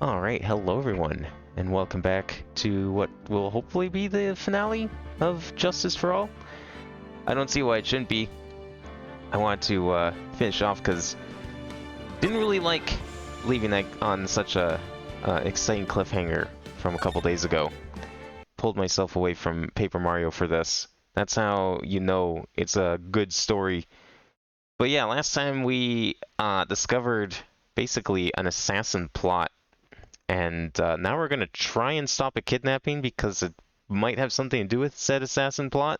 Alright, hello everyone, and welcome back to what will hopefully be the finale of Justice for All. I don't see why it shouldn't be. I want to finish off because didn't really like leaving that on such a exciting cliffhanger from a couple days ago. Pulled myself away from Paper Mario for this. That's how you know it's a good story. But yeah, last time we discovered basically an assassin plot. And now we're going to try and stop a kidnapping because it might have something to do with said assassin plot.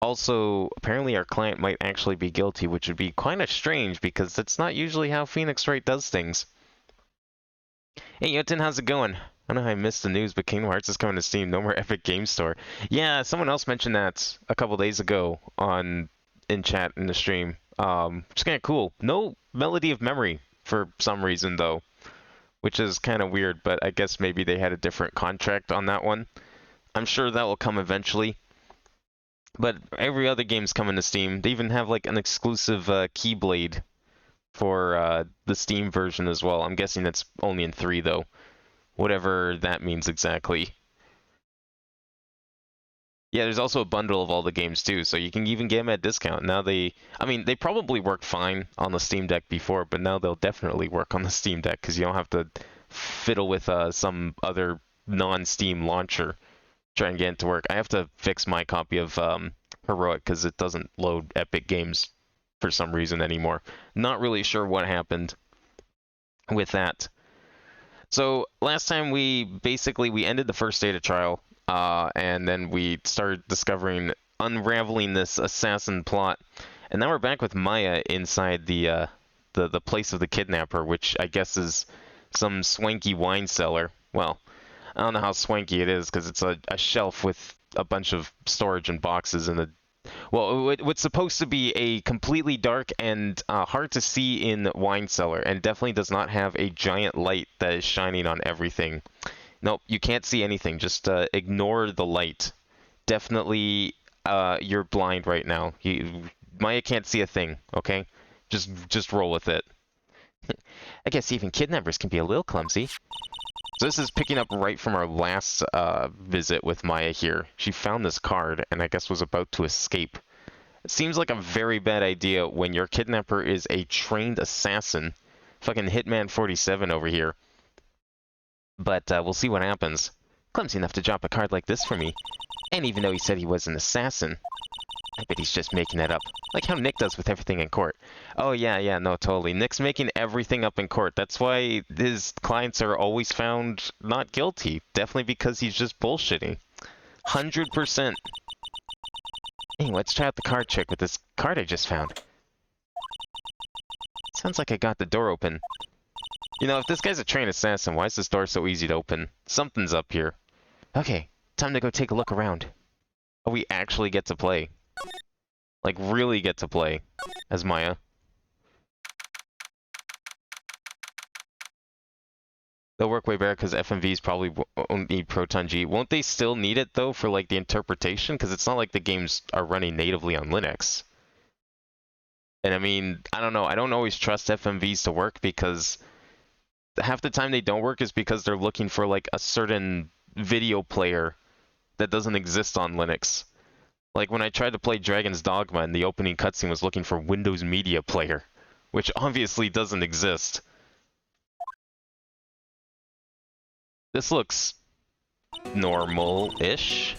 Also, apparently our client might actually be guilty, which would be kind of strange because that's not usually how Phoenix Wright does things. Hey, Yotin, how's it going? I don't know how I missed the news, but Kingdom Hearts is coming to Steam. No more Epic Game Store. Yeah, someone else mentioned that a couple days ago in chat in the stream. Which is kind of cool. No Melody of Memory for some reason, though. Which is kind of weird, but I guess maybe they had a different contract on that one. I'm sure that will come eventually. But every other game's coming to Steam. They even have like an exclusive Keyblade for the Steam version as well. I'm guessing that's only in 3 though. Whatever that means exactly. Yeah, there's also a bundle of all the games too, so you can even get them at discount. Now they probably worked fine on the Steam Deck before, but now they'll definitely work on the Steam Deck because you don't have to fiddle with some other non-Steam launcher trying to get it to work. I have to fix my copy of Heroic because it doesn't load Epic Games for some reason anymore. Not really sure what happened with that. So last time we ended the first data trial. And then we started unraveling this assassin plot, and now we're back with Maya inside the place of the kidnapper, which I guess is some swanky wine cellar. Well, I don't know how swanky it is because it's a shelf with a bunch of storage and boxes and what's supposed to be a completely dark and hard to see in wine cellar, and definitely does not have a giant light that is shining on everything. Nope, you can't see anything. Just ignore the light. Definitely, you're blind right now. Maya can't see a thing. Okay, just roll with it. I guess even kidnappers can be a little clumsy. So this is picking up right from our last visit with Maya here. She found this card and I guess was about to escape. It seems like a very bad idea when your kidnapper is a trained assassin. Fucking Hitman 47 over here. But we'll see what happens. Clumsy enough to drop a card like this for me. And even though he said he was an assassin, I bet he's just making it up. Like how Nick does with everything in court. Oh yeah, no, totally. Nick's making everything up in court. That's why his clients are always found not guilty. Definitely because he's just bullshitting. 100%. Anyway, let's try out the card trick with this card I just found. Sounds like I got the door open. You know, if this guy's a trained assassin, why is this door so easy to open? Something's up here. Okay, time to go take a look around. Oh, we actually get to play. Like, really get to play as Maya. They'll work way better because FMVs probably won't need Proton G. Won't they still need it, though, for, like, the interpretation? Because it's not like the games are running natively on Linux. And, I mean, I don't know. I don't always trust FMVs to work because half the time they don't work is because they're looking for like a certain video player that doesn't exist on Linux. Like when I tried to play Dragon's Dogma and the opening cutscene was looking for Windows Media Player, which obviously doesn't exist. This looks normal-ish.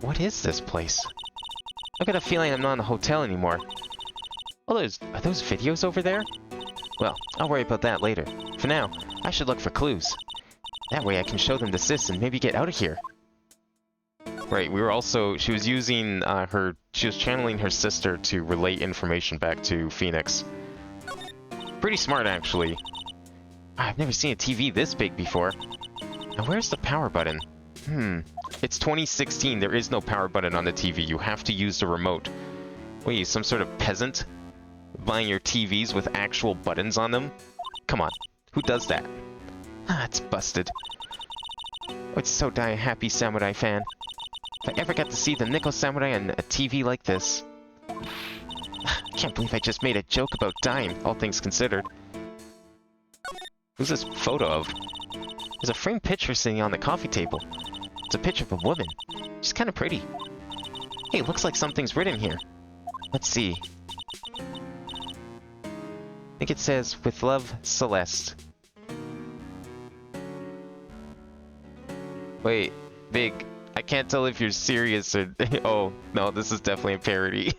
What is this place? I got a feeling I'm not in a hotel anymore. Oh, are those videos over there? Well, I'll worry about that later. For now, I should look for clues. That way I can show them the sys and maybe get out of here. Right, she was using she was channeling her sister to relay information back to Phoenix. Pretty smart, actually. I've never seen a TV this big before. Now where's the power button? It's 2016, there is no power button on the TV. You have to use the remote. What are you, some sort of peasant? Buying your TVs with actual buttons on them? Come on, who does that? It's busted. Oh, it's so damn happy Samurai fan. If I ever got to see the Nickel Samurai on a TV like this. I can't believe I just made a joke about dying, all things considered. Who's this photo of? There's a framed picture sitting on the coffee table. It's a picture of a woman. She's kind of pretty. Hey, looks like something's written here. Let's see. I think it says, "With love, Celeste." Wait, Big, I can't tell if you're serious or... Oh, no, this is definitely a parody.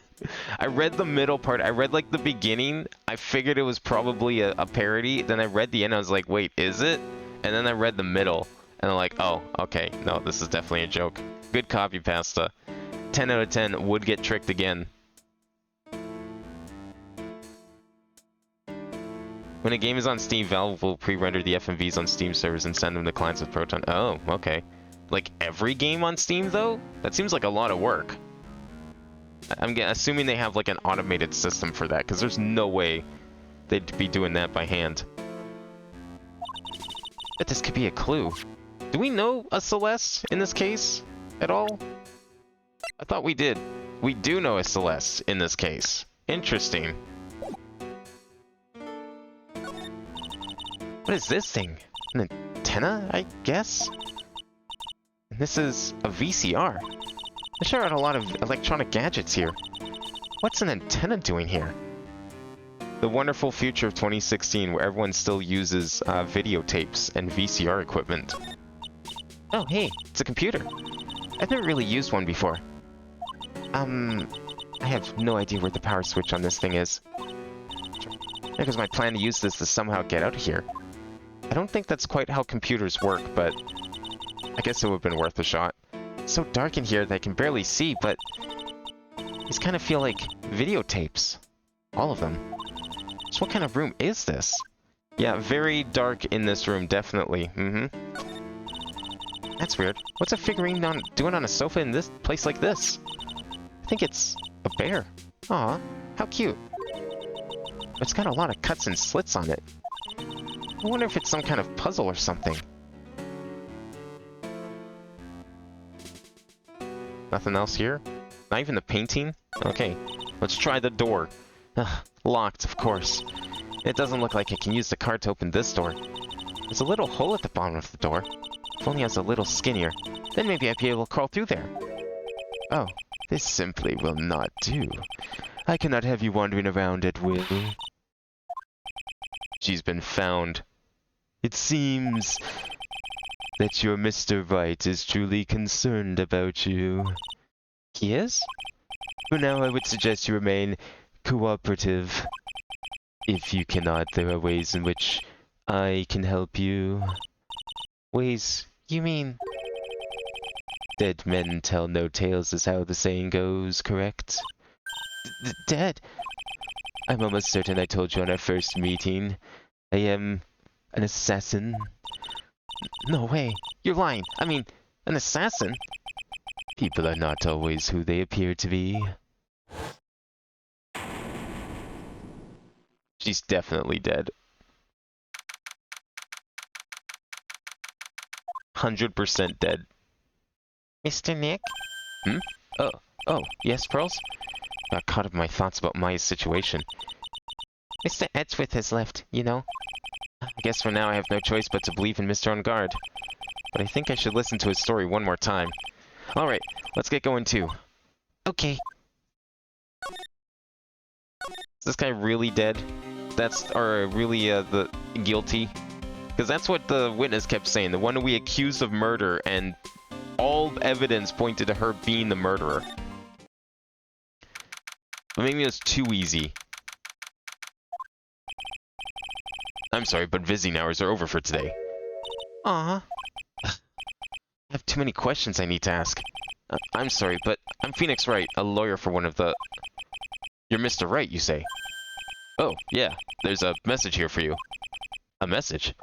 I read the middle part. I read, like, the beginning. I figured it was probably a parody. Then I read the end. I was like, wait, is it? And then I read the middle. And I'm like, oh, okay. No, this is definitely a joke. Good copy pasta. 10 out of 10 would get tricked again. When a game is on Steam, Valve will pre-render the FMVs on Steam servers and send them to clients with Proton. Oh, okay. Like every game on Steam, though? That seems like a lot of work. I'm assuming they have like an automated system for that, because there's no way they'd be doing that by hand. But this could be a clue. Do we know a Celeste in this case at all? I thought we did. We do know a Celeste in this case. Interesting. What is this thing? An antenna, I guess? And this is a VCR. There sure are a lot of electronic gadgets here. What's an antenna doing here? The wonderful future of 2016 where everyone still uses videotapes and VCR equipment. Oh, hey, it's a computer. I've never really used one before. I have no idea where the power switch on this thing is. Because my plan to use this to somehow get out of here. I don't think that's quite how computers work, but I guess it would have been worth a shot. It's so dark in here that I can barely see, but these kind of feel like videotapes. All of them. So what kind of room is this? Yeah, very dark in this room, definitely. That's weird. What's a figurine doing on a sofa in this place like this? I think it's a bear. Aw, how cute. It's got a lot of cuts and slits on it. I wonder if it's some kind of puzzle or something. Nothing else here? Not even the painting? Okay, let's try the door. Ugh, locked, of course. It doesn't look like I can use the card to open this door. There's a little hole at the bottom of the door. If only I was a little skinnier, then maybe I'd be able to crawl through there. Oh, this simply will not do. I cannot have you wandering around at will. She's been found. It seems that your Mr. Wright is truly concerned about you. He is? For now, I would suggest you remain cooperative. If you cannot, there are ways in which I can help you. Ways? You mean... Dead men tell no tales is how the saying goes, correct? Dead? I'm almost certain I told you on our first meeting. I am an assassin. No way. You're lying. I mean, an assassin? People are not always who they appear to be. She's definitely dead. 100% dead. Mr. Nick? Hmm? Oh, yes, Pearls? Got caught up in my thoughts about Maya's situation. Mr. Edgeworth has left, you know. I guess for now I have no choice but to believe in Mr. On Guard. But I think I should listen to his story one more time. Alright, let's get going too. Okay. Is this guy really dead? Or really, the guilty? Because that's what the witness kept saying. The one we accused of murder, and all evidence pointed to her being the murderer. But maybe it was too easy. I'm sorry, but visiting hours are over for today. Aw. I have too many questions I need to ask. I'm sorry, but I'm Phoenix Wright, a lawyer for one of the... You're Mr. Wright, you say? Oh, yeah. There's a message here for you. A message?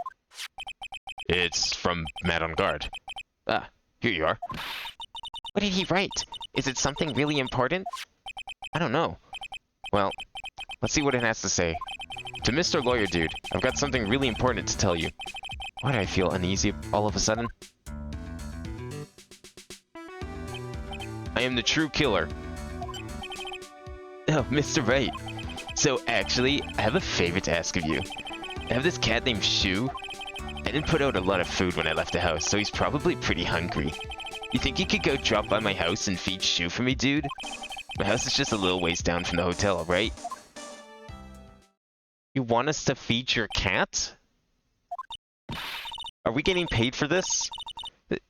It's from Matt on Guard. Ah, here you are. What did he write? Is it something really important? I don't know. Well, let's see what it has to say. To Mr. Lawyer Dude, I've got something really important to tell you. Why do I feel uneasy all of a sudden? I am the true killer. Oh, Mr. Wright. So actually, I have a favor to ask of you. I have this cat named Shu. didn't put out a lot of food when I left the house, so he's probably pretty hungry. You think you could go drop by my house and feed Shu for me, dude? My house is just a little ways down from the hotel, right? You want us to feed your cat? Are we getting paid for this?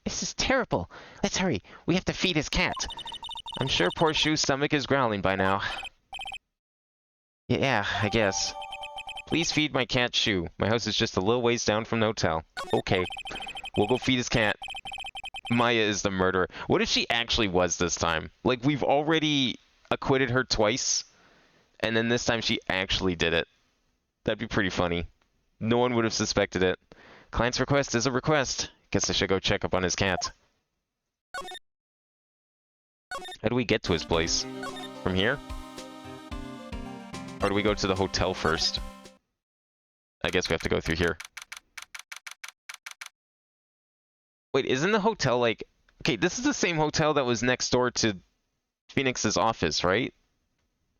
This is terrible. Let's hurry. We have to feed his cat. I'm sure poor Shu's stomach is growling by now. Yeah, I guess. Please feed my cat Shu. My house is just a little ways down from the hotel. Okay. We'll go feed his cat. Maya is the murderer. What if she actually was this time? Like, we've already acquitted her twice, and then this time she actually did it. That'd be pretty funny. No one would have suspected it. Client's request is a request. Guess I should go check up on his cat. How do we get to his place? From here? Or do we go to the hotel first? I guess we have to go through here. Wait, isn't the hotel like... Okay, this is the same hotel that was next door to Phoenix's office, right?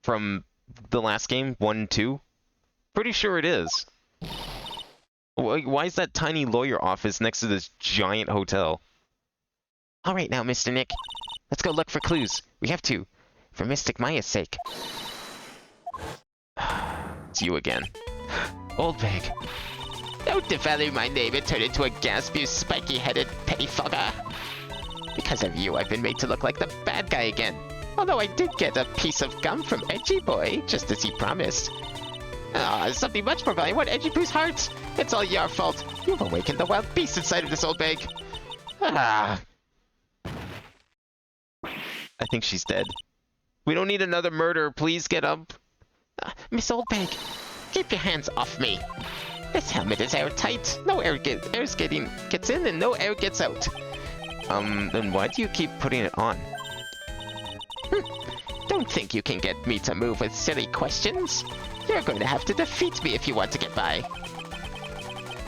From the last game, 1-2? Pretty sure it is. Why is that tiny lawyer office next to this giant hotel? Alright now, Mr. Nick. Let's go look for clues. We have to. For Mystic Maya's sake. It's you again. Old Bag. Don't devalue my name and turn into a gasp, you spiky-headed pettifogger. Because of you, I've been made to look like the bad guy again. Although I did get a piece of gum from Edgy Boy, just as he promised. Ah, something much more valuable. Edgy Poo's heart. It's all your fault. You've awakened the wild beast inside of this old bag. Ah. I think she's dead. We don't need another murder. Please get up. Miss Oldbag, keep your hands off me. This helmet is airtight. No air gets in and no air gets out. Then why do you keep putting it on? Don't think you can get me to move with silly questions. You're going to have to defeat me if you want to get by.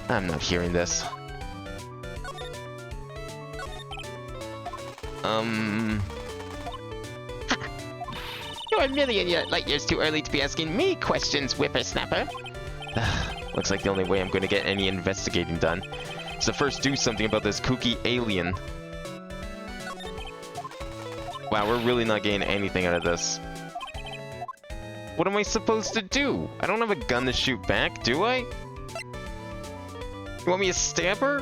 I'm not hearing this. You're a million light years too early to be asking me questions, whippersnapper. Looks like the only way I'm going to get any investigating done is to first do something about this kooky alien. Wow, we're really not getting anything out of this. What am I supposed to do? I don't have a gun to shoot back, do I? You want me to stab her?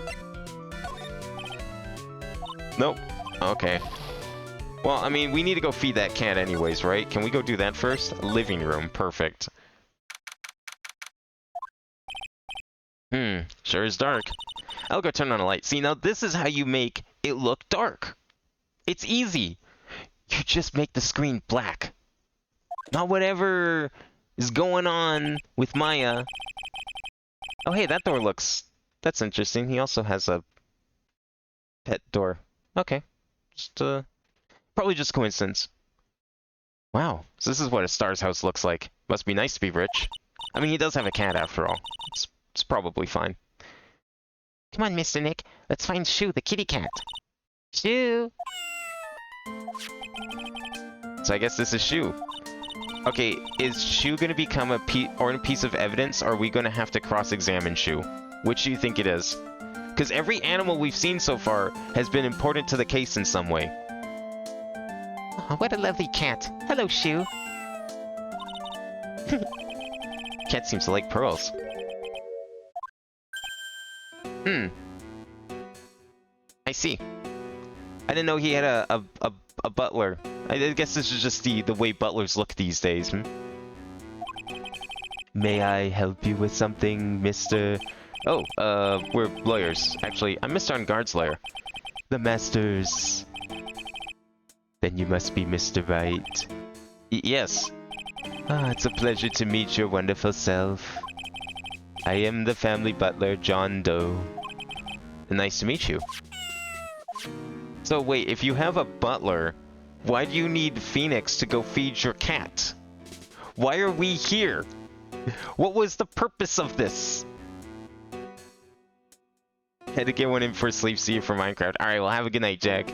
Nope. Okay. Well, I mean, we need to go feed that cat anyways, right? Can we go do that first? Living room. Perfect. Sure is dark. I'll go turn on a light. See, now this is how you make it look dark. It's easy. You just make the screen black. Not whatever is going on with Maya. Oh, hey, that door looks... That's interesting. He also has a pet door. Okay. Just, probably just coincidence. Wow. So this is what a star's house looks like. Must be nice to be rich. I mean, he does have a cat after all. It's probably fine. Come on, Mr. Nick. Let's find Shu, the kitty cat. Shu! So I guess this is Shu. Okay, is Shu gonna become a piece of evidence, or are we gonna have to cross-examine Shu? Which do you think it is? Because every animal we've seen so far has been important to the case in some way. Oh, what a lovely cat. Hello, Shu. Cat seems to like pearls. I see. I didn't know he had a butler. I guess this is just the way butlers look these days. May I help you with something, Mr... Oh, we're lawyers. Actually, I'm Mr. On-Guard's lawyer. The Masters. Then you must be Mr. Wright. Yes. Ah, it's a pleasure to meet your wonderful self. I am the family butler, John Doe. Nice to meet you. So wait, if you have a butler, why do you need Phoenix to go feed your cat? Why are we here? What was the purpose of this? Had to get one in for sleep, see you for Minecraft. Alright, well, have a good night, Jack.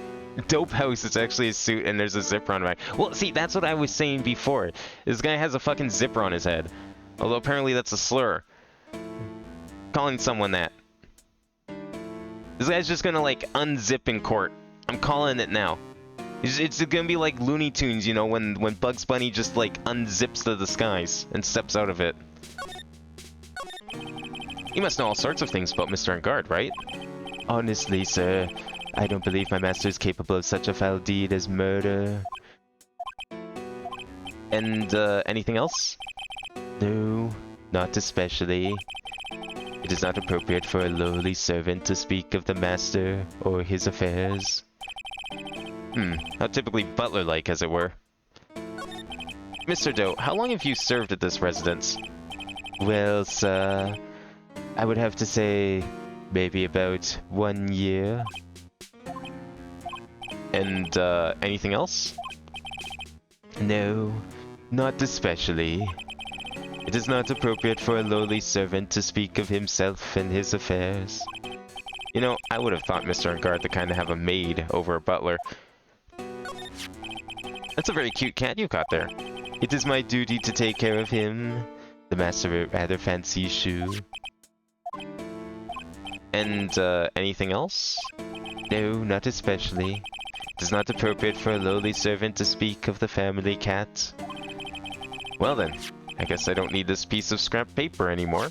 Dope house is actually a suit and there's a zipper on the back. Well, see, that's what I was saying before. This guy has a fucking zipper on his head. Although apparently that's a slur. Calling someone that. This guy's just gonna, like, unzip in court. I'm calling it now. It's gonna be like Looney Tunes, you know, when Bugs Bunny just, like, unzips the disguise and steps out of it. You must know all sorts of things about Mr. Engard, right? Honestly, sir, I don't believe my master is capable of such a foul deed as murder. And, anything else? No, not especially. It is not appropriate for a lowly servant to speak of the master or his affairs. How typically butler-like, as it were. Mr. Doe, how long have you served at this residence? Well, sir, I would have to say maybe about 1 year. And, anything else? No, not especially. It is not appropriate for a lowly servant to speak of himself and his affairs. You know, I would have thought Mr. Engard to kind of have a maid over a butler. That's a very cute cat you got there. It is my duty to take care of him. The master rather fancies Shu. And, anything else? No, not especially. It is not appropriate for a lowly servant to speak of the family cat. Well then, I guess I don't need this piece of scrap paper anymore.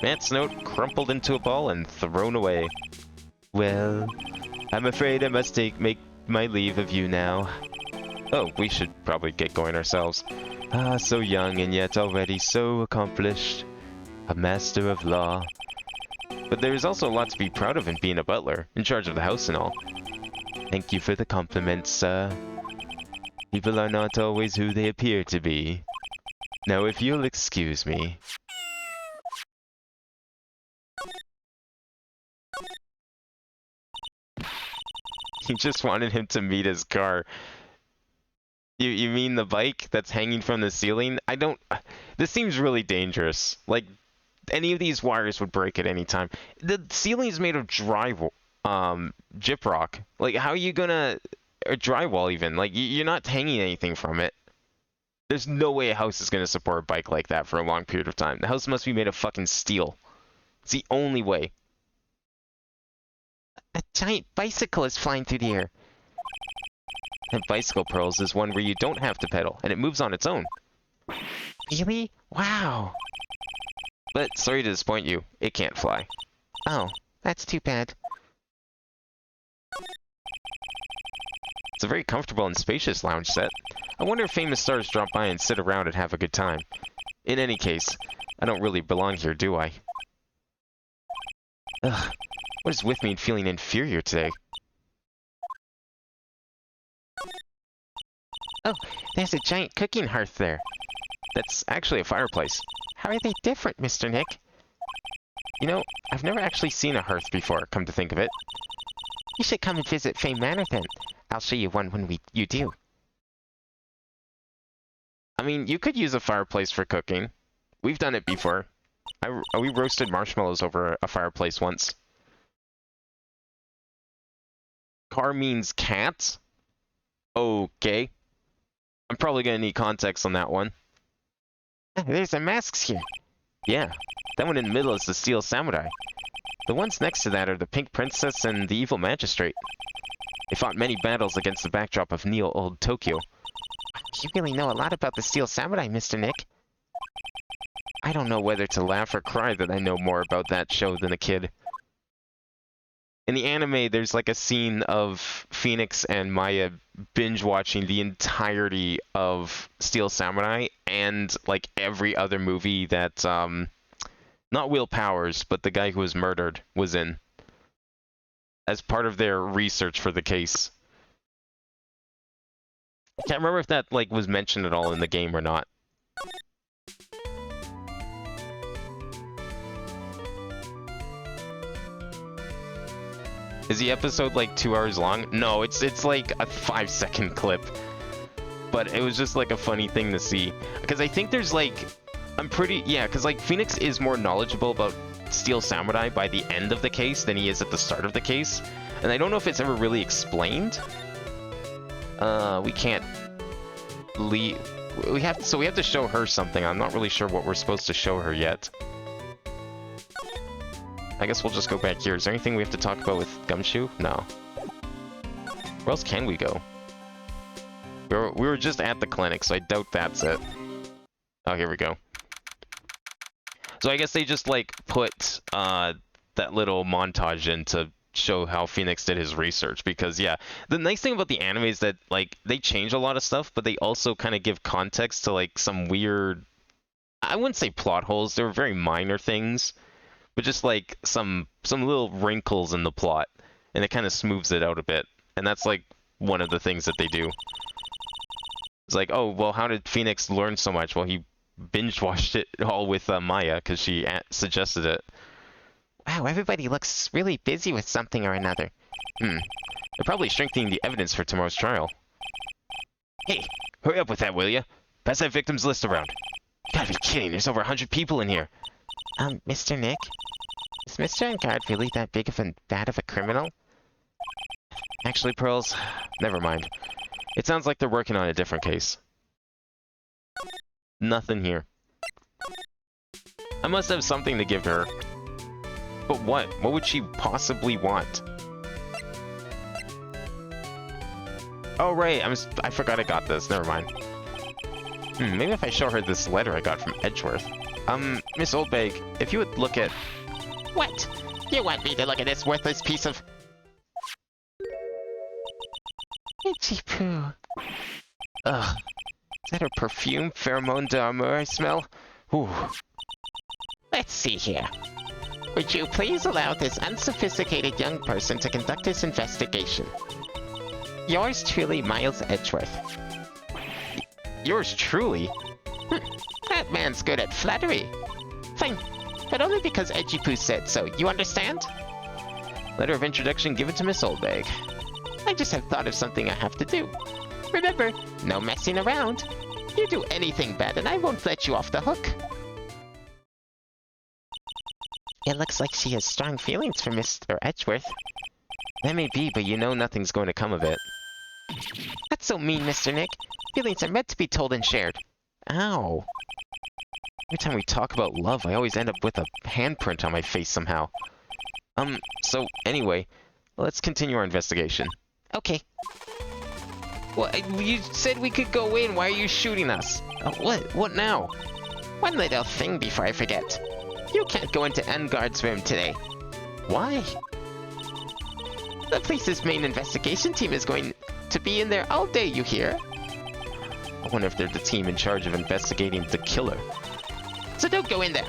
Matt's note crumpled into a ball and thrown away. Well, I'm afraid I must make my leave of you now. Oh, we should probably get going ourselves. Ah, so young and yet already so accomplished. A master of law. But there is also a lot to be proud of in being a butler, in charge of the house and all. Thank you for the compliments, sir. People are not always who they appear to be. Now, if you'll excuse me. He just wanted him to meet his car. You mean the bike that's hanging from the ceiling? I don't... This seems really dangerous. Like, any of these wires would break at any time. The ceiling is made of gyprock. Like, how are you gonna... Or drywall, even. Like, you're not hanging anything from it. There's no way a house is gonna support a bike like that for a long period of time. The house must be made of fucking steel. It's the only way. A giant bicycle is flying through the air. And bicycle pearls is one where you don't have to pedal, and it moves on its own. Really? Wow. But sorry to disappoint you, it can't fly. Oh, that's too bad. It's a very comfortable and spacious lounge set. I wonder if famous stars drop by and sit around and have a good time. In any case, I don't really belong here, do I? Ugh, what is with me and feeling inferior today? Oh, there's a giant cooking hearth there. That's actually a fireplace. How are they different, Mr. Nick? You know, I've never actually seen a hearth before, come to think of it. You should come and visit Fame Manor then. I'll show you one when you do. I mean, you could use a fireplace for cooking. We've done it before. We roasted marshmallows over a fireplace once. Car means cat? Okay. I'm probably gonna need context on that one. There's a masks here. Yeah, that one in the middle is the Steel Samurai. The ones next to that are the Pink Princess and the Evil Magistrate. They fought many battles against the backdrop of Old Tokyo. You really know a lot about the Steel Samurai, Mr. Nick. I don't know whether to laugh or cry that I know more about that show than a kid. In the anime, there's like a scene of Phoenix and Maya binge-watching the entirety of Steel Samurai and like every other movie that, not Will Powers, but the guy who was murdered was in. As part of their research for the case. I can't remember if that like was mentioned at all in the game or not. Is the episode like 2 hours long? No, it's like a 5-second clip. But it was just like a funny thing to see. Because I think there's like... yeah, because like Phoenix is more knowledgeable about Steel Samurai by the end of the case than he is at the start of the case. And I don't know if it's ever really explained. We can't leave... we have to show her something. I'm not really sure what we're supposed to show her yet. I guess we'll just go back here. Is there anything we have to talk about with Gumshoe? No. Where else can we go? We were just at the clinic, so I doubt that's it. Oh, here we go. So I guess they just, like, put that little montage in to show how Phoenix did his research. Because, yeah, the nice thing about the anime is that, like, they change a lot of stuff, but they also kind of give context to, like, some weird... I wouldn't say plot holes. They were very minor things. But just, like, some little wrinkles in the plot. And it kind of smooths it out a bit. And that's, like, one of the things that they do. It's like, oh, well, how did Phoenix learn so much? Well, he binge-watched it all with Maya, because she suggested it. Wow, everybody looks really busy with something or another. They're probably strengthening the evidence for tomorrow's trial. Hey, hurry up with that, will ya? Pass that victim's list around. You gotta be kidding, there's over 100 people in here. Mr. Nick? Is Mr. Engard really that bad of a criminal? Actually, Pearls, never mind. It sounds like they're working on a different case. Nothing here. I must have something to give her. But what? What would she possibly want? Oh, right. I forgot I got this. Never mind. Maybe if I show her this letter I got from Edgeworth. Miss Oldbag, if you would look at... What? You want me to look at this worthless piece of... Itchy poo. Ugh. Is that her perfume? Pheromone d'Amour I smell? Ooh. Let's see here. Would you please allow this unsophisticated young person to conduct his investigation? Yours truly, Miles Edgeworth. Yours truly? That man's good at flattery. Fine, but only because Edgy Poo said so, you understand? Letter of introduction given to Miss Oldbag. I just have thought of something I have to do. Remember, no messing around. You do anything bad and I won't let you off the hook. It looks like she has strong feelings for Mr. Edgeworth. That may be, but you know nothing's going to come of it. That's so mean, Mr. Nick. Feelings are meant to be told and shared. Ow. Every time we talk about love, I always end up with a handprint on my face somehow. So, anyway, let's continue our investigation. Okay. Well, you said we could go in. Why are you shooting us? What? What now? One little thing before I forget. You can't go into Engard's room today. Why? The police's main investigation team is going to be in there all day, you hear? I wonder if they're the team in charge of investigating the killer. So don't go in there.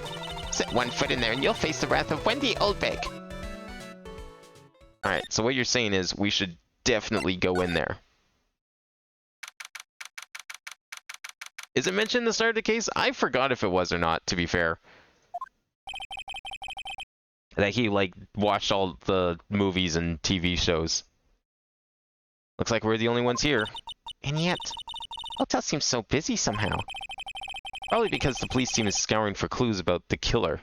Set one foot in there and you'll face the wrath of Wendy Oldbag. Alright, so what you're saying is we should definitely go in there. Is it mentioned in the start of the case? I forgot if it was or not, to be fair. That he, like, watched all the movies and TV shows. Looks like we're the only ones here. And yet, hotel seems so busy somehow. Probably because the police team is scouring for clues about the killer.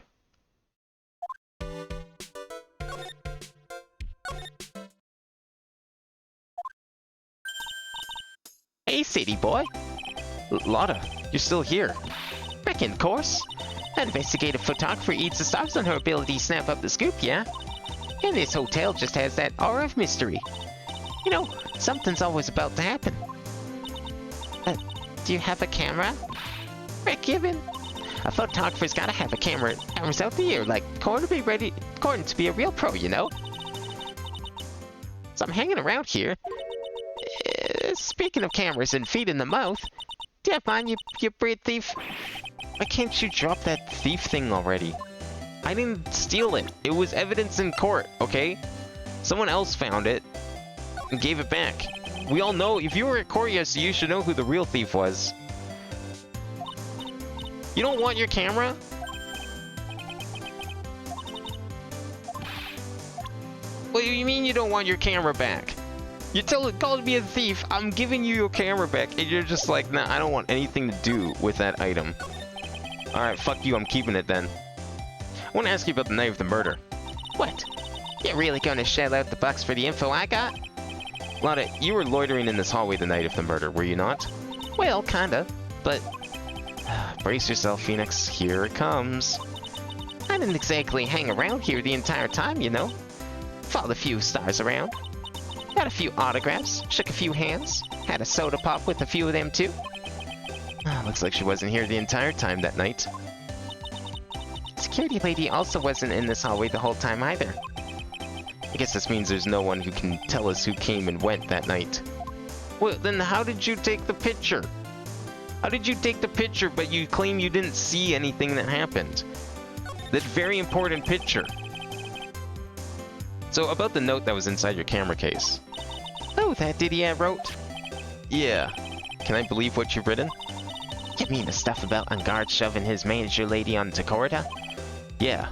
Hey, city boy! Lotta, you're still here. Back in course. That investigative photographer eats the stars on her ability to snap up the scoop, yeah? And this hotel just has that aura of mystery. You know, something's always about to happen. Do you have a camera? Rick Given? A photographer's gotta have a camera hours out the year, like corn to be a real pro, you know? So I'm hanging around here. Speaking of cameras and feet in the mouth, do you have mine, you breed thief? Why can't you drop that thief thing already? I didn't steal it. It was evidence in court, okay? Someone else found it and gave it back. We all know, if you were at court yesterday, you should know who the real thief was. You don't want your camera? What do you mean you don't want your camera back? You called me a thief, I'm giving you your camera back, and you're just like, nah, I don't want anything to do with that item. Alright, fuck you, I'm keeping it then. I want to ask you about the night of the murder. What? You're really going to shell out the bucks for the info I got? Lotta, you were loitering in this hallway the night of the murder, were you not? Well, kinda, but... Brace yourself, Phoenix. Here it comes. I didn't exactly hang around here the entire time, you know. Followed a few stars around. Got a few autographs, shook a few hands, had a soda pop with a few of them too. Looks like she wasn't here the entire time that night. Security lady also wasn't in this hallway the whole time either. I guess this means there's no one who can tell us who came and went that night. Well, then how did you take the picture? How did you take the picture, but you claim you didn't see anything that happened? That very important picture. So, about the note that was inside your camera case. Oh, that Didier wrote? Yeah. Can I believe what you've written? You mean the stuff about Angard shoving his manager lady onto Corda? Yeah.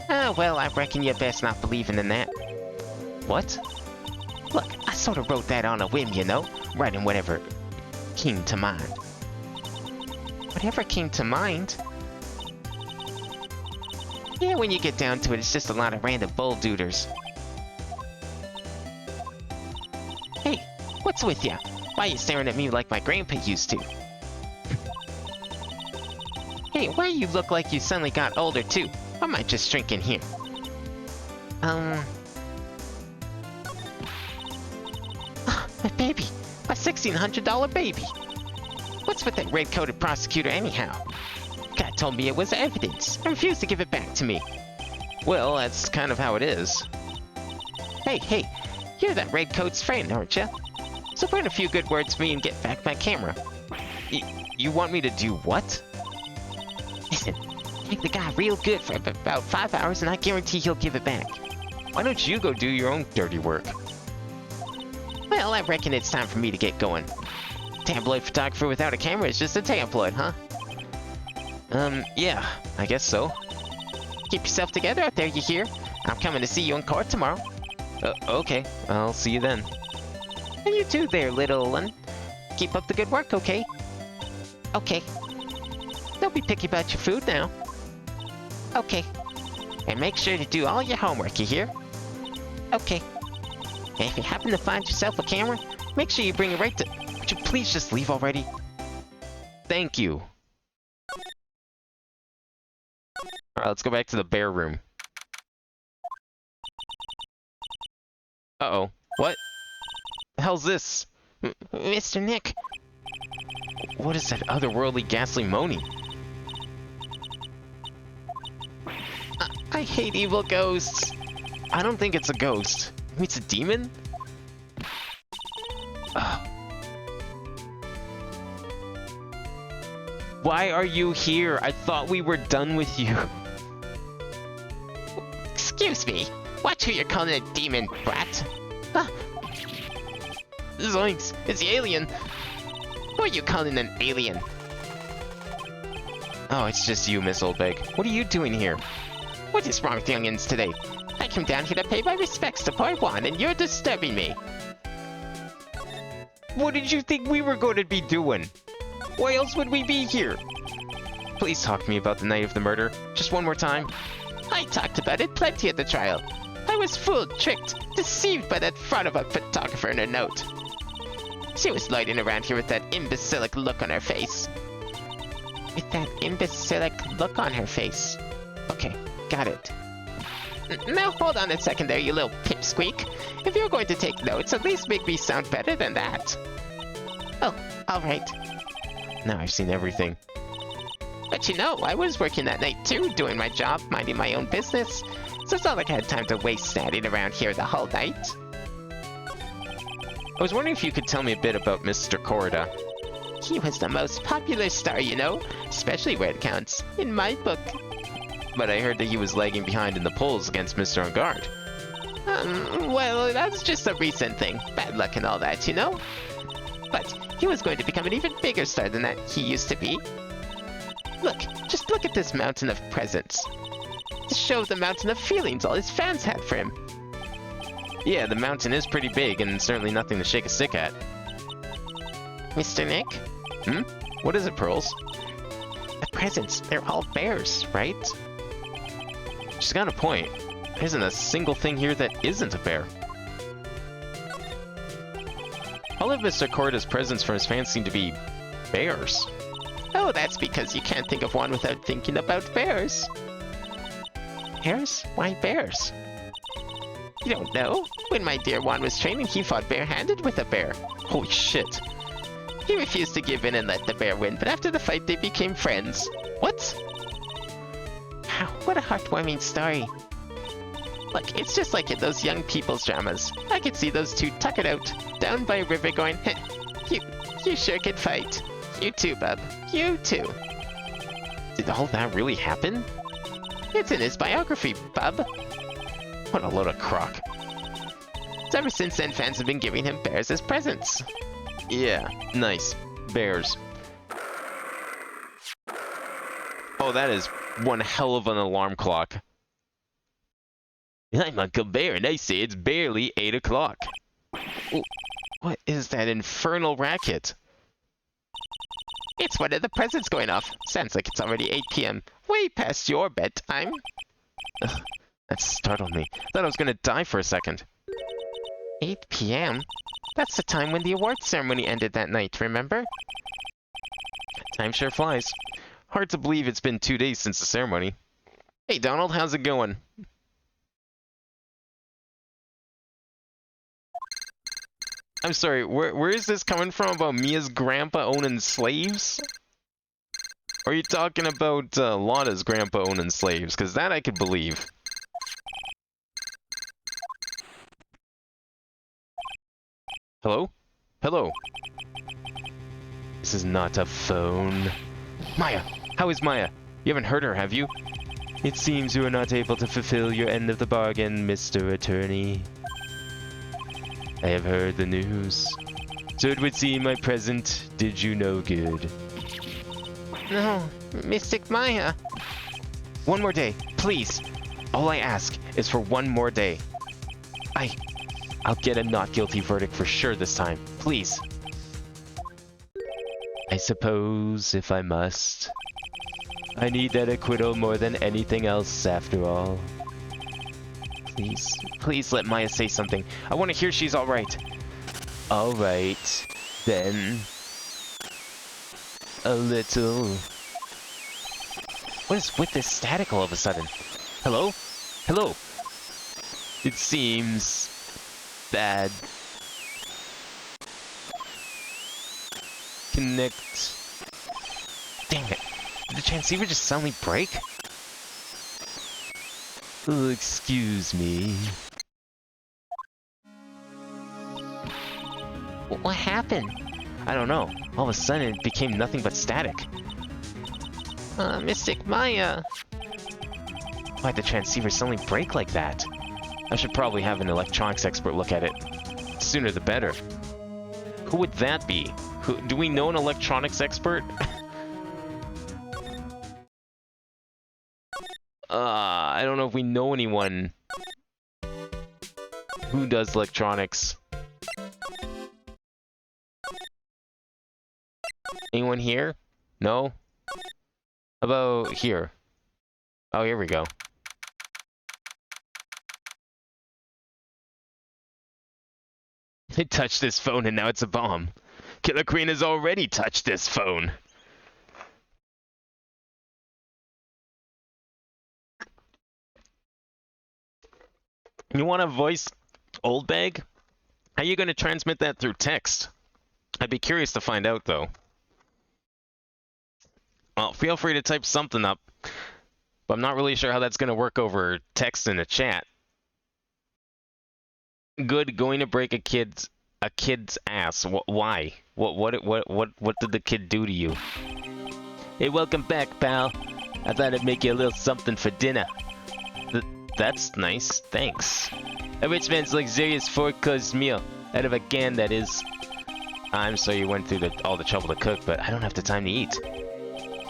Oh, well, I reckon you best not believing in that. What? Look, I sort of wrote that on a whim, you know? Writing whatever came to mind. Whatever came to mind? Yeah, when you get down to it, it's just a lot of random bull-dooders. Hey, what's with ya? Why you staring at me like my grandpa used to? Hey, why you look like you suddenly got older too? Or am I just drinking here? My baby! My $1,600 baby! What's with that red-coated prosecutor anyhow? God told me it was evidence. I refused to give it back to me. Well, that's kind of how it is. Hey, you're that redcoat's friend, aren't you? So put in a few good words for me and get back my camera. You want me to do what? Listen, make the guy real good for about 5 hours and I guarantee he'll give it back. Why don't you go do your own dirty work? Well, I reckon it's time for me to get going. Tabloid photographer without a camera is just a tabloid, huh? Yeah, I guess so. Keep yourself together out there, you hear? I'm coming to see you in court tomorrow. Okay, I'll see you then. And you too there, little one. Keep up the good work, okay? Okay. Don't be picky about your food now. Okay. And make sure to do all your homework, you hear? Okay. And if you happen to find yourself a camera, make sure you bring it right to... Would you please just leave already? Thank you. Alright, let's go back to the bear room. Uh-oh. What? The hell's this? Mr. Nick. What is that otherworldly ghastly moaning? I hate evil ghosts. I don't think it's a ghost. Maybe it's a demon? Why are you here? I thought we were done with you. Excuse me. Watch who you're calling a demon, brat. Zoinks! It's the alien! Who are you calling an alien? Oh, it's just you, Miss Oldbeg. What are you doing here? What is wrong with youngins today? I came down here to pay my respects to poor Juan, and you're disturbing me. What did you think we were going to be doing? Why else would we be here? Please talk to me about the night of the murder. Just one more time. I talked about it plenty at the trial. I was fooled, tricked, deceived by that fraud of a photographer in her note. She was loitering around here with that imbecilic look on her face. With that imbecilic look on her face. Okay, got it. Now hold on a second there, you little pipsqueak. If you're going to take notes, at least make me sound better than that. Oh, alright. Now I've seen everything. But you know, I was working that night too, doing my job, minding my own business. So it's not like I had time to waste standing around here the whole night. I was wondering if you could tell me a bit about Mr. Corda. He was the most popular star, you know, especially where it counts, in my book. But I heard that he was lagging behind in the polls against Mr. Angard. Well, that's just a recent thing. Bad luck and all that, you know? But he was going to become an even bigger star than that he used to be. Look, just look at this mountain of presents. To show the mountain of feelings all his fans had for him. Yeah, the mountain is pretty big and certainly nothing to shake a stick at. Mr. Nick? What is it, Pearls? The presents, they're all bears, right? She's got a point. There isn't a single thing here that isn't a bear. All of Mr. Corda's presents for his fans seem to be bears. Oh, that's because you can't think of one without thinking about bears. Bears? Why bears? You don't know? When my dear Juan was training, he fought barehanded with a bear. Holy shit. He refused to give in and let the bear win, but after the fight, they became friends. What? Wow, what a heartwarming story. Look, it's just like in those young people's dramas. I could see those two tuck it out, down by a river going, you sure can fight. You too, bub. You too. Did all that really happen? It's in his biography, bub. What a load of crock. So ever since then, fans have been giving him bears as presents. Yeah, nice. Bears. Oh, that is one hell of an alarm clock. I'm Uncle Bear, and I say it's barely 8 o'clock. What is that infernal racket? It's one of the presents going off. Sounds like it's already 8 p.m. Way past your bedtime. Ugh, that startled me. Thought I was gonna die for a second. 8 p.m.? That's the time when the awards ceremony ended that night, remember? Time sure flies. Hard to believe it's been 2 days since the ceremony. Hey Donald, how's it going? I'm sorry, where is this coming from about Mia's grandpa owning slaves? Or are you talking about Lana's grandpa owning slaves? Because that I could believe. Hello? Hello? This is not a phone. Maya! How is Maya? You haven't heard her, have you? It seems you are not able to fulfill your end of the bargain, Mr. Attorney. I have heard the news. So it would seem my present did you no good. No, Mystic Maya. One more day, please. All I ask is for one more day. I'll get a not guilty verdict for sure this time. Please. I suppose, if I must. I need that acquittal more than anything else, after all. Please let Maya say something. I want to hear she's alright. Alright, then. A little. What is with this static all of a sudden? Hello? Hello? It seems bad. Connect. Dang it. Did the transceiver just suddenly break? Oh, excuse me. What happened? I don't know. All of a sudden, it became nothing but static. Mystic Maya. Why'd the transceiver suddenly break like that? I should probably have an electronics expert look at it. Sooner the better. Who would that be? Do we know an electronics expert? I don't know if we know anyone who does electronics. Anyone here? No? How about here? Oh, here we go. It touched this phone and now it's a bomb. Killer Queen has already touched this phone. You want to voice Old Bag? How are you going to transmit that through text? I'd be curious to find out, though. Well, feel free to type something up, but I'm not really sure how that's going to work over text in a chat. Good, going to break a kid's ass. Why? What did the kid do to you? Hey, welcome back, pal. I thought I'd make you a little something for dinner. That's nice, thanks. A rich man's luxurious four-course meal. Out of a can, that is. I'm sorry you went through all the trouble to cook, but I don't have the time to eat.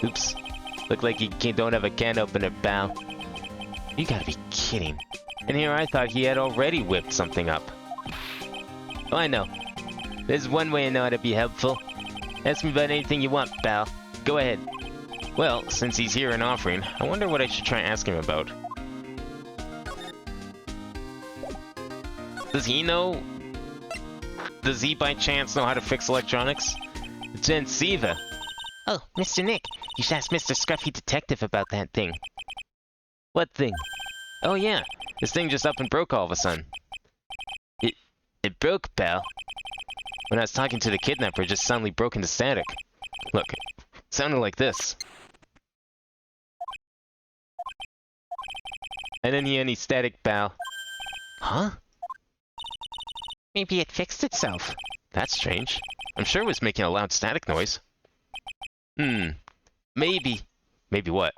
Oops. Look like you don't have a can opener, pal. You gotta be kidding. And here I thought he had already whipped something up. Oh, I know. There's one way I know how to be helpful. Ask me about anything you want, pal. Go ahead. Well, since he's here and offering, I wonder what I should try and ask him about. Does he know? Does he by chance know how to fix electronics? Transceiver. Oh, Mr. Nick, you should ask Mr. Scruffy Detective about that thing. What thing? Oh yeah, this thing just up and broke all of a sudden. It... it broke, pal. When I was talking to the kidnapper, it just suddenly broke into static. Look, it sounded like this. I didn't hear any static, pal. Huh? Maybe it fixed itself. That's strange. I'm sure it was making a loud static noise. Maybe. Maybe what?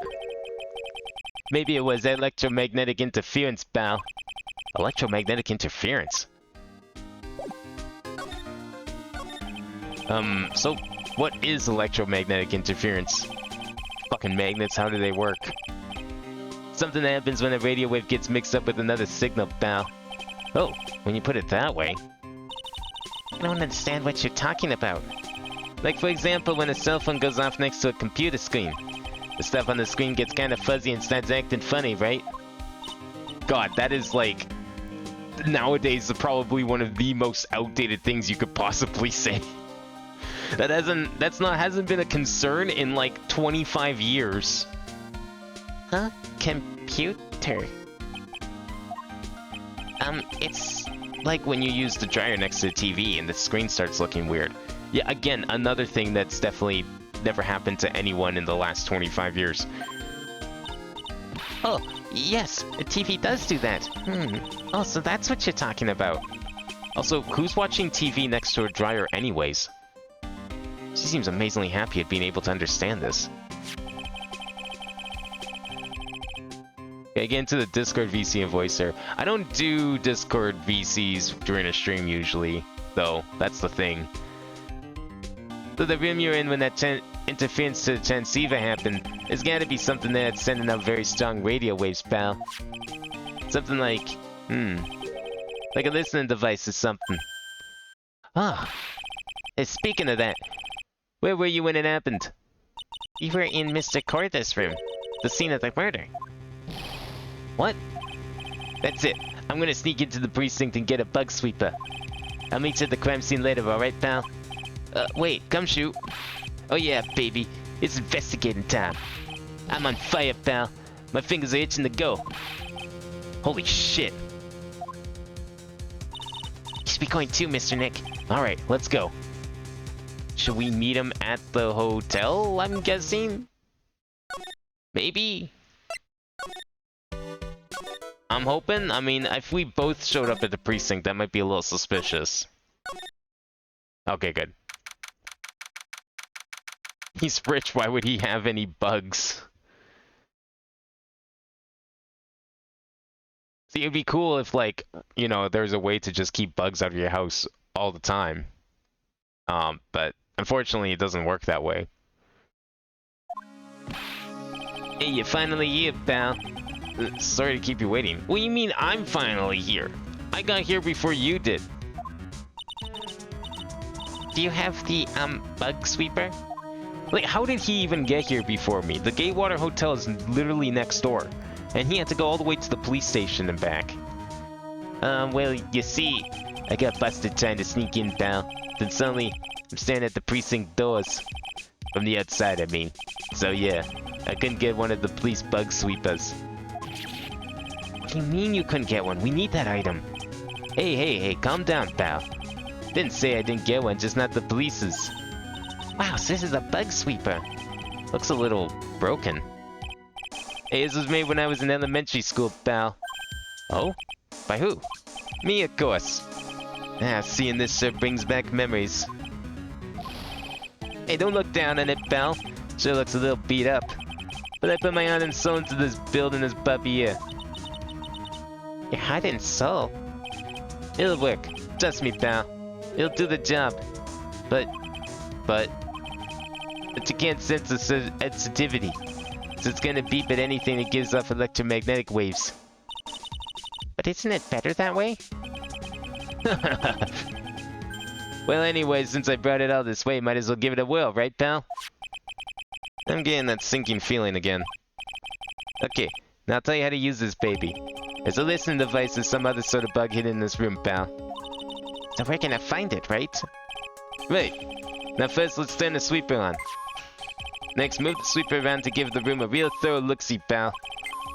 Maybe it was electromagnetic interference, pal. Electromagnetic interference? So what is electromagnetic interference? Fucking magnets, how do they work? Something that happens when a radio wave gets mixed up with another signal, pal. Oh, when you put it that way. I don't understand what you're talking about. Like, for example, when a cell phone goes off next to a computer screen. The stuff on the screen gets kind of fuzzy and starts acting funny, right? God, that is like... nowadays, probably one of the most outdated things you could possibly say. That hasn't been a concern in like 25 years. Huh? Computer. It's like when you use the dryer next to the TV and the screen starts looking weird. Yeah, again, another thing that's definitely never happened to anyone in the last 25 years. Oh, yes, a TV does do that. Oh, so that's what you're talking about. Also, who's watching TV next to a dryer anyways? She seems amazingly happy at being able to understand this. Okay, get into the Discord VC and voicer. I don't do Discord VCs during a stream usually, though. That's the thing. So the room you're in when that interference to the transceiver happened, there's gotta be something there that's sending out very strong radio waves, pal. Something like, like a listening device or something. Ah, hey, speaking of that, where were you when it happened? You were in Mr. Corda's room, the scene of the murder. What? That's it. I'm gonna sneak into the precinct and get a bug sweeper. I'll meet you at the crime scene later, alright, pal? Wait, come shoot. Oh yeah, baby. It's investigating time. I'm on fire, pal. My fingers are itching to go. Holy shit. You should be going too, Mr. Nick. Alright, let's go. Should we meet him at the hotel, I'm guessing? Maybe? I'm hoping. I mean, if we both showed up at the precinct, that might be a little suspicious. Okay, good. He's rich, why would he have any bugs? See, it'd be cool if, like, you know, there's a way to just keep bugs out of your house all the time. But unfortunately, it doesn't work that way. Hey, you're finally here, pal. Sorry to keep you waiting. What do you mean I'm finally here? I got here before you did. Do you have the, bug sweeper? Like, how did he even get here before me? The Gatewater Hotel is literally next door. And he had to go all the way to the police station and back. Well, you see, I got busted trying to sneak in, pal. Then suddenly, I'm standing at the precinct doors. From the outside, I mean. So yeah, I couldn't get one of the police bug sweepers. What do you mean you couldn't get one? We need that item. Hey, calm down, pal. Didn't say I didn't get one, just not the police's. Wow, so this is a bug sweeper. Looks a little broken. Hey, this was made when I was in elementary school, pal. Oh? By who? Me, of course. Ah, seeing this sure brings back memories. Hey, don't look down on it, pal. Sure looks a little beat up. But I put my heart and soul into this build and this puppy here. Your heart and soul? It'll work. Trust me, pal. It'll do the job. But you can't sense the sensitivity. So it's gonna beep at anything that gives off electromagnetic waves. But isn't it better that way? Well, anyway, since I brought it all this way, might as well give it a whirl, right, pal? I'm getting that sinking feeling again. Okay, now I'll tell you how to use this baby. There's a listening device or some other sort of bug hidden in this room, pal. So we're gonna find it, right? Right. Now first, let's turn the sweeper on. Next, move the sweeper around to give the room a real thorough look-see, pal.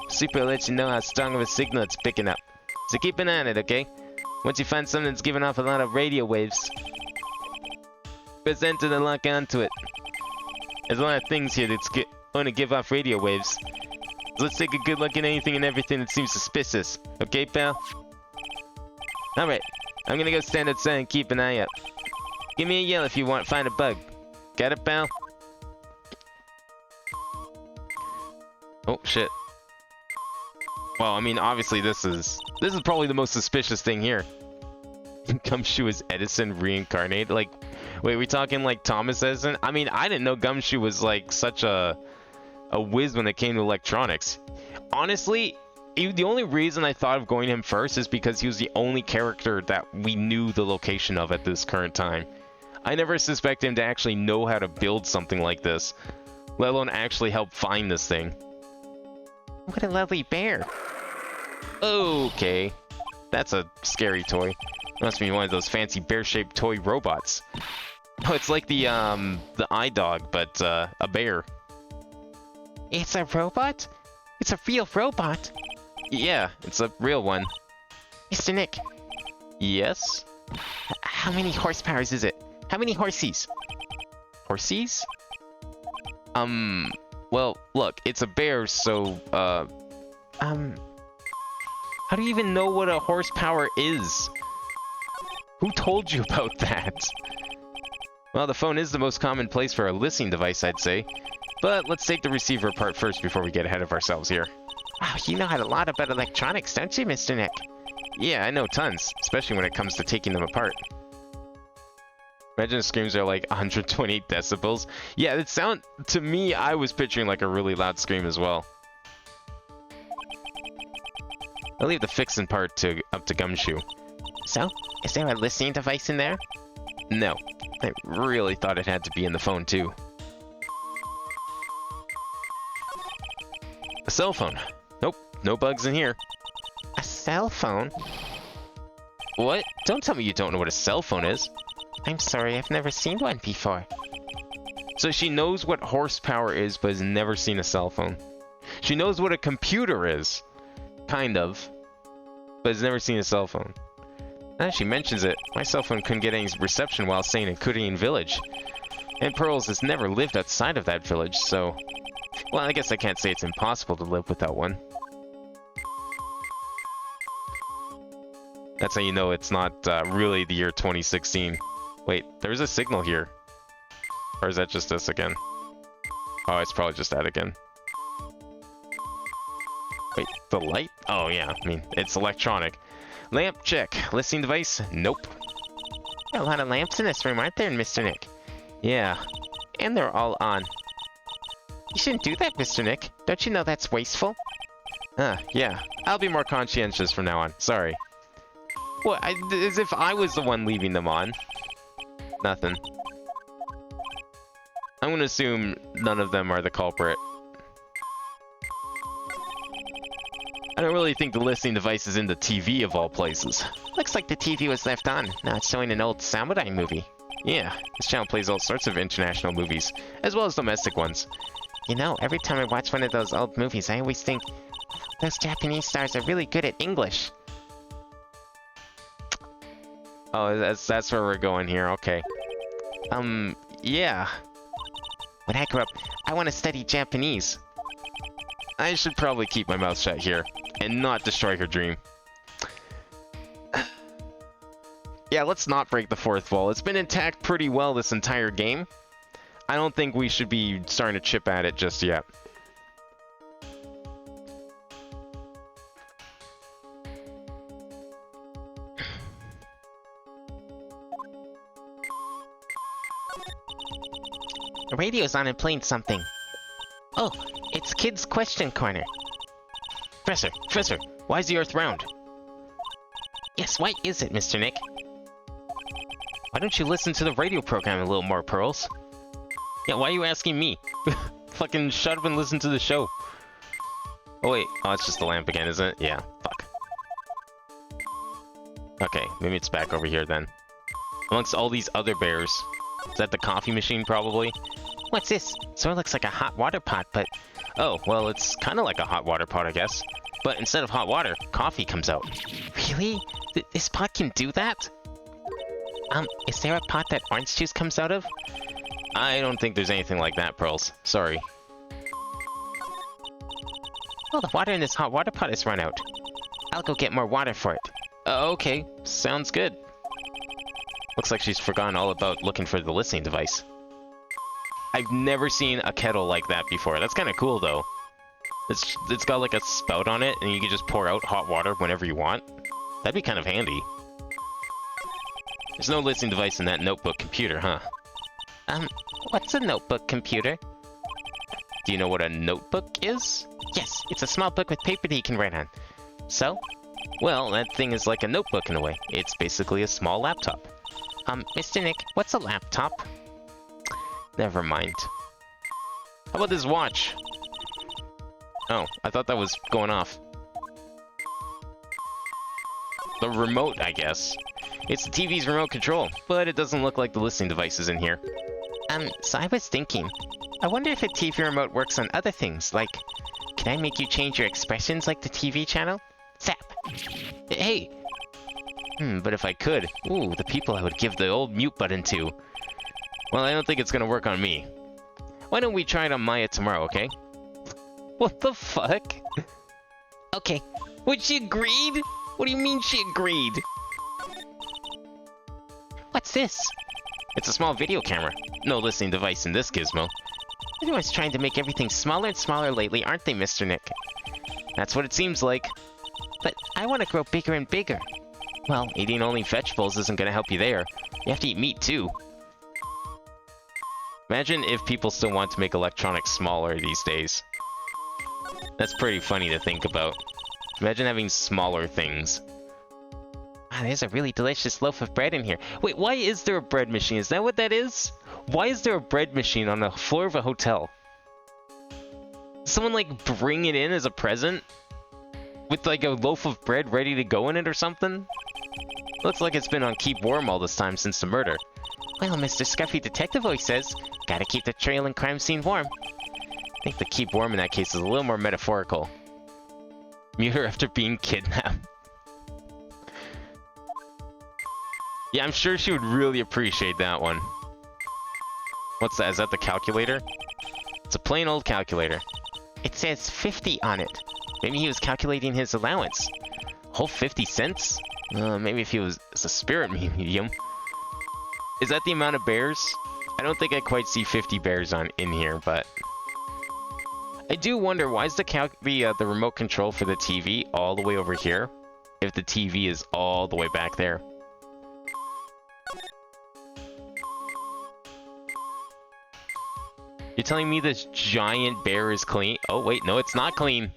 Super will let you know how strong of a signal it's picking up. So keep an eye on it, okay? Once you find something that's giving off a lot of radio waves, press enter to lock onto it. There's a lot of things here that's going to give off radio waves. So let's take a good look at anything and everything that seems suspicious. Okay, pal? Alright, I'm gonna go stand outside and keep an eye out. Give me a yell if you find a bug. Got it, pal? Oh, shit. Well, I mean, obviously this is probably the most suspicious thing here. Gumshoe is Edison reincarnated? Like, wait, we talking like Thomas Edison? I mean, I didn't know Gumshoe was like such a whiz when it came to electronics. Honestly, the only reason I thought of going him first is because he was the only character that we knew the location of at this current time. I never suspected him to actually know how to build something like this, let alone actually help find this thing. What a lovely bear. Okay, that's a scary toy. Must be one of those fancy bear-shaped toy robots. Oh, it's like the eye dog, but a bear. It's a robot? It's a real robot? Yeah, it's a real one. Mr. Nick, Yes? how many horsepowers is it? How many horsies? Horsies? Well, look, it's a bear, so, how do you even know what a horsepower is? Who told you about that? Well, the phone is the most common place for a listening device, I'd say. But let's take the receiver apart first before we get ahead of ourselves here. Wow, you know a lot about electronics, don't you, Mr. Nick? Yeah, I know tons, especially when it comes to taking them apart. Imagine the screams are like 128 decibels. Yeah, it sound to me, I was picturing like a really loud scream as well. I'll leave the fixing part up to Gumshoe. So, is there a listening device in there? No, I really thought it had to be in the phone too. A cell phone. Nope, no bugs in here. A cell phone? What? Don't tell me you don't know what a cell phone is. I'm sorry, I've never seen one before. So she knows what horsepower is, but has never seen a cell phone. She knows what a computer is. Kind of. But has never seen a cell phone. Now she mentions it, my cell phone couldn't get any reception while staying in Kurian Village. And Pearls has never lived outside of that village, so... Well, I guess I can't say it's impossible to live without one. That's how you know it's not really the year 2016. Wait, there's a signal here. Or is that just this again? Oh, it's probably just that again. Wait, the light? Oh yeah, I mean, it's electronic. Lamp, check. Listening device? Nope. There are a lot of lamps in this room, aren't there, Mr. Nick? Yeah. And they're all on. You shouldn't do that, Mr. Nick. Don't you know that's wasteful? Yeah. I'll be more conscientious from now on. Sorry. What? As if I was the one leaving them on. Nothing. I'm gonna assume none of them are the culprit. I don't really think the listening device is in the TV of all places. Looks like the TV was left on. Now it's showing an old samurai movie. Yeah, this channel plays all sorts of international movies, as well as domestic ones. You know, every time I watch one of those old movies, I always think, those Japanese stars are really good at English. Oh, that's where we're going here, okay. Yeah. When I grow up, I want to study Japanese. I should probably keep my mouth shut here, and not destroy her dream. Yeah, let's not break the fourth wall. It's been intact pretty well this entire game. I don't think we should be starting to chip at it just yet. The radio's on and playing something. Oh, it's Kid's Question Corner. Professor, why is the Earth round? Yes, why is it, Mr. Nick? Why don't you listen to the radio program a little more, Pearls? Yeah, why are you asking me? Fucking shut up and listen to the show. Oh wait, oh it's just the lamp again, isn't it? Yeah, fuck. Okay, maybe it's back over here then. Amongst all these other bears. Is that the coffee machine, probably? What's this? Sort of looks like a hot water pot, but... Oh, well, it's kind of like a hot water pot, I guess. But instead of hot water, coffee comes out. Really? This pot can do that? Is there a pot that orange juice comes out of? I don't think there's anything like that, Pearls. Sorry. Well, the water in this hot water pot has run out. I'll go get more water for it. Okay, sounds good. Looks like she's forgotten all about looking for the listening device. I've never seen a kettle like that before. That's kind of cool, though. It's got like a spout on it, and you can just pour out hot water whenever you want. That'd be kind of handy. There's no listening device in that notebook computer, huh? What's a notebook computer? Do you know what a notebook is? Yes, it's a small book with paper that you can write on. So? Well, that thing is like a notebook in a way. It's basically a small laptop. Mr. Nick, what's a laptop? Never mind. How about this watch? Oh, I thought that was going off. The remote, I guess. It's the TV's remote control, but it doesn't look like the listening device is in here. So I was thinking, I wonder if a TV remote works on other things, like, can I make you change your expressions like the TV channel? Zap! Hey! But if I could, ooh, the people I would give the old mute button to. Well, I don't think it's gonna work on me. Why don't we try it on Maya tomorrow, okay? What the fuck? Okay. What, she agreed? What do you mean she agreed? What's this? It's a small video camera. No listening device in this gizmo. Everyone's trying to make everything smaller and smaller lately, aren't they, Mr. Nick? That's what it seems like. But I want to grow bigger and bigger. Well, eating only vegetables isn't gonna help you there. You have to eat meat, too. Imagine if people still want to make electronics smaller these days. That's pretty funny to think about. Imagine having smaller things. Ah, there's a really delicious loaf of bread in here. Wait, why is there a bread machine? Is that what that is? Why is there a bread machine on the floor of a hotel? Did someone, like, bring it in as a present? With, like, a loaf of bread ready to go in it or something? Looks like it's been on keep warm all this time since the murder. Well, Mr. Scruffy Detective always says, gotta keep the trail and crime scene warm. I think the keep warm in that case is a little more metaphorical. Mute her after being kidnapped. Yeah, I'm sure she would really appreciate that one. What's that? Is that the calculator? It's a plain old calculator. It says 50 on it. Maybe he was calculating his allowance. Whole 50 cents? Maybe if he was a spirit medium. Is that the amount of bears? I don't think I quite see 50 bears in here, but... I do wonder, why is the remote control for the TV all the way over here, if the TV is all the way back there? You're telling me this giant bear is clean? Oh wait, no, it's not clean.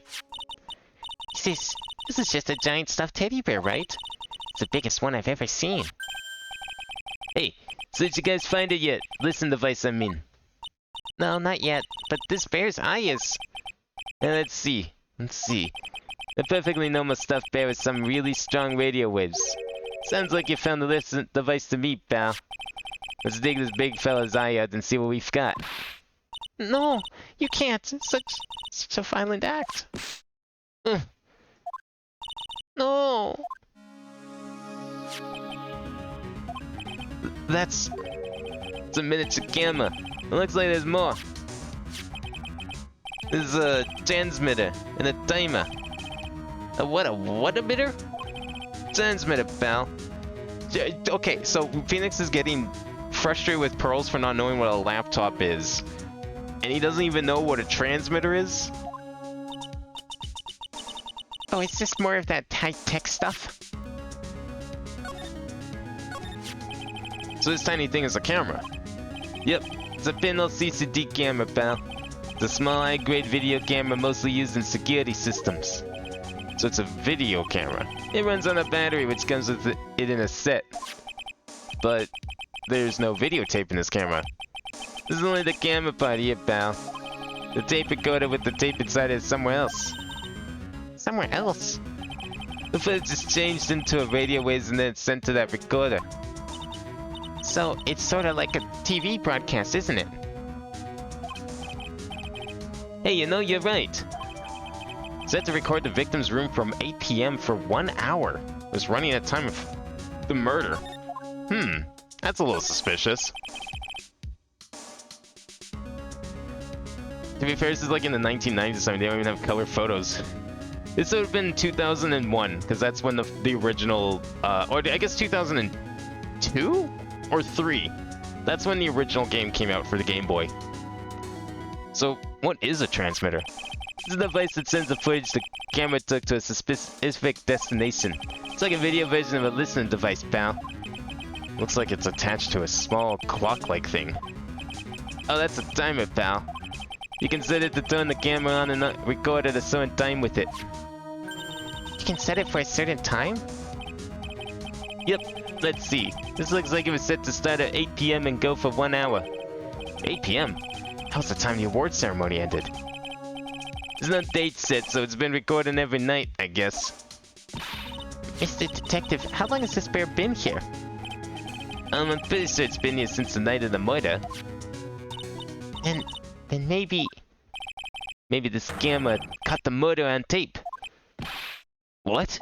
This is just a giant stuffed teddy bear, right? It's the biggest one I've ever seen. Hey, so did you guys find it yet? Listen device I'm in. No, not yet, but this bear's eye is... Let's see. A perfectly normal stuffed bear with some really strong radio waves. Sounds like you found the listen device to meet, pal. Let's dig this big fella's eye out and see what we've got. No, you can't. It's such a violent act. No. It's a miniature camera. It looks like there's more. There's a transmitter and a timer. What emitter? Transmitter, pal. Okay, so Phoenix is getting frustrated with Pearls for not knowing what a laptop is. And he doesn't even know what a transmitter is? Oh, it's just more of that high-tech stuff. So this tiny thing is a camera? Yep, it's a pinhole CCD camera, pal. It's a small high-grade video camera mostly used in security systems. So it's a video camera. It runs on a battery which comes with it in a set. But there's no videotape in this camera. This is only the camera part here, pal. The tape recorder with the tape inside is somewhere else. Somewhere else? The footage is changed into a radio waves and then sent to that recorder. So it's sort of like a TV broadcast, isn't it? Hey, you know, you're right. Set to record the victim's room from 8 p.m. for 1 hour. It was running at the time of the murder. That's a little suspicious. To be fair, this is like in the 1990s, I mean, they don't even have color photos. This would have been 2001, because that's when the original, or I guess 2002? Or 3. That's when the original game came out for the Game Boy. So, what is a transmitter? It's a device that sends the footage the camera took to a specific destination. It's like a video version of a listening device, pal. Looks like it's attached to a small clock-like thing. Oh, that's a timer, pal. You can set it to turn the camera on and record at a certain time with it. You can set it for a certain time? Yep, let's see. This looks like it was set to start at 8 p.m. and go for 1 hour. 8 p.m.? That was the time the award ceremony ended. There's no date set, so it's been recording every night, I guess. Mr. Detective, how long has this bear been here? I'm pretty sure it's been here since the night of the murder. Then maybe... Maybe the scammer caught the murder on tape. What?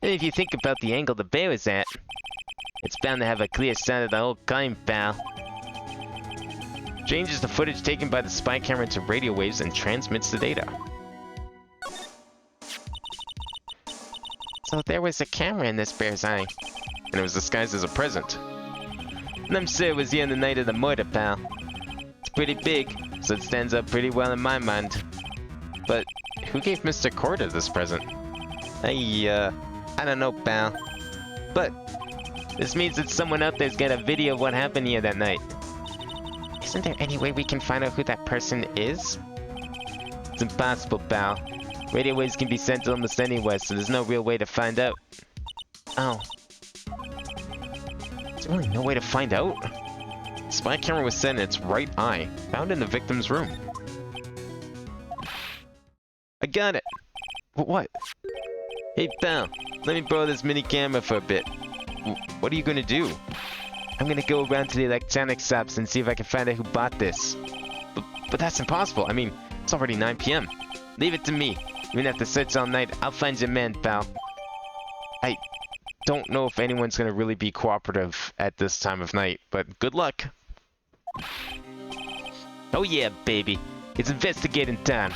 And if you think about the angle the bear is at, it's bound to have a clear shot of the whole crime, pal. Changes the footage taken by the spy camera into radio waves and transmits the data. So there was a camera in this bear's eye. And it was disguised as a present. And I'm sure it was here on the night of the murder, pal. It's pretty big, so it stands up pretty well in my mind. But who gave Mr. Corda this present? I don't know, pal. But this means that someone out there's got a video of what happened here that night. Isn't there any way we can find out who that person is? It's impossible, pal. Radio waves can be sent almost anywhere, so there's no real way to find out. Oh. There's really no way to find out? The spy camera was set in its right eye, found in the victim's room. I got it! What? Hey, pal, let me borrow this mini camera for a bit. What are you gonna do? I'm gonna go around to the electronics shops and see if I can find out who bought this. But that's impossible. I mean, it's already 9 p.m. Leave it to me. You won't have to search all night. I'll find your man, pal. I don't know if anyone's gonna really be cooperative at this time of night, but good luck. Oh yeah, baby. It's investigating time.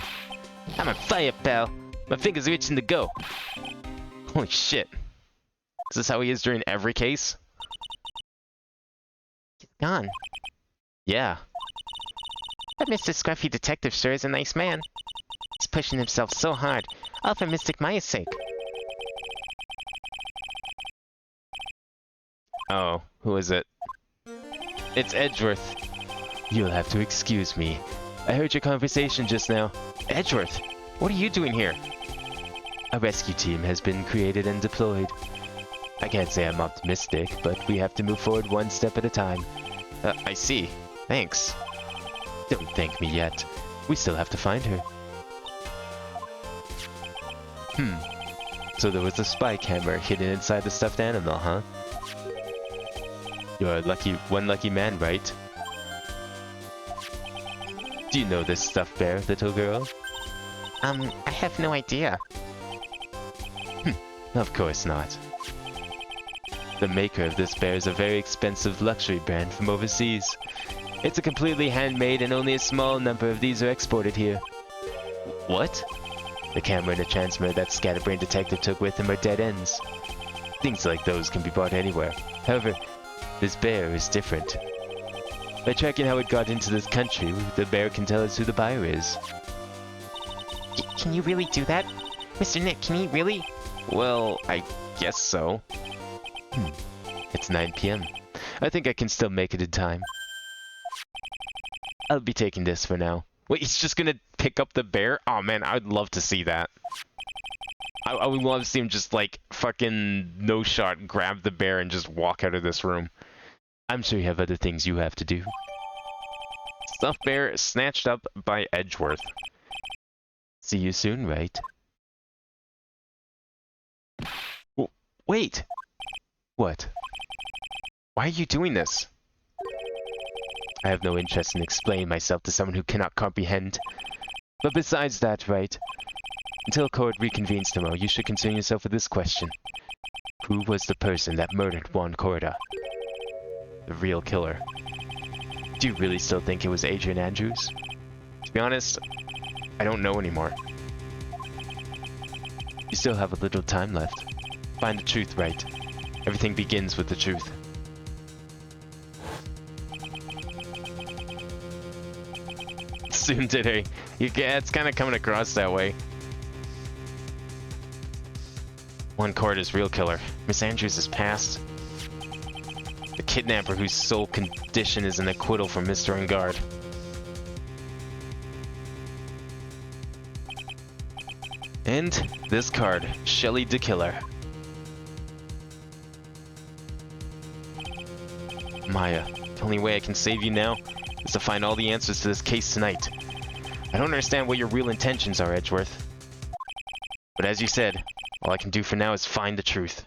I'm on fire, pal. My fingers are itching to go. Holy shit. Is this how he is during every case? He's gone. Yeah. But Mr. Scruffy Detective sure is a nice man. He's pushing himself so hard, all for Mystic Maya's sake. Oh, who is it? It's Edgeworth. You'll have to excuse me. I heard your conversation just now. Edgeworth, what are you doing here? A rescue team has been created and deployed. I can't say I'm optimistic, but we have to move forward one step at a time. I see. Thanks. Don't thank me yet. We still have to find her. So there was a spy camera hidden inside the stuffed animal, huh? You're one lucky man, right? Do you know this stuffed bear, little girl? I have no idea. Of course not. The maker of this bear is a very expensive luxury brand from overseas. It's a completely handmade and only a small number of these are exported here. What? The camera and the transmitter that Scatterbrain Detective took with him are dead ends. Things like those can be bought anywhere. However, this bear is different. By tracking how it got into this country, the bear can tell us who the buyer is. Can you really do that? Mr. Nick, can he really? Well, I guess so. It's 9 p.m. I think I can still make it in time. I'll be taking this for now. Wait, he's just gonna pick up the bear? Oh man, I'd love to see that. I would love to see him just like fucking no shot grab the bear and just walk out of this room. I'm sure you have other things you have to do. Stuffed bear snatched up by Edgeworth. See you soon, Wright? Wait! What? Why are you doing this? I have no interest in explaining myself to someone who cannot comprehend. But besides that, Wright, until court reconvenes tomorrow, you should concern yourself with this question. Who was the person that murdered Juan Corda? The real killer. Do you really still think it was Adrian Andrews? To be honest, I don't know anymore. You still have a little time left. Find the truth, Wright. Everything begins with the truth. Soon today. Yeah, it's kind of coming across that way. Juan Corda's real killer. Miss Andrews is past. The kidnapper whose sole condition is an acquittal from Mr. Ungard. And this card, Shelley the Killer. Maya, the only way I can save you now is to find all the answers to this case tonight. I don't understand what your real intentions are, Edgeworth. But as you said, all I can do for now is find the truth.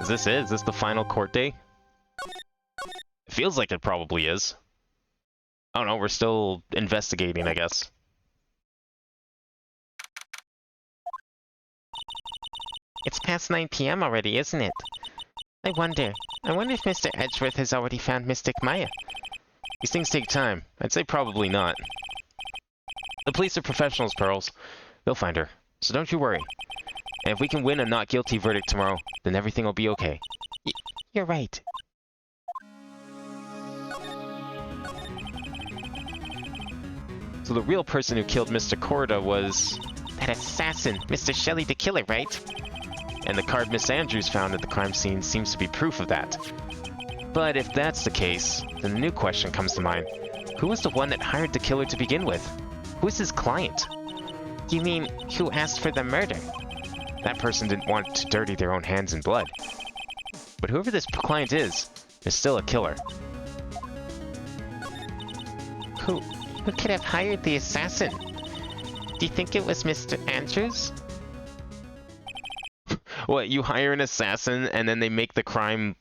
Is this it? Is this the final court day? It feels like it probably is. I don't know, we're still investigating, I guess. It's past 9 p.m. already, isn't it? I wonder if Mr. Edgeworth has already found Mystic Maya. These things take time. I'd say probably not. The police are professionals, Pearls. They'll find her. So don't you worry. And if we can win a not guilty verdict tomorrow, then everything will be okay. You're right. So the real person who killed Mr. Corda was... That assassin, Mr. Shelley the Killer, right? And the card Miss Andrews found at the crime scene seems to be proof of that. But if that's the case, then a new question comes to mind. Who was the one that hired the killer to begin with? Who is his client? You mean, who asked for the murder? That person didn't want to dirty their own hands in blood. But whoever this client is still a killer. Who could have hired the assassin? Do you think it was Mr. Andrews? What, you hire an assassin and then they make the crime,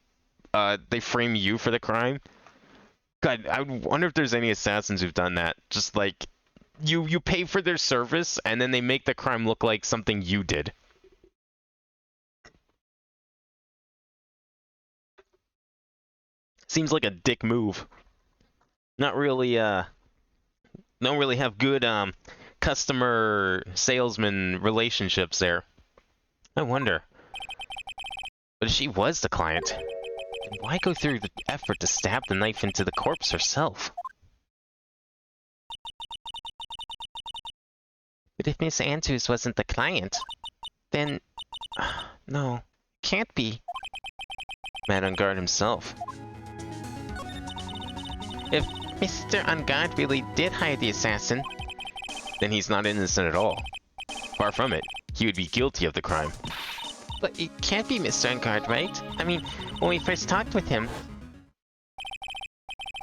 they frame you for the crime? God, I wonder if there's any assassins who've done that. Just like, you pay for their service and then they make the crime look like something you did. Seems like a dick move. Not really, don't really have good, customer salesman relationships there. I wonder. But if she was the client, then why go through the effort to stab the knife into the corpse herself? But if Miss Andrews wasn't the client, then... No, can't be. Matt Ungard himself. If Mr. Ungard really did hire the assassin, then he's not innocent at all. Far from it, he would be guilty of the crime. But it can't be Mr. Ungard, right? I mean, when we first talked with him...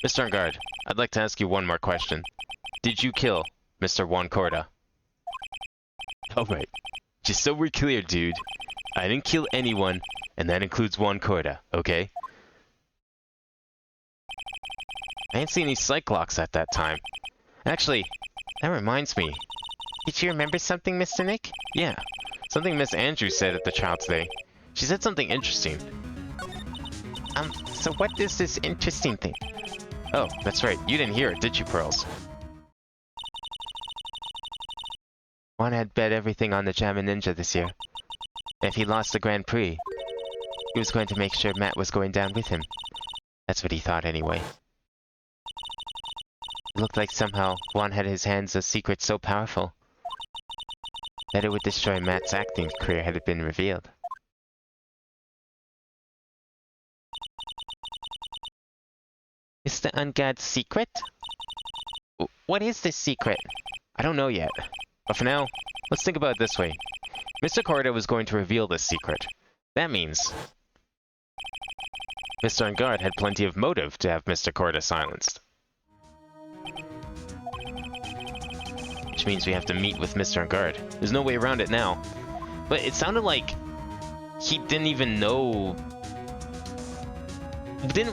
Mr. Ungard, I'd like to ask you one more question. Did you kill Mr. Juan Corda? Alright, just so we're clear, dude. I didn't kill anyone, and that includes Juan Corda, okay? I didn't see any Cyclops at that time. Actually, that reminds me. Did you remember something, Mr. Nick? Yeah, something Miss Andrews said at the trial today. She said something interesting. So what is this interesting thing? Oh, that's right. You didn't hear it, did you, Pearls? Juan had bet everything on the Jammin' Ninja this year. If he lost the Grand Prix, he was going to make sure Matt was going down with him. That's what he thought anyway. It looked like somehow Juan had his hands a secret so powerful that it would destroy Matt's acting career had it been revealed. Is the Ungard's secret? What is this secret? I don't know yet. But for now, let's think about it this way. Mr. Corda was going to reveal this secret. That means Mr. Ungard had plenty of motive to have Mr. Corda silenced. Which means we have to meet with Mr. Ungard. There's no way around it now. But it sounded like he didn't even know.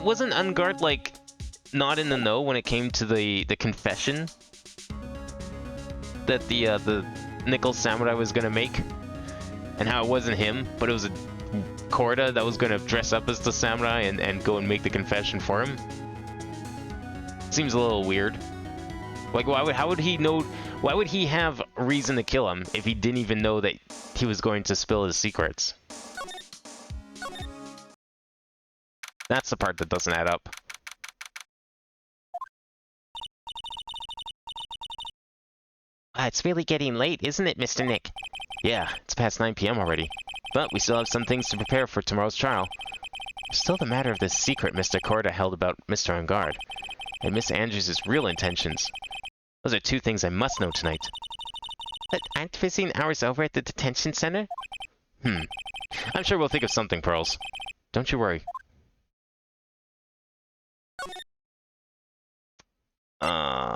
Wasn't Ungard like not in the know when it came to the confession that the Nickel Samurai was gonna make, and how it wasn't him, but it was a Korda that was gonna dress up as the samurai and go and make the confession for him? Seems a little weird. Like, how would he know? Why would he have reason to kill him if he didn't even know that he was going to spill his secrets? That's the part that doesn't add up. It's really getting late, isn't it, Mr. Nick? Yeah, it's past 9 p.m. already. But we still have some things to prepare for tomorrow's trial. Still the matter of this secret Mr. Korda held about Mr. Ungard, and Miss Andrews' real intentions. Those are two things I must know tonight. But aren't visiting hours over at the detention center? I'm sure we'll think of something, Pearls. Don't you worry.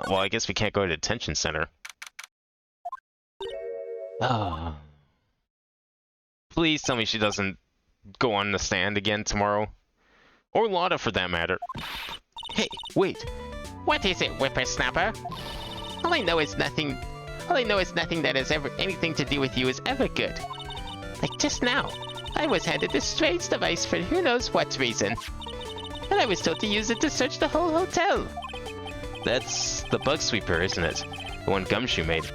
Well, I guess we can't go to the detention center. Please tell me she doesn't go on the stand again tomorrow. Or Lotta, for that matter. Hey, wait. What is it, whippersnapper? All I know is nothing that has ever anything to do with you is ever good. Like just now, I was handed this strange device for who knows what reason. And I was told to use it to search the whole hotel. That's the bug sweeper, isn't it? The one Gumshoe made.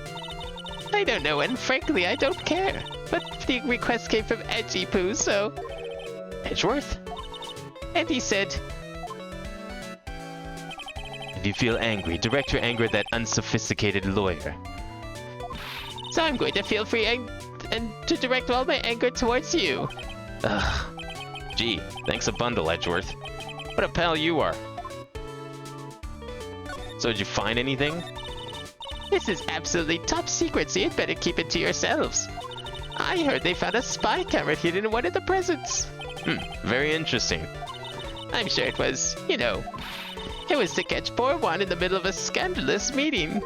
I don't know, and frankly, I don't care. But the request came from Edgy Poo, so... Edgeworth? And he said... If you feel angry, direct your anger at that unsophisticated lawyer. So I'm going to feel free and to direct all my anger towards you. Ugh. Gee, thanks a bundle, Edgeworth. What a pal you are. So did you find anything? This is absolutely top secret, so you'd better keep it to yourselves. I heard they found a spy camera hidden in one of the presents. Very interesting. I'm sure it was, you know, it was to catch poor Juan in the middle of a scandalous meeting.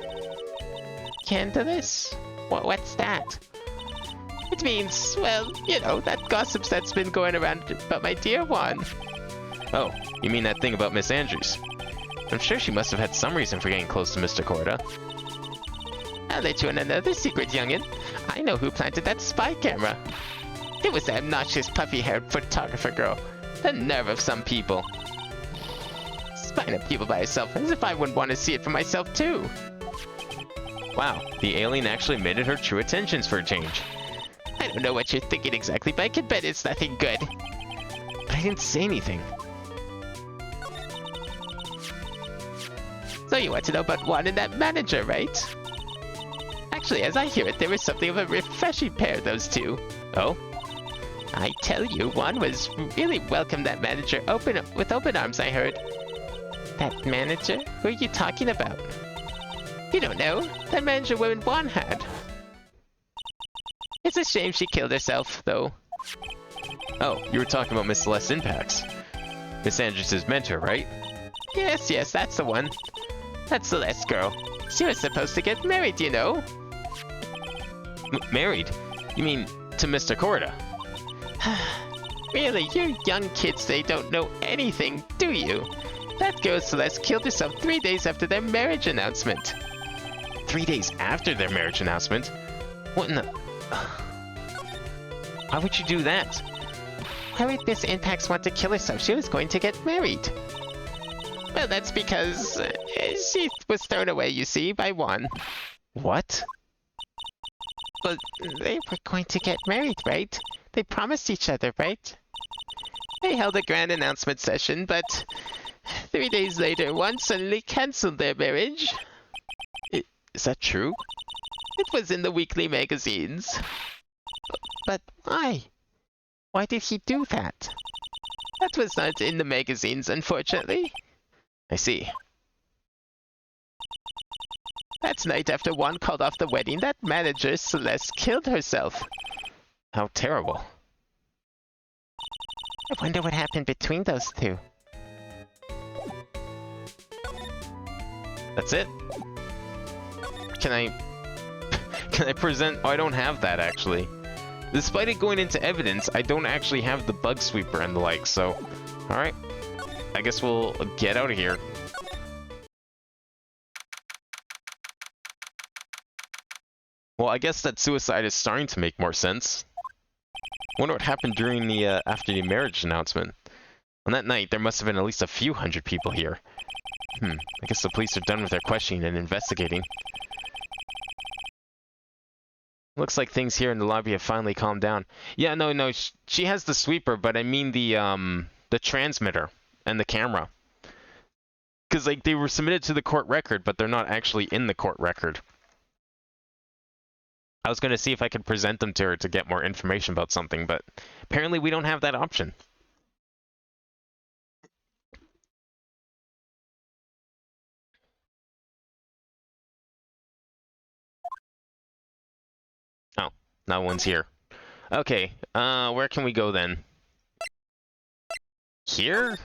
Scandalous? What's that? It means, well, you know, that gossip that's been going around about my dear Juan. Oh, you mean that thing about Miss Andrews? I'm sure she must have had some reason for getting close to Mr. Korda. I'll let you in another secret, youngin'. I know who planted that spy camera. It was that obnoxious puffy-haired photographer girl. The nerve of some people. Spying on people by herself, as if I wouldn't want to see it for myself too. Wow, the alien actually admitted her true intentions for a change. I don't know what you're thinking exactly, but I can bet it's nothing good. But I didn't say anything. So you want to know about Juan and that manager, right? Actually, as I hear it, there was something of a refreshing pair, those two. Oh? I tell you, Juan was really welcomed that manager with open arms, I heard. That manager? Who are you talking about? You don't know? That manager woman Juan had. It's a shame she killed herself, though. Oh, you were talking about Miss Celeste Impax. Miss Andrews' mentor, right? Yes, that's the one. That Celeste girl. She was supposed to get married, you know. Married? You mean to Mr. Korda? Really, you young kids, they don't know anything, do you? That girl Celeste killed herself 3 days after their marriage announcement. 3 days after their marriage announcement? What in the... Why would you do that? Why would Miss Impax want to kill herself? She was going to get married. Well, that's because she was thrown away, you see, by Juan. What? Well, they were going to get married, right? They promised each other, right? They held a grand announcement session, but 3 days later, Juan suddenly cancelled their marriage. Is that true? It was in the weekly magazines. But why? Why did he do that? That was not in the magazines, unfortunately. I see. That night after Juan called off the wedding, that manager, Celeste, killed herself. How terrible. I wonder what happened between those two. That's it? Can I present... Oh, I don't have that, actually. Despite it going into evidence, I don't actually have the bug sweeper and the like, so... Alright. I guess we'll get out of here. Well, I guess that suicide is starting to make more sense. Wonder what happened during the, after the marriage announcement. On that night, there must have been at least a few hundred people here. I guess the police are done with their questioning and investigating. Looks like things here in the lobby have finally calmed down. Yeah, no, she has the sweeper, but I mean the transmitter and the camera. Because, like, they were submitted to the court record, but they're not actually in the court record. I was going to see if I could present them to her to get more information about something, but apparently we don't have that option. Oh, no one's here. Okay, where can we go then? Here?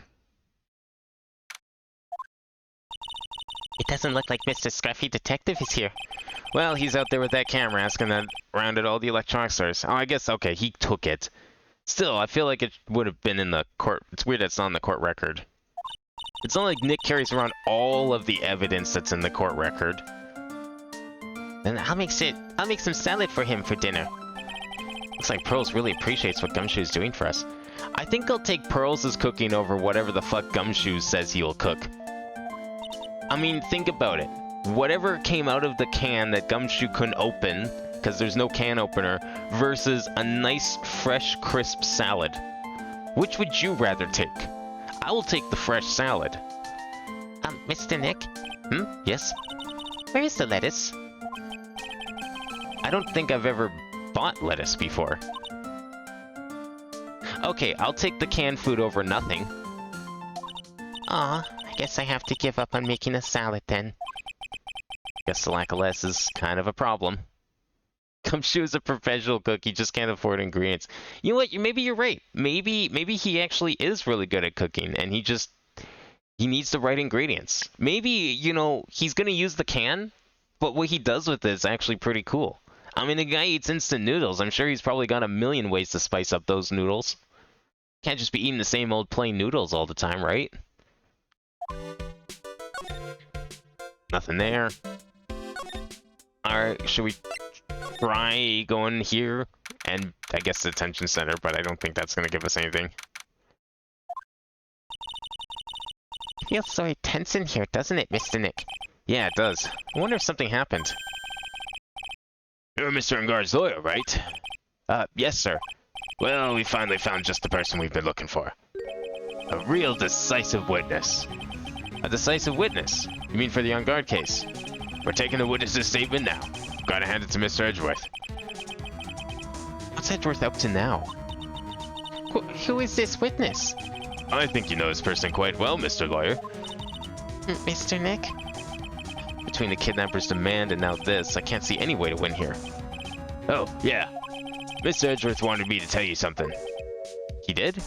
It doesn't look like Mr. Scruffy Detective is here. Well, he's out there with that camera asking that around at all the electronic stores. Oh, I guess, okay, he took it. Still, I feel like it would have been in the court. It's weird it's not on the court record. It's not like Nick carries around all of the evidence that's in the court record. Then I'll make some salad for him for dinner. Looks like Pearls really appreciates what Gumshoe's doing for us. I think I'll take Pearls' cooking over whatever the fuck Gumshoe says he'll cook. I mean, think about it. Whatever came out of the can that Gumshoe couldn't open, because there's no can opener, versus a nice, fresh, crisp salad. Which would you rather take? I will take the fresh salad. Mr. Nick? Yes? Where is the lettuce? I don't think I've ever bought lettuce before. Okay, I'll take the canned food over nothing. Aw, I guess I have to give up on making a salad then. Guess the lack of lettuce is kind of a problem. Gumshoe is a professional cook, he just can't afford ingredients. You know what, maybe you're right. Maybe he actually is really good at cooking, and he needs the right ingredients. Maybe, you know, he's gonna use the can, but what he does with it is actually pretty cool. I mean, the guy eats instant noodles. I'm sure he's probably got a million ways to spice up those noodles. Can't just be eating the same old plain noodles all the time, right? Nothing there. Alright, should we try going here? And I guess the detention center, but I don't think that's going to give us anything. It feels so tense in here, doesn't it, Mr. Nick? Yeah, it does. I wonder if something happened. You're Mr. Engar's lawyer, right? Yes, sir. Well, we finally found just the person we've been looking for. A real decisive witness. A decisive witness? You mean for the Engar case? We're taking the witness's statement now. Gotta hand it to Mr. Edgeworth. What's Edgeworth up to now? Who is this witness? I think you know this person quite well, Mr. Lawyer. Mr. Nick? Between the kidnapper's demand and now this, I can't see any way to win here. Oh, yeah. Mr. Edgeworth wanted me to tell you something. He did?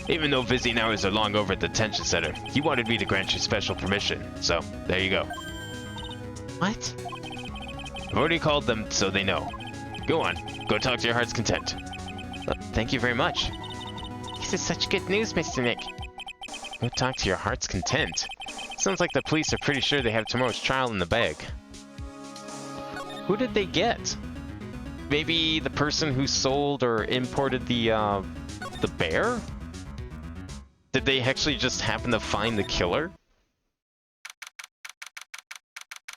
Even though visiting hours are long over at the detention center, he wanted me to grant you special permission. So, there you go. What? I've already called them so they know. Go on, go talk to your heart's content. Thank you very much. This is such good news, Mr. Nick. Go talk to your heart's content. Sounds like the police are pretty sure they have tomorrow's trial in the bag. Who did they get? Maybe the person who sold or imported the bear? Did they actually just happen to find the killer?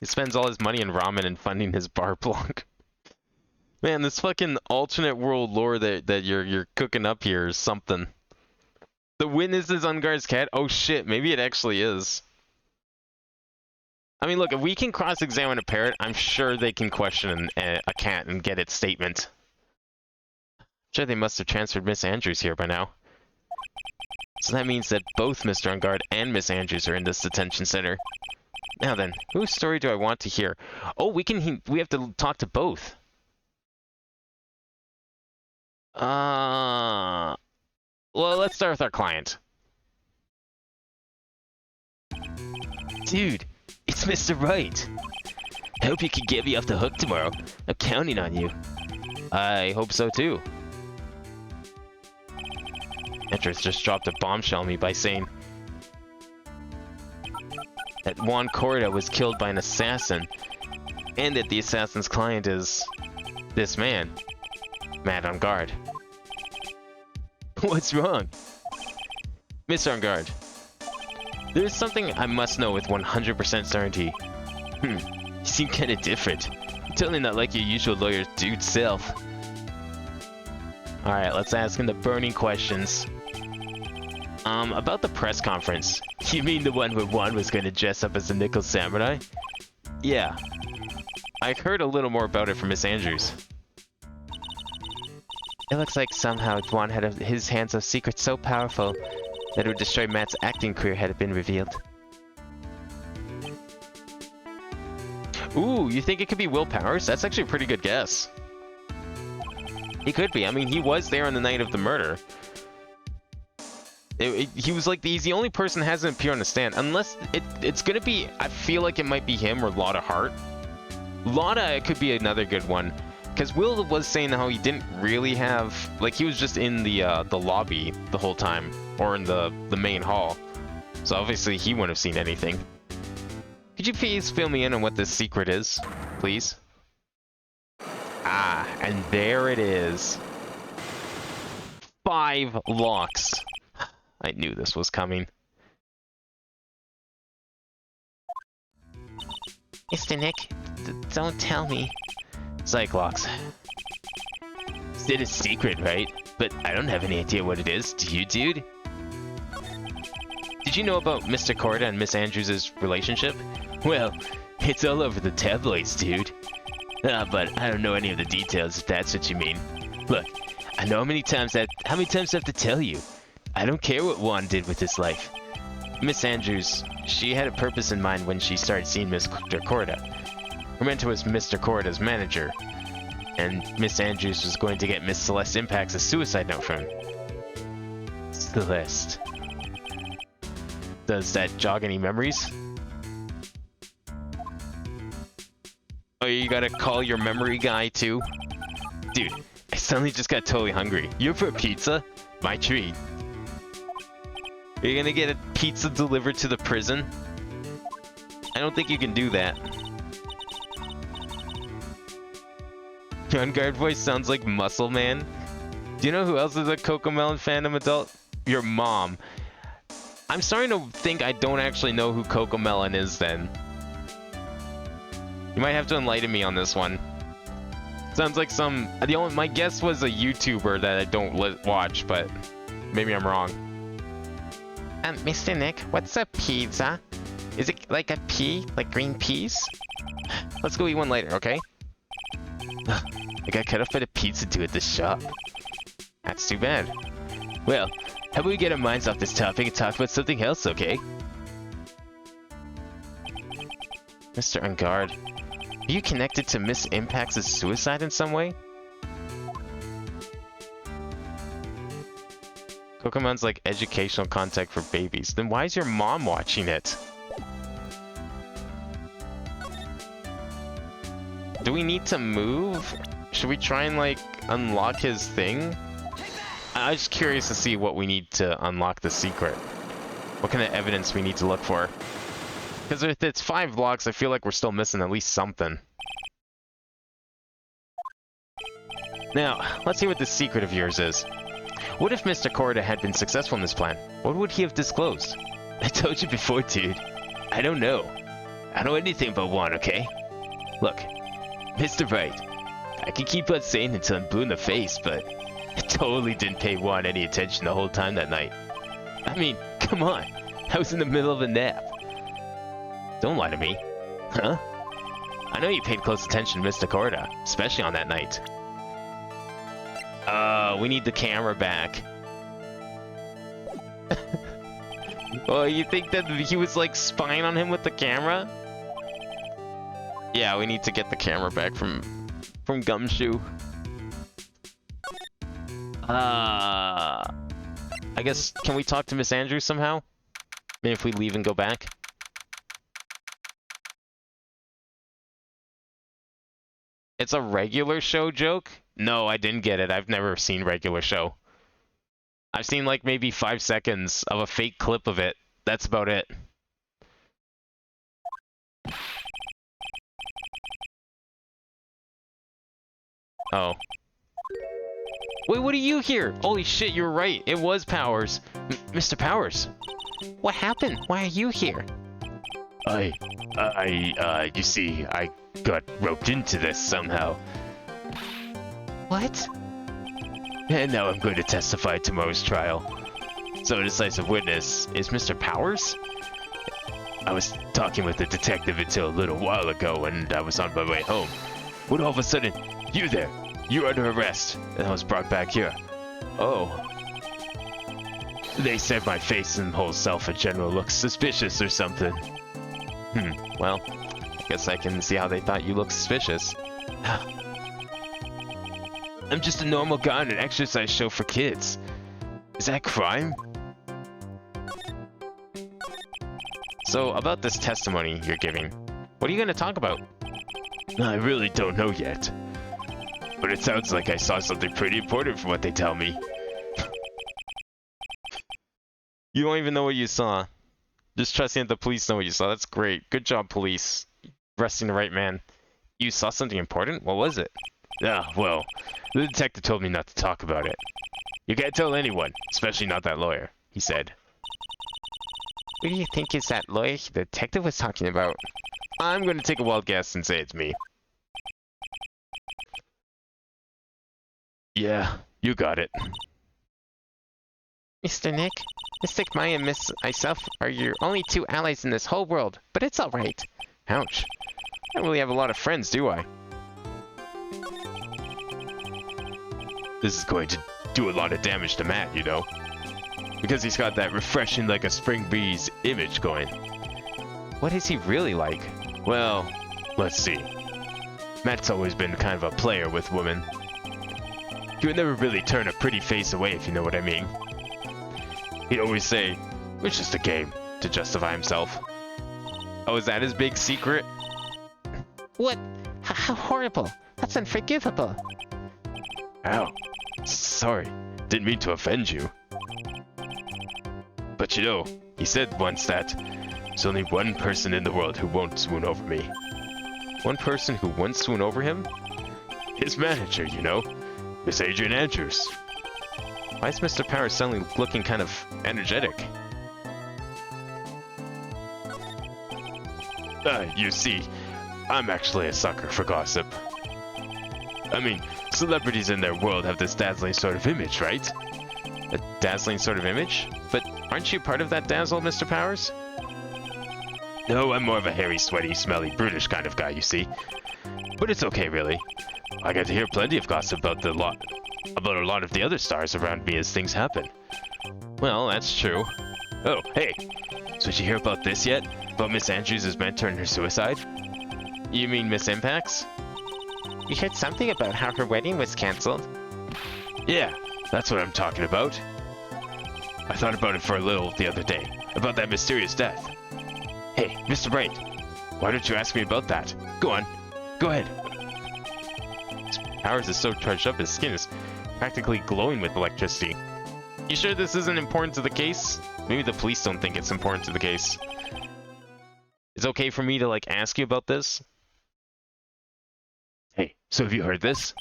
He spends all his money in ramen and funding his bar blog. Man, this fucking alternate world lore that you're cooking up here is something. The witness is Ungar's cat? Oh shit, maybe it actually is. I mean, look, if we can cross-examine a parrot, I'm sure they can question a cat and get its statement. I'm sure they must have transferred Miss Andrews here by now. So that means that both Mr. Ungard and Miss Andrews are in this detention center. Now then, whose story do I want to hear? Oh, we have to talk to both. Well, let's start with our client. Dude, it's Mr. Wright. I hope you can get me off the hook tomorrow. I'm counting on you. I hope so too. Edris just dropped a bombshell on me by saying that Juan Corda was killed by an assassin, and that the assassin's client is this man, Matt on guard. What's wrong? Mr. On guard, there's something I must know with 100% certainty. You seem kinda different. You're totally not like your usual lawyer dude self. Alright, let's ask him the burning questions. About the press conference. You mean the one where Juan was going to dress up as a nickel samurai? Yeah. I heard a little more about it from Miss Andrews. It looks like somehow Juan had his hands of secrets so powerful that it would destroy Matt's acting career had it been revealed. Ooh, you think it could be Will Powers? That's actually a pretty good guess. He could be. I mean, he was there on the night of the murder. He was like, he's the only person that hasn't appeared on the stand. Unless it's gonna be, I feel like it might be him or Lotta Hart. Lotta could be another good one. Because Will was saying how he didn't really have, like he was just in the lobby the whole time. Or in the main hall. So obviously he wouldn't have seen anything. Could you please fill me in on what this secret is, please? Ah, and there it is. 5 locks. I knew this was coming. Mr. Nick, don't tell me. Cyclops. It's a secret, right? But I don't have any idea what it is. Do you, dude? Did you know about Mr. Corda and Miss Andrews' relationship? Well, it's all over the tabloids, dude. But I don't know any of the details, if that's what you mean. Look, I know how many times I have to tell you. I don't care what Juan did with his life. Miss Andrews, she had a purpose in mind when she started seeing Mr. Corda. Her mentor was Mr. Corda's manager, and Miss Andrews was going to get Miss Celeste Impact's suicide note from him. Celeste. Does that jog any memories? Oh, you gotta call your memory guy too? Dude, I suddenly just got totally hungry. You up for a pizza? My treat. Are you gonna get a pizza delivered to the prison? I don't think you can do that. Your on-guard voice sounds like Muscle Man. Do you know who else is a Cocomelon fandom adult? Your mom. I'm starting to think I don't actually know who Cocomelon is then. You might have to enlighten me on this one. Sounds like my guess was a YouTuber that I don't watch, but maybe I'm wrong. Mr. Nick, what's a pizza? Is it like a pea? Like green peas? Let's go eat one later, okay? I got cut off by the pizza dude at the shop. That's too bad. Well, how about we get our minds off this topic and talk about something else, okay? Mr. Ungard, are you connected to Miss Impact's suicide in some way? Pokemon's like educational content for babies. Then why is your mom watching it? Do we need to move? Should we try and like unlock his thing? I'm just curious to see what we need to unlock the secret. What kind of evidence we need to look for. Because if it's 5 blocks, I feel like we're still missing at least something. Now, let's see what this secret of yours is. What if Mr. Corda had been successful in this plan? What would he have disclosed? I told you before, dude. I don't know. I don't know anything about Juan, okay? Look, Mr. Wright, I can keep on saying it until I'm blue in the face, but I totally didn't pay Juan any attention the whole time that night. I mean, come on. I was in the middle of a nap. Don't lie to me. Huh? I know you paid close attention to Mr. Corda, especially on that night. We need the camera back. Oh, you think that he was like spying on him with the camera? Yeah, we need to get the camera back from Gumshoe. I guess, can we talk to Miss Andrews somehow? Maybe if we leave and go back? It's a regular show joke? No, I didn't get it. I've never seen regular show. I've seen like maybe 5 seconds of a fake clip of it. That's about it. Oh. Wait, what are you here? Holy shit, you're right. It was Powers. Mr. Powers. What happened? Why are you here? You see, I got roped into this somehow. What? And now I'm going to testify at tomorrow's trial. So a decisive witness is Mr. Powers? I was talking with the detective until a little while ago, and I was on my way home. When all of a sudden, you there, you're under arrest, and I was brought back here. Oh. They said my face and whole self in general looks suspicious or something. Well, I guess I can see how they thought you looked suspicious. I'm just a normal guy on an exercise show for kids. Is that crime? So, about this testimony you're giving, what are you going to talk about? I really don't know yet. But it sounds like I saw something pretty important from what they tell me. You don't even know what you saw. Just trusting that the police know what you saw. That's great. Good job, police. Arresting the right man. You saw something important? What was it? Well, the detective told me not to talk about it. You can't tell anyone, especially not that lawyer, he said. Who do you think is that lawyer the detective was talking about? I'm going to take a wild guess and say it's me. Yeah, you got it. Mr. Nick, Mystic Maya and myself are your only two allies in this whole world, but it's alright. Ouch. I don't really have a lot of friends, do I? This is going to do a lot of damage to Matt, you know? Because he's got that refreshing like a spring breeze image going. What is he really like? Well, let's see. Matt's always been kind of a player with women. He would never really turn a pretty face away, if you know what I mean. He'd always say, it's just a game, to justify himself. Oh, is that his big secret? What? How horrible. That's unforgivable. Ow. Sorry. Didn't mean to offend you. But you know, he said once that there's only one person in the world who won't swoon over me. One person who won't swoon over him? His manager, you know. Miss Adrian Andrews. Why is Mr. Powers suddenly looking kind of energetic? You see, I'm actually a sucker for gossip. I mean, celebrities in their world have this dazzling sort of image, right? A dazzling sort of image? But aren't you part of that dazzle, Mr. Powers? No, I'm more of a hairy, sweaty, smelly, brutish kind of guy, you see. But it's okay, really. I get to hear plenty of gossip about a lot of the other stars around me as things happen. Well, that's true. Oh, hey! So did you hear about this yet? About Miss Andrews' mentor and her suicide? You mean Miss Impacts? You heard something about how her wedding was cancelled. Yeah, that's what I'm talking about. I thought about it for a little the other day, about that mysterious death. Hey, Mr. Wright, why don't you ask me about that? Go on, go ahead. Powers is so charged up, his skin is practically glowing with electricity. You sure this isn't important to the case? Maybe the police don't think it's important to the case. It's okay for me to, like, ask you about this? Hey, so have you heard this?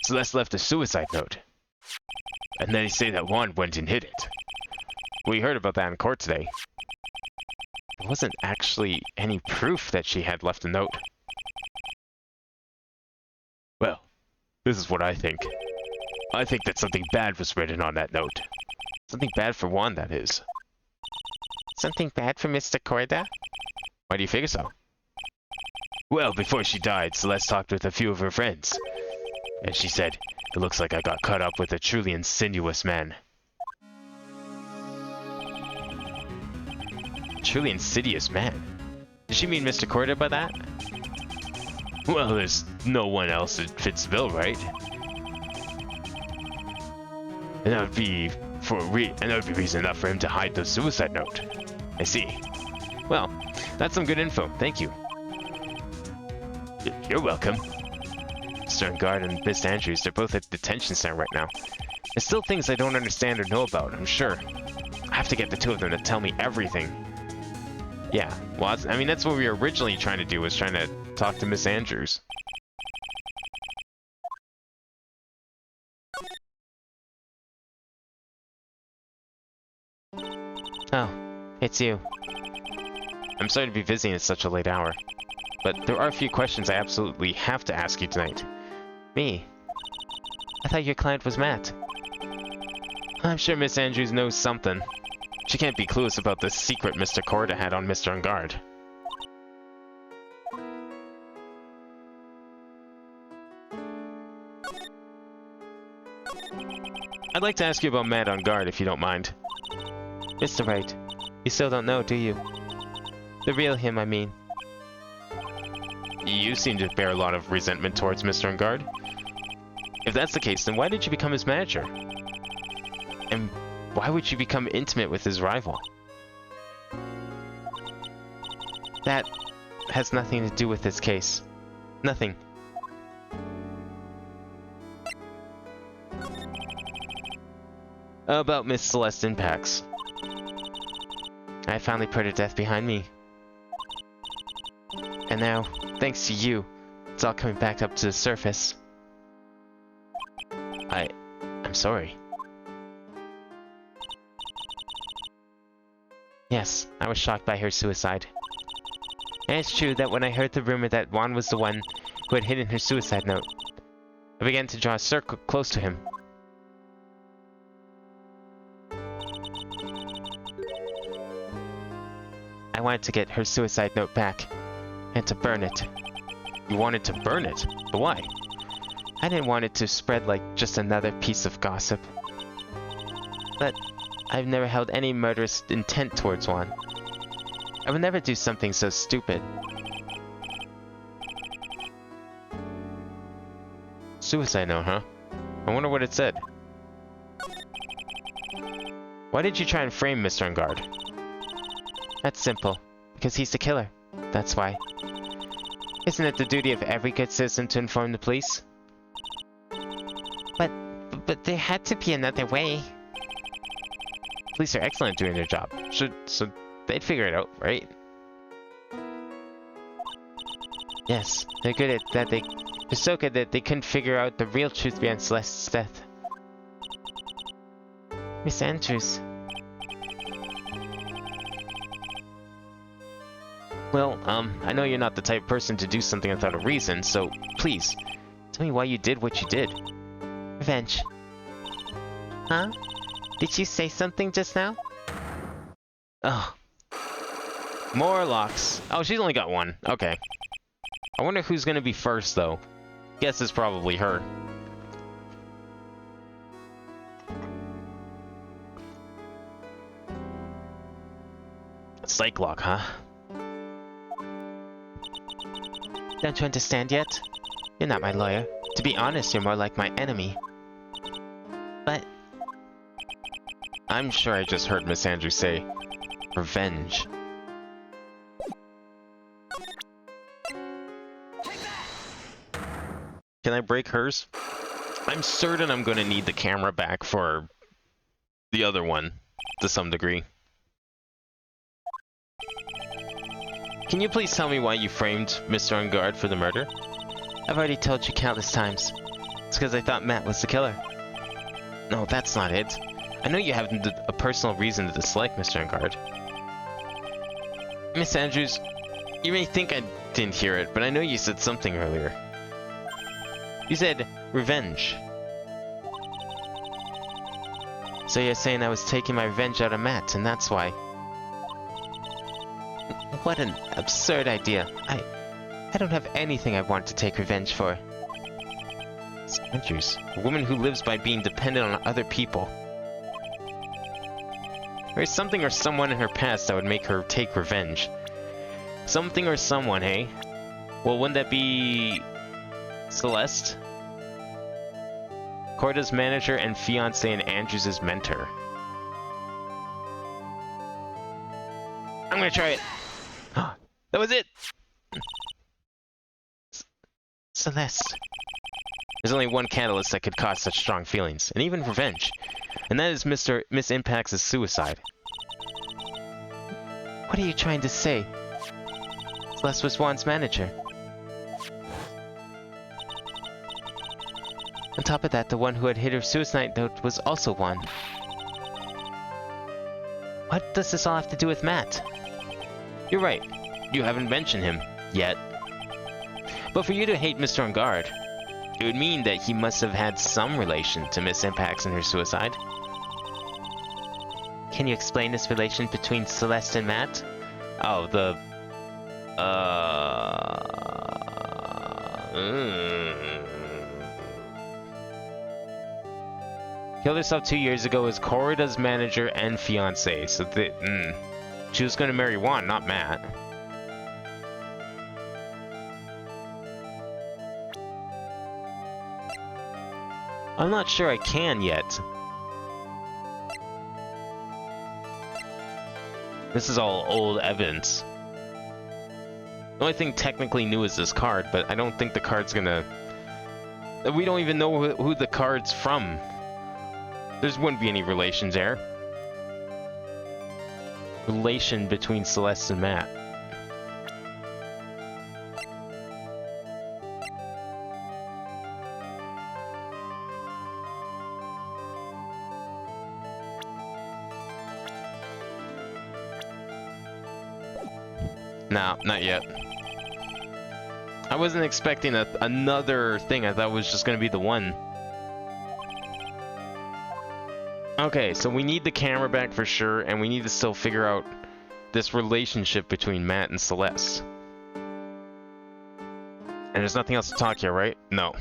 Celeste left a suicide note. And then they say that Juan went and hid it. We heard about that in court today. There wasn't actually any proof that she had left a note. Well, this is what I think. I think that something bad was written on that note. Something bad for Juan, that is. Something bad for Mr. Corda? Why do you figure so? Well, before she died, Celeste talked with a few of her friends. And she said, it looks like I got caught up with a truly insidious man. Truly insidious man? Did she mean Mr. Corda by that? Well, there's no one else that fits the bill, right? And that would be reason enough for him to hide the suicide note. I see. Well, that's some good info. Thank you. You're welcome. Mr. Guard and Miss Andrews, they're both at detention center right now. There's still things I don't understand or know about, I'm sure. I have to get the two of them to tell me everything. Yeah, well, I mean, that's what we were originally trying to do, was trying to talk to Miss Andrews. Oh, it's you. I'm sorry to be visiting at such a late hour, but there are a few questions I absolutely have to ask you tonight. Me? I thought your client was Matt. I'm sure Miss Andrews knows something. She can't be clueless about the secret Mr. Corda had on Mr. Ungard. I'd like to ask you about Matt Ungard, if you don't mind. Mr. Wright, you still don't know, do you? The real him, I mean. You seem to bear a lot of resentment towards Mr. Ungard. If that's the case, then why did you become his manager? And why would you become intimate with his rival? That has nothing to do with this case. Nothing. About Miss Celeste Impax. I finally put her death behind me. And now, thanks to you, it's all coming back up to the surface. I'm sorry. Yes, I was shocked by her suicide. And it's true that when I heard the rumor that Juan was the one who had hidden her suicide note, I began to draw a circle close to him. I wanted to get her suicide note back, and to burn it. You wanted to burn it? But why? I didn't want it to spread like just another piece of gossip. But I've never held any murderous intent towards Juan. I would never do something so stupid. Suicide note, huh? I wonder what it said. Why did you try and frame Mr. Ungard? That's simple. Because he's the killer. That's why. Isn't it the duty of every good citizen to inform the police? But there had to be another way. Police are excellent at doing their job. So they'd figure it out, right? Yes, they're good at that. They're so good that they couldn't figure out the real truth behind Celeste's death. Miss Andrews. Well, I know you're not the type of person to do something without a reason, so please, tell me why you did what you did. Revenge. Huh? Did you say something just now? Ugh. More locks. Oh, she's only got one. Okay. I wonder who's gonna be first, though. Guess it's probably her. Psych lock, huh? Don't you understand yet? You're not my lawyer. To be honest, you're more like my enemy. But I'm sure I just heard Miss Andrews say, revenge. Can I break hers? I'm certain I'm gonna need the camera back for the other one, to some degree. Can you please tell me why you framed Mr. Ungard for the murder? I've already told you countless times. It's because I thought Matt was the killer. No, that's not it. I know you have a personal reason to dislike Mr. Ungard. Miss Andrews, you may think I didn't hear it, but I know you said something earlier. You said revenge. So you're saying I was taking my revenge out of Matt, and that's why? What an absurd idea. I don't have anything I want to take revenge for. Miss Andrews, a woman who lives by being dependent on other people. There's something or someone in her past that would make her take revenge. Something or someone, hey? Well, wouldn't that be Celeste? Corda's manager and fiancé and Andrews' mentor. I'm gonna try it. That was it! Celeste. There's only one catalyst that could cause such strong feelings, and even revenge. And that is Miss Impact's suicide. What are you trying to say? Celeste was Juan's manager. On top of that, the one who had hit her suicide note was also Juan. What does this all have to do with Matt? You're right. You haven't mentioned him yet. But for you to hate Mr. Ungard, it would mean that he must have had some relation to Miss Impax and her suicide. Can you explain this relation between Celeste and Matt? Oh, the... Killed herself 2 years ago as Corrida's manager and fiancé, so she was gonna marry Juan, not Matt. I'm not sure I can yet. This is all old evidence. The only thing technically new is this card, but I don't think the card's gonna... We don't even know who the card's from. There wouldn't be any relations there. Relation between Celeste and Matt. No, not yet. I wasn't expecting another thing. I thought it was just going to be the one. Okay, so we need the camera back for sure, and we need to still figure out this relationship between Matt and Celeste. And there's nothing else to talk here, right? No.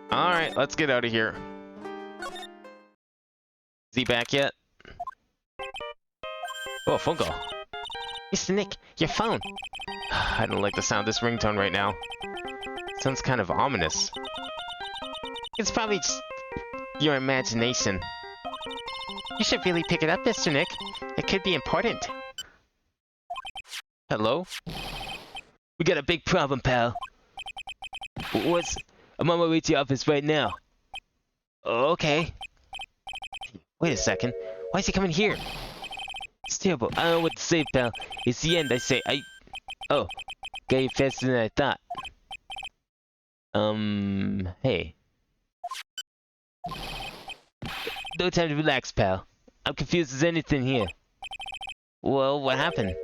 Alright, let's get out of here. Is he back yet? Oh, a phone call. Mr. Nick, your phone. I don't like the sound of this ringtone right now. Sounds kind of ominous. It's probably just your imagination. You should really pick it up, Mr. Nick. It could be important. Hello? We got a big problem, pal. I'm on my way to your office right now. Okay. Wait a second. Why is he coming here? It's terrible. I don't know what to say, pal. It's the end, I say. Oh. Got you faster than I thought. Hey. No time to relax, pal. I'm confused as anything here. Well, what happened?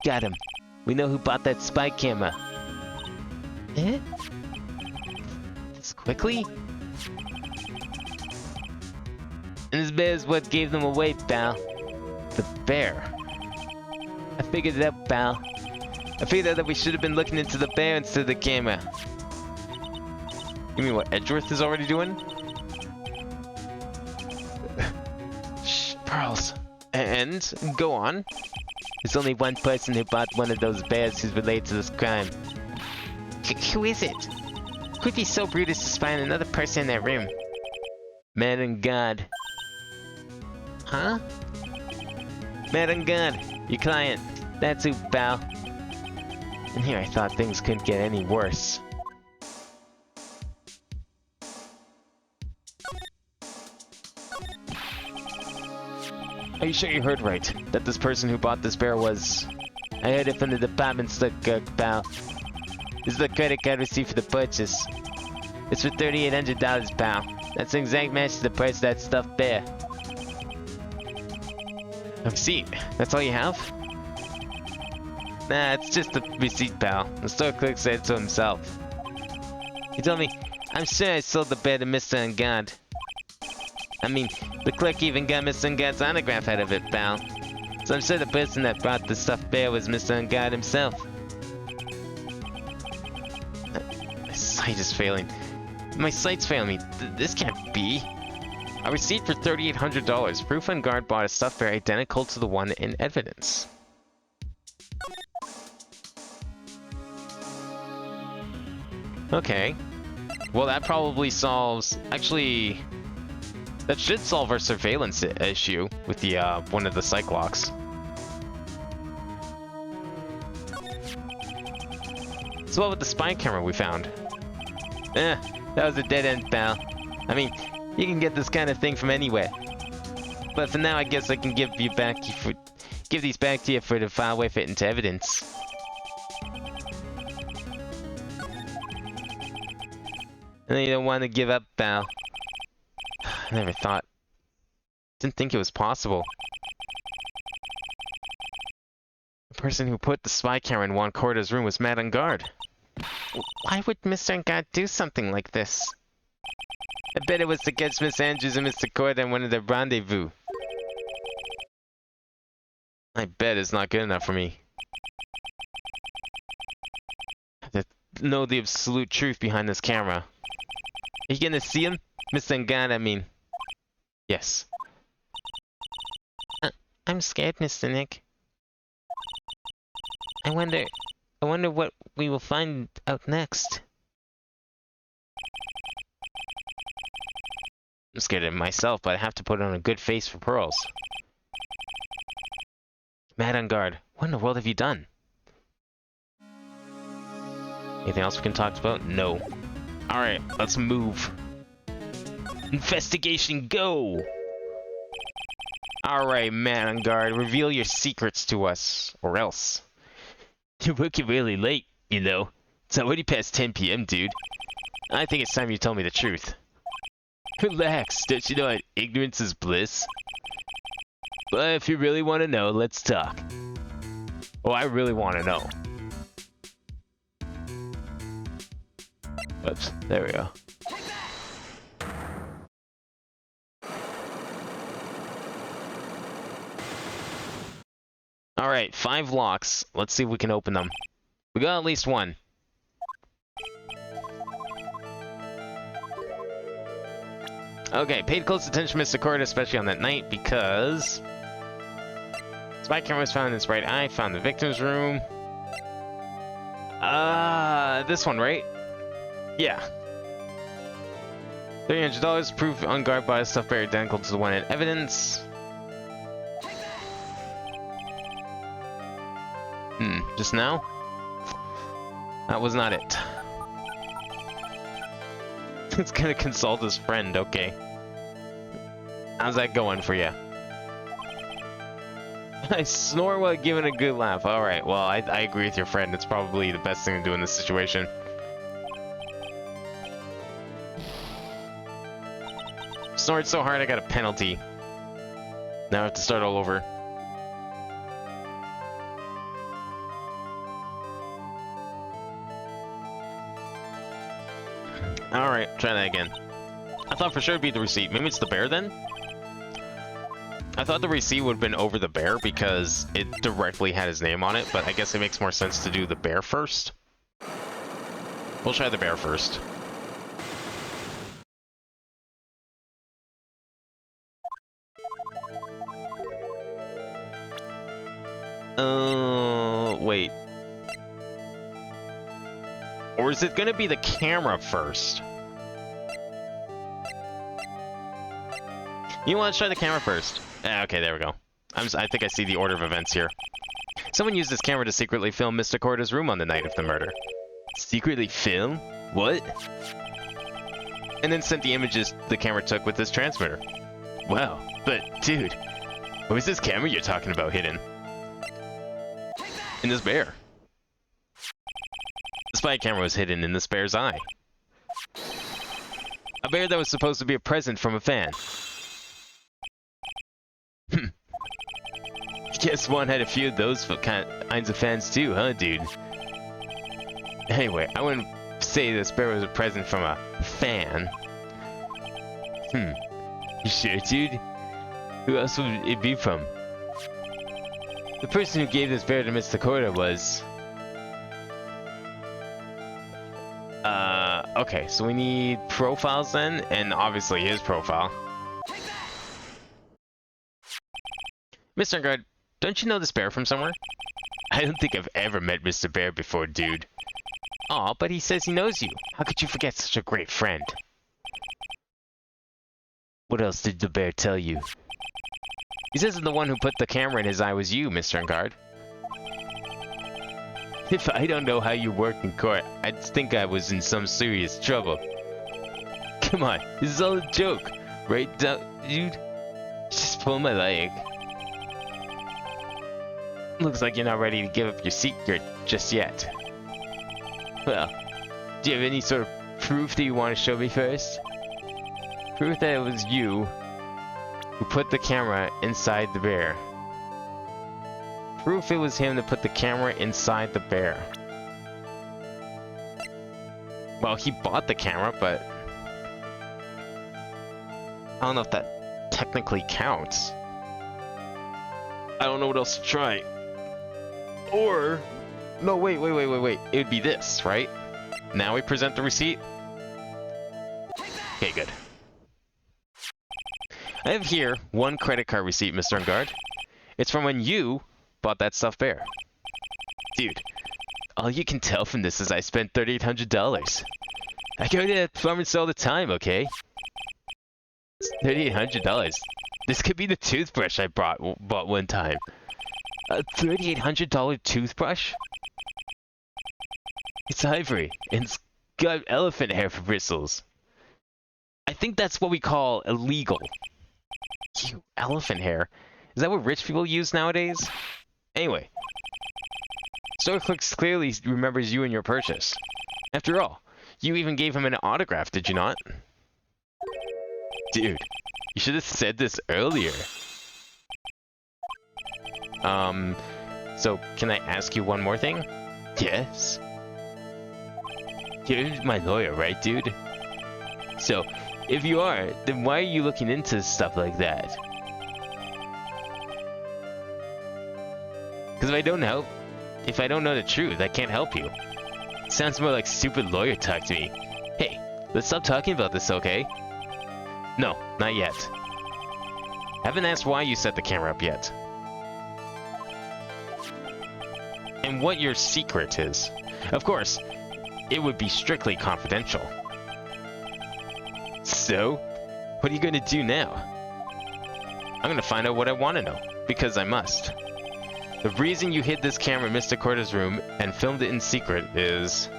Got him. We know who bought that spy camera. Eh? This quickly? And this bear is what gave them away, pal. The bear. I figured it out, pal. I figured out that we should have been looking into the bear instead of the camera. You mean what Edgeworth is already doing? Shh, Pearls. And go on. There's only one person who bought one of those bears who's related to this crime. Who is it? Who'd be so brutal to spy on another person in that room? Man and God. Huh? Man and God. Your client. That's who, pal. And here I thought things couldn't get any worse. Are you sure you heard right? That this person who bought this bear was... I heard it from the department store clerk, pal. This is the credit card receipt for the purchase. It's for $3,800, pal. That's an exact match to the price of that stuffed bear. A receipt? That's all you have? Nah, it's just a receipt, pal. The store clerk said so himself. He told me, I'm sure I sold the bear to Mr. Ungard. I mean, the clerk even got Mr. Ungard's autograph out of it, pal. So I'm sure the person that brought the stuffed bear was Mr. Ungard himself. My sight is failing. My sight's failing me. This can't be. A receipt for $3,800. Proof Ungard bought a stuffed bear identical to the one in evidence. Okay. Well, that probably solves... Actually, that should solve our surveillance issue with the one of the Cyclops. So what with the spy camera we found? Eh, that was a dead end, pal. I mean, you can get this kind of thing from anywhere. But for now, I guess I can give these back to you for the file away fit into evidence. And you don't want to give up, pal. I never thought. Didn't think it was possible. The person who put the spy camera in Juan Corda's room was mad on guard. Why would Mr. God do something like this? I bet it was to catch Miss Andrews and Mr. Corda in one of their rendezvous. I bet it's not good enough for me. To know the absolute truth behind this camera. Are you gonna see him? Mr. Ngan, I mean. Yes. I'm scared, Mr. Nick. I wonder what we will find out next. I'm scared of it myself, but I have to put on a good face for pearls. Mad on guard. What in the world have you done? Anything else we can talk about? No. Alright, let's move. Investigation, go! Alright, man on guard, reveal your secrets to us, or else. You're working really late, you know. It's already past 10 p.m., dude. I think it's time you told me the truth. Relax, don't you know that ignorance is bliss? But if you really want to know, let's talk. Oh, I really want to know. Oops, there we go. Alright, 5 locks. Let's see if we can open them. We got at least one. Okay, paid close attention, Mr. Corda, especially on that night, because... Spy camera was found in his right eye, found the victim's room. This one, right? Yeah. $300, proof on guard by stuff very identical to the one in evidence. Just now? That was not it. It's gonna consult his friend, okay. How's that going for you? I snore while giving a good laugh. Alright, well, I agree with your friend. It's probably the best thing to do in this situation. Snored so hard I got a penalty. Now I have to start all over. Alright, try that again. I thought for sure it'd be the receipt. Maybe it's the bear then? I thought the receipt would have been over the bear because it directly had his name on it, but I guess it makes more sense to do the bear first. We'll try the bear first. Wait. Or is it gonna be the camera first? You want to try the camera first? Okay, there we go. I think I see the order of events here. Someone used this camera to secretly film Mr. Corda's room on the night of the murder. Secretly film? What? And then sent the images the camera took with this transmitter. Wow, but dude, where's this camera you're talking about hidden? In this bear. The spy camera was hidden in this bear's eye. A bear that was supposed to be a present from a fan. Guess one had a few of those kinds of fans too, huh, dude? Anyway, I wouldn't say this bear was a present from a fan. You sure, dude? Who else would it be from? The person who gave this bear to Mr. Corda was... okay, so we need profiles then, and obviously his profile. Mr. Guard, don't you know this bear from somewhere? I don't think I've ever met Mr. Bear before, dude. Aw, but he says he knows you. How could you forget such a great friend? What else did the bear tell you? He says the one who put the camera in his eye was you, Mr. Guard. If I don't know how you work in court, I'd think I was in some serious trouble. Come on, this is all a joke, right, dude? Just pull my leg. Looks like you're not ready to give up your secret just yet. Well, do you have any sort of proof that you want to show me first? Proof that it was you who put the camera inside the bear. Proof it was him that put the camera inside the bear. Well, he bought the camera, but I don't know if that technically counts. I don't know what else to try. Or, no, wait. It would be this, right? Now we present the receipt. Okay, good. I have here one credit card receipt, Mr. Unguard. It's from when you bought that stuffed bear. Dude, all you can tell from this is I spent $3,800. I go to that farmer's all the time, okay? It's $3,800. This could be the toothbrush I bought one time. A $3,800 toothbrush? It's ivory, and it's got elephant hair for bristles. I think that's what we call illegal. Ew, elephant hair. Is that what rich people use nowadays? Anyway, Store Clerks clearly remembers you and your purchase. After all, you even gave him an autograph, did you not? Dude, you should have said this earlier. So can I ask you one more thing? Yes? You're my lawyer, right, dude? So, if you are, then why are you looking into stuff like that? Because if I don't know the truth, I can't help you. Sounds more like stupid lawyer talk to me. Hey, let's stop talking about this, okay? No, not yet. Haven't asked why you set the camera up yet. And what your secret is. Of course, it would be strictly confidential. So, what are you gonna do now? I'm gonna find out what I want to know, because I must. The reason you hid this camera in Mr. Corda's room and filmed it in secret is...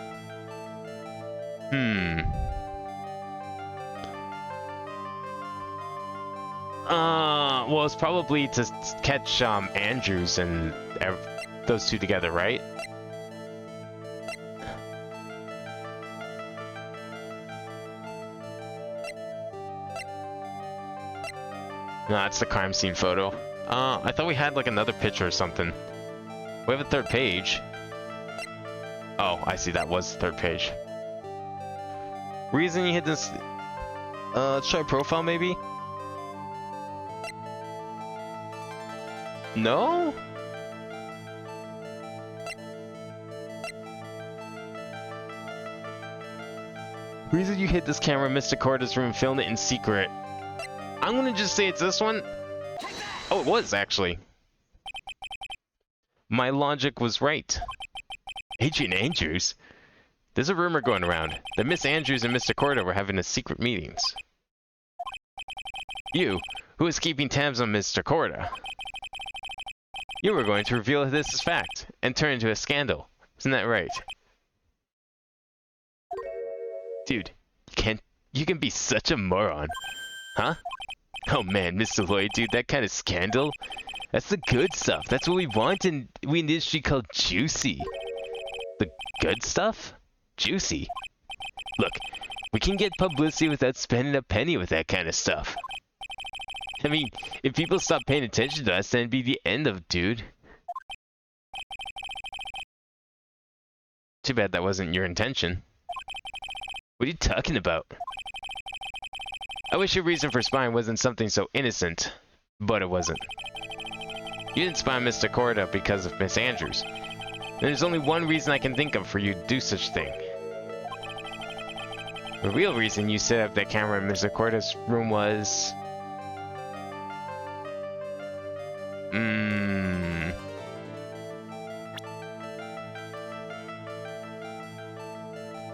well, it's probably to catch, Andrews and those two together, right? No, that's the crime scene photo. I thought we had like another picture or something. We have a third page. Oh, I see, that was the third page. Reason you hit this... let's try profile maybe? No? Reason you hid this camera in Mr. Corda's room, filmed it in secret. I'm gonna just say it's this one. Oh, it was, actually. My logic was right. Agent Andrews? There's a rumor going around that Miss Andrews and Mr. Corda were having a secret meetings. You, who is keeping tabs on Mr. Corda, you were going to reveal this as fact and turn into a scandal. Isn't that right? Dude, you can be such a moron. Huh? Oh man, Mr. Lloyd, dude, that kind of scandal? That's the good stuff. That's what we want in industry called juicy. The good stuff? Juicy. Look, we can get publicity without spending a penny with that kind of stuff. I mean, if people stop paying attention to us, then it'd be the end of, dude. Too bad that wasn't your intention. What are you talking about? I wish your reason for spying wasn't something so innocent, but it wasn't. You didn't spy on Mr. Corda because of Miss Andrews. And there's only one reason I can think of for you to do such a thing. The real reason you set up that camera in Mr. Corda's room was...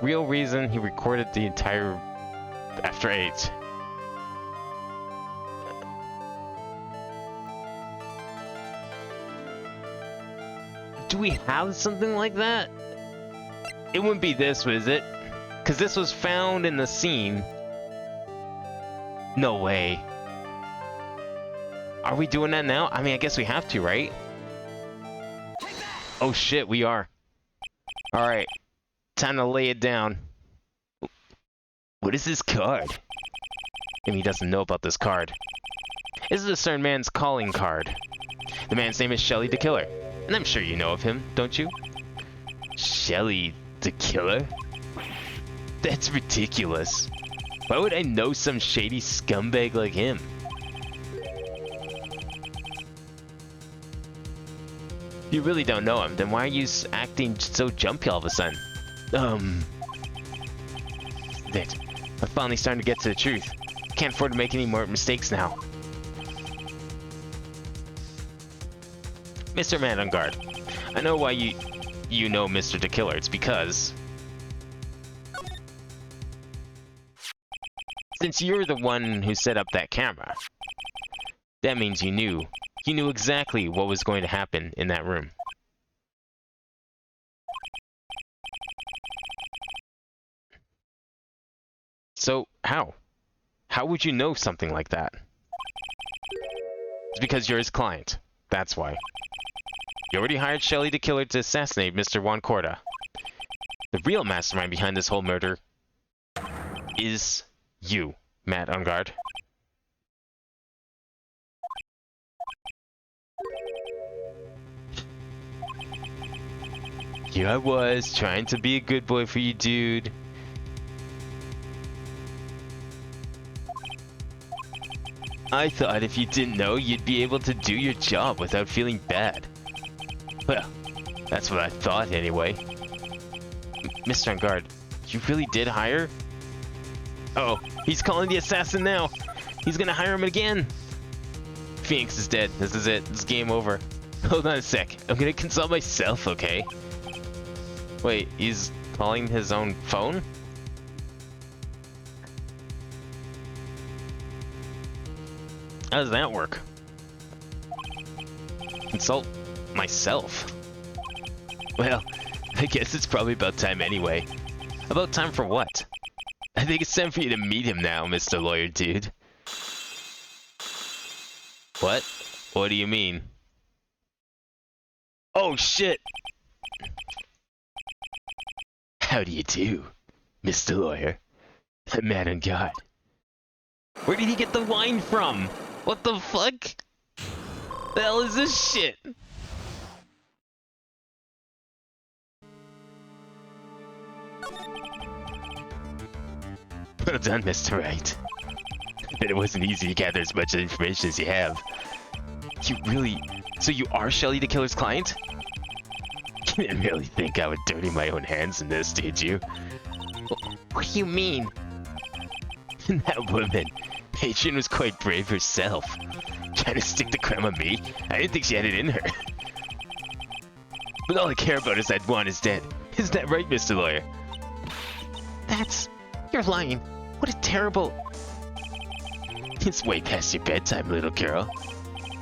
Real reason he recorded the entire After 8. Do we have something like that? It wouldn't be this, was it? Because this was found in the scene. No way. Are we doing that now? I mean, I guess we have to, right? Oh shit, we are. Alright. Time to lay it down. What is this card? And he doesn't know about this card. This is a certain man's calling card. The man's name is Shelly the Killer. And I'm sure you know of him, don't you? Shelly the Killer? That's ridiculous. Why would I know some shady scumbag like him? If you really don't know him, then why are you acting so jumpy all of a sudden? That I'm finally starting to get to the truth. Can't afford to make any more mistakes now. Mr. Man on Guard, I know why you know Mr. the Killer. It's because since you're the one who set up that camera, that means you knew exactly what was going to happen in that room. So how? How would you know something like that? It's because you're his client. That's why. You already hired Shelly the Killer to assassinate Mr. Juan Corda. The real mastermind behind this whole murder is you, Matt on Guard. Here I was, trying to be a good boy for you, dude. I thought if you didn't know, you'd be able to do your job without feeling bad. Well, that's what I thought anyway. Mr. On Guard, you really did hire? Oh, he's calling the assassin now. He's gonna hire him again. Phoenix is dead. This is it. It's game over. Hold on a sec. I'm gonna consult myself, okay? Wait, he's calling his own phone? How does that work? Consult myself? Well, I guess it's probably about time anyway. About time for what? I think it's time for you to meet him now, Mr. Lawyer Dude. What? What do you mean? Oh shit! How do you do, Mr. Lawyer? Man on Guard. Where did he get the wine from? What the fuck? The hell is this shit? Well done, Mr. Wright. I bet it wasn't easy to gather as much information as you have. You really... So you are Shelly the Killer's client? You didn't really think I would dirty my own hands in this, did you? What do you mean? That woman, Patron was quite brave herself. Trying to stick the crime on me? I didn't think she had it in her. But all I care about is that Juan is dead. Isn't that right, Mr. Lawyer? You're lying. What a terrible... It's way past your bedtime, little girl.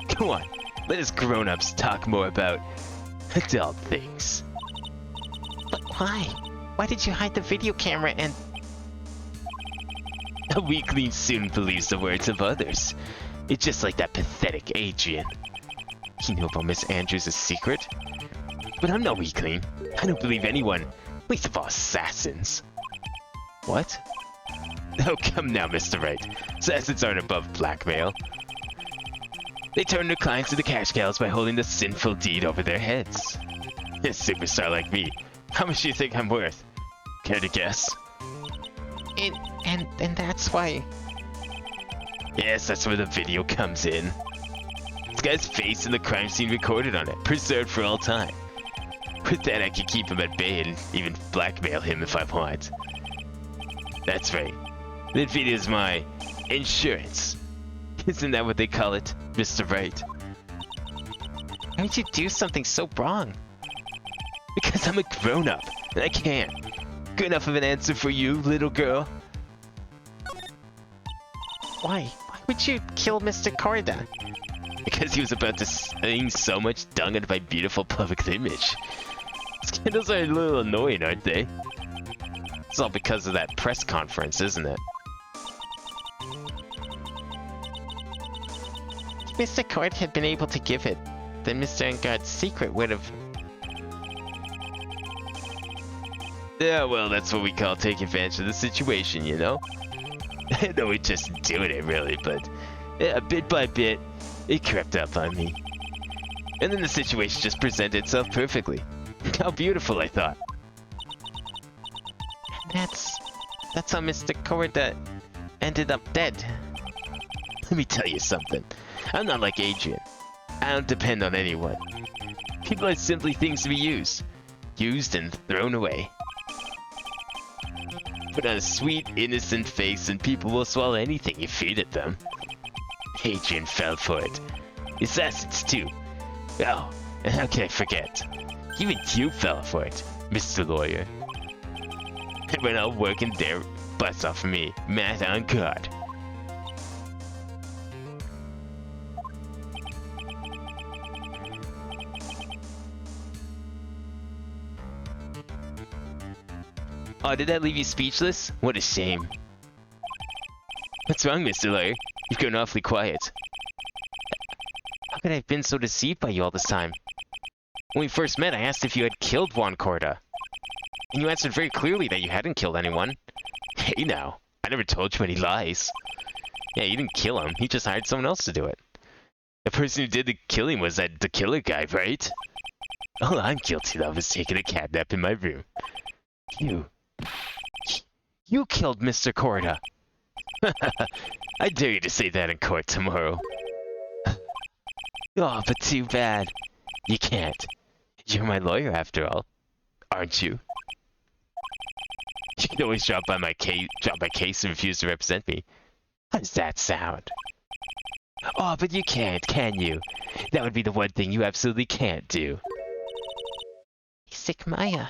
Come on, let us grown-ups talk more about adult things. But why? Why did you hide the video camera and... A weakling soon believes the words of others. It's just like that pathetic Adrian. He knew about Miss Andrews' secret. But I'm no weakling. I don't believe anyone, least of all assassins. What? Oh, come now, Mr. Wright. Assassins aren't above blackmail. They turn their clients into cash cows by holding the sinful deed over their heads. A superstar like me, how much do you think I'm worth? Care to guess? And that's why... Yes, that's where the video comes in. This guy's face and the crime scene recorded on it, preserved for all time. With that, I can keep him at bay and even blackmail him if I want. That's right. That video's my insurance. Isn't that what they call it, Mr. Wright? Why would you do something so wrong? Because I'm a grown-up, and I can. Good enough of an answer for you, little girl? Why? Why would you kill Mr. Corda? Because he was about to sling so much dung at my beautiful public image. Scandals are a little annoying, aren't they? It's all because of that press conference, isn't it? If Mr. Cord had been able to give it, then Mr. Enguarde's secret would have... Yeah, well, that's what we call taking advantage of the situation, you know? I know we're just doing it, really, but bit by bit, it crept up on me. And then the situation just presented itself perfectly. How beautiful, I thought. That's how Mr. Cord ended up dead. Let me tell you something. I'm not like Adrian. I don't depend on anyone. People are simply things to be used. Used and thrown away. Put on a sweet, innocent face and people will swallow anything you feed at them. Adrian fell for it. Assassins too. Oh, and how can I forget? Even you fell for it, Mr. Lawyer. They went out working their butts off me, mad on guard. Oh, did that leave you speechless? What a shame. What's wrong, Mr. Lawyer? You've grown awfully quiet. How could I have been so deceived by you all this time? When we first met, I asked if you had killed Juan Corda. And you answered very clearly that you hadn't killed anyone. Hey now, I never told you any lies. Yeah, you didn't kill him, he just hired someone else to do it. The person who did the killing was the killer guy, right? All I'm guilty of is taking a catnap in my room. You killed Mr. Corda. I dare you to say that in court tomorrow. Oh, but too bad. You can't. You're my lawyer after all, aren't you? You can always drop my case and refuse to represent me. How does that sound? Oh, but you can't, can you? That would be the one thing you absolutely can't do. Sick Maya.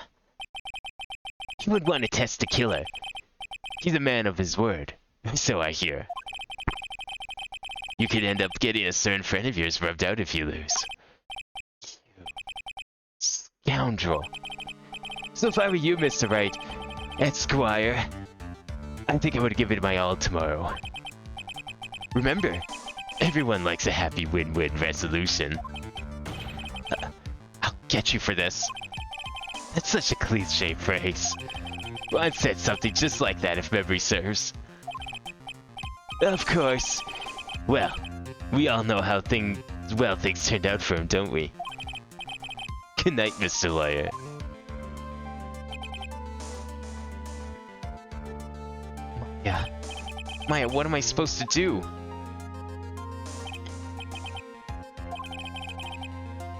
You would want to test the killer. He's a man of his word, so I hear. You could end up getting a certain friend of yours rubbed out if you lose. You scoundrel. So if I were you, Mr. Wright, Esquire, I think I would give it my all tomorrow. Remember, everyone likes a happy win-win resolution. I'll get you for this. That's such a cliche phrase. Well, I've said something just like that if memory serves. Of course. Well, we all know how things turned out for him, don't we? Good night, Mr. Lawyer. Maya, what am I supposed to do?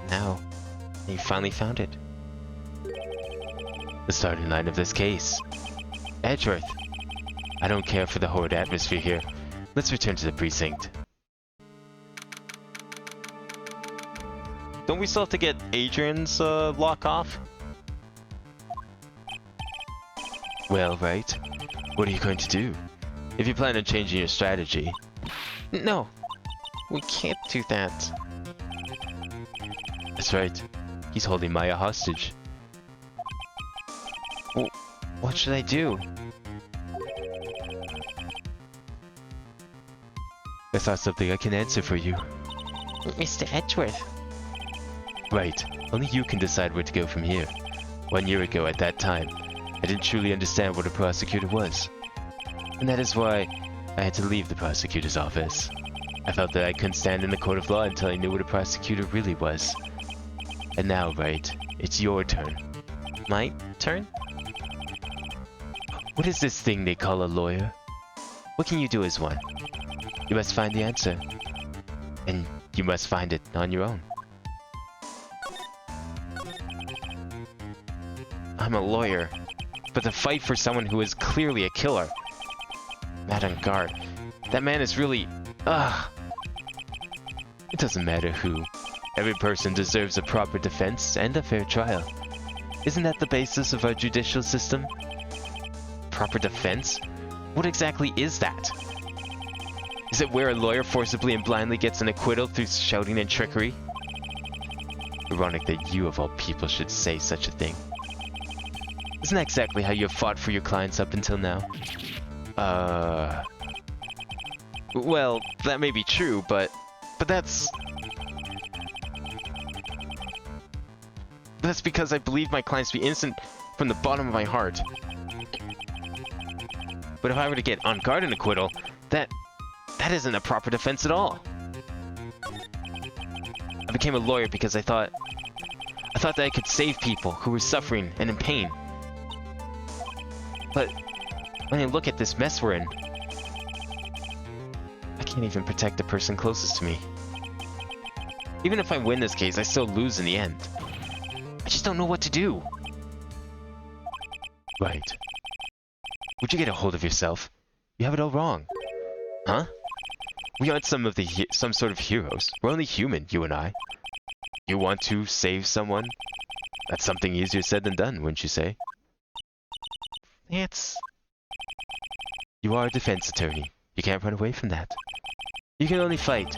Now, you finally found it. The starting line of this case. Edgeworth. I don't care for the horrid atmosphere here. Let's return to the precinct. Don't we still have to get Adrian's lock off? Well, Wright, what are you going to do? If you plan on changing your strategy. No, we can't do that. That's right. He's holding Maya hostage. What should I do? That's not something I can answer for you. Mr. Edgeworth. Right. Only you can decide where to go from here. 1 year ago, at that time, I didn't truly understand what a prosecutor was. And that is why I had to leave the prosecutor's office. I felt that I couldn't stand in the court of law until I knew what a prosecutor really was. And now, Wright, it's your turn. My turn? What is this thing they call a lawyer? What can you do as one? You must find the answer. And you must find it on your own. I'm a lawyer, but to fight for someone who is clearly a killer. Mad on guard. That man is really... It doesn't matter who. Every person deserves a proper defense and a fair trial. Isn't that the basis of our judicial system? Proper defense? What exactly is that? Is it where a lawyer forcibly and blindly gets an acquittal through shouting and trickery? Ironic that you, of all people, should say such a thing. Isn't that exactly how you have fought for your clients up until now? Well, that may be true, but that's because I believe my clients to be innocent from the bottom of my heart. But if I were to get unguarded acquittal, that isn't a proper defense at all. I became a lawyer because I thought that I could save people who were suffering and in pain. But when I look at this mess we're in, I can't even protect the person closest to me. Even if I win this case, I still lose in the end. I just don't know what to do. Right. Would you get a hold of yourself? You have it all wrong. Huh? We aren't some sort of heroes. We're only human, you and I. You want to save someone? That's something easier said than done, wouldn't you say? You are a defense attorney. You can't run away from that. You can only fight.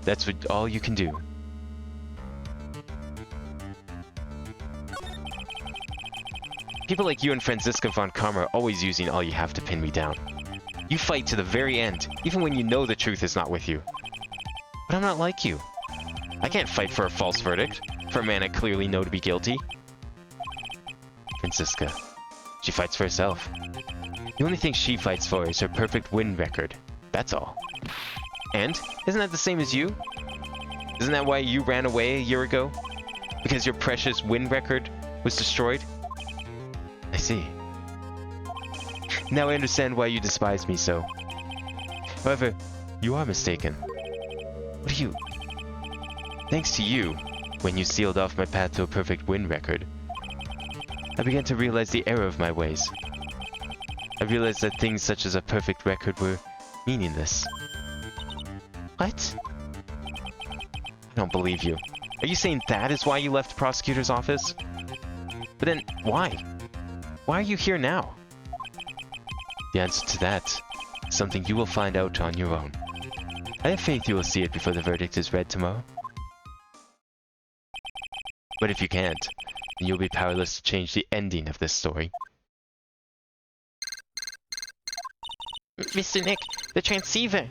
That's all you can do. People like you and Franziska von Karma are always using all you have to pin me down. You fight to the very end, even when you know the truth is not with you. But I'm not like you. I can't fight for a false verdict, for a man I clearly know to be guilty. Franziska. She fights for herself. The only thing she fights for is her perfect win record. That's all. And, isn't that the same as you? Isn't that why you ran away a year ago? Because your precious win record was destroyed? I see. Now I understand why you despise me so. However, you are mistaken. What do you... Thanks to you, when you sealed off my path to a perfect win record, I began to realize the error of my ways. I realized that things such as a perfect record were meaningless. What? I don't believe you. Are you saying that is why you left the prosecutor's office? But then, why? Why are you here now? The answer to that is something you will find out on your own. I have faith you will see it before the verdict is read tomorrow. But if you can't, then you'll be powerless to change the ending of this story. Mr. Nick, the transceiver.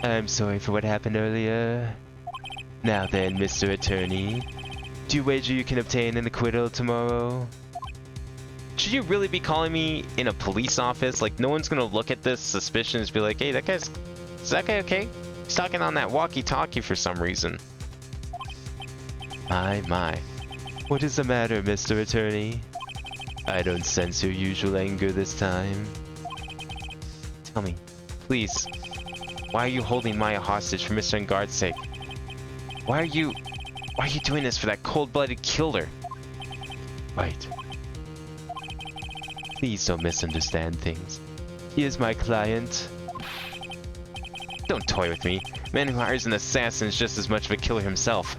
I'm sorry for what happened earlier. Now then, Mr. Attorney, do you wager you can obtain an acquittal tomorrow? Should you really be calling me in a police office? Like, no one's gonna look at this suspicion and be like, hey, is that guy okay? He's talking on that walkie-talkie for some reason. My. What is the matter, Mr. Attorney? I don't sense your usual anger this time. Tell me, please, why are you holding Maya hostage for Mr. Engard's sake? Why are you doing this for that cold-blooded killer? Right. Please don't misunderstand things. He is my client. Don't toy with me. A man who hires an assassin is just as much of a killer himself.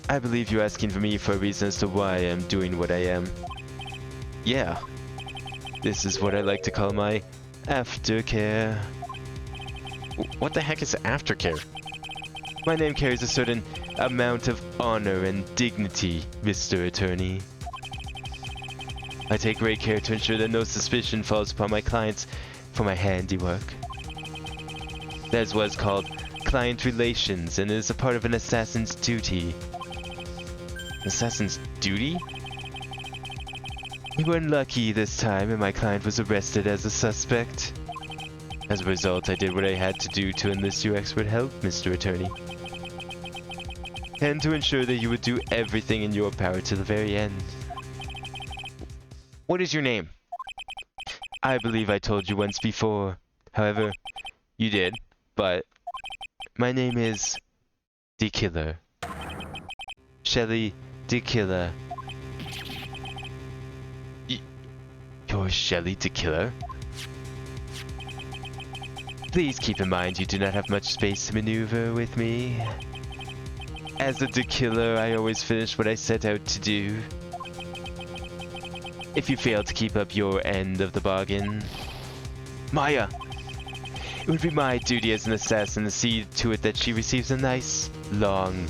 I believe you're asking for me for a reason as to why I'm doing what I am. Yeah. This is what I like to call my aftercare. What the heck is aftercare? My name carries a certain amount of honor and dignity, Mr. Attorney. I take great care to ensure that no suspicion falls upon my clients for my handiwork. That is what is called client relations, and it is a part of an assassin's duty. Assassin's duty? We were unlucky this time, and my client was arrested as a suspect. As a result, I did what I had to do to enlist your expert help, Mr. Attorney. And to ensure that you would do everything in your power to the very end. What is your name? I believe I told you once before. However, you did, but my name is the Killer. Shelly the Killer. You're Shelly the Killer? Please keep in mind you do not have much space to maneuver with me. As a killer, I always finish what I set out to do. if you fail to keep up your end of the bargain. Maya! It would be my duty as an assassin to see to it that she receives a nice, long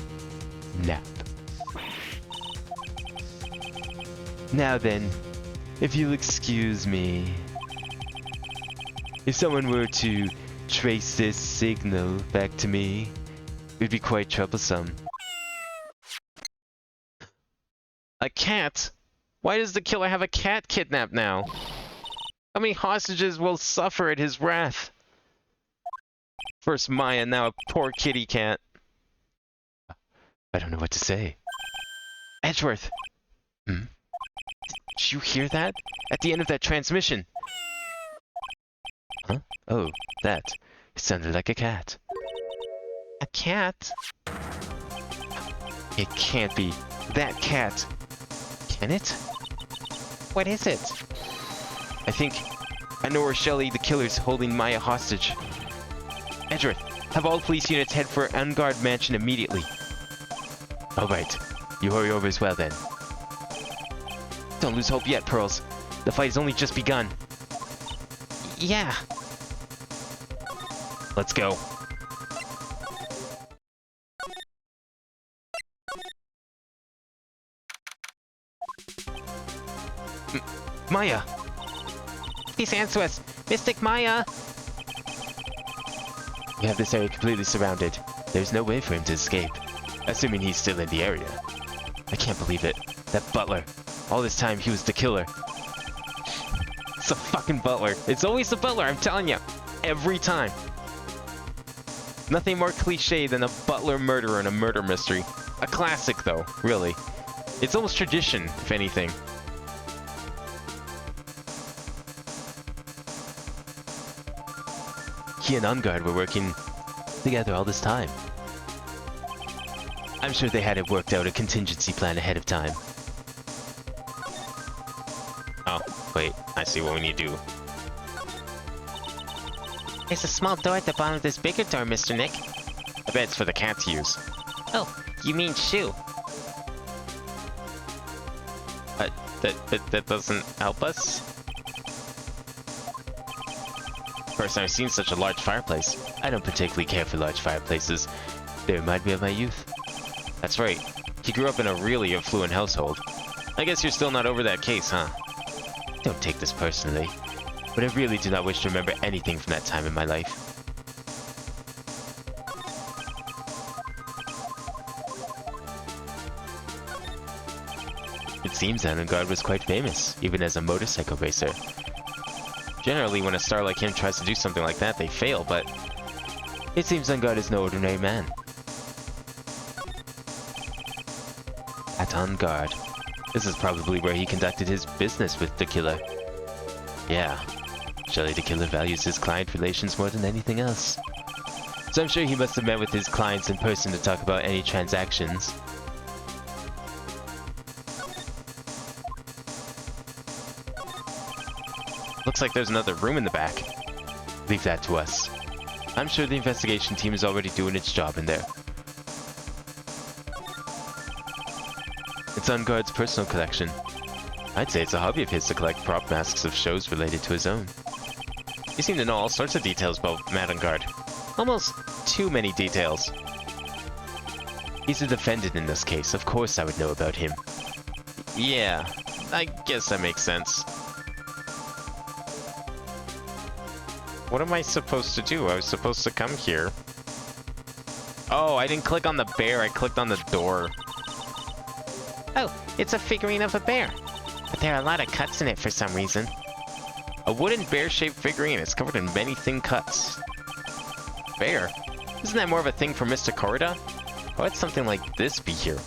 nap. Now then, if you'll excuse me, if someone were to trace this signal back to me, it would be quite troublesome. A cat? Why does the killer have a cat kidnapped now? How many hostages will suffer at his wrath? First Maya, now a poor kitty cat. I don't know what to say. Edgeworth! Hmm? Did you hear that? At the end of that transmission! Huh? Oh, that. It sounded like a cat. A cat? It can't be. That cat. Can it? What is it? I think I know where Shelly the killer's holding Maya hostage. Edgeworth, have all police units head for Ungard Mansion immediately. Alright, you hurry over as well then. Don't lose hope yet, Pearls. The fight has only just begun. Yeah. Let's go. Maya! Please answer us. Mystic Maya! We have this area completely surrounded. There's no way for him to escape. Assuming he's still in the area. I can't believe it. That butler. All this time he was the killer. It's a fucking butler. It's always the butler, I'm telling you. Every time. Nothing more cliche than a butler murderer in a murder mystery. A classic though, really. It's almost tradition, if anything. He and Ungard were working together all this time. I'm sure they hadn't worked out a contingency plan ahead of time. Oh, wait. I see what we need to do. There's a small door at the bottom of this bigger door, Mr. Nick. I bet it's for the cat to use. Oh, you mean shoe. That doesn't help us? First time I've seen such a large fireplace. I don't particularly care for large fireplaces. They remind me of my youth. That's right. He grew up in a really affluent household. I guess you're still not over that case, huh? Don't take this personally, but I really do not wish to remember anything from that time in my life. It seems Ungard was quite famous, even as a motorcycle racer. Generally, when a star like him tries to do something like that, they fail, but it seems Ungard is no ordinary man. At Ungard. This is probably where he conducted his business with the killer. Yeah, Shelly the killer values his client relations more than anything else. So I'm sure he must have met with his clients in person to talk about any transactions. looks like there's another room in the back. Leave that to us. I'm sure the investigation team is already doing its job in there. It's Ungard's personal collection. I'd say it's a hobby of his to collect prop masks of shows related to his own. You seem to know all sorts of details about Matt Ungard. Almost too many details. He's a defendant in this case, of course I would know about him. Yeah, I guess that makes sense. What am I supposed to do? I was supposed to come here. Oh, I didn't click on the bear, I clicked on the door. Oh, it's a figurine of a bear. But there are a lot of cuts in it for some reason. A wooden bear-shaped figurine is covered in many thin cuts. Bear? Isn't that more of a thing for Mr. Corrida? Why would something like this be here?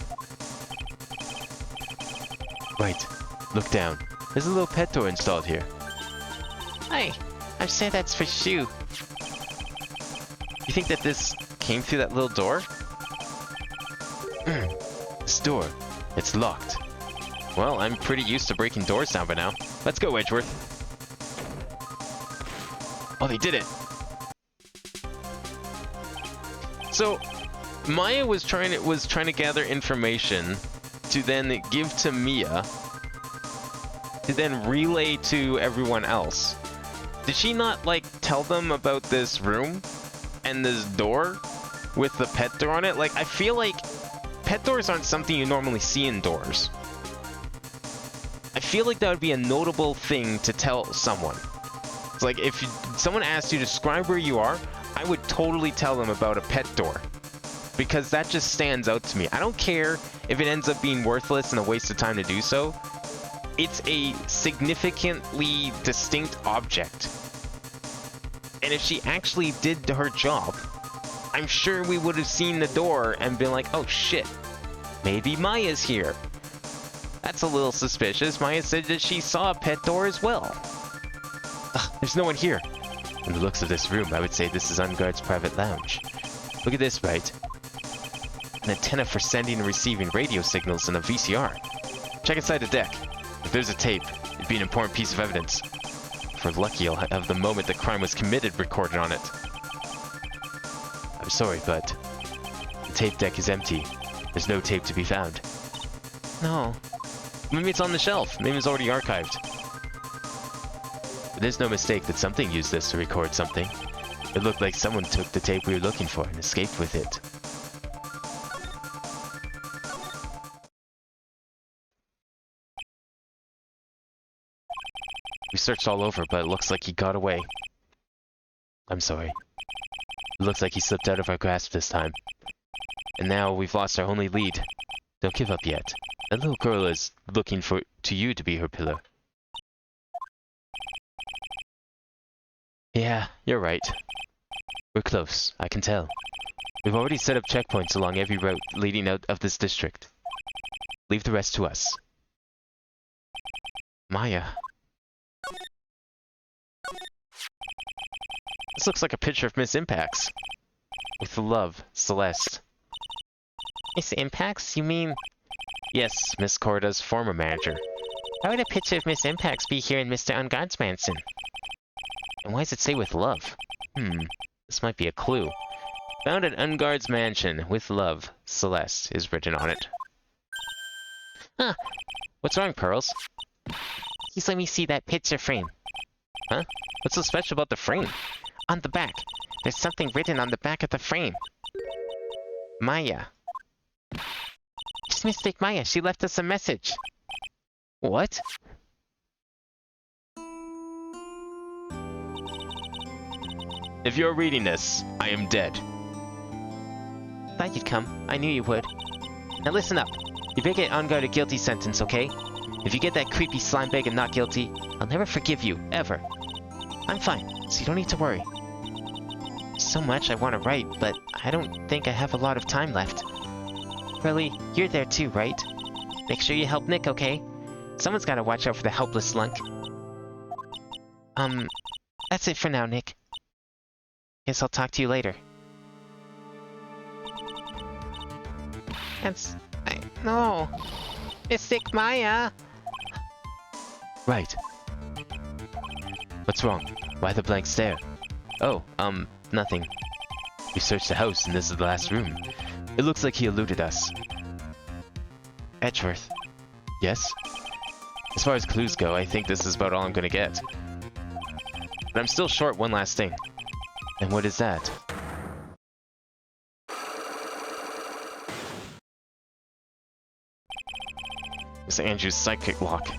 Right. Look down. There's a little pet door installed here. Hey, I'm sure that's for Shu. You think that this came through that little door? This door. It's locked. Well, I'm pretty used to breaking doors down by now. Let's go, Edgeworth. Oh, they did it. So, Maya was trying to gather information to then give to Mia to then relay to everyone else. Did she not, like, tell them about this room and this door with the pet door on it? Like, I feel like pet doors aren't something you normally see indoors. I feel like that would be a notable thing to tell someone. It's like, if someone asked you to describe where you are, I would totally tell them about a pet door. Because that just stands out to me. I don't care if it ends up being worthless and a waste of time to do so. It's a significantly distinct object. And if she actually did her job, I'm sure we would have seen the door and been like, oh shit, maybe Maya's here. That's a little suspicious. Maya said that she saw a pet door as well. Ugh, there's no one here. From the looks of this room, I would say this is Unguard's private lounge. Look at this, Wright. An antenna for sending and receiving radio signals and a VCR. Check inside the deck. If there's a tape, it'd be an important piece of evidence. If we're lucky, I'll have the moment the crime was committed recorded on it. I'm sorry, but the tape deck is empty. There's no tape to be found. No. Maybe it's on the shelf. Maybe it's already archived. But there's no mistake that something used this to record something. It looked like someone took the tape we were looking for and escaped with it. We searched all over, but it looks like he got away. I'm sorry. It looks like he slipped out of our grasp this time. And now we've lost our only lead. Don't give up yet. That little girl is looking to you to be her pillar. Yeah, you're right. We're close, I can tell. We've already set up checkpoints along every route leading out of this district. Leave the rest to us. Maya. This looks like a picture of Miss Impacts. With love, Celeste. Miss Impacts, you mean? Yes, Miss Corda's former manager. Why would a picture of Miss Impacts be here in Mr. Unguard's mansion? And why does it say with love? This might be a clue. Found at Unguard's mansion, with love, Celeste, is written on it. Huh. What's wrong, Pearls? Please let me see that picture frame. Huh? What's so special about the frame? On the back. There's something written on the back of the frame. Maya. It's Mystic Maya. She left us a message. What? If you're reading this, I am dead. Thought you'd come. I knew you would. Now listen up. You better get Unguard a guilty sentence, okay? If you get that creepy slime bag and not guilty, I'll never forgive you, ever. I'm fine, so you don't need to worry. So much I want to write, but I don't think I have a lot of time left. Curly, you're there too, right? Make sure you help Nick, okay? Someone's gotta watch out for the helpless slunk. That's it for now, Nick. Guess I'll talk to you later. No. Mystic Maya! Right. What's wrong? Why the blank stare? Oh, nothing. We searched the house and this is the last room. It looks like he eluded us. Edgeworth. Yes? As far as clues go, I think this is about all I'm gonna get. But I'm still short one last thing. And what is that? Miss Andrews' psychic lock.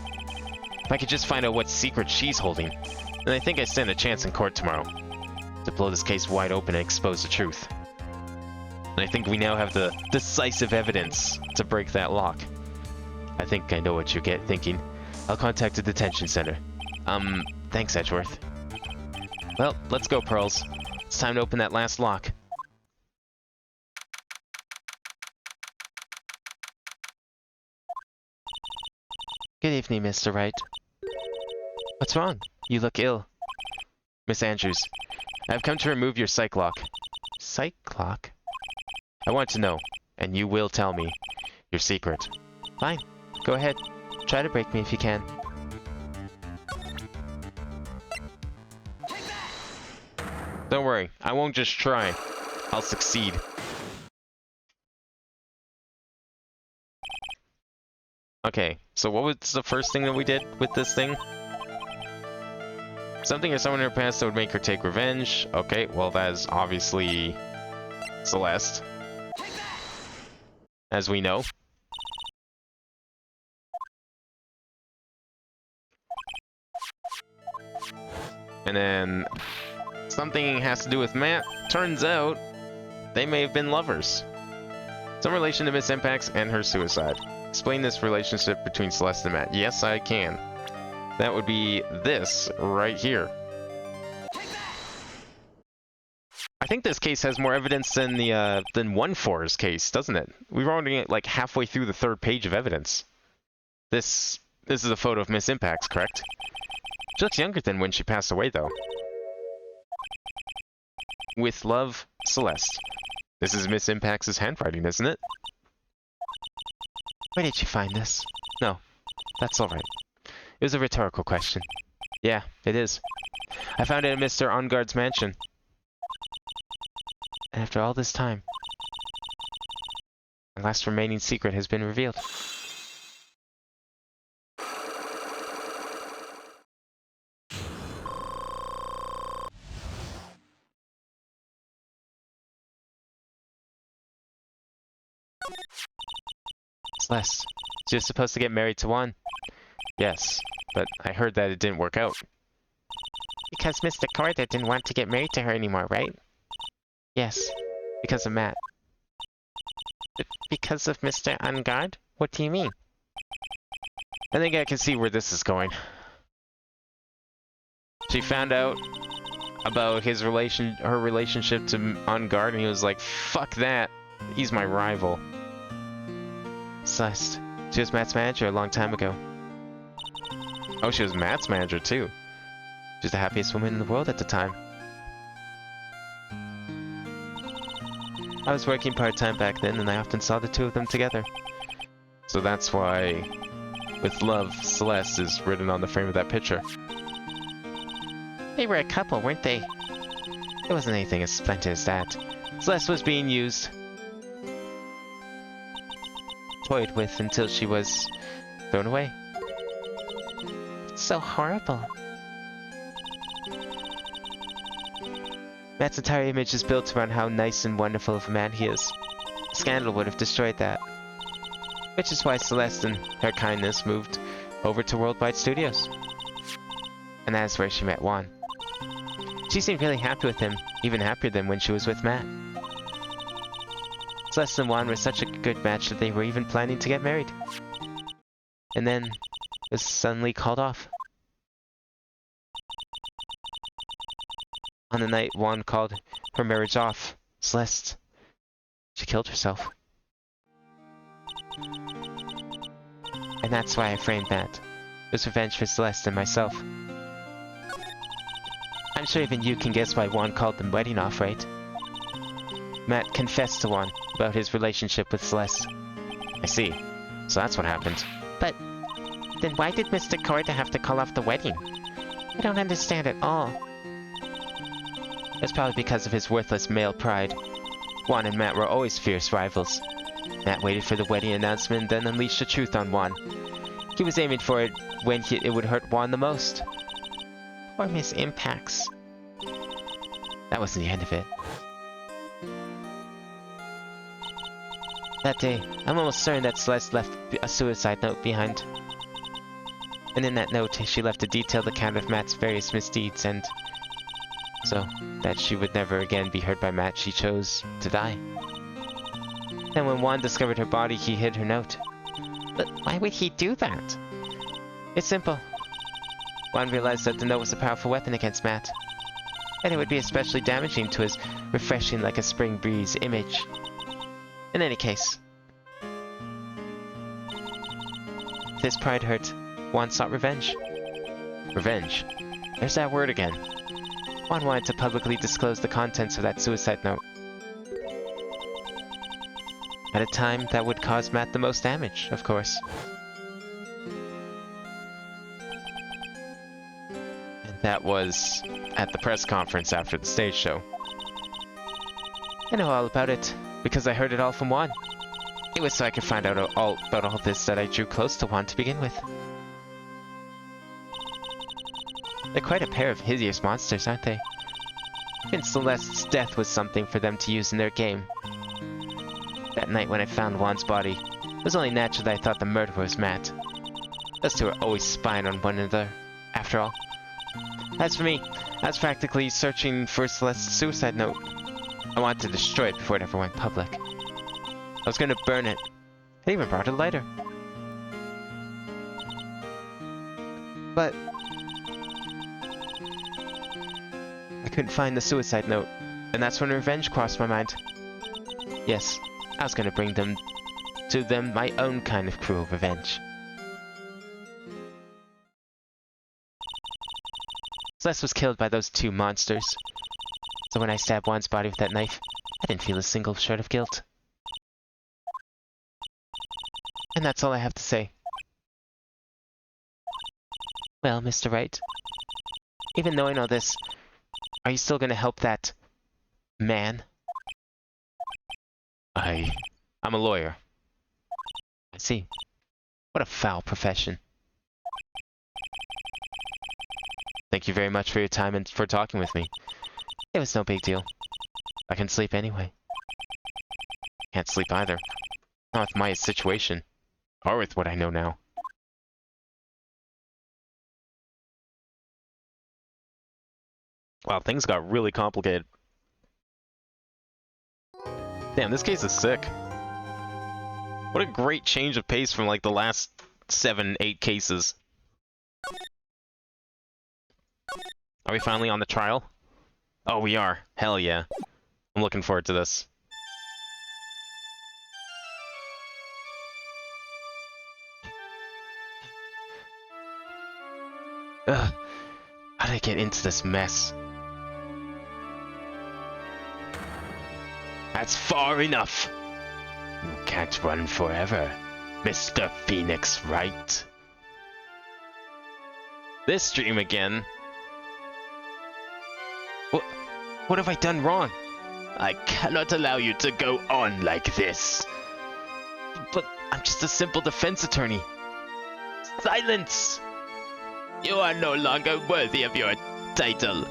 If I could just find out what secret she's holding, then I think I stand a chance in court tomorrow. To blow this case wide open and expose the truth. And I think we now have the decisive evidence to break that lock. I think I know what you're thinking. I'll contact the detention center. Thanks, Edgeworth. Well, let's go, Pearls. It's time to open that last lock. Good evening, Mr. Wright. What's wrong? You look ill. Miss Andrews, I've come to remove your psych lock. Psych lock? I want to know, and you will tell me, your secret. Fine. Go ahead. Try to break me if you can. Don't worry, I won't just try. I'll succeed. Okay, so what was the first thing that we did with this thing? Something or someone in her past that would make her take revenge. Okay, well that is obviously Celeste, as we know. And then something has to do with Matt. Turns out they may have been lovers. Some relation to Miss Impacts and her suicide. Explain this relationship between Celeste and Matt. Yes, I can. That would be this right here. I think this case has more evidence than the than 1-4's case, doesn't it? We're already at like halfway through the 3rd page of evidence. This is a photo of Miss Impacts, correct? She looks younger than when she passed away, though. With love, Celeste. This is Miss Impacts' handwriting, isn't it? Where did you find this? No, that's alright. It was a rhetorical question. Yeah, it is. I found it in Mr. Onguard's mansion. And after all this time, the last remaining secret has been revealed. Celeste, She was supposed to get married to Juan. Yes, but I heard that it didn't work out. because Mr. Carter didn't want to get married to her anymore, right? Yes, because of Matt. Because of Mr. Ungard? What do you mean? I think I can see where this is going. She found out about her relationship to Ungard, and he was like, fuck that. He's my rival. Celeste, she was Matt's manager a long time ago. Oh, she was Matt's manager, too. She was the happiest woman in the world at the time. I was working part-time back then, and I often saw the two of them together. So that's why, with love, Celeste is written on the frame of that picture. They were a couple, weren't they? It wasn't anything as splendid as that. Celeste was being used, toyed with until she was thrown away. It's so horrible. Matt's entire image is built around how nice and wonderful of a man he is. A scandal would have destroyed that. Which is why Celeste and her kindness moved over to Worldwide Studios. And that's where she met Juan. She seemed really happy with him, even happier than when she was with Matt. Celeste and Juan were such a good match that they were even planning to get married. And then, it was suddenly called off. On the night Juan called her marriage off, Celeste, she killed herself. And that's why I framed Matt. It was revenge for Celeste and myself. I'm sure even you can guess why Juan called the wedding off, right? Matt confessed to Juan about his relationship with Celeste. I see. So that's what happened. But then why did Mr. Carter have to call off the wedding? I don't understand at all. It's probably because of his worthless male pride. Juan and Matt were always fierce rivals. Matt waited for the wedding announcement and then unleashed the truth on Juan. He was aiming for it when it would hurt Juan the most. Poor Miss Impacts. That wasn't the end of it. That day, I'm almost certain that Celeste left a suicide note behind. And in that note, she left a detailed account of Matt's various misdeeds, and so that she would never again be hurt by Matt, she chose to die. And when Juan discovered her body, he hid her note. But why would he do that? It's simple. Juan realized that the note was a powerful weapon against Matt, and it would be especially damaging to his refreshing like a spring breeze image. In any case, if his pride hurt, Juan sought revenge. Revenge? There's that word again. Juan wanted to publicly disclose the contents of that suicide note. At a time that would cause Matt the most damage, of course. And that was at the press conference after the stage show. I know all about it, because I heard it all from Juan. It was so I could find out all about all this that I drew close to Juan to begin with. They're quite a pair of hideous monsters, aren't they? Even Celeste's death was something for them to use in their game. That night when I found Juan's body, it was only natural that I thought the murderer was Matt. Those two are always spying on one another, after all. As for me, I was practically searching for Celeste's suicide note. I wanted to destroy it before it ever went public. I was going to burn it. I even brought a lighter. But I couldn't find the suicide note, and that's when revenge crossed my mind. Yes, I was going to bring them my own kind of cruel revenge. Celeste was killed by those two monsters. So when I stabbed Juan's body with that knife, I didn't feel a single shred of guilt. And that's all I have to say. Well, Mr. Wright, even though I know this, are you still gonna help that man? I'm a lawyer. I see. What a foul profession. Thank you very much for your time and for talking with me. It was no big deal. I can sleep anyway. Can't sleep either. Not with my situation. Or with what I know now. Wow, things got really complicated. Damn, this case is sick. What a great change of pace from like the last 7, 8 cases. Are we finally on the trial? Oh, we are. Hell yeah. I'm looking forward to this. Ugh. How did I get into this mess? That's far enough! You can't run forever, Mr. Phoenix Wright. This dream again? What have I done wrong? I cannot allow you to go on like this. But I'm just a simple defense attorney. Silence! You are no longer worthy of your title.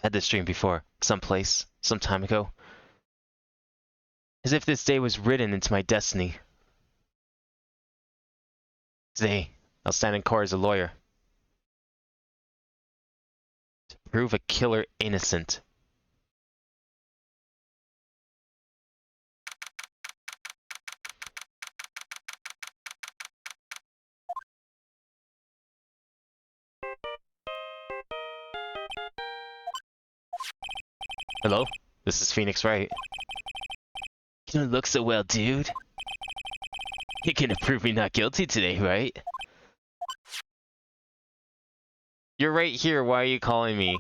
Had this dream before, someplace, some time ago. As if this day was written into my destiny. Today, I'll stand in court as a lawyer. To prove a killer innocent. Hello? This is Phoenix Wright. You don't look so well, dude. You're gonna prove me not guilty today, right? You're right here, why are you calling me?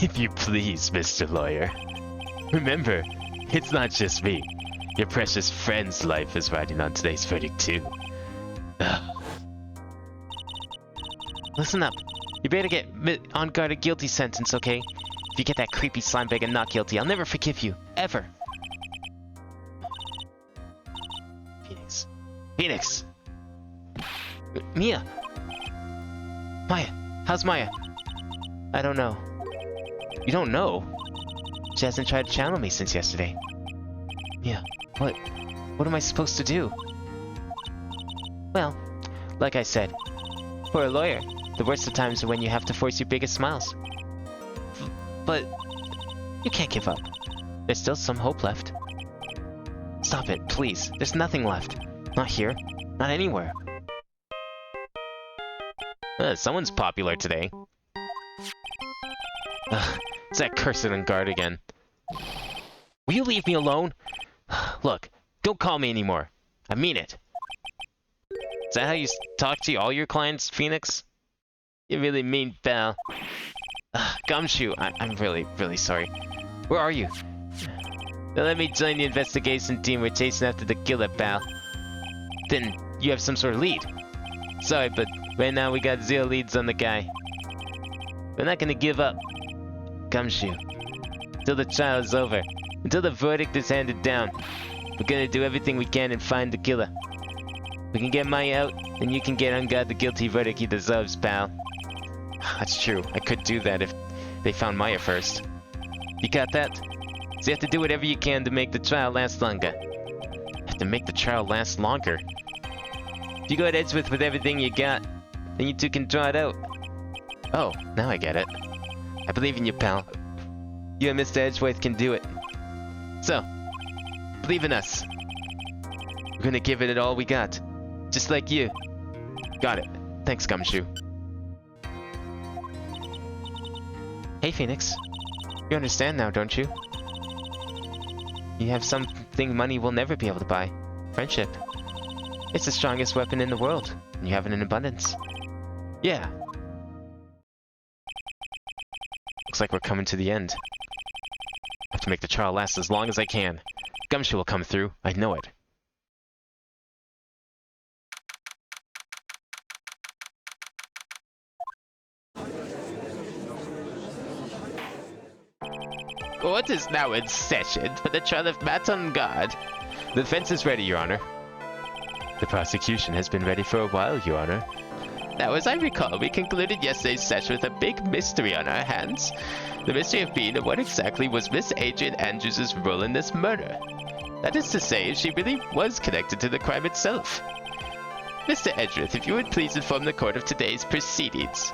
If you please, Mr. Lawyer. Remember, it's not just me. Your precious friend's life is riding on today's verdict, too. Listen up. You better get on guard a guilty sentence, okay? If you get that creepy slime bag and not guilty, I'll never forgive you. Ever. Phoenix. Phoenix! Mia! Maya! How's Maya? I don't know. You don't know? She hasn't tried to channel me since yesterday. Mia, what am I supposed to do? Well, like I said, for a lawyer, the worst of times are when you have to force your biggest smiles. But you can't give up. There's still some hope left. Stop it, please. There's nothing left. Not here. Not anywhere. Someone's popular today. Ugh, it's that cursed on guard again. Will you leave me alone? Look, don't call me anymore. I mean it. Is that how you talk to all your clients, Phoenix? You really mean, pal. Gumshoe, I'm really, really sorry. Where are you? Now let me join the investigation team. We're chasing after the killer, pal. Then you have some sort of lead. Sorry, but right now we got 0 leads on the guy. We're not gonna give up. Gumshoe. Until the trial is over. Until the verdict is handed down. We're gonna do everything we can and find the killer. We can get Maya out, and you can get On God the guilty verdict he deserves, pal. That's true. I could do that if they found Maya first. You got that? So you have to do whatever you can to make the trial last longer. Have to make the trial last longer. If you go at Edgeworth with everything you got, then you two can draw it out. Oh, now I get it. I believe in you, pal. You and Mr. Edgeworth can do it. So, believe in us. We're gonna give it all we got. Just like you. Got it. Thanks, Gumshoe. Hey, Phoenix. You understand now, don't you? You have something money will never be able to buy. Friendship. It's the strongest weapon in the world, and you have it in abundance. Yeah. Looks like we're coming to the end. I have to make the trial last as long as I can. Gumshoe will come through. I know it. Court is now in session for the trial of Matt on guard. The defense is ready, Your Honor. The prosecution has been ready for a while, Your Honor. Now, as I recall, we concluded yesterday's session with a big mystery on our hands. The mystery of being what exactly was Miss Adrian Andrews' role in this murder. That is to say, if she really was connected to the crime itself. Mr. Edgeworth, if you would please inform the court of today's proceedings.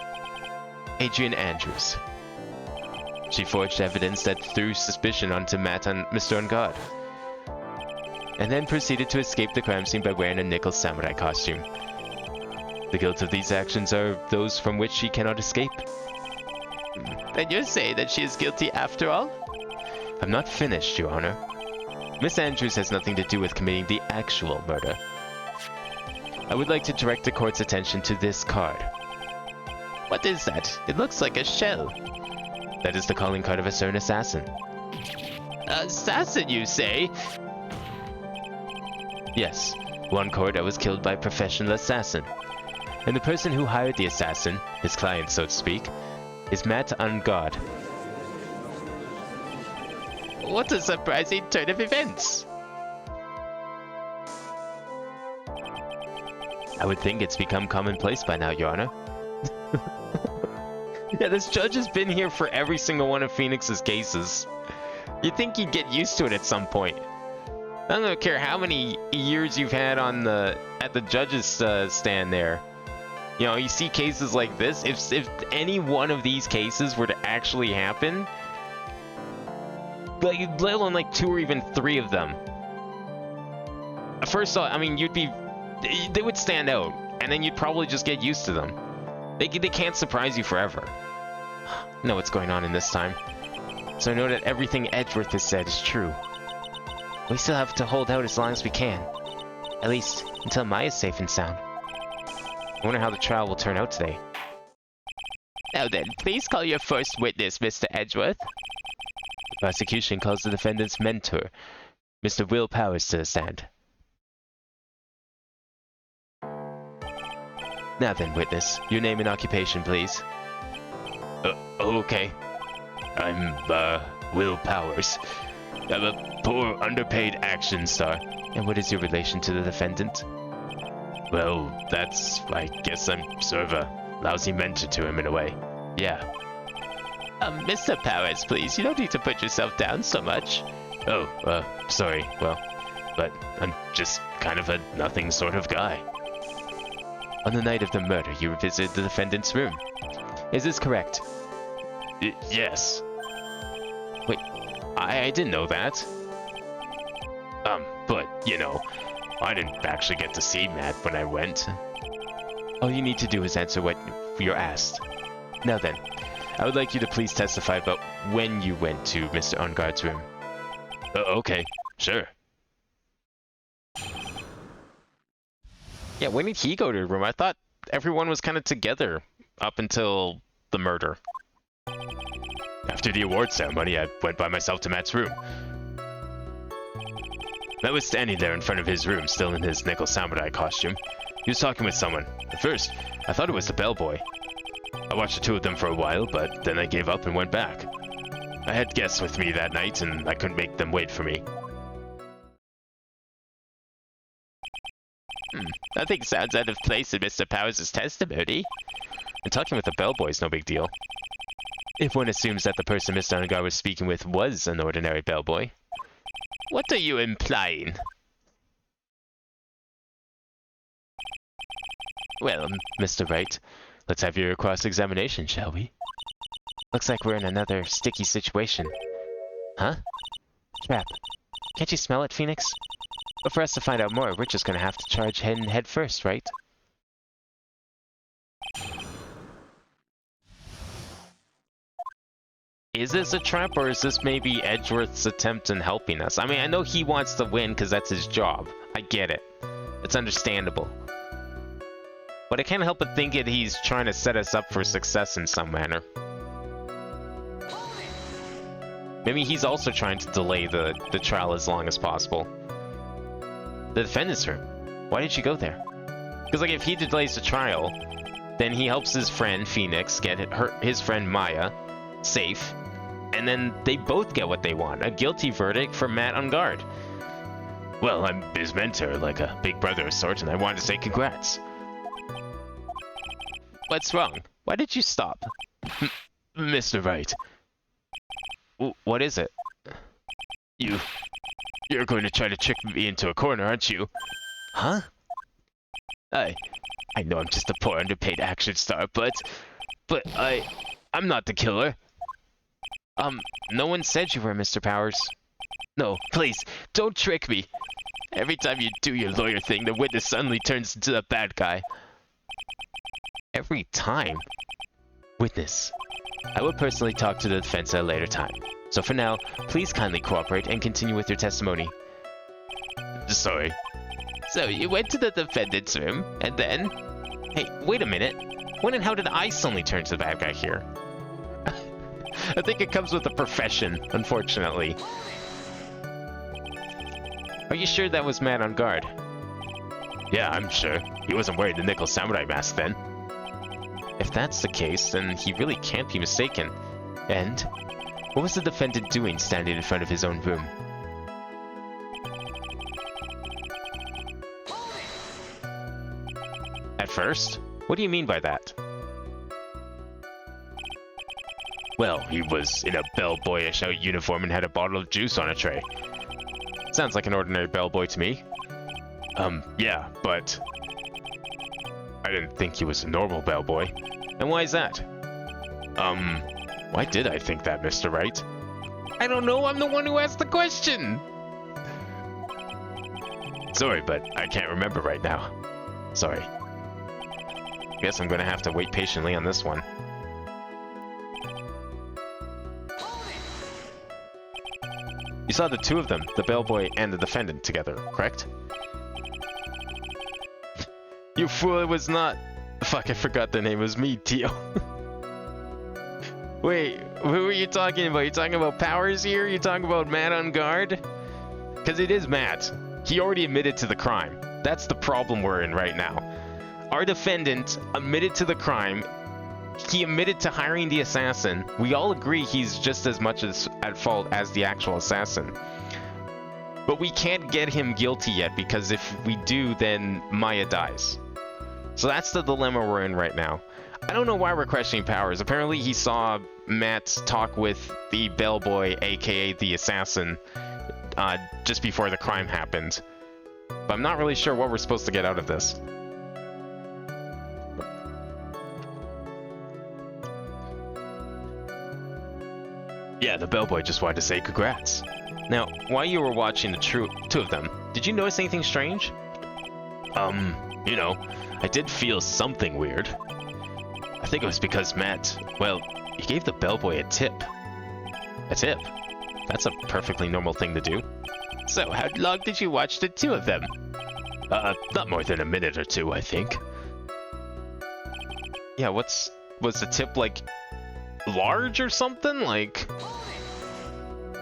Adrian Andrews. She forged evidence that threw suspicion onto Matt and Mr. On Guard, and then proceeded to escape the crime scene by wearing a nickel samurai costume. The guilt of these actions are those from which she cannot escape. Then you're saying that she is guilty after all? I'm not finished, Your Honor. Miss Andrews has nothing to do with committing the actual murder. I would like to direct the court's attention to this card. What is that? It looks like a shell. That is the calling card of a certain assassin. Assassin, you say? Yes, one court that was killed by a professional assassin. And the person who hired the assassin, his client so to speak, is Matt On Guard. What a surprising turn of events! I would think it's become commonplace by now, Your Honor. Yeah, this judge has been here for every single one of Phoenix's cases. You'd think you'd get used to it at some point. I don't care how many years you've had on at the judge's stand there. You know, you see cases like this. If any one of these cases were to actually happen, like, let alone like 2 or even 3 of them. First off, I mean, they would stand out, and then you'd probably just get used to them. They can't surprise you forever. I know what's going on in this time. So I know that everything Edgeworth has said is true. We still have to hold out as long as we can. At least, until Maya's safe and sound. I wonder how the trial will turn out today. Now then, please call your first witness, Mr. Edgeworth. The prosecution calls the defendant's mentor, Mr. Will Powers, to the stand. Now then, witness, your name and occupation, please. Okay. I'm, Will Powers. I'm a poor, underpaid action star. And what is your relation to the defendant? Well, I guess I'm sort of a lousy mentor to him in a way. Yeah. Mr. Powers, please, you don't need to put yourself down so much. Oh, sorry, well, but I'm just kind of a nothing sort of guy. On the night of the murder, you visited the defendant's room. Is this correct? Yes. Wait, I didn't know that. But, you know, I didn't actually get to see Matt when I went. All you need to do is answer what you're asked. Now then, I would like you to please testify about when you went to Mr. On Guard's room. Okay, sure. Yeah, when did he go to the room? I thought everyone was kind of together up until the murder. After the award ceremony, I went by myself to Matt's room. I was standing there in front of his room, still in his nickel samurai costume. He was talking with someone. At first, I thought it was the bellboy. I watched the two of them for a while, but then I gave up and went back. I had guests with me that night, and I couldn't make them wait for me. I think sounds out of place in Mr. Powers' testimony. And talking with the bellboy's no big deal. If one assumes that the person Mr. Ungar was speaking with was an ordinary bellboy. What are you implying? Well, Mr. Wright, let's have your cross-examination, shall we? Looks like we're in another sticky situation. Huh? Trap. Can't you smell it, Phoenix? But for us to find out more, we're just gonna have to charge head first, right? Is this a trap, or is this maybe Edgeworth's attempt in helping us? I mean, I know he wants to win because that's his job. I get it. It's understandable. But I can't help but think that he's trying to set us up for success in some manner. Maybe he's also trying to delay the trial as long as possible. The defendant's room. Why did you go there? Because, like, if he delays the trial, then he helps his friend, Phoenix, get his friend, Maya, safe. And then they both get what they want. A guilty verdict for Matt on guard. Well, I'm his mentor, like a big brother of sorts, and I wanted to say congrats. What's wrong? Why did you stop? Mr. Wright. What is it? You're going to try to trick me into a corner, aren't you? Huh? I know I'm just a poor underpaid action star, but I'm not the killer. No one said you were, Mr. Powers. No, please, don't trick me. Every time you do your lawyer thing, the witness suddenly turns into the bad guy. Every time? Witness. I will personally talk to the defense at a later time. So for now, please kindly cooperate and continue with your testimony. Sorry. So you went to the defendant's room, and then... Hey, wait a minute. When and how did I suddenly turn to the bad guy here? I think it comes with the profession, unfortunately. Are you sure that was Matt on guard? Yeah, I'm sure. He wasn't wearing the nickel samurai mask then. If that's the case, then he really can't be mistaken. And what was the defendant doing standing in front of his own room? At first? What do you mean by that? Well, he was in a bellboyish out uniform and had a bottle of juice on a tray. Sounds like an ordinary bellboy to me. Yeah, but I didn't think he was a normal bellboy. And why is that? Why did I think that, Mr. Wright? I don't know, I'm the one who asked the question! Sorry, but I can't remember right now. Sorry. Guess I'm gonna have to wait patiently on this one. You saw the two of them, the bellboy and the defendant, together, correct? You fool, it was not... Fuck, I forgot their name. It was me, Tio. Wait, who are you talking about? You talking about Powers here? You talking about Matt on guard? Because it is Matt. He already admitted to the crime. That's the problem we're in right now. Our defendant admitted to the crime. He admitted to hiring the assassin. We all agree he's just as much at fault as the actual assassin. But we can't get him guilty yet, because if we do, then Maya dies. So that's the dilemma we're in right now. I don't know why we're questioning Powers. Apparently he saw Matt talk with the bellboy, aka the assassin, just before the crime happened. But I'm not really sure what we're supposed to get out of this. Yeah, the bellboy just wanted to say congrats. Now, while you were watching the two of them, did you notice anything strange? You know, I did feel something weird. I think it was because Matt, well, he gave the bellboy a tip. A tip? That's a perfectly normal thing to do. So, how long did you watch the two of them? Not more than a minute or two, I think. Yeah, was the tip, like, large or something? Like,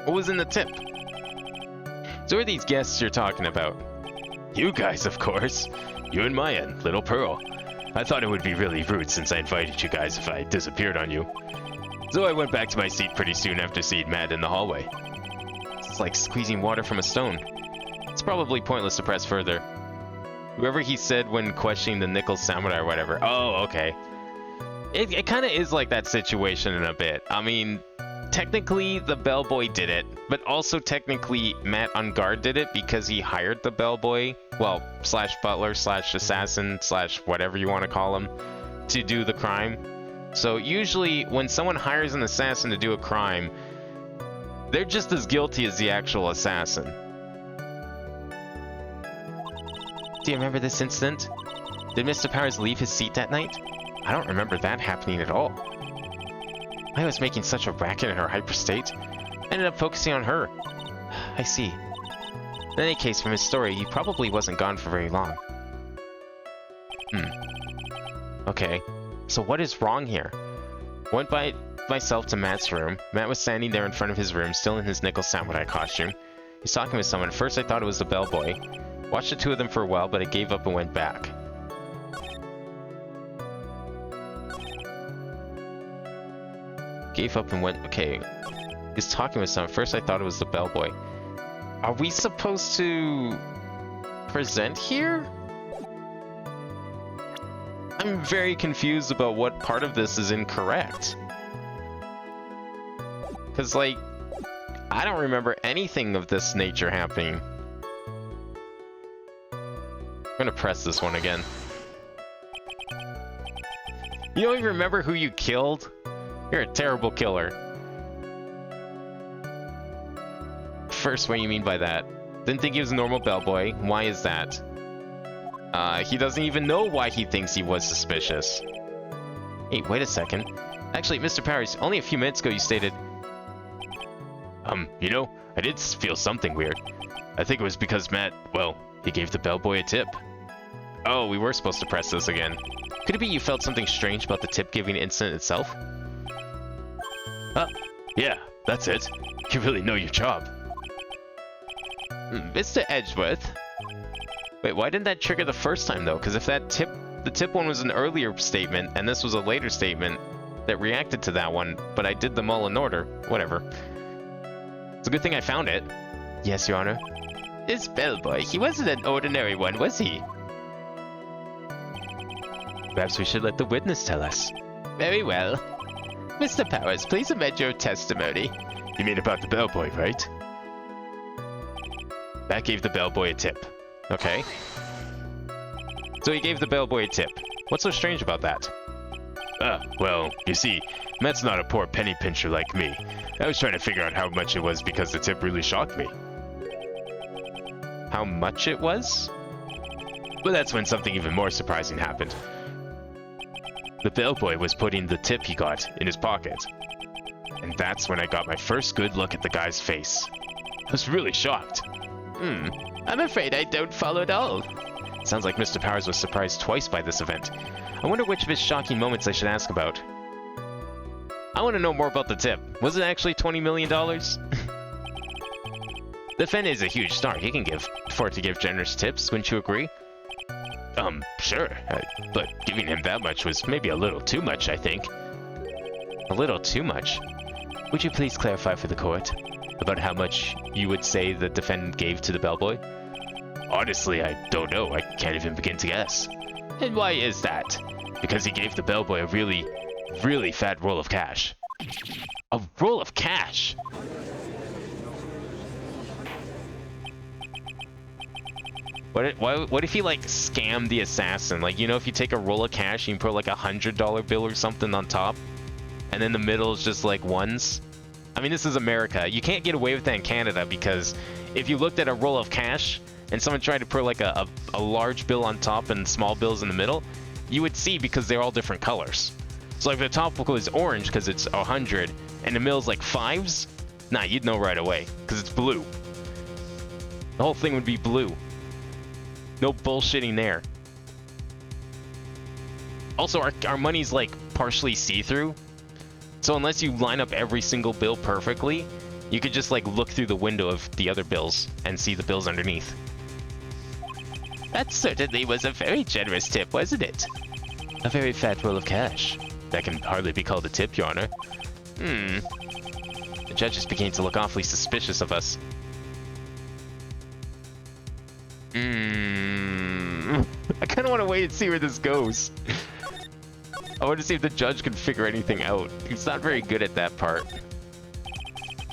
what was in the tip? So who are these guests you're talking about? You guys, of course. You and Maya and Little Pearl. I thought it would be really rude since I invited you guys if I disappeared on you. So I went back to my seat pretty soon after seeing Matt in the hallway. It's like squeezing water from a stone. It's probably pointless to press further. Whoever he said when questioning the Nickel Samurai or whatever. Oh, okay. It kind of is like that situation in a bit. I mean, technically the bellboy did it, but also technically Matt on guard did it because he hired the bellboy, well, slash butler, slash assassin, slash whatever you want to call him, to do the crime. So usually when someone hires an assassin to do a crime, they're just as guilty as the actual assassin. Do you remember this incident? Did Mr. Powers leave his seat that night? I don't remember that happening at all. I was making such a racket in her hyperstate. I ended up focusing on her. I see. In any case, from his story, he probably wasn't gone for very long. Okay, so what is wrong here? Went by myself to Matt's room. Matt was standing there in front of his room, still in his Nickel Samurai costume. He's talking with someone. At first I thought it was the bellboy. Watched the two of them for a while, but I gave up and went back. Gave up and went... Okay. He's talking with someone. At first I thought it was the bellboy. Are we supposed to present here? I'm very confused about what part of this is incorrect. Because, like, I don't remember anything of this nature happening. I'm gonna press this one again. You don't even remember who you killed? You're a terrible killer. First, what do you mean by that? Didn't think he was a normal bellboy. Why is that? He doesn't even know why he thinks he was suspicious. Hey, wait a second. Actually, Mr. Powers, only a few minutes ago you stated... You know, I did feel something weird. I think it was because Matt, well, he gave the bellboy a tip. Oh, we were supposed to press this again. Could it be you felt something strange about the tip-giving incident itself? Yeah, that's it. You really know your job. Mr. Edgeworth? Wait, why didn't that trigger the first time, though? Because if the tip one was an earlier statement, and this was a later statement that reacted to that one, but I did them all in order. Whatever. It's a good thing I found it. Yes, Your Honor. This bellboy, he wasn't an ordinary one, was he? Perhaps we should let the witness tell us. Very well. Mr. Powers, please amend your testimony. You mean about the bellboy, right? That gave the bellboy a tip. Okay. So he gave the bellboy a tip. What's so strange about that? Well, you see, Matt's not a poor penny pincher like me. I was trying to figure out how much it was because the tip really shocked me. How much it was? But that's when something even more surprising happened. The bellboy was putting the tip he got in his pocket. And that's when I got my first good look at the guy's face. I was really shocked. I'm afraid I don't follow at all. Sounds like Mr. Powers was surprised twice by this event. I wonder which of his shocking moments I should ask about. I want to know more about the tip. Was it actually $20 million? The defendant is a huge star. He can afford to give generous tips, wouldn't you agree? Sure. But giving him that much was maybe a little too much, I think. A little too much? Would you please clarify for the court about how much you would say the defendant gave to the bellboy? Honestly, I don't know. I can't even begin to guess. And why is that? Because he gave the bellboy a really, really fat roll of cash. A roll of cash? What if he, like, scammed the assassin? Like, you know, if you take a roll of cash, you can put, like, a $100 bill or something on top, and then the middle is just, like, ones? I mean, this is America. You can't get away with that in Canada, because if you looked at a roll of cash, and someone tried to put, like, a large bill on top and small bills in the middle, you would see because they're all different colors. So, like, if the top was orange because it's 100, and the middle's, like, fives, nah, you'd know right away, because it's blue. The whole thing would be blue. No bullshitting there. Also, our money's, like, partially see-through. So unless you line up every single bill perfectly, You could just like look through the window of the other bills and see the bills underneath. That certainly was a very generous tip, wasn't it? A very fat roll of cash. That can hardly be called a tip, Your Honor. The judge is beginning to look awfully suspicious of us. I kind of want to wait and see where this goes. I want to see if the judge can figure anything out. He's not very good at that part.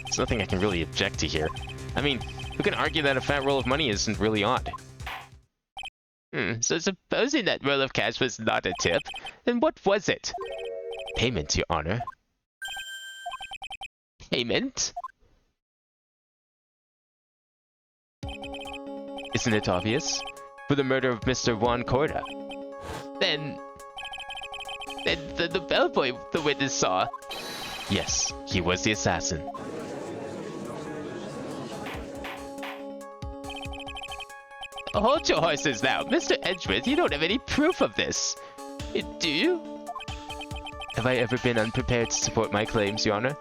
There's nothing I can really object to here. I mean, who can argue that a fat roll of money isn't really odd? So supposing that roll of cash was not a tip, then what was it? Payment, Your Honor. Payment? Isn't it obvious? For the murder of Mr. Juan Corda. Then the bellboy the witness saw. Yes, he was the assassin. Hold your horses now. Mr. Edgeworth, you don't have any proof of this. Do you? Have I ever been unprepared to support my claims, Your Honor?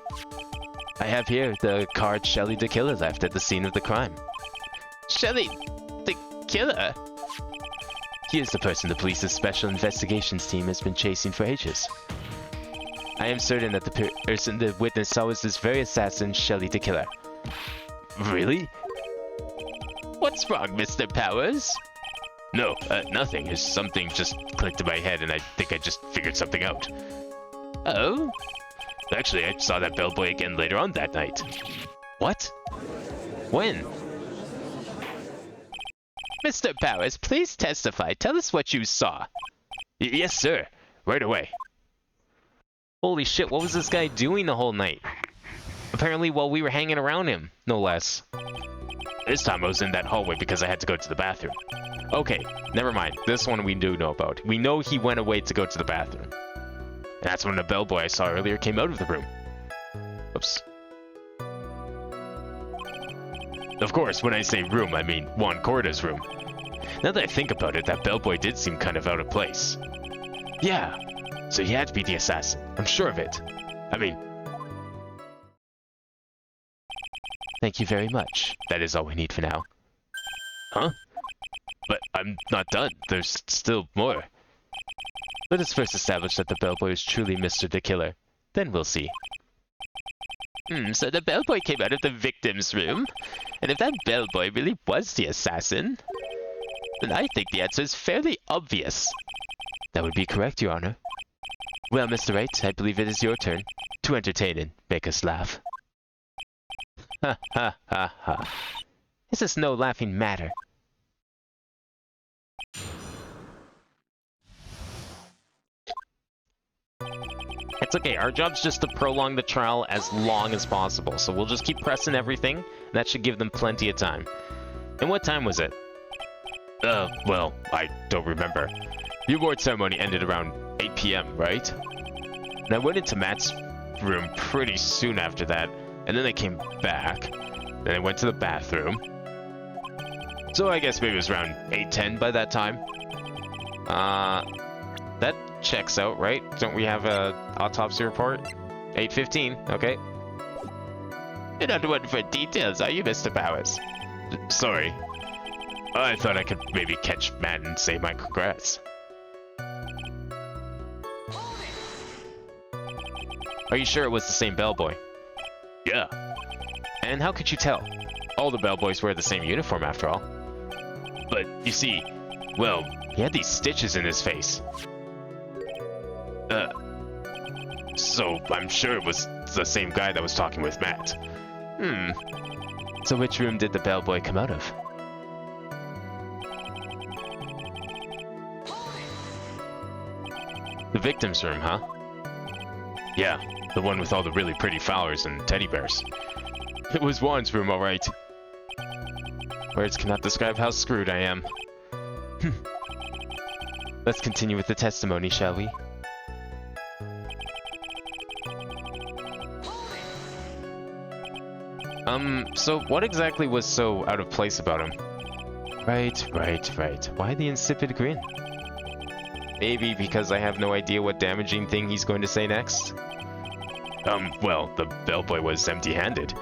I have here the card Shelley the Killer left at the scene of the crime. Shelley, the killer? He is the person the police's special investigations team has been chasing for ages. I am certain that the person the witness saw was this very assassin, Shelley the Killer. Really? What's wrong, Mr. Powers? No, nothing. Something just clicked in my head and I think I just figured something out. Oh? Actually, I saw that bellboy again later on that night. What? When? Mr. Powers, please testify. Tell us what you saw. Yes, sir. Right away. Holy shit, what was this guy doing the whole night? Apparently while we were hanging around him, no less. This time I was in that hallway because I had to go to the bathroom. Okay, never mind. This one we do know about. We know he went away to go to the bathroom. And that's when the bellboy I saw earlier came out of the room. Oops. Of course, when I say room, I mean Juan Corda's room. Now that I think about it, that bellboy did seem kind of out of place. Yeah, so he had to be the assassin. I'm sure of it. I mean... Thank you very much. That is all we need for now. Huh? But I'm not done. There's still more. Let us first establish that the bellboy is truly Mr. the Killer. Then we'll see. So the bellboy came out of the victim's room? And if that bellboy really was the assassin, then I think the answer is fairly obvious. That would be correct, Your Honor. Well, Mr. Wright, I believe it is your turn to entertain and make us laugh. Ha ha ha ha. This is no laughing matter. It's okay, our job's just to prolong the trial as long as possible, so we'll just keep pressing everything, and that should give them plenty of time. And what time was it? Well, I don't remember. The award ceremony ended around 8 p.m., right? And I went into Matt's room pretty soon after that, and then I came back. Then I went to the bathroom. So I guess maybe it was around 8:10 by that time. That checks out, right? Don't we have a autopsy report? 8:15, okay. You're not one for details, are you, Mr. Powers? Sorry. I thought I could maybe catch Matt and say my congrats. Are you sure it was the same bellboy? Yeah. And how could you tell? All the bellboys wear the same uniform after all. But, you see, well, he had these stitches in his face. So I'm sure it was the same guy that was talking with Matt. So which room did the bellboy come out of? The victim's room, huh? Yeah, the one with all the really pretty flowers and teddy bears. It was Juan's room, alright. Words cannot describe how screwed I am. Let's continue with the testimony, shall we? So what exactly was so out of place about him? Right. Why the insipid grin? Maybe because I have no idea what damaging thing he's going to say next? Well, the bellboy was empty-handed.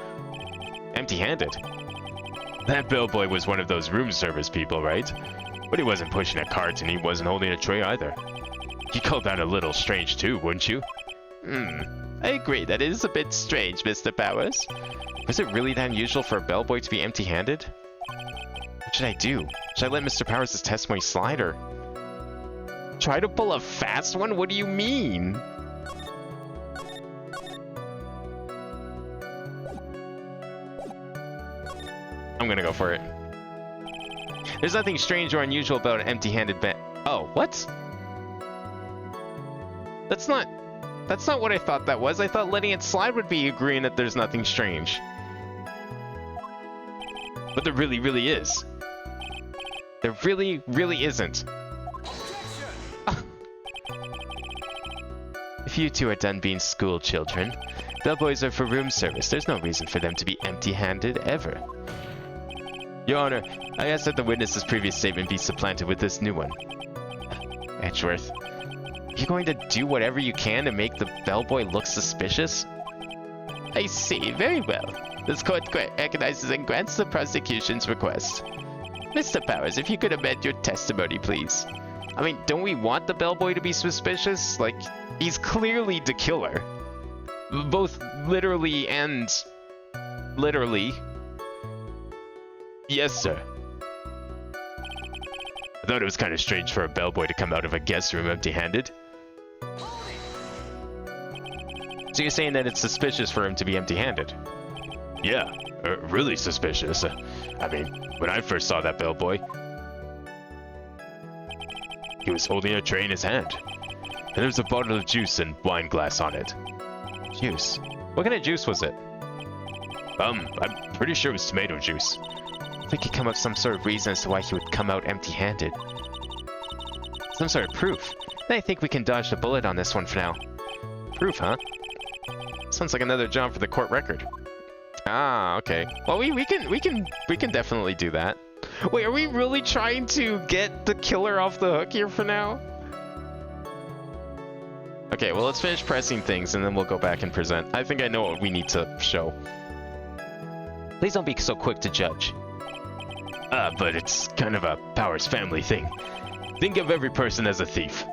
empty-handed. That bellboy was one of those room service people, right? But he wasn't pushing a cart and he wasn't holding a tray either. You call that a little strange too, wouldn't you? I agree, that is a bit strange, Mr. Powers. Is it really that unusual for a bellboy to be empty-handed? What should I do? Should I let Mr. Powers' testimony slide, or Try to pull a fast one? What do you mean? I'm gonna go for it. There's nothing strange or unusual about an empty-handed Oh, what? That's not what I thought that was. I thought letting it slide would be agreeing that there's nothing strange. But there really, really is. There really, really isn't. If you two are done being school children, bellboys are for room service. There's no reason for them to be empty-handed ever. Your Honor, I ask that the witness's previous statement be supplanted with this new one. Edgeworth, you're going to do whatever you can to make the bellboy look suspicious? I see, very well. This court recognizes and grants the prosecution's request. Mr. Powers, if you could amend your testimony, please. I mean, don't we want the bellboy to be suspicious? Like, he's clearly the killer. Both literally and... literally. Yes, sir. I thought it was kind of strange for a bellboy to come out of a guest room empty-handed. So you're saying that it's suspicious for him to be empty-handed? Yeah, really suspicious. I mean, when I first saw that bellboy, he was holding a tray in his hand. And there was a bottle of juice and wine glass on it. Juice? What kind of juice was it? I'm pretty sure it was tomato juice. If we could come up with some sort of reason as to why he would come out empty-handed. Some sort of proof. Then I think we can dodge the bullet on this one for now. Proof, huh? Sounds like another job for the court record. Ah, okay. Well, we can definitely do that. Wait, are we really trying to get the killer off the hook here for now? Okay, well, let's finish pressing things and then we'll go back and present. I think I know what we need to show. Please don't be so quick to judge. But it's kind of a Powers family thing. Think of every person as a thief.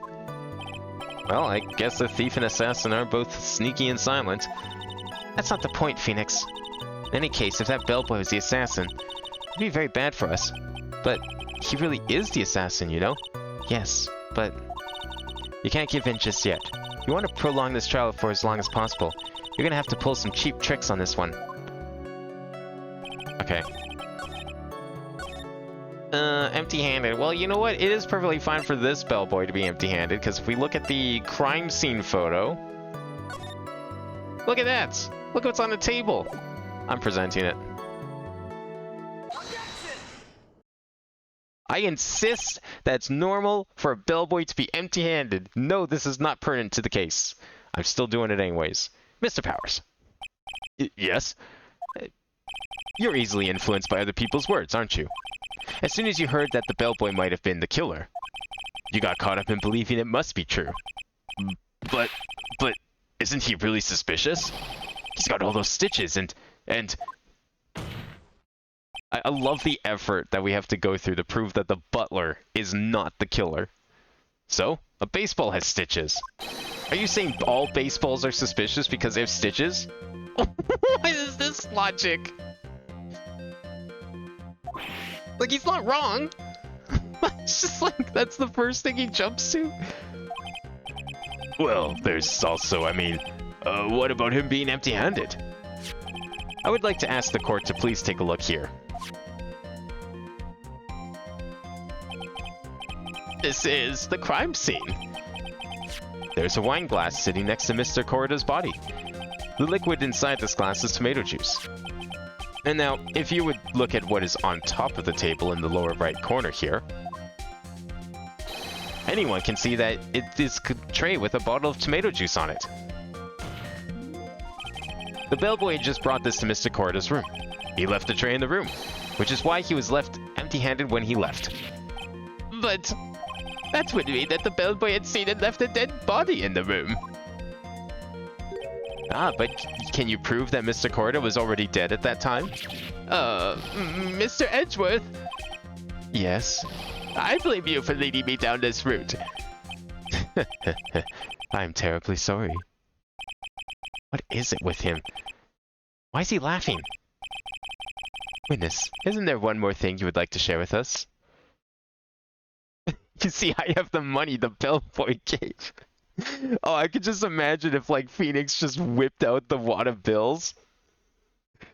Well, I guess the thief and assassin are both sneaky and silent. That's not the point, Phoenix. In any case, if that bellboy was the assassin, it'd be very bad for us. But he really is the assassin, you know? Yes, but you can't give in just yet. If you want to prolong this trial for as long as possible, you're gonna have to pull some cheap tricks on this one. Okay. Empty-handed. Well, you know what? It is perfectly fine for this bellboy to be empty-handed, because if we look at the crime scene photo... Look at that! Look what's on the table! I'm presenting it. I insist that it's normal for a bellboy to be empty-handed. No, this is not pertinent to the case. I'm still doing it anyways. Mr. Powers. Yes? You're easily influenced by other people's words, aren't you? As soon as you heard that the bellboy might have been the killer, you got caught up in believing it must be true. But isn't he really suspicious? He's got all those stitches and... I love the effort that we have to go through to prove that the butler is not the killer. So, a baseball has stitches. Are you saying all baseballs are suspicious because they have stitches? What is this logic? Like, he's not wrong. It's just like, that's the first thing he jumps to. Well, there's also, what about him being empty-handed? I would like to ask the court to please take a look here. This is the crime scene. There's a wine glass sitting next to Mr. Corrida's body. The liquid inside this glass is tomato juice. And now, if you would look at what is on top of the table in the lower right corner here, anyone can see that it is a tray with a bottle of tomato juice on it. The bellboy had just brought this to Mr. Corrida's room. He left the tray in the room, which is why he was left empty-handed when he left. But that would mean that the bellboy had seen and left a dead body in the room. Ah, but can you prove that Mr. Corda was already dead at that time? Mr. Edgeworth, Yes. I blame you for leading me down this route. I'm terribly sorry. What is it with him? Why is he laughing? Witness, isn't there one more thing you would like to share with us? You see, I have the money the bellboy gave. Oh, I could just imagine if, like, Phoenix just whipped out the wad of bills.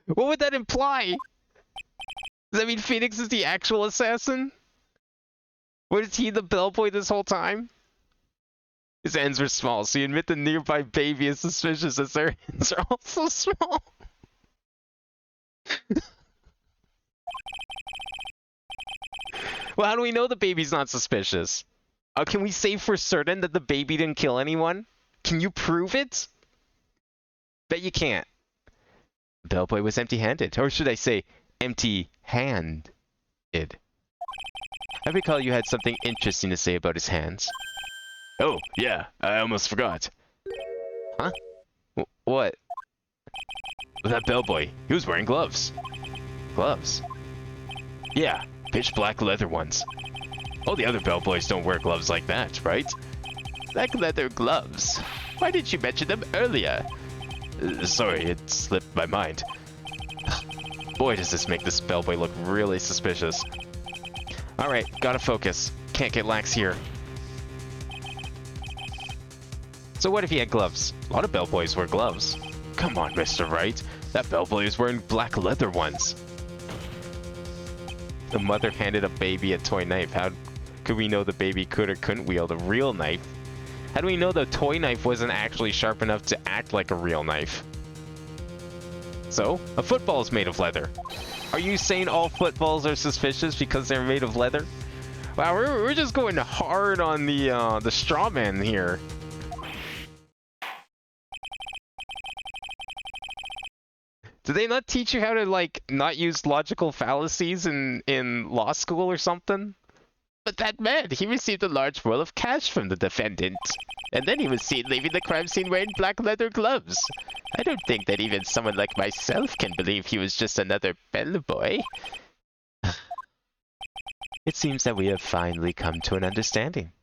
What would that imply? Does that mean Phoenix is the actual assassin? Was he the bellboy this whole time? His hands were small, so you admit the nearby baby is suspicious as their hands are also small. Well, how do we know the baby's not suspicious? Can we say for certain that the baby didn't kill anyone? Can you prove it? Bet you can't. The bellboy was empty-handed, or should I say, empty-handed. I recall you had something interesting to say about his hands. Oh, yeah, I almost forgot. Huh? What? That bellboy, he was wearing gloves. Gloves? Yeah, pitch black leather ones. All the other bellboys don't wear gloves like that, right? Black leather gloves. Why didn't you mention them earlier? Sorry, it slipped my mind. Boy, does this make this bellboy look really suspicious. Alright, gotta focus. Can't get lax here. So what if he had gloves? A lot of bellboys wear gloves. Come on, Mr. Wright. That bellboy is wearing black leather ones. The mother handed a baby a toy knife. How could we know the baby could or couldn't wield a real knife? How do we know the toy knife wasn't actually sharp enough to act like a real knife? So, a football is made of leather. Are you saying all footballs are suspicious because they're made of leather? Wow, we're just going hard on the straw man here. Do they not teach you how to, like, not use logical fallacies in law school or something? But that man, he received a large roll of cash from the defendant. And then he was seen leaving the crime scene wearing black leather gloves. I don't think that even someone like myself can believe he was just another bellboy. It seems that we have finally come to an understanding.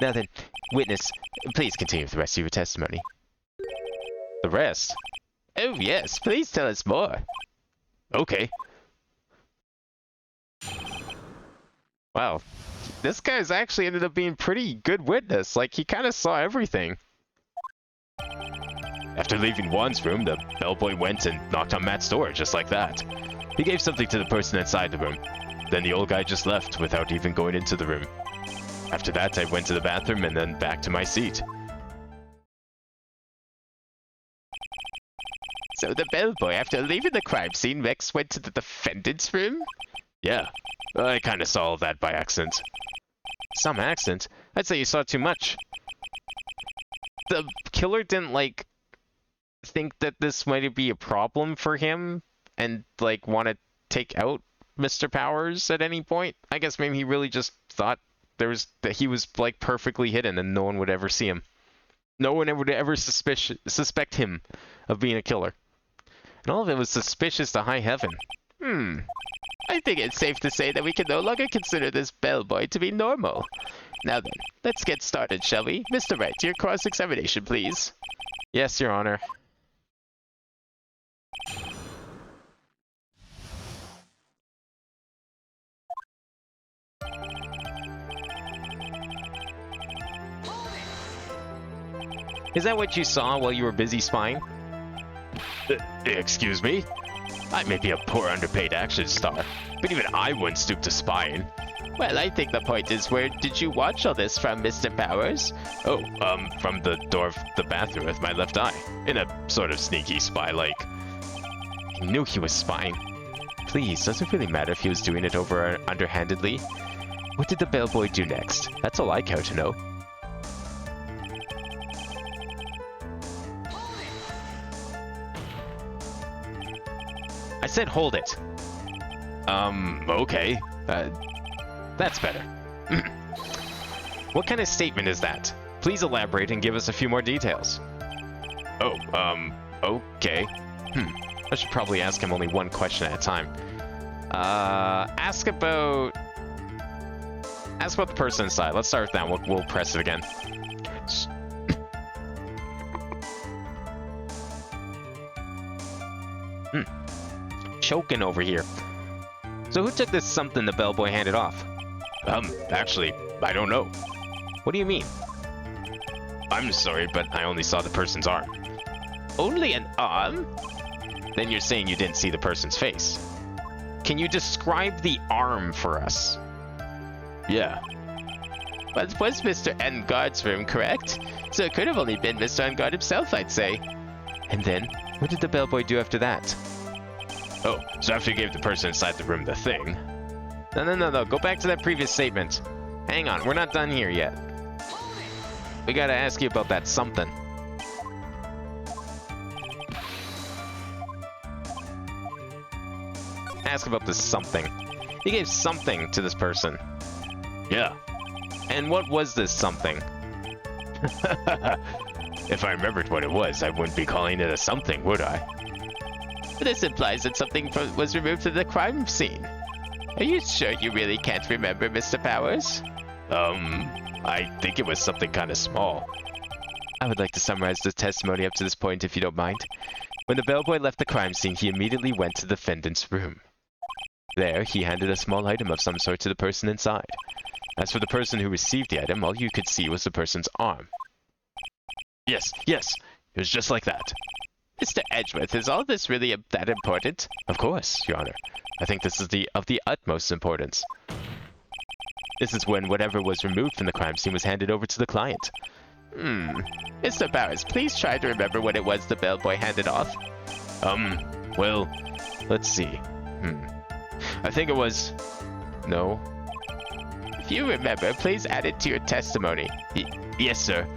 Now then, witness, please continue with the rest of your testimony. The rest? Oh yes, please tell us more. Okay. Wow, this guy's actually ended up being pretty good witness. Like, he kind of saw everything. After leaving Juan's room, the bellboy went and knocked on Matt's door just like that. He gave something to the person inside the room. Then the old guy just left without even going into the room. After that, I went to the bathroom and then back to my seat. So the bellboy, after leaving the crime scene, Rex went to the defendant's room? Yeah, I kind of saw all that by accident. Some accident? I'd say you saw too much. The killer didn't, like, think that this might be a problem for him and, like, want to take out Mr. Powers at any point. I guess maybe he really just thought that he was, like, perfectly hidden and no one would ever see him. No one would ever suspect him of being a killer. And all of it was suspicious to high heaven. I think it's safe to say that we can no longer consider this bellboy to be normal. Now then, let's get started, shall we? Mr. Wright, your cross-examination, please. Yes, Your Honor. Is that what you saw while you were busy spying? Excuse me? I may be a poor underpaid action star, but even I wouldn't stoop to spying. Well, I think the point is, where did you watch all this from, Mr. Powers? Oh, from the door of the bathroom with my left eye. In a sort of sneaky spy-like. I knew he was spying. Please, does it really matter if he was doing it underhandedly? What did the bellboy do next? That's all I care to know. I said hold it. Okay. That's better. What kind of statement is that? Please elaborate and give us a few more details. Oh, okay. I should probably ask him only one question at a time. Ask about the person inside. Let's start with that. We'll press it again. Choking over here. So who took this something the bellboy handed off? Actually, I don't know. What do you mean? I'm sorry, but I only saw the person's arm. Only an arm? Then you're saying you didn't see the person's face. Can you describe the arm for us? Yeah. But was Mr. Enguard's room correct? So it could have only been Mr. Enguard himself, I'd say. And then, what did the bellboy do after that? Oh, so after you gave the person inside the room the thing... No. Go back to that previous statement. Hang on, we're not done here yet. We gotta ask you about that something. Ask about this something. You gave something to this person. Yeah. And what was this something? If I remembered what it was, I wouldn't be calling it a something, would I? This implies that something was removed from the crime scene. Are you sure you really can't remember, Mr. Powers? I think it was something kind of small. I would like to summarize the testimony up to this point, if you don't mind. When the bellboy left the crime scene, he immediately went to the defendant's room. There, he handed a small item of some sort to the person inside. As for the person who received the item, all you could see was the person's arm. Yes, it was just like that. Mr. Edgeworth, is all this really that important? Of course, Your Honor. I think this is of the utmost importance. This is when whatever was removed from the crime scene was handed over to the client. Mr. Powers, please try to remember what it was the bellboy handed off. Well, let's see. I think it was... No. If you remember, please add it to your testimony. Yes, sir.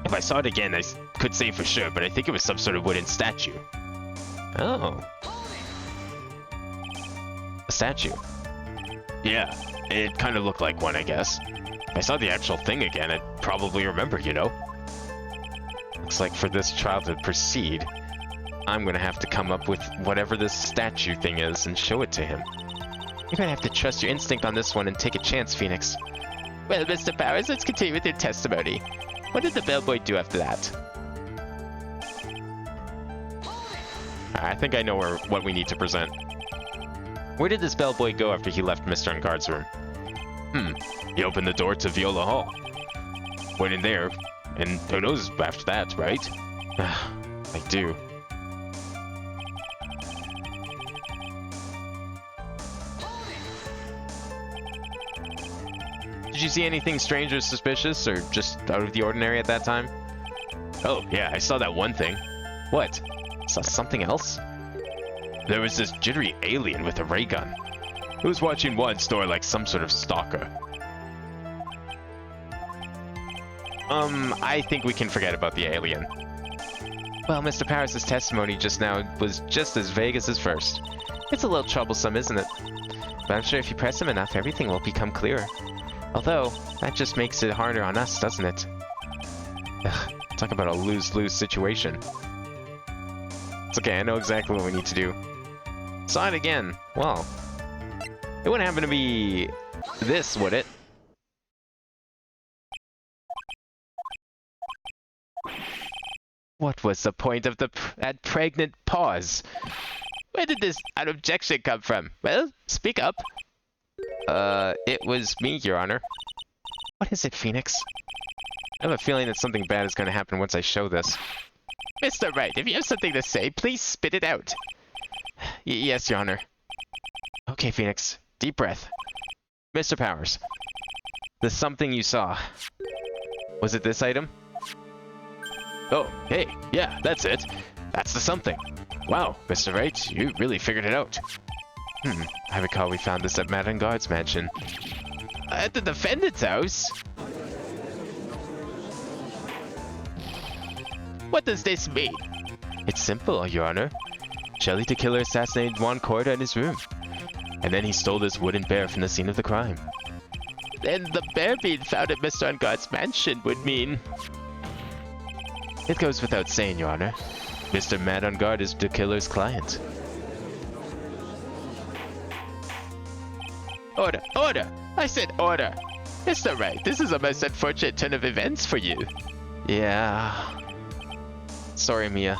If I saw it again, I could say for sure, but I think it was some sort of wooden statue. Oh. A statue? Yeah, it kind of looked like one, I guess. If I saw the actual thing again, I'd probably remember, you know? Looks like for this trial to proceed, I'm gonna have to come up with whatever this statue thing is and show it to him. You're gonna have to trust your instinct on this one and take a chance, Phoenix. Well, Mr. Powers, let's continue with your testimony. What did the bellboy do after that? I think I know what we need to present. Where did this bellboy go after he left Mr. Enguard's room? He opened the door to Viola Hall. Went in there, and who knows after that, right? I do. Did you see anything strange or suspicious, or just out of the ordinary at that time? Oh, yeah, I saw that one thing. What? Saw something else? There was this jittery alien with a ray gun. It was watching one store like some sort of stalker. I think we can forget about the alien. Well, Mr. Powers' testimony just now was just as vague as his first. It's a little troublesome, isn't it? But I'm sure if you press him enough, everything will become clearer. Although, that just makes it harder on us, doesn't it? Ugh, talk about a lose-lose situation. It's okay, I know exactly what we need to do. Saw it again. Well, it wouldn't happen to be this, would it? What was the point of that pregnant pause? Where did this objection come from? Well, speak up. It was me, Your Honor. What is it, Phoenix? I have a feeling that something bad is going to happen once I show this. Mr. Wright, if you have something to say, please spit it out. Yes, Your Honor. Okay, Phoenix. Deep breath. Mr. Powers. The something you saw. Was it this item? Oh, hey, yeah, that's it. That's the something. Wow, Mr. Wright, you really figured it out. I recall we found this at Madame Guard's mansion. At the defendant's house? What does this mean? It's simple, Your Honor. Shelley the killer assassinated Juan Corda in his room. And then he stole this wooden bear from the scene of the crime. And the bear being found at Mr. Unguard's mansion would mean... It goes without saying, Your Honor. Mr. Mad on Guard is the killer's client. Order! Order! I said order! Mr. Wright, this is a most unfortunate turn of events for you. Yeah. Sorry, Mia.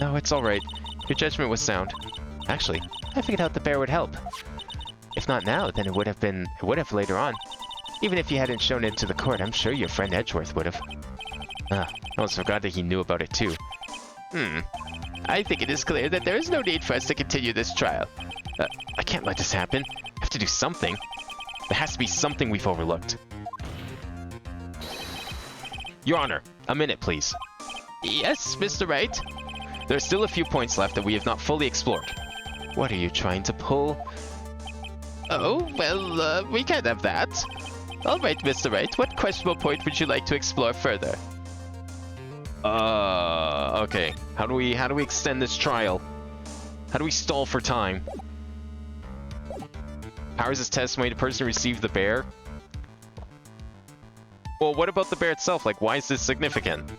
No, it's alright. Your judgment was sound. Actually, I figured out the bear would help. If not now, then it would have later on. Even if you hadn't shown it to the court, I'm sure your friend Edgeworth would have. I almost forgot that he knew about it too. I think it is clear that there is no need for us to continue this trial. I can't let this happen. I have to do something. There has to be something we've overlooked. Your Honor, a minute, please. Yes, Mr. Wright? There are still a few points left that we have not fully explored. What are you trying to pull? Oh, well, we can't have that. All right, Mr. Wright, what questionable point would you like to explore further? Okay. How do we extend this trial? How do we stall for time? Powers' testimony to person who received the bear? Well, what about the bear itself? Like, why is this significant?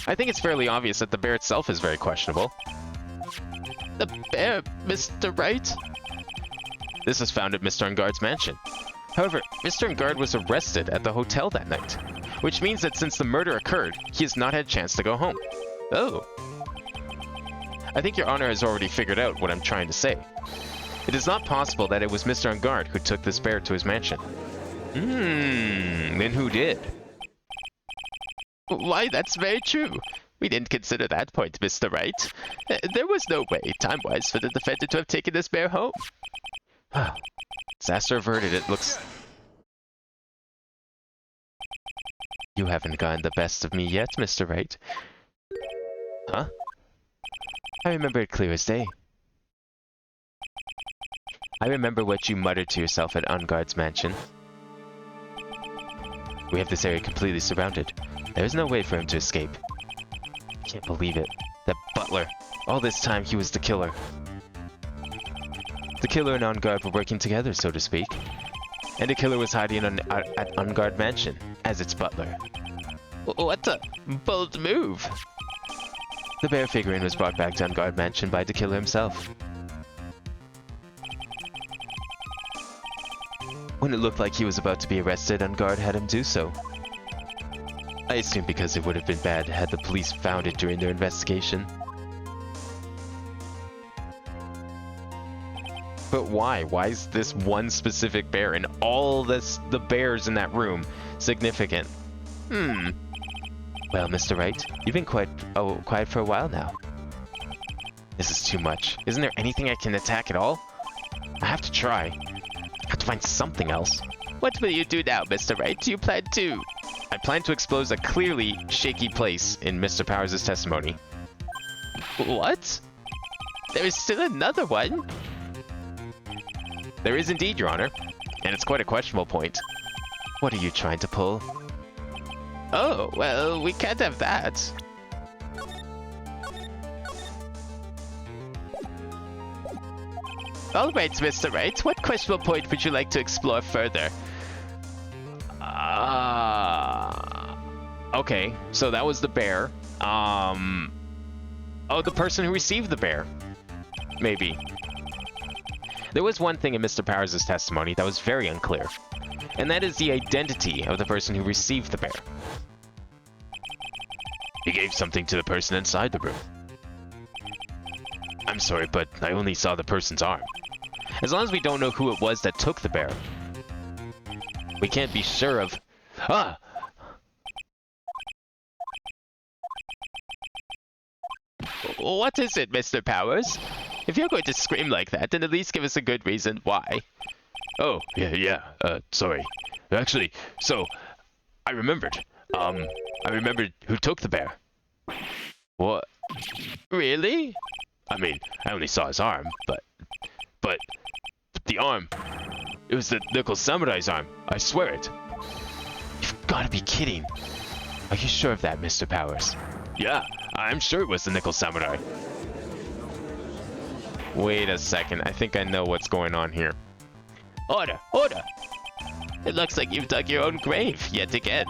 I think it's fairly obvious that the bear itself is very questionable. The bear, Mr. Wright? This was found at Mr. Unguard's mansion. However, Mr. Ungard was arrested at the hotel that night, which means that since the murder occurred, he has not had a chance to go home. Oh. I think Your Honor has already figured out what I'm trying to say. It is not possible that it was Mr. Ungard who took this bear to his mansion. Then who did? Why, that's very true. We didn't consider that point, Mr. Wright. There was no way, time-wise, for the defendant to have taken this bear home. Disaster averted, it looks... You haven't gotten the best of me yet, Mr. Wright. Huh? I remember it clear as day. I remember what you muttered to yourself at Unguard's mansion. We have this area completely surrounded. There is no way for him to escape. I can't believe it. That butler. All this time he was the killer. The killer and Unguard were working together, so to speak. And the killer was hiding at Unguard Mansion as its butler. What a bold move. The bear figurine was brought back to Unguard Mansion by the killer himself. When it looked like he was about to be arrested, Unguard had him do so. I assume because it would have been bad had the police found it during their investigation. But why? Why is this one specific bear and all the bears in that room significant? Well, Mr. Wright, you've been quiet for a while now. This is too much. Isn't there anything I can attack at all? I have to try. I have to find something else. What will you do now, Mr. Wright? Do you plan to... I plan to expose a clearly shaky place in Mr. Powers' testimony. What? There is still another one? There is indeed, Your Honor. And it's quite a questionable point. What are you trying to pull? Oh, well, we can't have that. All right, Mr. Wright, what questionable point would you like to explore further? Okay, so that was the bear. Oh, the person who received the bear. Maybe. There was one thing in Mr. Powers' testimony that was very unclear, and that is the identity of the person who received the bear. He gave something to the person inside the room. I'm sorry, but I only saw the person's arm. As long as we don't know who it was that took the bear, we can't be sure of... Ah! What is it, Mr. Powers? If you're going to scream like that, then at least give us a good reason why. Oh, yeah, sorry. Actually, so, I remembered. I remembered who took the bear. What? Really? I mean, I only saw his arm, but the arm, it was the Nickel Samurai's arm. I swear it. You've got to be kidding. Are you sure of that, Mr. Powers? Yeah, I'm sure it was the Nickel Samurai. Wait a second. I think I know what's going on here. Order! Order! It looks like you've dug your own grave yet again.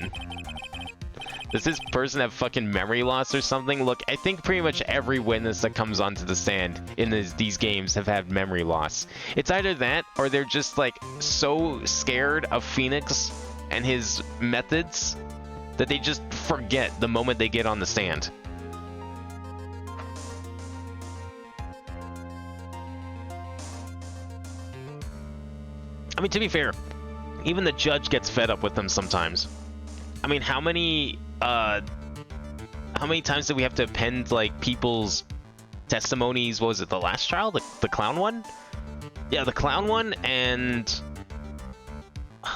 Does this person have fucking memory loss or something? Look, I think pretty much every witness that comes onto the stand in these games have had memory loss. It's either that, or they're just, like, so scared of Phoenix and his methods that they just forget the moment they get on the stand. I mean, to be fair, even the judge gets fed up with them sometimes. I mean, how many times did we have to append, like, people's testimonies? What was it, the last trial? The clown one? Yeah, the clown one, and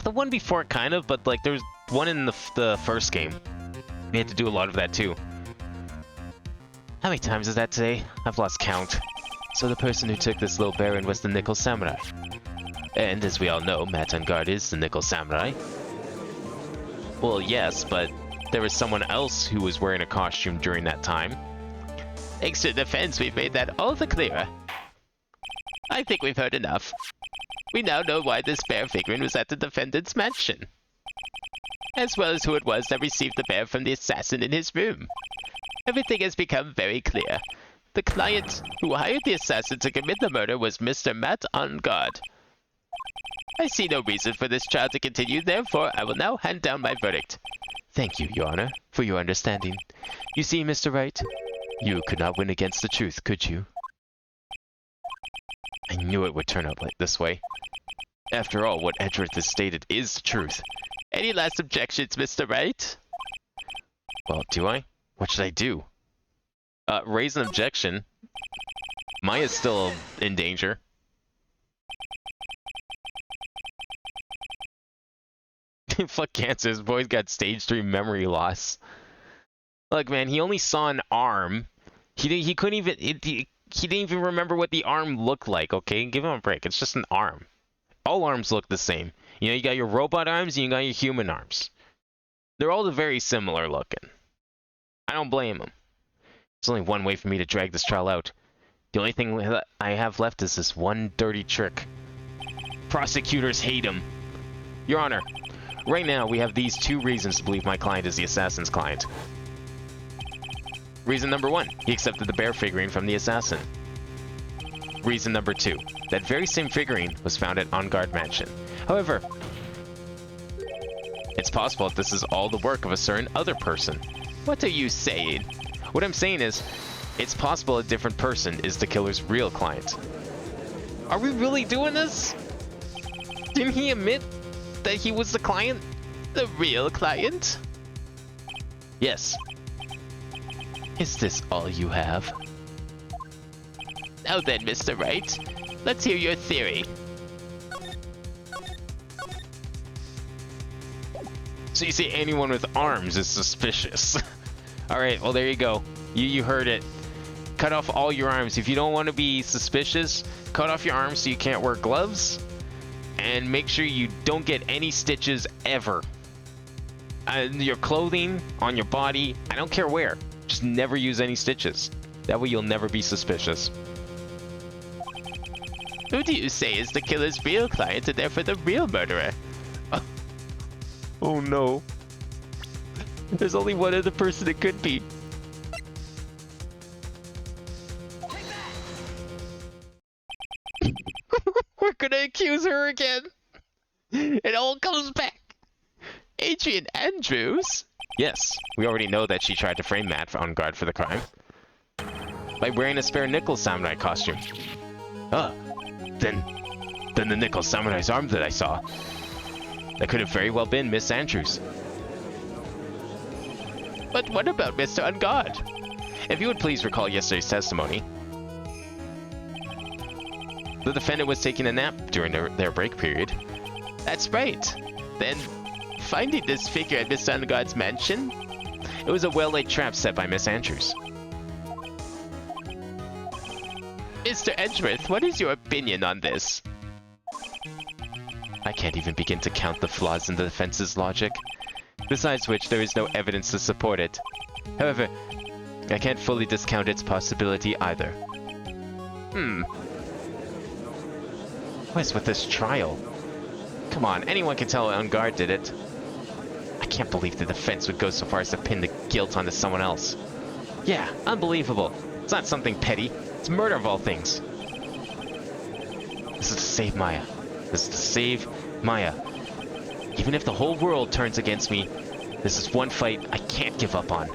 the one before it, kind of, but, like, there's one in the first game. We had to do a lot of that, too. How many times is that today? I've lost count. So the person who took this little baron was the Nickel Samurai. And as we all know, Matt on guard is the Nickel Samurai. Well, yes, but there was someone else who was wearing a costume during that time. Thanks to the defense, we've made that all the clearer. I think we've heard enough. We now know why this bear figurine was at the defendant's mansion, as well as who it was that received the bear from the assassin in his room. Everything has become very clear. The client who hired the assassin to commit the murder was Mr. Matt on guard. I see no reason for this trial to continue, therefore I will now hand down my verdict. Thank you, Your Honor, for your understanding. You see, Mr. Wright, you could not win against the truth, could you? I knew it would turn out like this way. After all, what Edgeworth has stated is the truth. Any last objections, Mr. Wright? Well, do I? What should I do? Raise an objection. Maya's still in danger. Fuck cancer, his boy's got stage 3 memory loss. Look, man, he only saw an arm. He couldn't even... He didn't even remember what the arm looked like, okay? Give him a break. It's just an arm. All arms look the same. You know, you got your robot arms and you got your human arms. They're all very similar looking. I don't blame him. There's only one way for me to drag this trial out. The only thing that I have left is this one dirty trick. Prosecutors hate him. Your Honor, right now we have these 2 reasons to believe my client is the assassin's client. Reason number 1, he accepted the bear figurine from the assassin. Reason number 2, that very same figurine was found at On Guard Mansion. However, it's possible that this is all the work of a certain other person. What are you saying? What I'm saying is, it's possible a different person is the killer's real client. Are we really doing this? Didn't he admit that he was the client? The real client? Yes. Is this all you have? Now then, Mr. Wright, let's hear your theory. So you say anyone with arms is suspicious. Alright, well there you go. You heard it. Cut off all your arms. If you don't want to be suspicious, cut off your arms so you can't wear gloves. And make sure you don't get any stitches ever. Your clothing, on your body, I don't care where. Just never use any stitches. That way you'll never be suspicious. Who do you say is the killer's real client and therefore the real murderer? Oh no. There's only one other person it could be. We're gonna accuse her again. It all comes back. Adrian Andrews? Yes, we already know that she tried to frame Matt on guard for the crime. By wearing a spare Nickel Samurai costume. Then the Nickel Samurai's arm that I saw. That could have very well been Miss Andrews. But what about Mr. On Guard? If you would please recall yesterday's testimony. The defendant was taking a nap during their break period. That's right. Then, finding this figure at Mr. On Guard's mansion? It was a well-laid trap set by Miss Andrews. Mr. Edgeworth, what is your opinion on this? I can't even begin to count the flaws in the defense's logic. Besides which, there is no evidence to support it. However, I can't fully discount its possibility either. What is with this trial? Come on, anyone can tell On Guard did it. I can't believe the defense would go so far as to pin the guilt onto someone else. Yeah, unbelievable. It's not something petty. It's murder of all things. This is to save Maya. This is to save Maya. Even if the whole world turns against me, this is one fight I can't give up on.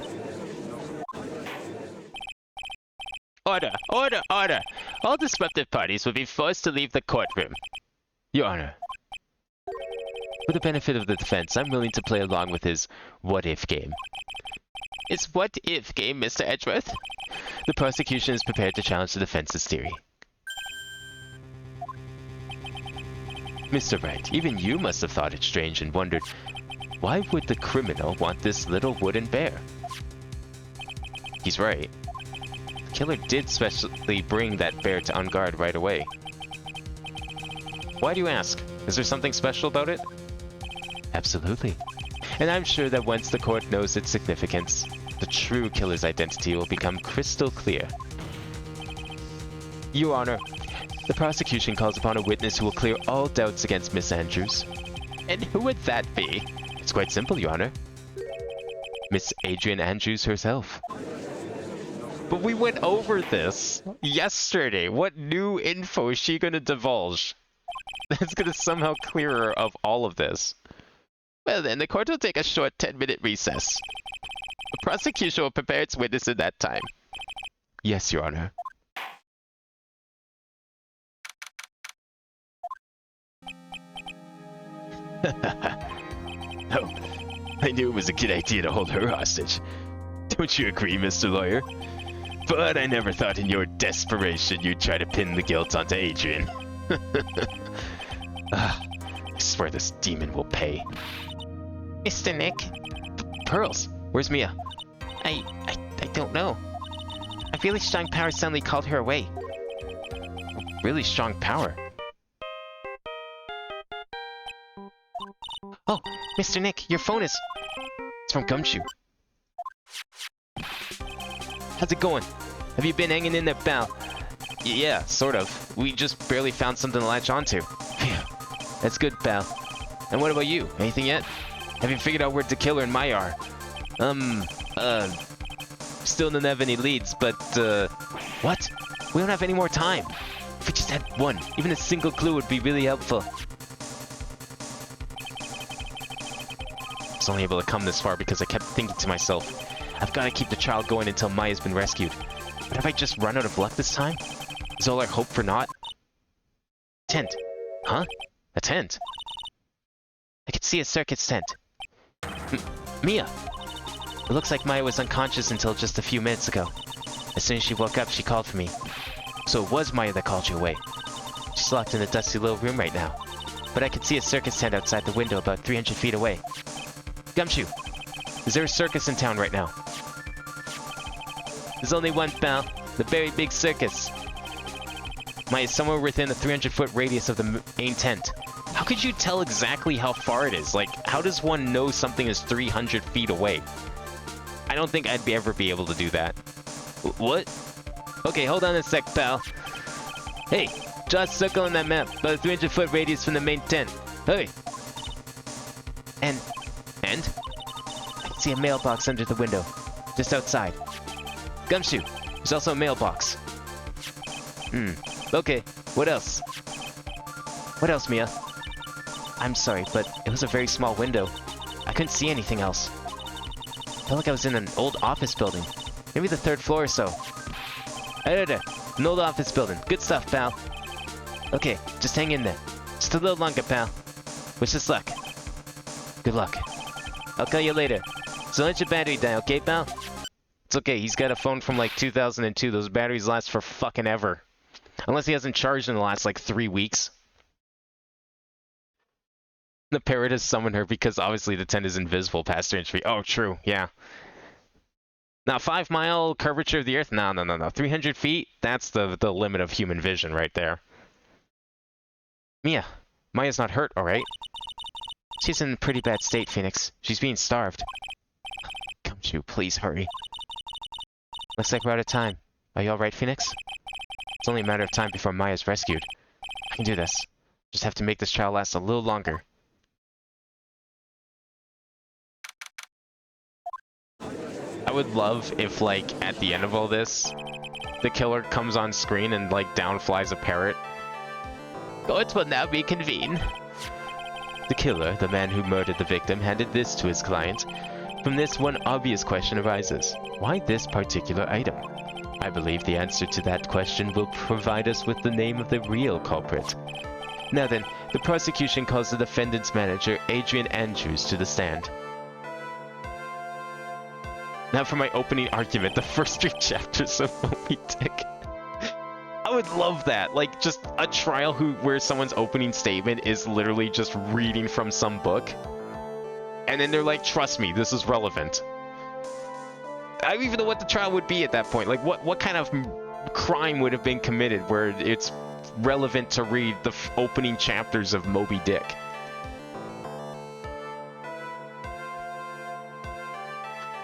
Order! Order! Order! All disruptive parties will be forced to leave the courtroom. Your Honor. For the benefit of the defense, I'm willing to play along with his what-if game. Is what-if game, Mr. Edgeworth? The prosecution is prepared to challenge the defense's theory. Mr. Wright, even you must have thought it strange and wondered, why would the criminal want this little wooden bear? He's right. The killer did specially bring that bear to On Guard right away. Why do you ask? Is there something special about it? Absolutely. And I'm sure that once the court knows its significance, the true killer's identity will become crystal clear. Your Honor, the prosecution calls upon a witness who will clear all doubts against Miss Andrews. And who would that be? It's quite simple, Your Honor. Miss Adrian Andrews herself. But we went over this yesterday. What new info is she gonna divulge? That's gonna somehow clear her of all of this. Well then, the court will take a short 10-minute recess. The prosecution will prepare its witness in that time. Yes, Your Honor. Oh, I knew it was a good idea to hold her hostage. Don't you agree, Mr. Lawyer? But I never thought in your desperation you'd try to pin the guilt onto Adrian. I swear this demon will pay. Mr. Nick, Pearls, where's Mia? I don't know. A really strong power suddenly called her away. Really strong power. Oh, Mr. Nick, your phone is... It's from Gumshoe. How's it going? Have you been hanging in there, pal? Yeah, sort of. We just barely found something to latch onto. Phew. That's good, pal. And what about you? Anything yet? Have you figured out where the killer and Maya are? Still don't have any leads, but, What? We don't have any more time. If we just had one, even a single clue would be really helpful. I was only able to come this far because I kept thinking to myself, I've got to keep the child going until Maya's been rescued. But have I just run out of luck this time? Is all our hope for naught? Tent. Huh? A tent? I could see a circus tent. Mia! It looks like Maya was unconscious until just a few minutes ago. As soon as she woke up, she called for me. So it was Maya that called you away. She's locked in a dusty little room right now. But I could see a circus tent outside the window about 300 feet away. Gumshoe, is there a circus in town right now? There's only one, pal. The very big circus. Maya's somewhere within a 300-foot radius of the main tent. How could you tell exactly how far it is? Like, how does one know something is 300 feet away? I don't think I'd ever be able to do that. What? Okay, hold on a sec, pal. Hey, draw a circle on that map, about a 300-foot radius from the main tent. Hurry! And And? I can see a mailbox under the window, just outside. Gumshoe, there's also a mailbox. Okay, what else? What else, Mia? I'm sorry, but it was a very small window. I couldn't see anything else. I felt like I was in an old office building. Maybe the 3rd floor or so. There, an old office building. Good stuff, pal. Okay, just hang in there. Just a little longer, pal. Wish us luck. Good luck. I'll call you later. So let your battery die, okay, pal? It's okay, he's got a phone from like 2002. Those batteries last for fucking ever. Unless he hasn't charged in the last like 3 weeks. The parrot has summoned her because obviously the tent is invisible past 300 feet. Oh, true, yeah. Now, 5-mile curvature of the Earth? No. 300 feet? That's the limit of human vision right there. Mia, Maya's not hurt, alright? She's in a pretty bad state, Phoenix. She's being starved. Gumshoe, please hurry. Looks like we're out of time. Are you alright, Phoenix? It's only a matter of time before Maya's rescued. I can do this. Just have to make this trial last a little longer. I would love if, like, at the end of all this, the killer comes on screen and, like, down flies a parrot. Court will now reconvene. The killer, the man who murdered the victim, handed this to his client. From this, one obvious question arises. Why this particular item? I believe the answer to that question will provide us with the name of the real culprit. Now then, the prosecution calls the defendant's manager, Adrian Andrews, to the stand. Now for my opening argument, the first 3 chapters of Moby Dick. I would love that. Like, just a trial where someone's opening statement is literally just reading from some book. And then they're like, trust me, this is relevant. I don't even know what the trial would be at that point. Like, what kind of crime would have been committed where it's relevant to read the opening chapters of Moby Dick?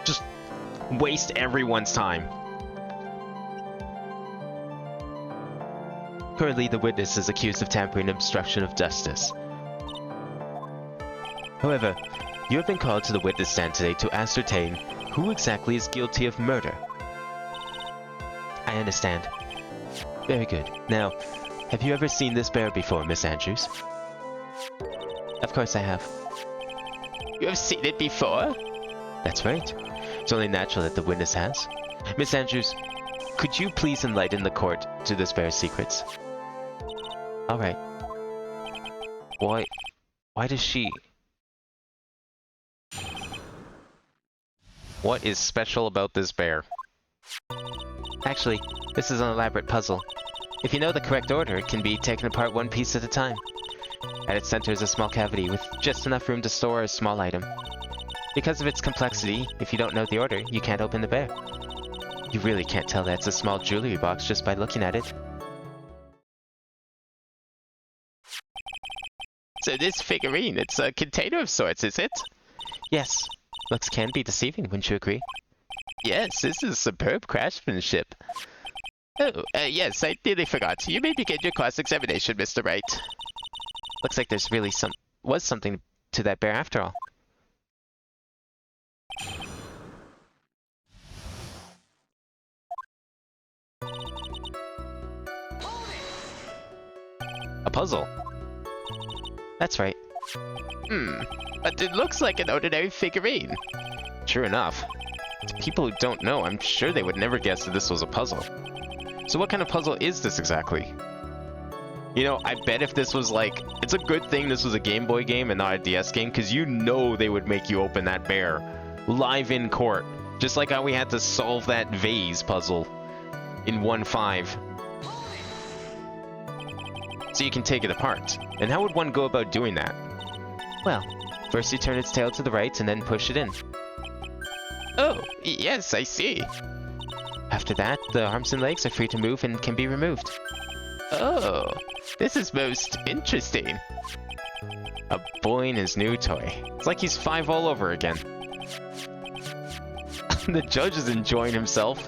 Just waste everyone's time. Currently, the witness is accused of tampering and obstruction of justice. However, you have been called to the witness stand today to ascertain who exactly is guilty of murder. I understand. Very good. Now, have you ever seen this bear before, Miss Andrews? Of course I have. You have seen it before? That's right. It's only natural that the witness has. Miss Andrews, could you please enlighten the court to this bear's secrets? Alright. Why does she... What is special about this bear? Actually, this is an elaborate puzzle. If you know the correct order, it can be taken apart one piece at a time. At its center is a small cavity with just enough room to store a small item. Because of its complexity, if you don't know the order, you can't open the bear. You really can't tell that it's a small jewelry box just by looking at it. So this figurine, it's a container of sorts, is it? Yes. Looks can be deceiving, wouldn't you agree? Yes, this is superb craftsmanship. Oh, yes, I nearly forgot. You may begin your cross-examination, Mr. Wright. Looks like there's really something to that bear after all. A puzzle. That's right. But it looks like an ordinary figurine. True enough. To people who don't know, I'm sure they would never guess that this was a puzzle. So what kind of puzzle is this exactly? You know, I bet if this was like... It's a good thing this was a Game Boy game and not a DS game, because you know they would make you open that bear live in court. Just like how we had to solve that vase puzzle in 1.5. So you can take it apart. And how would one go about doing that? Well, first you turn its tail to the right and then push it in. Oh, yes, I see. After that, the arms and legs are free to move and can be removed. Oh, this is most interesting. A boy and his new toy. It's like he's 5 all over again. The judge is enjoying himself.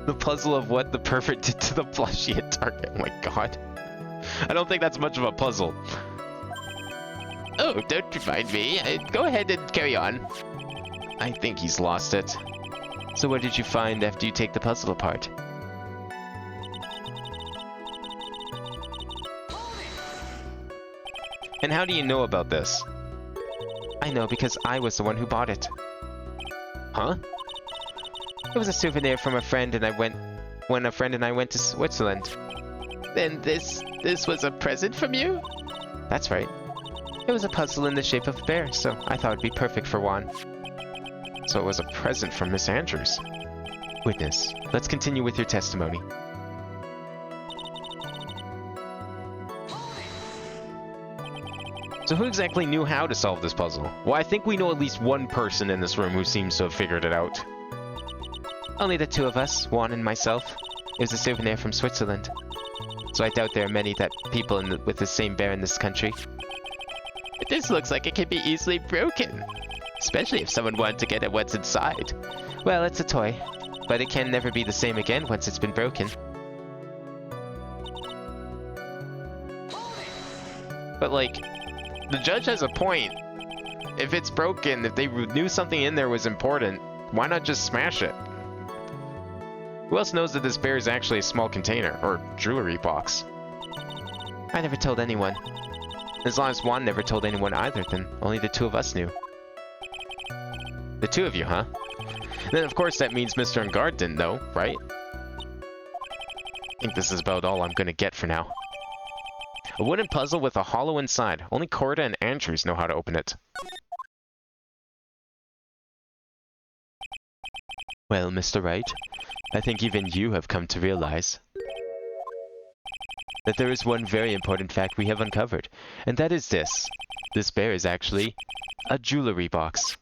The puzzle of what the pervert did to the plushie at Target. Oh my god. I don't think that's much of a puzzle. Oh, don't remind me. Go ahead and carry on. I think he's lost it. So what did you find after you take the puzzle apart? And how do you know about this? I know because I was the one who bought it. Huh? It was a souvenir from a friend and when a friend and I went to Switzerland. Then this was a present from you? That's right. It was a puzzle in the shape of a bear, so I thought it'd be perfect for Juan. So it was a present from Miss Andrews. Witness, let's continue with your testimony. So who exactly knew how to solve this puzzle? Well, I think we know at least one person in this room who seems to have figured it out. Only the 2 of us, Juan and myself. It was a souvenir from Switzerland. So I doubt there are many people with the same bear in this country. But this looks like it can be easily broken. Especially if someone wanted to get at what's inside. Well, it's a toy, but it can never be the same again once it's been broken. But like, the judge has a point. If it's broken, if they knew something in there was important, why not just smash it? Who else knows that this bear is actually a small container, or jewelry box? I never told anyone. As long as Juan never told anyone either, then only the two of us knew. The two of you, huh? Then of course that means Mr. Engard didn't know, right? I think this is about all I'm gonna get for now. A wooden puzzle with a hollow inside. Only Corda and Andrews know how to open it. Well, Mr. Wright, I think even you have come to realize that there is one very important fact we have uncovered, and that is this. This bear is actually a jewelry box.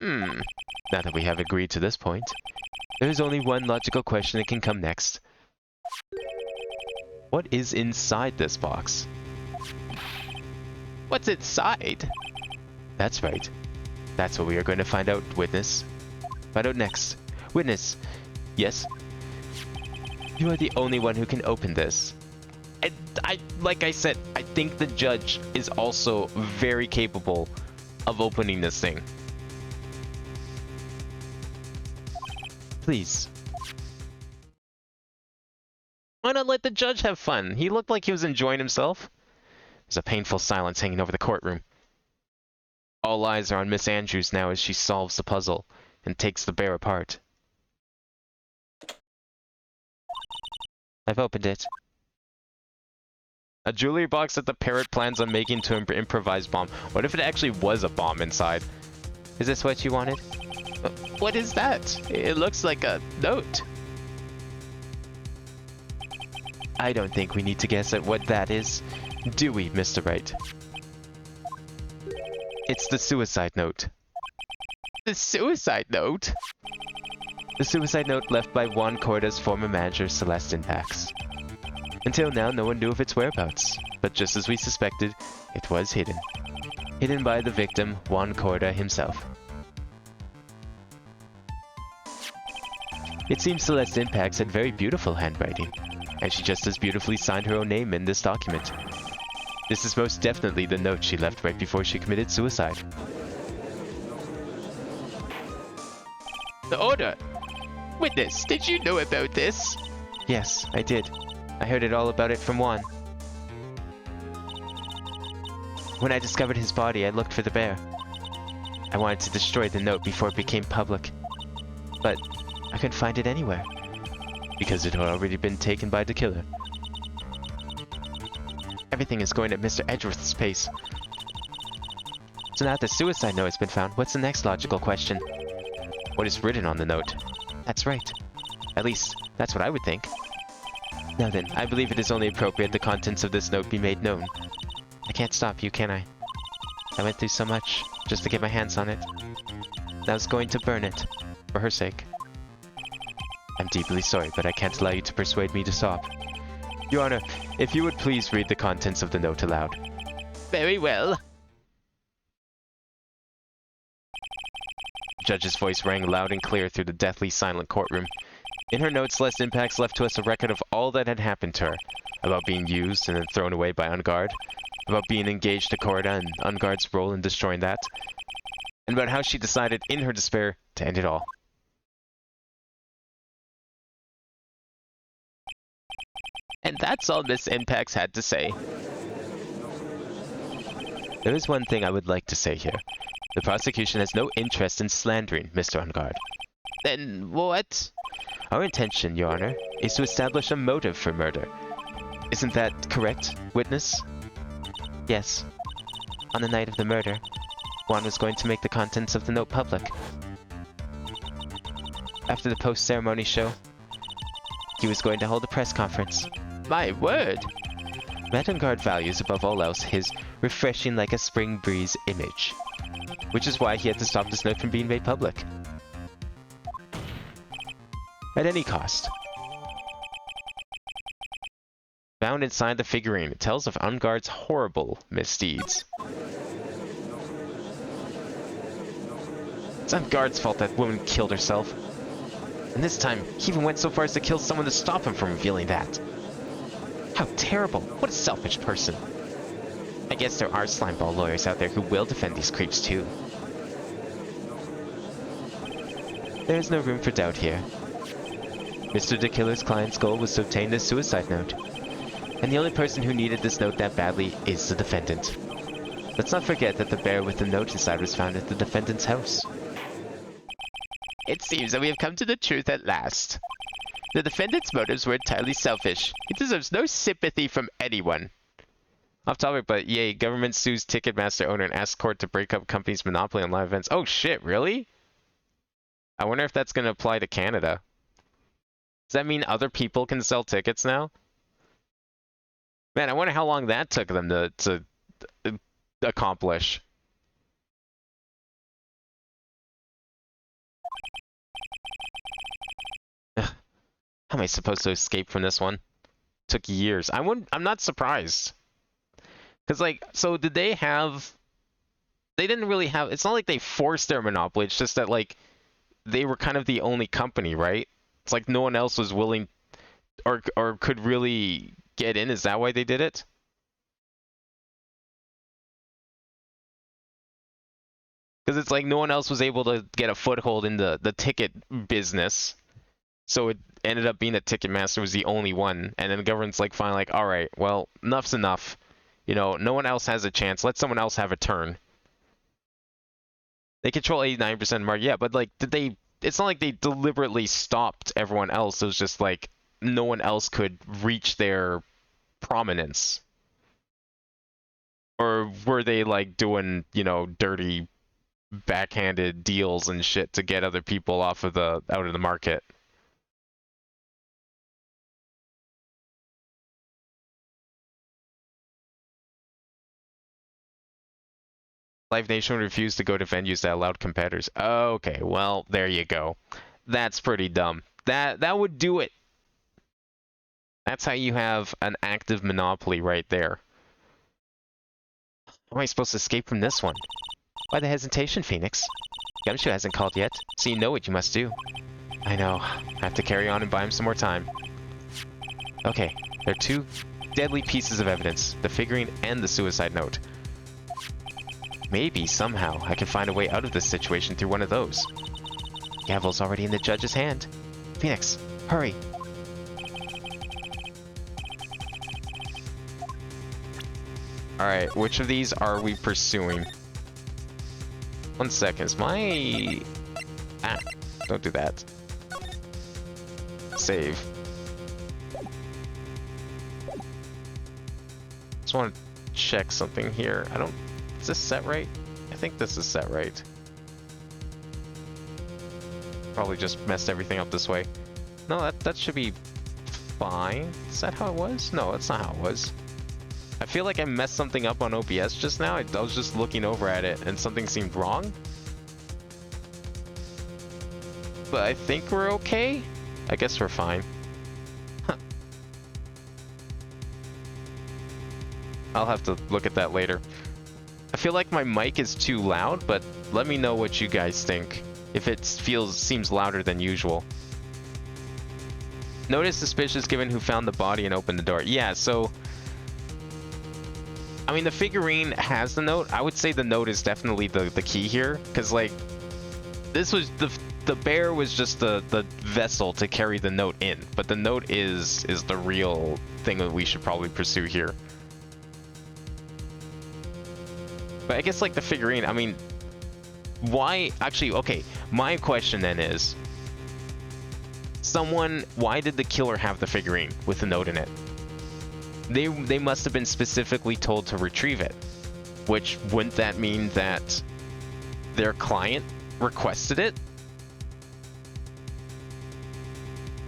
Now that we have agreed to this point, there is only one logical question that can come next. What is inside this box? What's inside? That's right. That's what we are going to find out, Witness. Find out next. Witness, yes? You are the only one who can open this. And like I said, I think the judge is also very capable of opening this thing. Please. Why not let the judge have fun? He looked like he was enjoying himself. There's a painful silence hanging over the courtroom. All eyes are on Miss Andrews now as she solves the puzzle and takes the bear apart. I've opened it. A jewelry box that the parrot plans on making to an improvised bomb. What if it actually was a bomb inside? Is this what you wanted? What is that? It looks like a note. I don't think we need to guess at what that is, do we, Mr. Wright? It's the suicide note. The suicide note? The suicide note left by Juan Corda's former manager, Celestin Pax. Until now, no one knew of its whereabouts, but just as we suspected, it was hidden. Hidden by the victim, Juan Corda himself. It seems Celestin Pax had very beautiful handwriting, and she just as beautifully signed her own name in this document. This is most definitely the note she left right before she committed suicide. The order. Witness, did you know about this? Yes, I did. I heard it all about it from Juan. When I discovered his body, I looked for the bear. I wanted to destroy the note before it became public, but I couldn't find it anywhere, because it had already been taken by the killer. Everything is going at Mr. Edgeworth's pace. So now that the suicide note has been found, what's the next logical question? What is written on the note? That's right. At least, that's what I would think. Now then, I believe it is only appropriate the contents of this note be made known. I can't stop you, can I? I went through so much, just to get my hands on it. I was going to burn it, for her sake. I'm deeply sorry, but I can't allow you to persuade me to stop. Your Honor, if you would please read the contents of the note aloud. Very well. The judge's voice rang loud and clear through the deathly silent courtroom. In her notes, Celestin Pax left to us a record of all that had happened to her, about being used and then thrown away by Ungard, about being engaged to Corda and Ungard's role in destroying that, and about how she decided, in her despair, to end it all. And that's all Miss Impax had to say. There is one thing I would like to say here. The prosecution has no interest in slandering Mr. Ungard. Then what? Our intention, Your Honor, is to establish a motive for murder. Isn't that correct, witness? Yes. On the night of the murder, Juan was going to make the contents of the note public. After the post-ceremony show, he was going to hold a press conference. My word! Matt Ungard values above all else his refreshing like a spring breeze image, which is why he had to stop this note from being made public. At any cost. Found inside the figurine, it tells of Ungard's horrible misdeeds. It's Ungard's fault that woman killed herself. And this time, he even went so far as to kill someone to stop him from revealing that. How terrible! What a selfish person! I guess there are slimeball lawyers out there who will defend these creeps too. There is no room for doubt here. Mr. the Killer's client's goal was to obtain this suicide note. And the only person who needed this note that badly is the defendant. Let's not forget that the bear with the note inside was found at the defendant's house. It seems that we have come to the truth at last. The defendant's motives were entirely selfish. He deserves no sympathy from anyone. Off topic, but yay, government sues Ticketmaster owner and asks court to break up company's monopoly on live events. Oh shit, really? I wonder if that's going to apply to Canada. Does that mean other people can sell tickets now? Man, I wonder how long that took them to accomplish. Ugh. How am I supposed to escape from this one? Took years. I'm not surprised. Cause like, so did they have? They didn't really have. It's not like they forced their monopoly. It's just that like, they were kind of the only company, right? It's like no one else was willing, or could really get in. Is that why they did it? Because it's like no one else was able to get a foothold in the ticket business. So it ended up being that Ticketmaster was the only one. And then the government's like, finally like, all right, well, enough's enough. You know, no one else has a chance. Let someone else have a turn. They control 89% of the market. Yeah, but like, did they... It's not like they deliberately stopped everyone else. It was just like, no one else could reach their prominence. Or were they like doing, you know, dirty backhanded deals and shit to get other people off of out of the market? Live Nation refused to go to venues that allowed competitors. Okay, well, there you go. That's pretty dumb. That would do it. That's how you have an active monopoly right there. How am I supposed to escape from this one? Why the hesitation, Phoenix? Gumshoe hasn't called yet, so you know what you must do. I know. I have to carry on and buy him some more time. Okay, there are two deadly pieces of evidence, the figurine and the suicide note. Maybe, somehow, I can find a way out of this situation through one of those. Gavel's already in the judge's hand. Phoenix, hurry! Alright, which of these are we pursuing? 1 second, is my... Ah, don't do that. Save. Just want to check something here. I don't... Is this set right? I think this is set right. Probably just messed everything up this way. No, that should be fine. Is that how it was? No, that's not how it was. I feel like I messed something up on OBS just now. I was just looking over at it and something seemed wrong. But I think we're okay. I guess we're fine. Huh. I'll have to look at that later. I feel like my mic is too loud, but let me know what you guys think. If it seems louder than usual. Notice suspicious given who found the body and opened the door. Yeah, so... I mean, the figurine has the note. I would say the note is definitely the key here. Because, like, this was... The bear was just the vessel to carry the note in. But the note is the real thing that we should probably pursue here. But I guess, like, the figurine, I mean, why... Actually, okay, my question then is... Why did the killer have the figurine with the note in it? They must have been specifically told to retrieve it. Which, wouldn't that mean that their client requested it?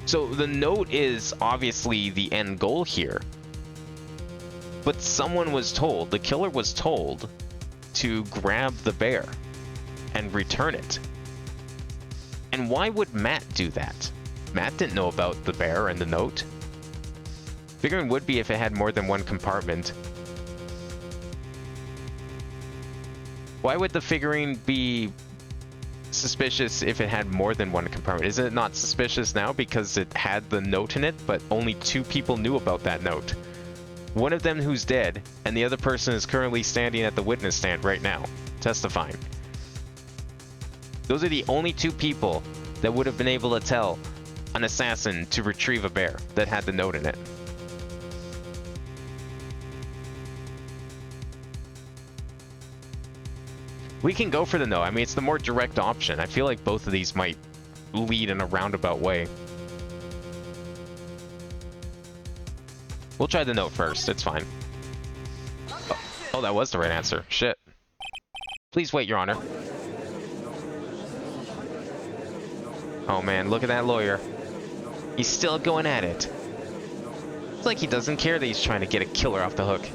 So the note is obviously the end goal here. But someone was told, the killer was told... to grab the bear and return it. And why would Matt do that? Matt didn't know about the bear and the note. Figurine would be if it had more than one compartment. Why would the figurine be suspicious if it had more than one compartment? Isn't it not suspicious now because it had the note in it, but only 2 people knew about that note? One of them who's dead, and the other person is currently standing at the witness stand right now, testifying. Those are the only two people that would have been able to tell an assassin to retrieve a bear that had the note in it. We can go for the no. I mean, it's the more direct option. I feel like both of these might lead in a roundabout way. We'll try the note first. It's fine. Oh, that was the right answer. Shit. Please wait, Your Honor. Oh man, look at that lawyer. He's still going at it. It's like he doesn't care that he's trying to get a killer off the hook.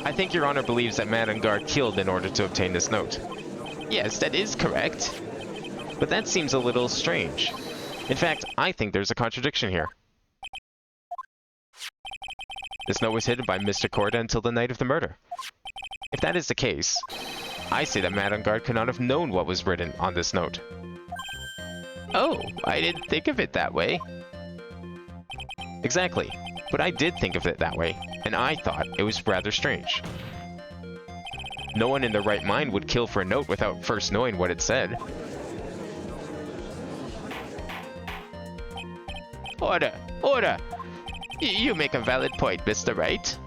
I think Your Honor believes that Madame Guard killed in order to obtain this note. Yes, that is correct. But that seems a little strange. In fact, I think there's a contradiction here. This note was hidden by Mr. Corda until the night of the murder. If that is the case, I say that Madame Guard could not have known what was written on this note. Oh, I didn't think of it that way. Exactly, but I did think of it that way, and I thought it was rather strange. No one in their right mind would kill for a note without first knowing what it said. Order! Order! You make a valid point, Mr. Wright.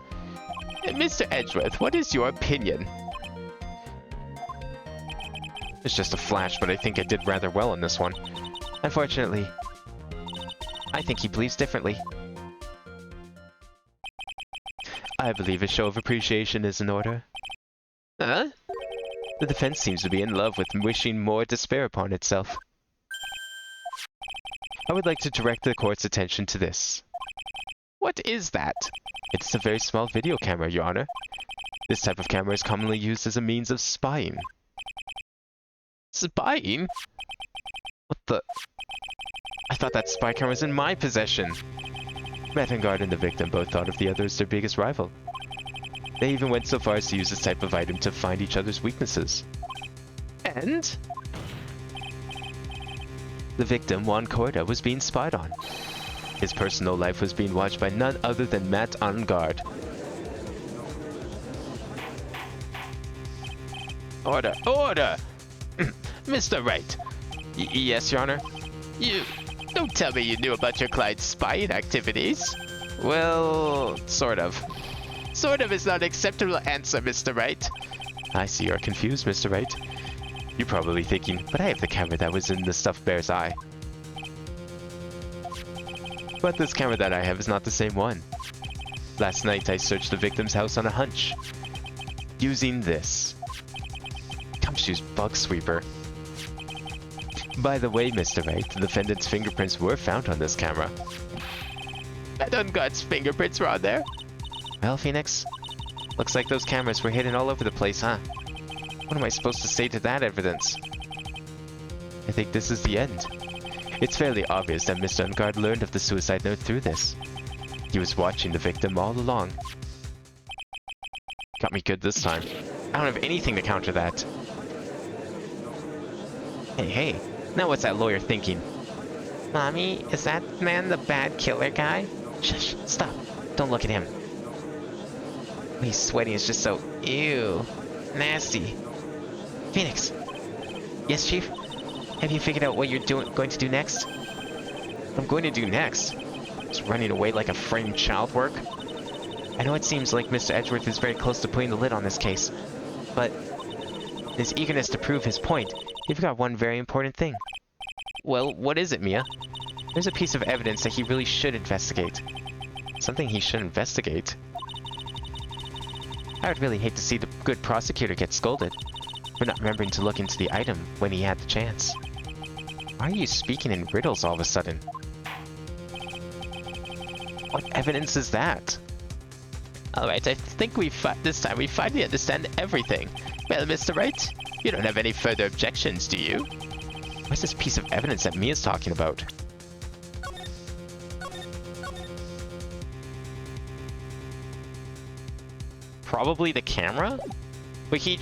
Mr. Edgeworth, what is your opinion? It's just a flash, but I think I did rather well in this one. Unfortunately, I think he believes differently. I believe a show of appreciation is in order. Huh? The defense seems to be in love with wishing more despair upon itself. I would like to direct the court's attention to this. What is that? It is a very small video camera, Your Honor. This type of camera is commonly used as a means of spying. Spying? What the? I thought that spy camera was in my possession. Metengard and the victim both thought of the other as their biggest rival. They even went so far as to use this type of item to find each other's weaknesses. And? The victim, Juan Corda, was being spied on. His personal life was being watched by none other than Matt Angard. Order! Order! Mr. Wright. Yes, Your Honor? You don't tell me you knew about your client's spying activities. Well, sort of. Sort of is not an acceptable answer, Mr. Wright. I see you're confused, Mr. Wright. You're probably thinking, but I have the camera that was in the stuffed bear's eye. But this camera that I have is not the same one. Last night I searched the victim's house on a hunch. Using this. Gumshoe's bug sweeper. By the way, Mr. Wright, the defendant's fingerprints were found on this camera. Madame Guard's fingerprints were on there? Well, Phoenix, looks like those cameras were hidden all over the place, huh? What am I supposed to say to that evidence? I think this is the end. It's fairly obvious that Mr. Ungard learned of the suicide note through this. He was watching the victim all along. Got me good this time. I don't have anything to counter that. Hey, now what's that lawyer thinking? Mommy, is that man the bad killer guy? Shush, stop. Don't look at him. He's sweating is just so, ew, nasty. Phoenix. Yes, Chief? Have you figured out what you're going to do next? What I'm going to do next? Is running away like a framed child work? I know it seems like Mr. Edgeworth is very close to putting the lid on this case, but in his eagerness to prove his point, he forgot one very important thing. Well, what is it, Mia? There's a piece of evidence that he really should investigate. Something he should investigate? I would really hate to see the good prosecutor get scolded for not remembering to look into the item when he had the chance. Why are you speaking in riddles all of a sudden? What evidence is that? Alright, I think this time we finally understand everything. Well, Mr. Wright, you don't have any further objections, do you? What's this piece of evidence that Mia's talking about? Probably the camera? But he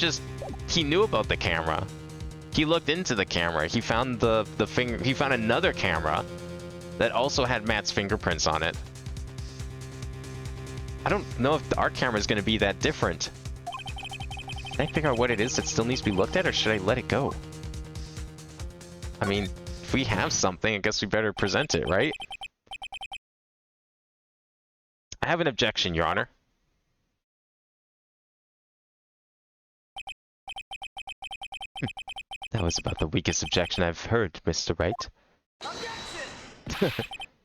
knew about the camera. He looked into the camera. He found he found another camera that also had Matt's fingerprints on it. I don't know if our camera is going to be that different. Can I figure out what it is that still needs to be looked at, or should I let it go? I mean, if we have something, I guess we better present it, right? I have an objection, Your Honor. That was about the weakest objection I've heard, Mr. Wright.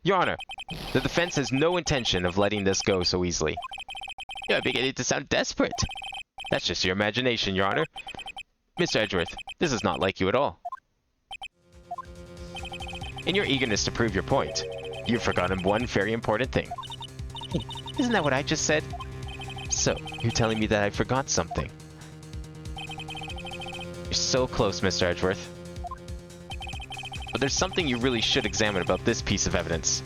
Your Honor, the defense has no intention of letting this go so easily. You're beginning to sound desperate. That's just your imagination, Your Honor. Mr. Edgeworth, this is not like you at all. In your eagerness to prove your point, you've forgotten one very important thing. Hey, isn't that what I just said? So, you're telling me that I forgot something? You're so close, Mr. Edgeworth. But there's something you really should examine about this piece of evidence.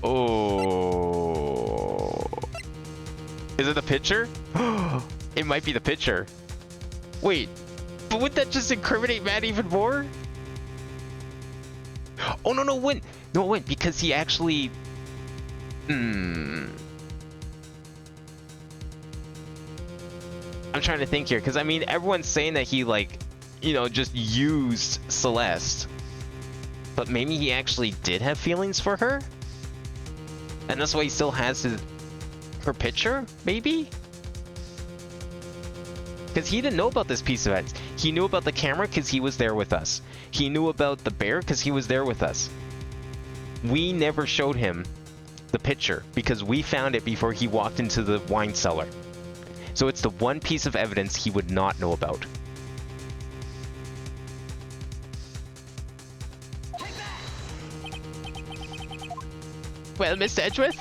Oh. Is it the picture? It might be the picture. Wait, but wouldn't that just incriminate Matt even more? Oh, no, it wouldn't. No, it wouldn't, because he actually... I'm trying to think here, because, I mean, everyone's saying that he, like, you know, just used Celeste. But maybe he actually did have feelings for her? And that's why he still has her picture, maybe? Because he didn't know about this piece of evidence. He knew about the camera because he was there with us. He knew about the bear because he was there with us. We never showed him the picture because we found it before he walked into the wine cellar. So it's the one piece of evidence he would not know about. Well, Mr. Edgeworth?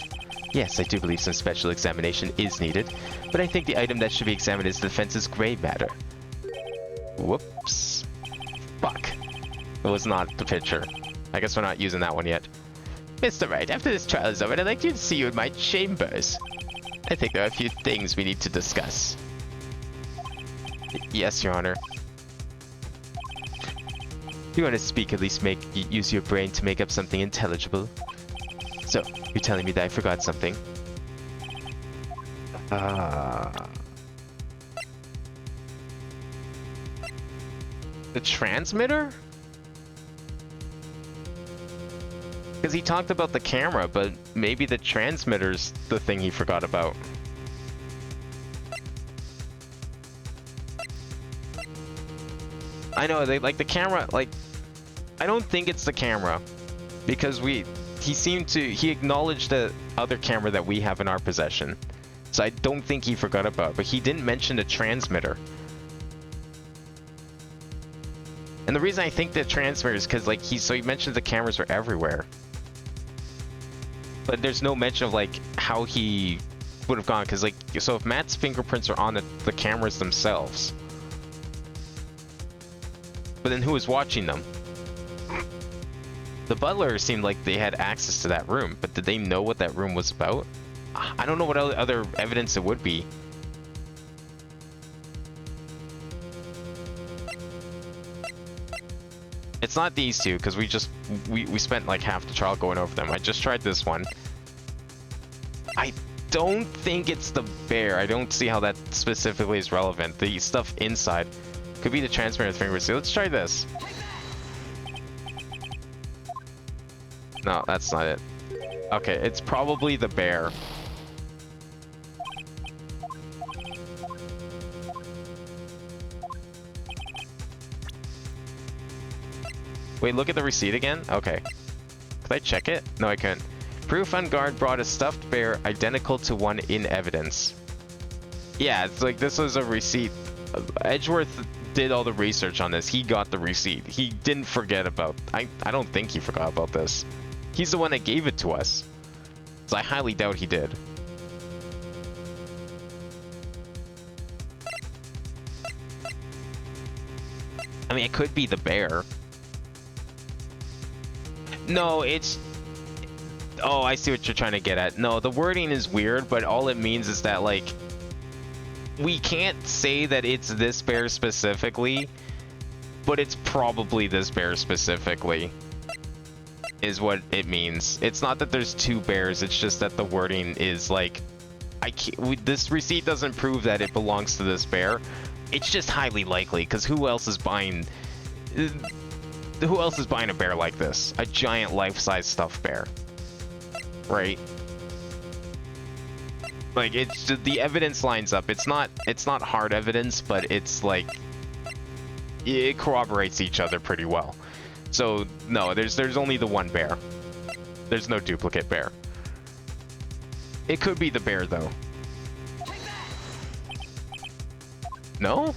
Yes, I do believe some special examination is needed, but I think the item that should be examined is the defense's gray matter. Whoops. Fuck. It was not the picture. I guess we're not using that one yet. Mr. Wright, after this trial is over, I'd like to see you in my chambers. I think there are a few things we need to discuss. Yes, Your Honor. You want to speak, at least use your brain to make up something intelligible. So, you're telling me that I forgot something? The transmitter? Because he talked about the camera, but maybe the transmitter's the thing he forgot about. I know, like the camera, like, I don't think it's the camera. Because he acknowledged the other camera that we have in our possession. So I don't think he forgot about it, but he didn't mention the transmitter. And the reason I think the transmitter is because, like, he mentioned the cameras were everywhere. But there's no mention of, like, how he would have gone, because, like, so if Matt's fingerprints are on the cameras themselves, but then who was watching them? The butler seemed like they had access to that room, but did they know what that room was about? I don't know what other evidence it would be. It's not these two, because we spent like half the trial going over them. I just tried this one. I don't think it's the bear. I don't see how that specifically is relevant. The stuff inside could be the transmitter finger. So let's try this. No, that's not it. Okay, it's probably the bear. Wait, look at the receipt again? Okay. Could I check it? No, I couldn't. Proof on guard brought a stuffed bear identical to one in evidence. Yeah, it's like this was a receipt. Edgeworth did all the research on this. He got the receipt. He didn't forget about... I don't think he forgot about this. He's the one that gave it to us. So I highly doubt he did. I mean, it could be the bear. No, it's... Oh, I see what you're trying to get at. No, the wording is weird, but all it means is that, like, we can't say that it's this bear specifically, but it's probably this bear specifically, is what it means. It's not that there's two bears, it's just that the wording is, like, this receipt doesn't prove that it belongs to this bear. It's just highly likely, because who else is buying a bear like this? A giant life-size stuffed bear, right? Like, it's just, the evidence lines up. It's not hard evidence, but it's like it corroborates each other pretty well. So no, there's only the one bear. There's no duplicate bear. It could be the bear though. No?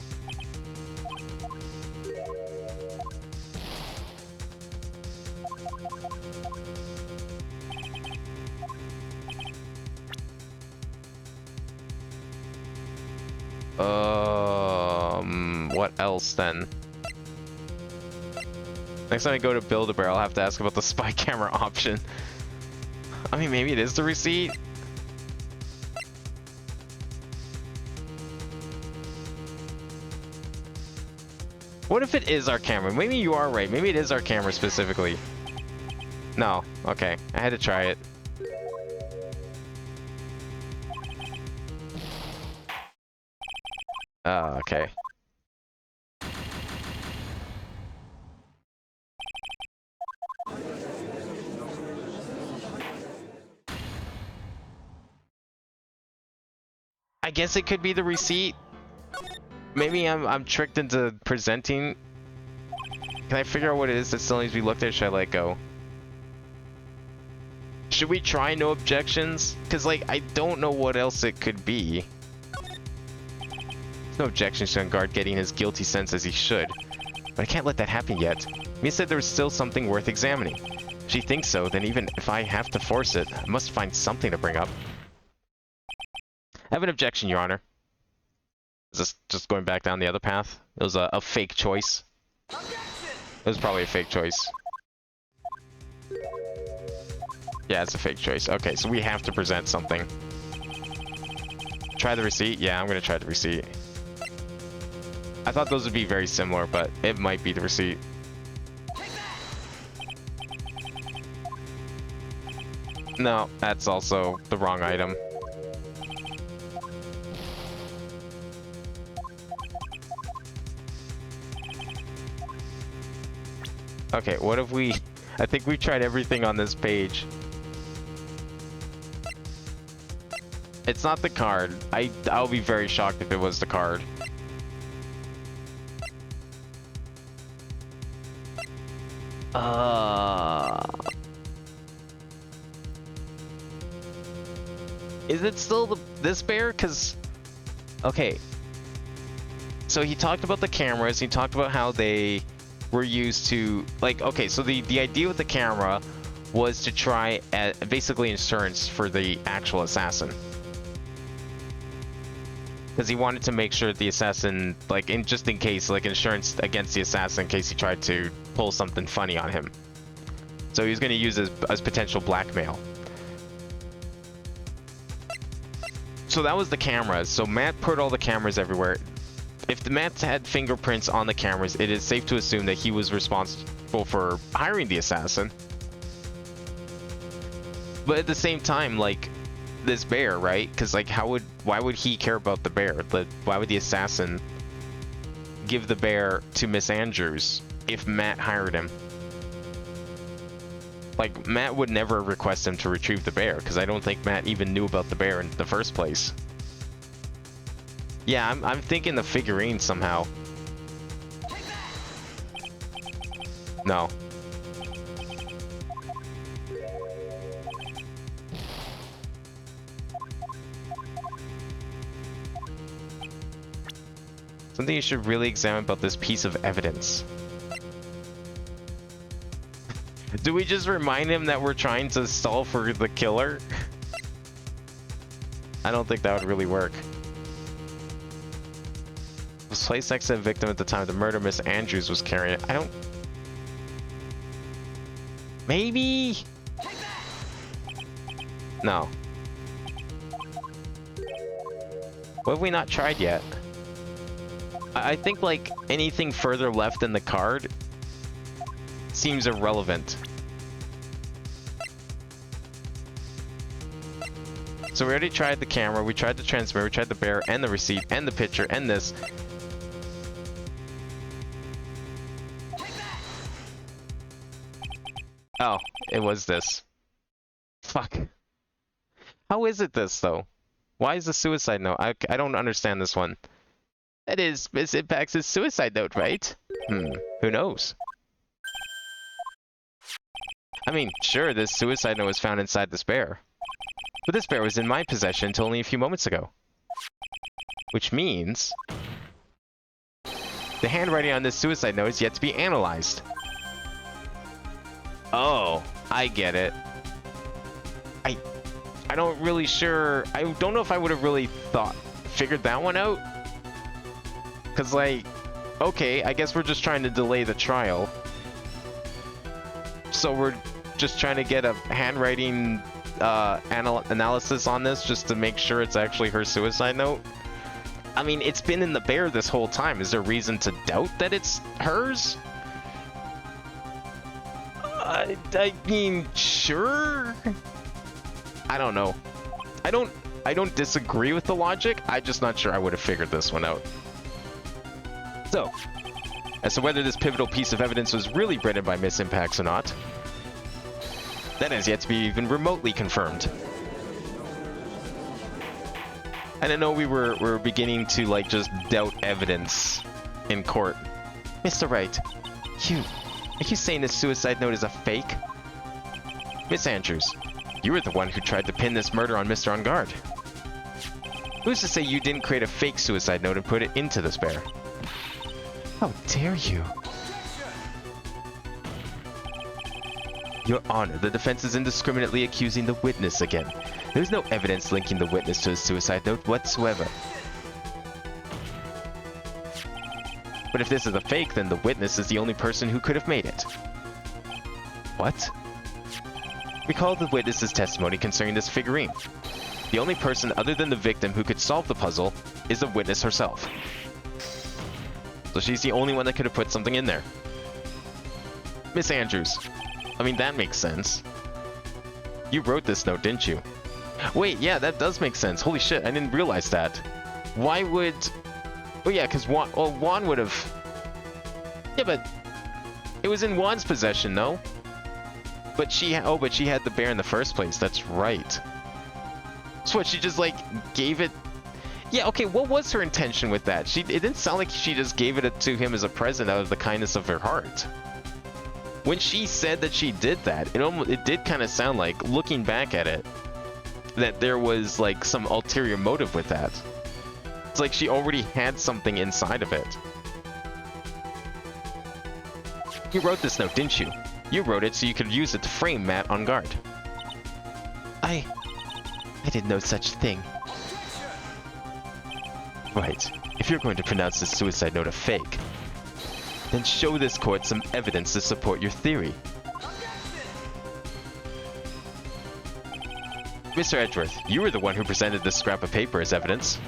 What else then? Next time I go to Build-A-Bear, I'll have to ask about the spy camera option. I mean, maybe it is the receipt? What if it is our camera? Maybe you are right. Maybe it is our camera specifically. No. Okay. I had to try it. Okay. I guess it could be the receipt. Maybe I'm tricked into presenting. Can I figure out what it is that still needs to be looked at? Should I let go? Should we try no objections? Because, like, I don't know what else it could be. There's no objections to on guard getting his guilty sense as he should. But I can't let that happen yet. Mia said there was still something worth examining. If she thinks so, then even if I have to force it, I must find something to bring up. I have an objection, Your Honor. Is this just going back down the other path? It was a fake choice. Objection! It was probably a fake choice. Yeah, it's a fake choice. Okay, so we have to present something. Try the receipt? Yeah, I'm gonna try the receipt. I thought those would be very similar, but it might be the receipt. No, that's also the wrong item. Okay, what if we... I think we tried everything on this page. It's not the card. I'll be very shocked if it was the card. Is it still this bear? Cause, okay. So he talked about the cameras. He talked about how they were used to, like, okay. So the idea with the camera was to try basically insurance for the actual assassin. Because he wanted to make sure the assassin, like, just in case, like, insurance against the assassin in case he tried to pull something funny on him. So he was going to use it as potential blackmail. So that was the cameras. So Matt put all the cameras everywhere. If the Matt had fingerprints on the cameras, it is safe to assume that he was responsible for hiring the assassin. But at the same time, like, this bear, right? Because, like, why would he care about the bear? Why would the assassin give the bear to Miss Andrews if Matt hired him? Like, Matt would never request him to retrieve the bear, because I don't think Matt even knew about the bear in the first place. Yeah, I'm thinking the figurine somehow. No. Something you should really examine about this piece of evidence. Do we just remind him that we're trying to stall for the killer? I don't think that would really work. Was placed next to the victim at the time of the murder Miss Andrews was carrying it. I don't... Maybe? No. What have we not tried yet? I think, like, anything further left in the card seems irrelevant. So so we already tried the camera, we tried the transmitter, we tried the bear, and the receipt, and the picture, and this. Oh, it was this. Fuck. How is it this, though? Why is the suicide note? I don't understand this one. That is Miss Impact's suicide note, right? Who knows? I mean, sure, this suicide note was found inside this bear. But this bear was in my possession until only a few moments ago. Which means... the handwriting on this suicide note is yet to be analyzed. Oh, I get it. I don't really sure... I don't know if I would have really figured that one out. Because, like, okay, I guess we're just trying to delay the trial. So we're just trying to get a handwriting analysis on this just to make sure it's actually her suicide note. I mean, it's been in the bear this whole time. Is there reason to doubt that it's hers? I mean, sure. I don't know. I don't disagree with the logic. I'm just not sure I would have figured this one out. So, as to whether this pivotal piece of evidence was really written by Miss Impacts or not, that has yet to be even remotely confirmed. And I know we're beginning to, like, just doubt evidence in court. Mr. Wright, are you saying this suicide note is a fake? Miss Andrews, you were the one who tried to pin this murder on Mr. On Guard. Who's to say you didn't create a fake suicide note and put it into this bear? How dare you? Your Honor, the defense is indiscriminately accusing the witness again. There's no evidence linking the witness to a suicide note whatsoever. But if this is a fake, then the witness is the only person who could have made it. What? Recall the witness's testimony concerning this figurine. The only person other than the victim who could solve the puzzle is the witness herself. So she's the only one that could have put something in there. Miss Andrews. I mean, that makes sense. You wrote this note, didn't you? Wait, yeah, that does make sense. Holy shit, I didn't realize that. Why would... Oh yeah, because Juan would have... Yeah, but... It was in Juan's possession, no? But she had the bear in the first place. That's right. So what, she just, like, gave it... Yeah, okay, what was her intention with that? It didn't sound like she just gave it to him as a present out of the kindness of her heart. When she said that she did that, it did kind of sound like, looking back at it, that there was, like, some ulterior motive with that. It's like she already had something inside of it. You wrote this note, didn't you? You wrote it so you could use it to frame Matt on guard. I did no such thing. Right. If you're going to pronounce this suicide note a fake, then show this court some evidence to support your theory. Mr. Edgeworth, you were the one who presented this scrap of paper as evidence.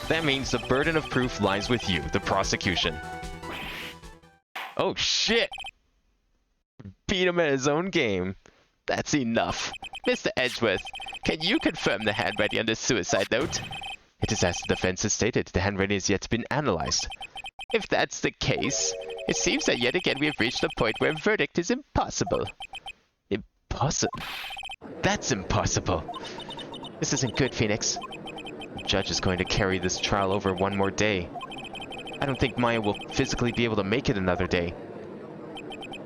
That means the burden of proof lies with you, the prosecution. Oh shit! Beat him at his own game. That's enough. Mr. Edgeworth, can you confirm the handwriting on this suicide note? It is as the defense has stated, the handwriting has yet been analyzed. If that's the case, it seems that yet again we have reached a point where a verdict is impossible. Impossible? That's impossible. This isn't good, Phoenix. The judge is going to carry this trial over one more day. I don't think Maya will physically be able to make it another day.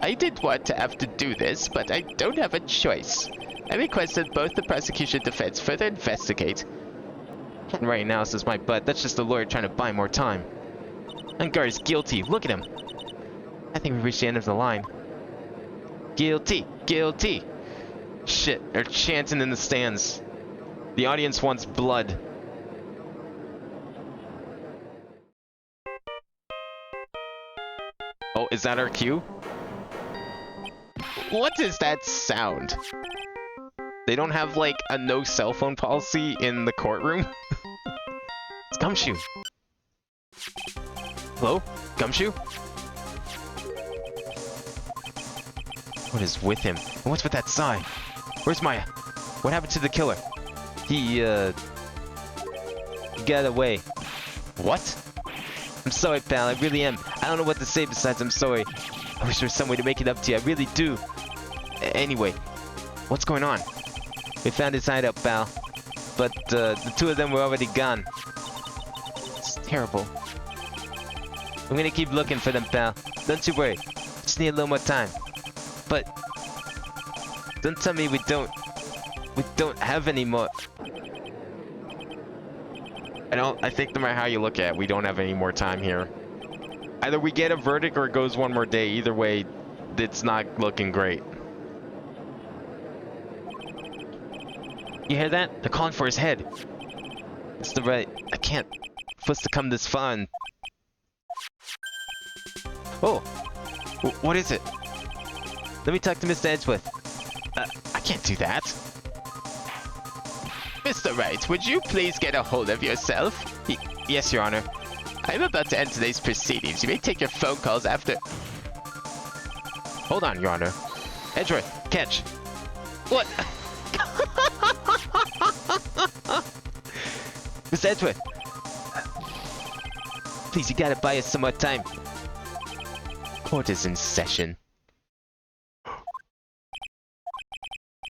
I did want to have to do this, but I don't have a choice. I requested both the prosecution and defense further investigate. Handwriting analysis is my butt. That's just the lawyer trying to buy more time. Unguard is guilty. Look at him. I think we've reached the end of the line. Guilty. Guilty. Shit. They're chanting in the stands. The audience wants blood. Oh, is that our cue? What is that sound? They don't have, like, a no cell phone policy in the courtroom? It's Gumshoe. Hello? Gumshoe? What is with him? And what's with that sigh? Where's Maya? What happened to the killer? He got away. What? I'm sorry, pal. I really am. I don't know what to say besides I'm sorry. I wish there was some way to make it up to you. I really do. Anyway, what's going on? We found his hideout, pal. But the two of them were already gone. It's terrible. I'm gonna keep looking for them, pal. Don't you worry. Just need a little more time. But don't tell me we don't have any more. I think no matter how you look at it, we don't have any more time here. Either we get a verdict or it goes one more day. Either way, it's not looking great. You hear that? They're calling for his head. It's the right. I can't. Supposed to come this far and. Oh, what is it? Let me talk to Mr. Edgeworth. I can't do that. Mr. Wright, would you please get a hold of yourself? Yes, Your Honor. I'm about to end today's proceedings. You may take your phone calls after. Hold on, Your Honor. Edgeworth, catch. What? Mr. Edgeworth! Please, you gotta buy us some more time. Court is in session.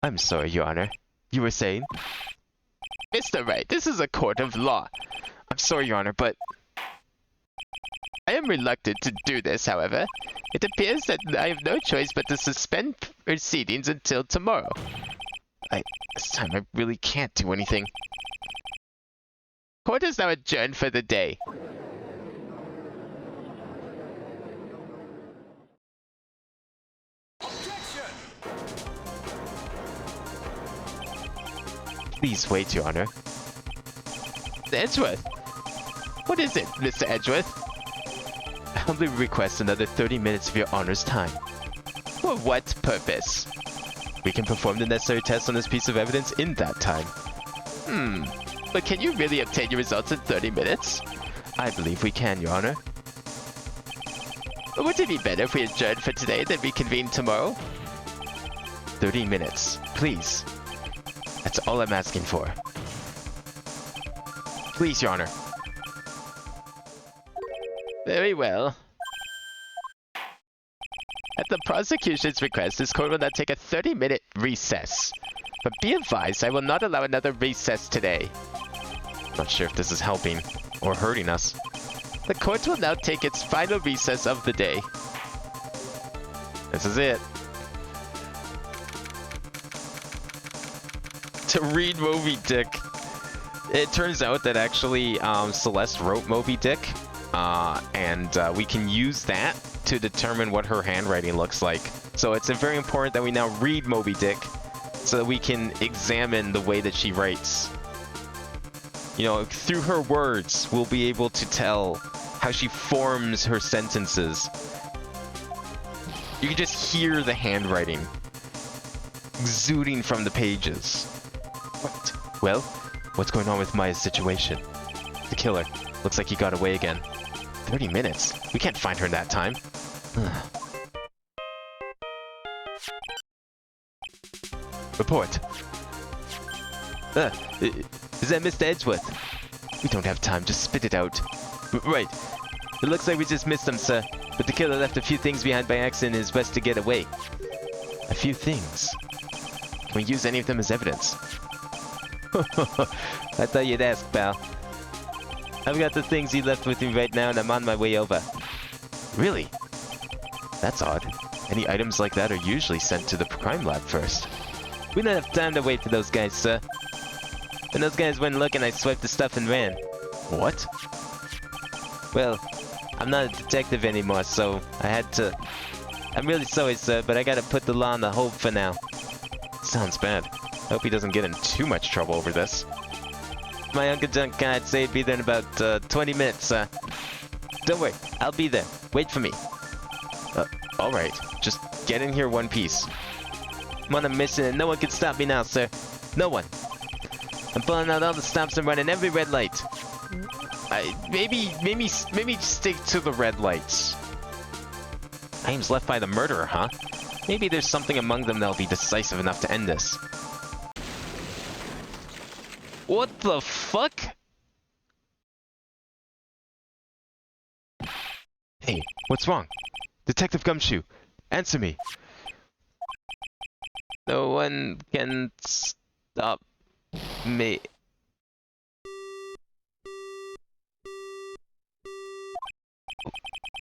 I'm sorry, Your Honor. You were saying? Mr. Wright, this is a court of law. I'm sorry, Your Honor, but I am reluctant to do this, however. It appears that I have no choice but to suspend proceedings until tomorrow. this time I really can't do anything. Court is now adjourned for the day. Please wait, Your Honor. Edgeworth? What is it, Mr. Edgeworth? I humbly request another 30 minutes of Your Honor's time. For what purpose? We can perform the necessary tests on this piece of evidence in that time. But can you really obtain your results in 30 minutes? I believe we can, Your Honor. Would it be better if we adjourned for today than reconvene tomorrow? 30 minutes, please. That's all I'm asking for. Please, Your Honor. Very well. At the prosecution's request, this court will now take a 30-minute recess. But be advised, I will not allow another recess today. Not sure if this is helping or hurting us. The court will now take its final recess of the day. This is it. To read Moby Dick. It turns out that actually Celeste wrote Moby Dick, and we can use that to determine what her handwriting looks like. So it's very important that we now read Moby Dick so that we can examine the way that she writes. You know, through her words, we'll be able to tell how she forms her sentences. You can just hear the handwriting exuding from the pages. What? Well, what's going on with Maya's situation? The killer. Looks like he got away again. 30 minutes? We can't find her in that time. Report. Is that Mr. Edgeworth? We don't have time. Just spit it out. Right. It looks like we just missed him, sir. But the killer left a few things behind by accident in his quest to get away. A few things. Can we use any of them as evidence? I thought you'd ask, pal. I've got the things he left with me right now, and I'm on my way over. Really? That's odd. Any items like that are usually sent to the crime lab first. We don't have time to wait for those guys, sir. When those guys went looking, I swiped the stuff and ran. What? Well, I'm not a detective anymore, so I had to... I'm really sorry, sir, but I gotta put the law on the hold for now. Sounds bad. I hope he doesn't get in too much trouble over this. My Uncle John I'd say he'd be there in about 20 minutes, sir. Don't worry, I'll be there. Wait for me. Alright. Just get in here one piece. I'm on a mission and no one can stop me now, sir. No one. I'm pulling out all the stops and running every red light. Maybe stick to the red lights. Items left by the murderer, huh? Maybe there's something among them that'll be decisive enough to end this. What the fuck? Hey, what's wrong? Detective Gumshoe, answer me. No one can stop me.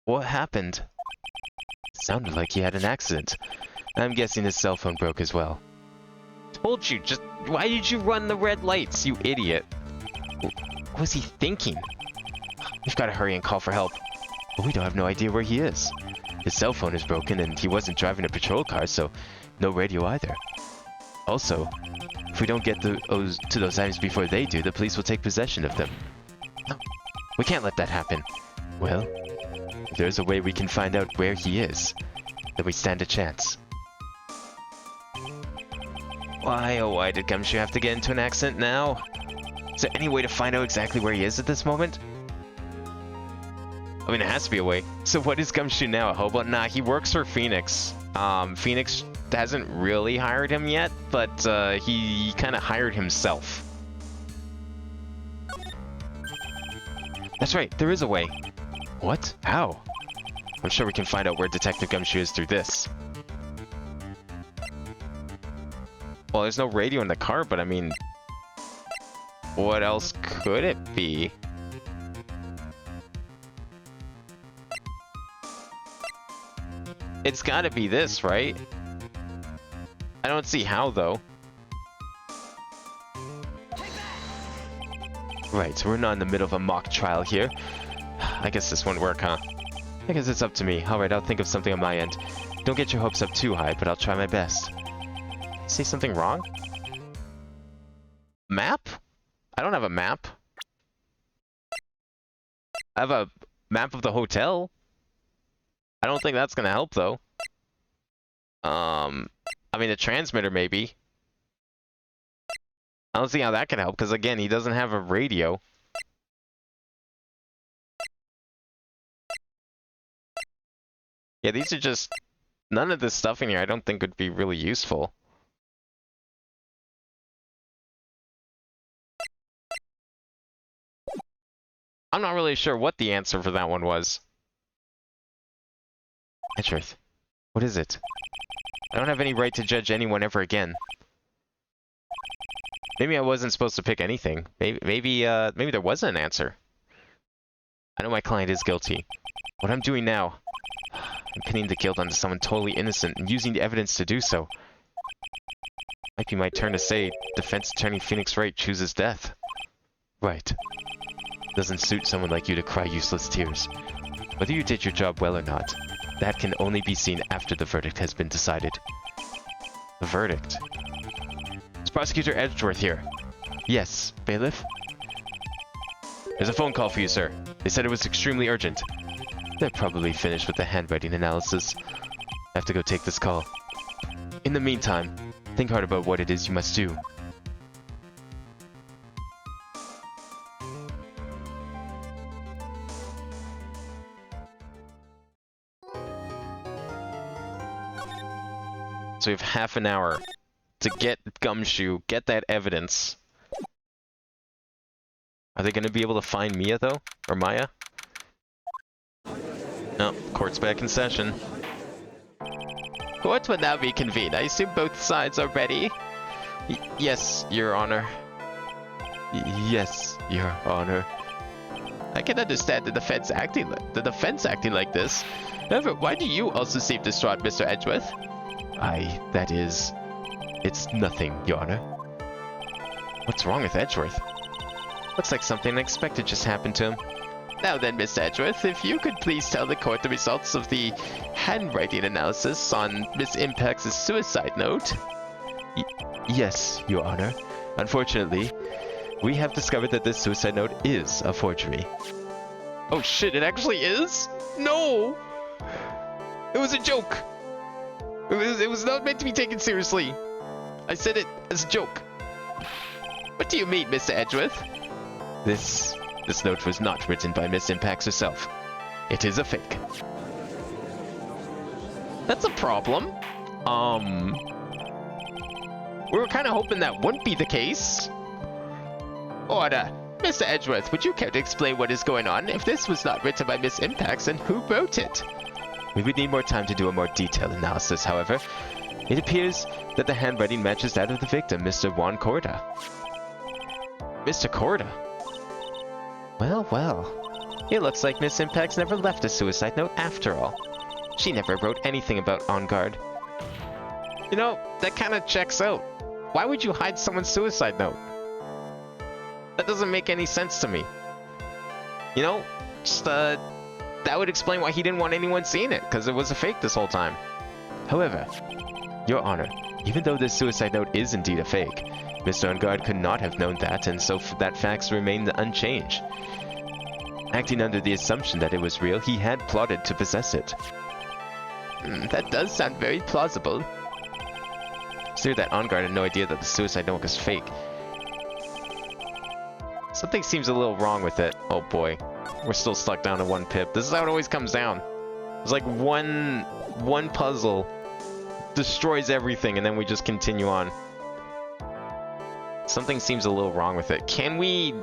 What happened? Sounded like he had an accident. I'm guessing his cell phone broke as well. Told you, just why did you run the red lights, you idiot? What was he thinking? We've got to hurry and call for help. But we don't have no idea where he is. His cell phone is broken and he wasn't driving a patrol car, so no radio either. Also, if we don't get to those items before they do, the police will take possession of them. No, we can't let that happen. Well, if there's a way we can find out where he is, then we stand a chance. Why, oh why did Gumshoe have to get into an accident now? Is there any way to find out exactly where he is at this moment? I mean, there has to be a way. So what is Gumshoe now, a hobo? Nah, he works for Phoenix. Phoenix hasn't really hired him yet, but he kind of hired himself. That's right, there is a way. What? How? I'm sure we can find out where Detective Gumshoe is through this. Well, there's no radio in the car, but I mean, what else could it be? It's gotta be this, right? I don't see how, though. Right, so we're not in the middle of a mock trial here. I guess this won't work, huh? I guess it's up to me. Alright, I'll think of something on my end. Don't get your hopes up too high, but I'll try my best. Say something wrong? Map? I don't have a map. I have a map of the hotel. I don't think that's gonna help, though. I mean, the transmitter, maybe. I don't see how that can help, because again, he doesn't have a radio. Yeah, these are just... None of this stuff in here I don't think would be really useful. I'm not really sure what the answer for that one was. Edgeworth, what is it? I don't have any right to judge anyone ever again. Maybe I wasn't supposed to pick anything. Maybe there wasn't an answer. I know my client is guilty. What I'm doing now, I'm pinning the guilt onto someone totally innocent and using the evidence to do so. Might be my turn to say, defense attorney Phoenix Wright chooses death. Right. Doesn't suit someone like you to cry useless tears. Whether you did your job well or not, that can only be seen after the verdict has been decided. The verdict? Is Prosecutor Edgeworth here? Yes, bailiff? There's a phone call for you, sir. They said it was extremely urgent. They're probably finished with the handwriting analysis. I have to go take this call. In the meantime, think hard about what it is you must do. So we have half an hour to get Gumshoe, get that evidence. Are they going to be able to find Mia, though? Or Maya? No, court's back in session. Court will now be convened. I assume both sides are ready? Yes, Your Honor. Yes, Your Honor. I can understand the defense acting like this. However, why do you also seem distraught, Mr. Edgeworth? It's nothing, Your Honor. What's wrong with Edgeworth? Looks like something unexpected just happened to him. Now then, Mr. Edgeworth, if you could please tell the court the results of the handwriting analysis on Miss Impact's suicide note. Yes, Your Honor. Unfortunately, we have discovered that this suicide note is a forgery. Oh shit, it actually is? No! It was a joke! It was not meant to be taken seriously. I said it as a joke. What do you mean, Mr. Edgeworth? This note was not written by Miss Impax herself. It is a fake. That's a problem. We were kind of hoping that wouldn't be the case. Order! Mr. Edgeworth, would you care to explain what is going on? If this was not written by Miss Impax, then who wrote it? We would need more time to do a more detailed analysis, however. It appears that the handwriting matches that of the victim, Mr. Juan Corda. Mr. Corda? Well, well. It looks like Miss Impax never left a suicide note after all. She never wrote anything about On Guard. You know, that kind of checks out. Why would you hide someone's suicide note? That doesn't make any sense to me. You know, just, that would explain why he didn't want anyone seeing it, because it was a fake this whole time. However, Your Honor, even though this suicide note is indeed a fake, Mr. On Guard could not have known that, and so that facts remain unchanged. Acting under the assumption that it was real, he had plotted to possess it. That does sound very plausible. It's clear that On Guard had no idea that the suicide note was fake. Something seems a little wrong with it. Oh boy. We're still stuck down to 1 pip. This is how it always comes down. It's like one puzzle destroys everything and then we just continue on. Something seems a little wrong with it. Can we...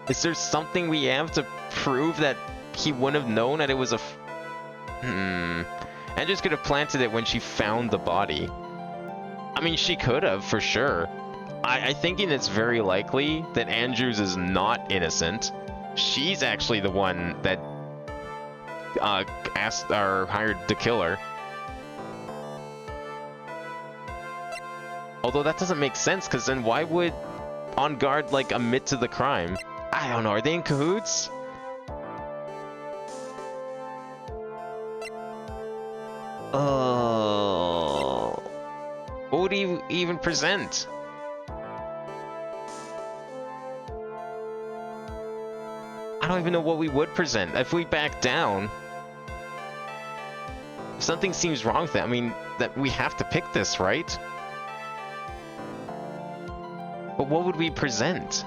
Is there something we have to prove that he wouldn't have known that it was a... Andrews could have planted it when she found the body. I mean, she could have, for sure. I think it's very likely that Andrews is not innocent. She's actually the one that asked or hired the killer. Although that doesn't make sense, because then why would On Guard like admit to the crime? I don't know. Are they in cahoots? Oh, what would he even present? I don't even know what we would present. If we back down, something seems wrong with that. I mean, that we have to pick this, right? But what would we present?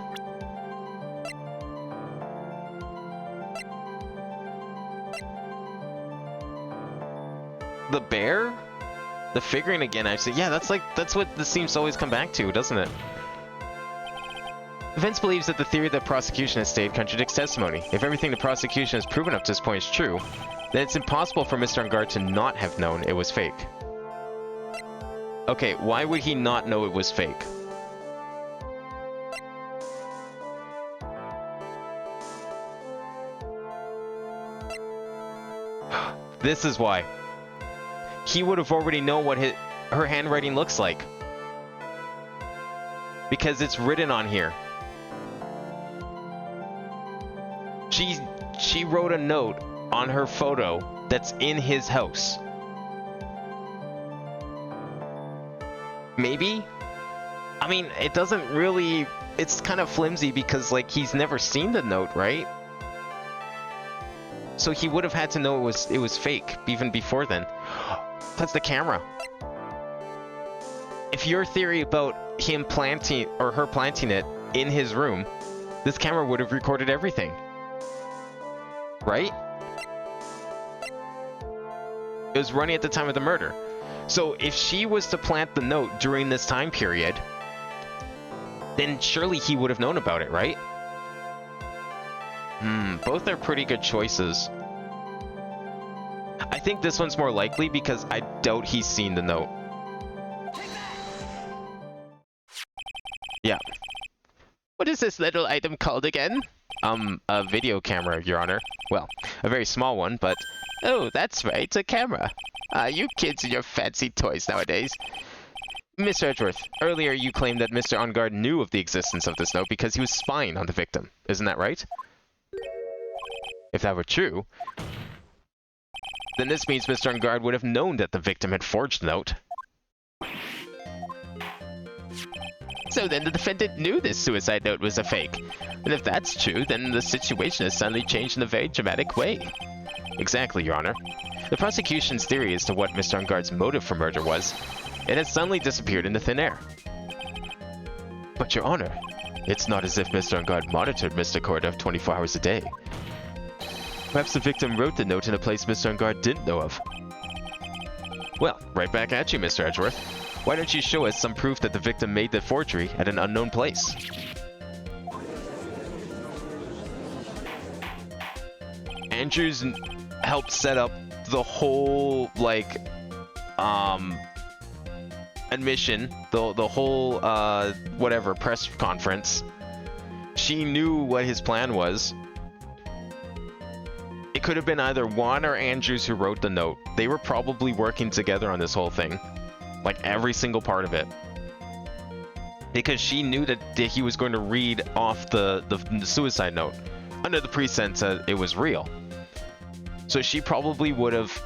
The bear? The figurine again, actually. Yeah, that's what this seems to always come back to, doesn't it? Vince believes that the theory that prosecution has stated contradicts testimony. If everything the prosecution has proven up to this point is true, then it's impossible for Mr. On Guard to not have known it was fake. Okay, why would he not know it was fake? This is why. He would have already known what her handwriting looks like. Because it's written on here. She wrote a note on her photo that's in his house. Maybe? I mean, it doesn't really... It's kind of flimsy because, like, he's never seen the note, right? So he would have had to know it was fake, even before then. That's the camera. If your theory about him planting, or her planting it in his room, this camera would have recorded everything. Right? It was running at the time of the murder. So if she was to plant the note during this time period, then surely he would have known about it, right? Both are pretty good choices. I think this one's more likely because I doubt he's seen the note. Yeah. What is this little item called again? A video camera, Your Honor. Well, a very small one, but... Oh, that's right, a camera. You kids and your fancy toys nowadays. Mr. Edgeworth, earlier you claimed that Mr. On Guard knew of the existence of this note because he was spying on the victim. Isn't that right? If that were true, then this means Mr. On Guard would have known that the victim had forged the note. So then the defendant knew this suicide note was a fake. And if that's true, then the situation has suddenly changed in a very dramatic way. Exactly, Your Honor. The prosecution's theory as to what Mr. On Guard's motive for murder was, it has suddenly disappeared into thin air. But, Your Honor, it's not as if Mr. On Guard monitored Mr. Corda 24 hours a day. Perhaps the victim wrote the note in a place Mr. On Guard didn't know of. Well, right back at you, Mr. Edgeworth. Why don't you show us some proof that the victim made the forgery at an unknown place? Andrews helped set up the whole, like, admission, the whole, whatever, press conference. She knew what his plan was. It could have been either Juan or Andrews who wrote the note. They were probably working together on this whole thing. Like, every single part of it. Because she knew that he was going to read off the suicide note under the pretense that it was real. So she probably would have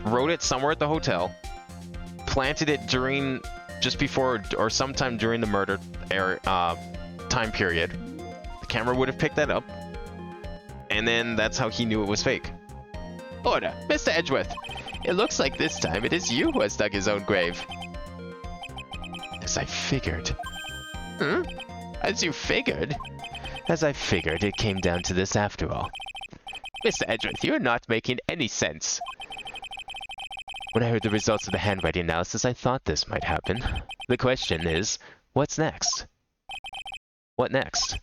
wrote it somewhere at the hotel, planted it just before or sometime during the murder time period. The camera would have picked that up, and then that's how he knew it was fake. Order, Mr. Edgeworth. It looks like this time it is you who has dug his own grave. As I figured. Hmm? As you figured? As I figured, it came down to this after all. Mr. Edgeworth, you are not making any sense. When I heard the results of the handwriting analysis, I thought this might happen. The question is, what's next? What next?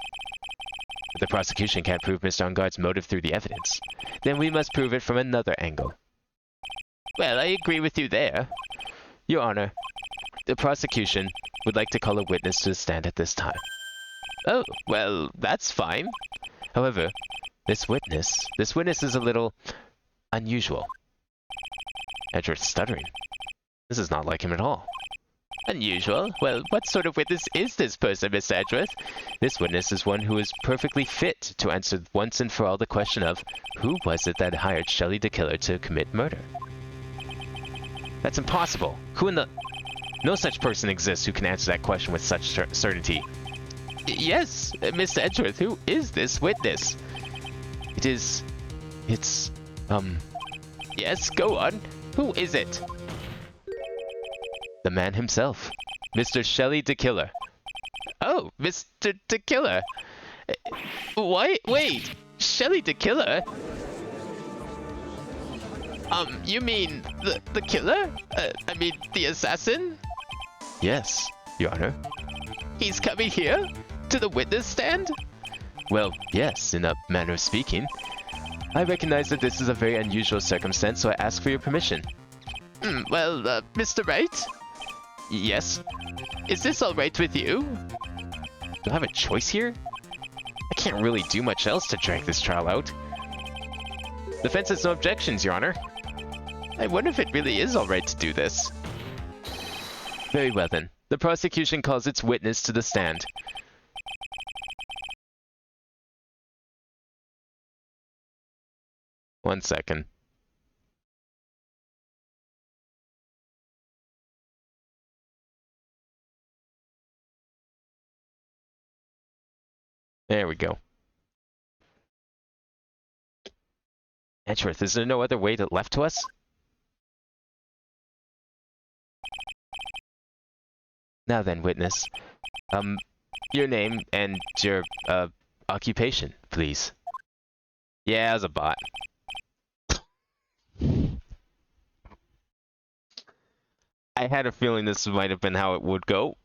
If the prosecution can't prove Mr. Engarde's motive through the evidence, then we must prove it from another angle. Well, I agree with you there. Your Honor, the prosecution would like to call a witness to the stand at this time. Oh, well, that's fine. However, this witness is a little unusual. Edgeworth's stuttering. This is not like him at all. Unusual? Well, what sort of witness is this person, Mr. Edgeworth? This witness is one who is perfectly fit to answer once and for all the question of who was it that hired Shelley the killer to commit murder? That's impossible. No such person exists who can answer that question with such certainty. Yes, Mr. Edgeworth, who is this witness? It's, Yes, go on. Who is it? the man himself. Mr. Shelley the killer. Oh, Mr. the Killer. Why? Wait, Shelley the Killer? You mean the killer? I mean the assassin? Yes, Your Honor. He's coming here? To the witness stand? Well, yes, in a manner of speaking. I recognize that this is a very unusual circumstance, so I ask for your permission. Well, Mr. Wright? Yes? Is this alright with you? Do I have a choice here? I can't really do much else to drag this trial out. Defense has no objections, Your Honor. I wonder if it really is alright to do this. Very well then. The prosecution calls its witness to the stand. One second. There we go. Edgeworth, is there no other way left to us? Now then, witness. Your name and your, occupation, please. Yeah, as a bot. I had a feeling this might have been how it would go.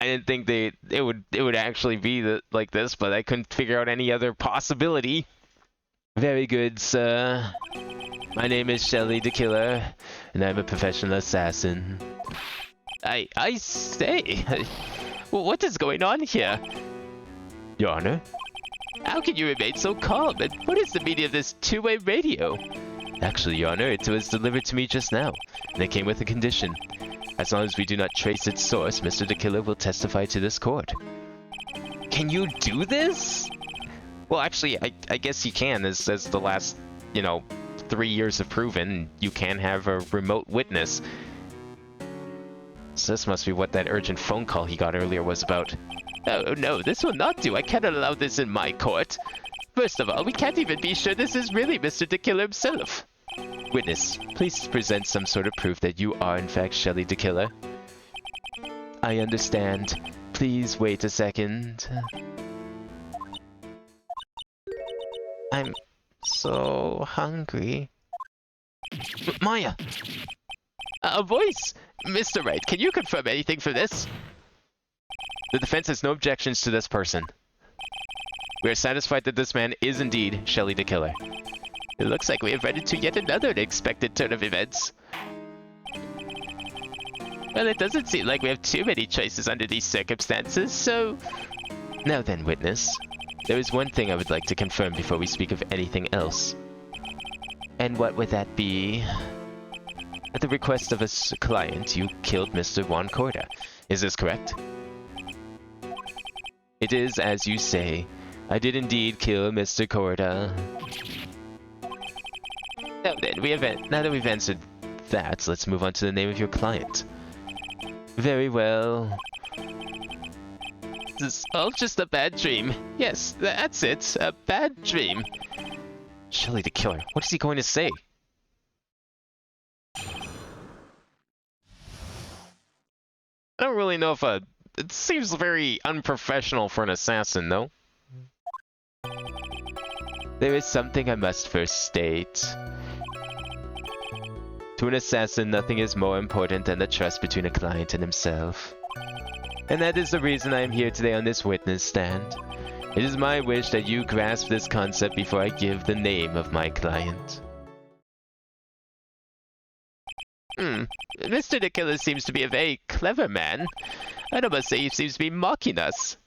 I didn't think it would actually be like this, but I couldn't figure out any other possibility. Very good, sir. My name is Shelley the Killer, and I'm a professional assassin. I say. Well, what is going on here? Your Honor? How can you remain so calm? And what is the meaning of this two-way radio? Actually, Your Honor, it was delivered to me just now, and it came with a condition. As long as we do not trace its source, Mr. the Killer will testify to this court. Can you do this? Well, actually, I guess you can, as the last, 3 years have proven. You can have a remote witness. So this must be what that urgent phone call he got earlier was about. Oh no, this will not do. I cannot allow this in my court. First of all, we can't even be sure this is really Mr. the Killer himself. Witness, please present some sort of proof that you are in fact Shelley the Killer. I understand. Please wait a second. I'm so hungry. Maya! A voice! Mr. Wright, can you confirm anything for this? The defense has no objections to this person. We are satisfied that this man is indeed Shelly the Killer. It looks like we have run into yet another unexpected turn of events. Well, it doesn't seem like we have too many choices under these circumstances, so... Now then, witness. There is one thing I would like to confirm before we speak of anything else. And what would that be? At the request of a client, you killed Mr. Juan Corda. Is this correct? It is as you say. I did indeed kill Mr. Corda. Now then, now that we've answered that, let's move on to the name of your client. Very well. This is all just a bad dream. Yes, that's it. A bad dream. Shelly the Killer. What is he going to say? I don't really know if it seems very unprofessional for an assassin, though. There is something I must first state. To an assassin, nothing is more important than the trust between a client and himself. And that is the reason I am here today on this witness stand. It is my wish that you grasp this concept before I give the name of my client. Mr. the Killer seems to be a very clever man. I must say he seems to be mocking us.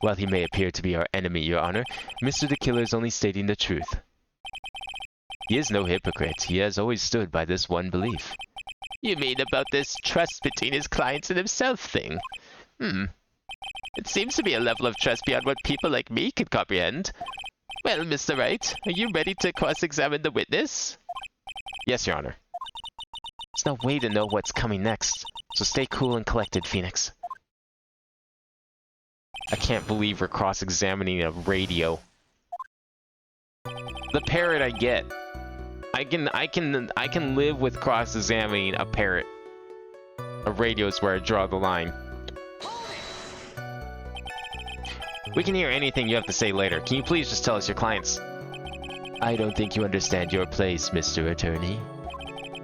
While he may appear to be our enemy, Your Honor, Mr. the Killer is only stating the truth. He is no hypocrite. He has always stood by this one belief. You mean about this trust between his clients and himself thing? It seems to be a level of trust beyond what people like me can comprehend. Well, Mr. Wright, are you ready to cross-examine the witness? Yes, Your Honor. There's no way to know what's coming next, so stay cool and collected, Phoenix. I can't believe we're cross-examining a radio. The parrot I get. I can live with cross-examining a parrot. A radio is where I draw the line. We can hear anything you have to say later. Can you please just tell us your clients? I don't think you understand your place, Mr. Attorney.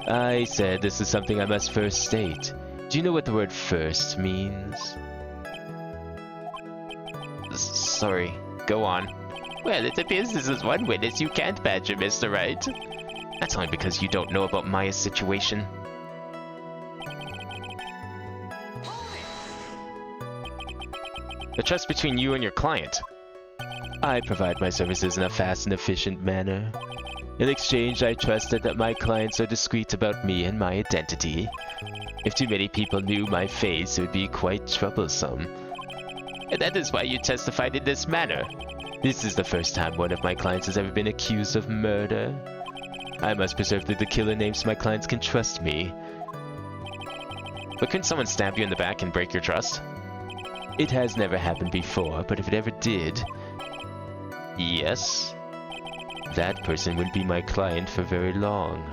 I said this is something I must first state. Do you know what the word first means? Sorry, go on. Well, it appears this is one witness you can't badger, Mr. Wright. That's only because you don't know about Maya's situation. The trust between you and your client. I provide my services in a fast and efficient manner. In exchange, I trusted that my clients are discreet about me and my identity. If too many people knew my face, it would be quite troublesome. And that is why you testified in this manner. This is the first time one of my clients has ever been accused of murder. I must preserve that the killer name so my clients can trust me. But couldn't someone stab you in the back and break your trust? It has never happened before, but if it ever did... Yes? That person wouldn't be my client for very long.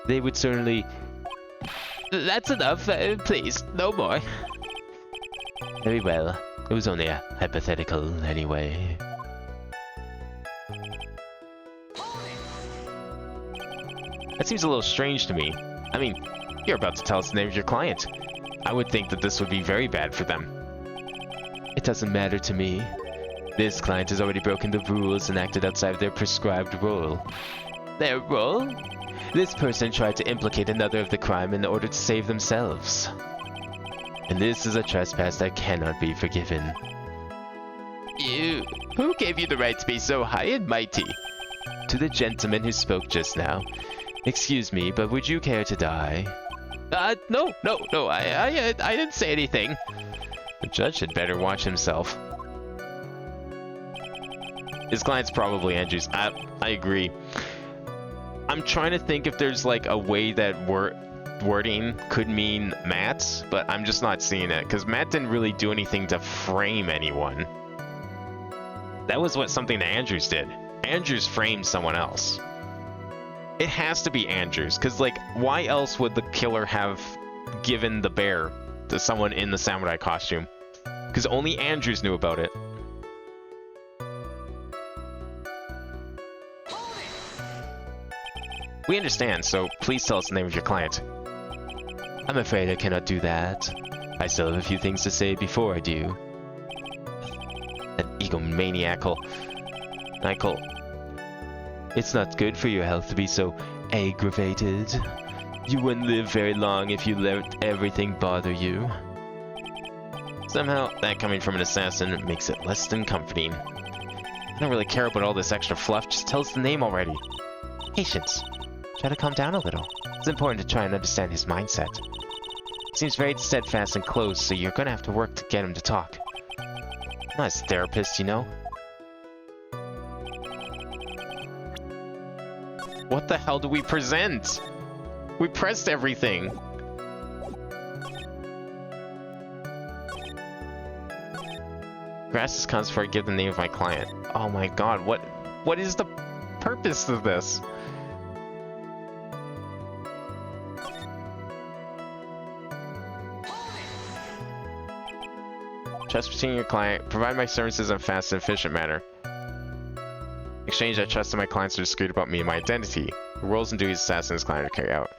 They would certainly... That's enough, please, no more. Very well. It was only a hypothetical, anyway. That seems a little strange to me. I mean, you're about to tell us the name of your client. I would think that this would be very bad for them. It doesn't matter to me. This client has already broken the rules and acted outside of their prescribed role. Their role? This person tried to implicate another of the crime in order to save themselves. And this is a trespass that cannot be forgiven. You... Who gave you the right to be so high and mighty? To the gentleman who spoke just now. Excuse me, but would you care to die? No, I didn't say anything. The judge had better watch himself. His client's probably Andrews. I agree. I'm trying to think if there's like a way that wording could mean Matt, but I'm just not seeing it because Matt didn't really do anything to frame anyone. That was something that Andrews did. Andrews framed someone else. It has to be Andrews, because, like, why else would the killer have given the bear to someone in the samurai costume? Because only Andrews knew about it. We understand, so please tell us the name of your client. I'm afraid I cannot do that. I still have a few things to say before I do. That egomaniacal... Michael... It's not good for your health to be so aggravated. You wouldn't live very long if you let everything bother you. Somehow, that coming from an assassin makes it less than comforting. I don't really care about all this extra fluff, just tell us the name already. Patience. Try to calm down a little. It's important to try and understand his mindset. Seems very steadfast and closed, so you're gonna have to work to get him to talk. I'm not his therapist, you know? What the hell do we present? We pressed everything. Grass is constant before I give the name of my client. Oh my god, what is the purpose of this? Trust between your client. Provide my services in a fast and efficient manner. In exchange, I trust that my clients are discreet about me and my identity. The roles and duties assassin's client to carry out.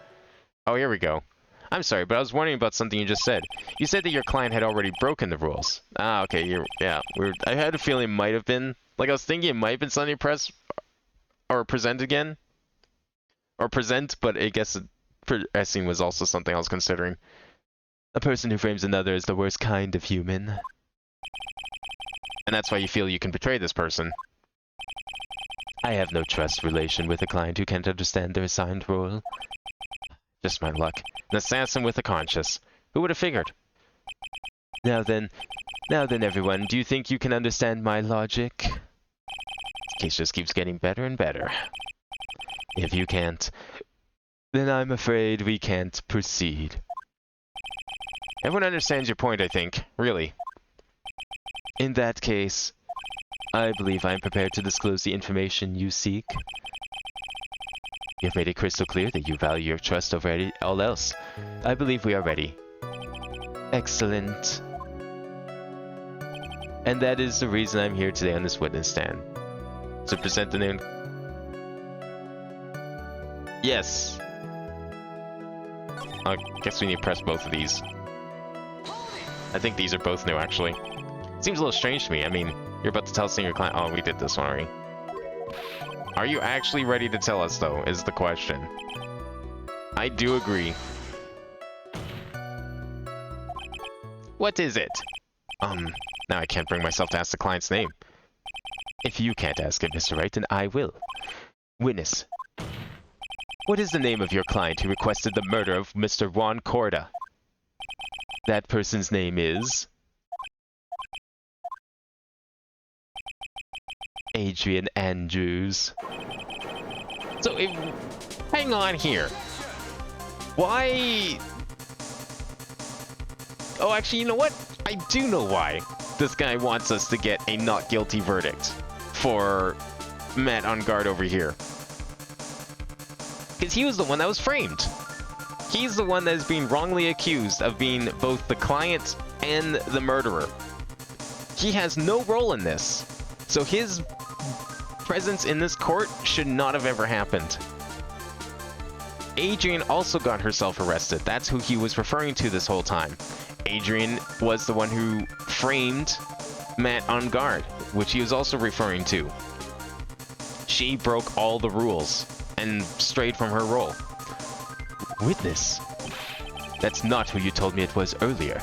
Oh, here we go. I'm sorry, but I was wondering about something you just said. You said that your client had already broken the rules. Ah, okay, I had a feeling it might have been. Like, I was thinking it might have been something you press or present again. Or present, but I guess pressing was also something I was considering. A person who frames another is the worst kind of human. And that's why you feel you can betray this person. I have no trust relation with a client who can't understand their assigned role. Just my luck. An assassin with a conscience. Who would have figured? Now then, everyone, do you think you can understand my logic? This case just keeps getting better and better. If you can't, then I'm afraid we can't proceed. Everyone understands your point, I think. Really. In that case, I believe I am prepared to disclose the information you seek. You have made it crystal clear that you value your trust over all else. I believe we are ready. Excellent. And that is the reason I'm here today on this witness stand. To present the name... Yes. I guess we need to press both of these. I think these are both new, actually. Seems a little strange to me. I mean, you're about to tell us in your client... Oh, we did this one already. Are you actually ready to tell us, though, is the question. I do agree. What is it? Now I can't bring myself to ask the client's name. If you can't ask it, Mr. Wright, then I will. Witness. What is the name of your client who requested the murder of Mr. Juan Corda? That person's name is... Adrian Andrews. So, hang on here. Why... Oh, actually, you know what? I do know why. This guy wants us to get a not guilty verdict for Matt on guard over here. Because he was the one that was framed. He's the one that is being wrongly accused of being both the client and the murderer. He has no role in this. So his presence in this court should not have ever happened. Adrian also got herself arrested. That's who he was referring to this whole time. Adrian was the one who framed Matt on guard, which he was also referring to. She broke all the rules and strayed from her role. Witness? That's not who you told me it was earlier.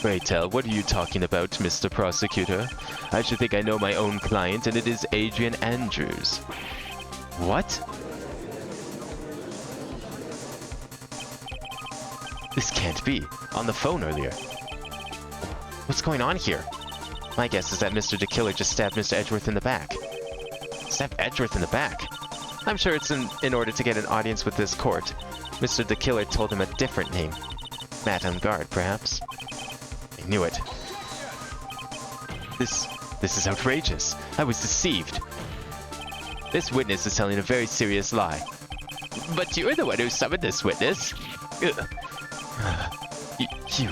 Pray tell, what are you talking about, Mr. Prosecutor? I should think I know my own client, and it is Adrian Andrews. What? This can't be. On the phone earlier. What's going on here? My guess is that Mr. the Killer just stabbed Mr. Edgeworth in the back. Stabbed Edgeworth in the back? I'm sure it's in order to get an audience with this court. Mr. the Killer told him a different name. Matt on guard, perhaps. I knew it. This is outrageous. I was deceived. This witness is telling a very serious lie. But you're the one who summoned this witness. You,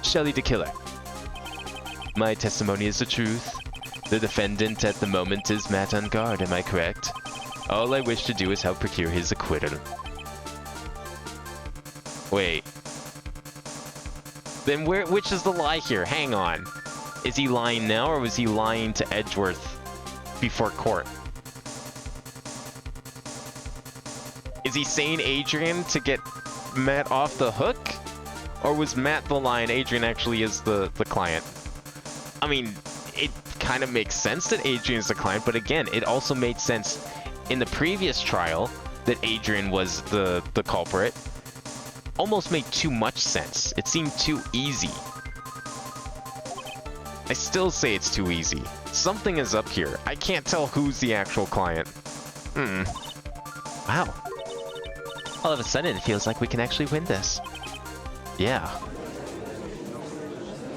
Shelley the Killer. My testimony is the truth. The defendant at the moment is Matt on guard, am I correct? All I wish to do is help procure his acquittal. Wait. Then which is the lie here? Hang on. Is he lying now, or was he lying to Edgeworth before court? Is he saying Adrian to get Matt off the hook? Or was Matt the lie and Adrian actually is the client? I mean, it kind of makes sense that Adrian's the client, but again, it also made sense in the previous trial that Adrian was the culprit. Almost made too much sense. It seemed too easy. I still say it's too easy. Something is up here. I can't tell who's the actual client. Wow. All of a sudden, it feels like we can actually win this. Yeah.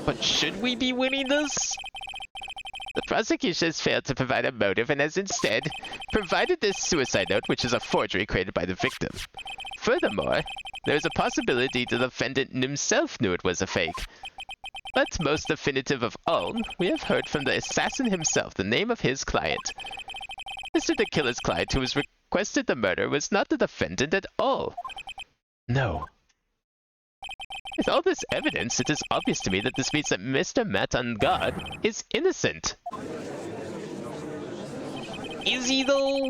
But should we be winning this? The prosecution has failed to provide a motive and has instead provided this suicide note, which is a forgery created by the victim. Furthermore, there is a possibility the defendant himself knew it was a fake. But most definitive of all, we have heard from the assassin himself the name of his client. Mr. the Killer's client, who was requested the murder, was not the defendant at all. No. With all this evidence, it is obvious to me that this means that Mr. Matt on guard is innocent. Is he though?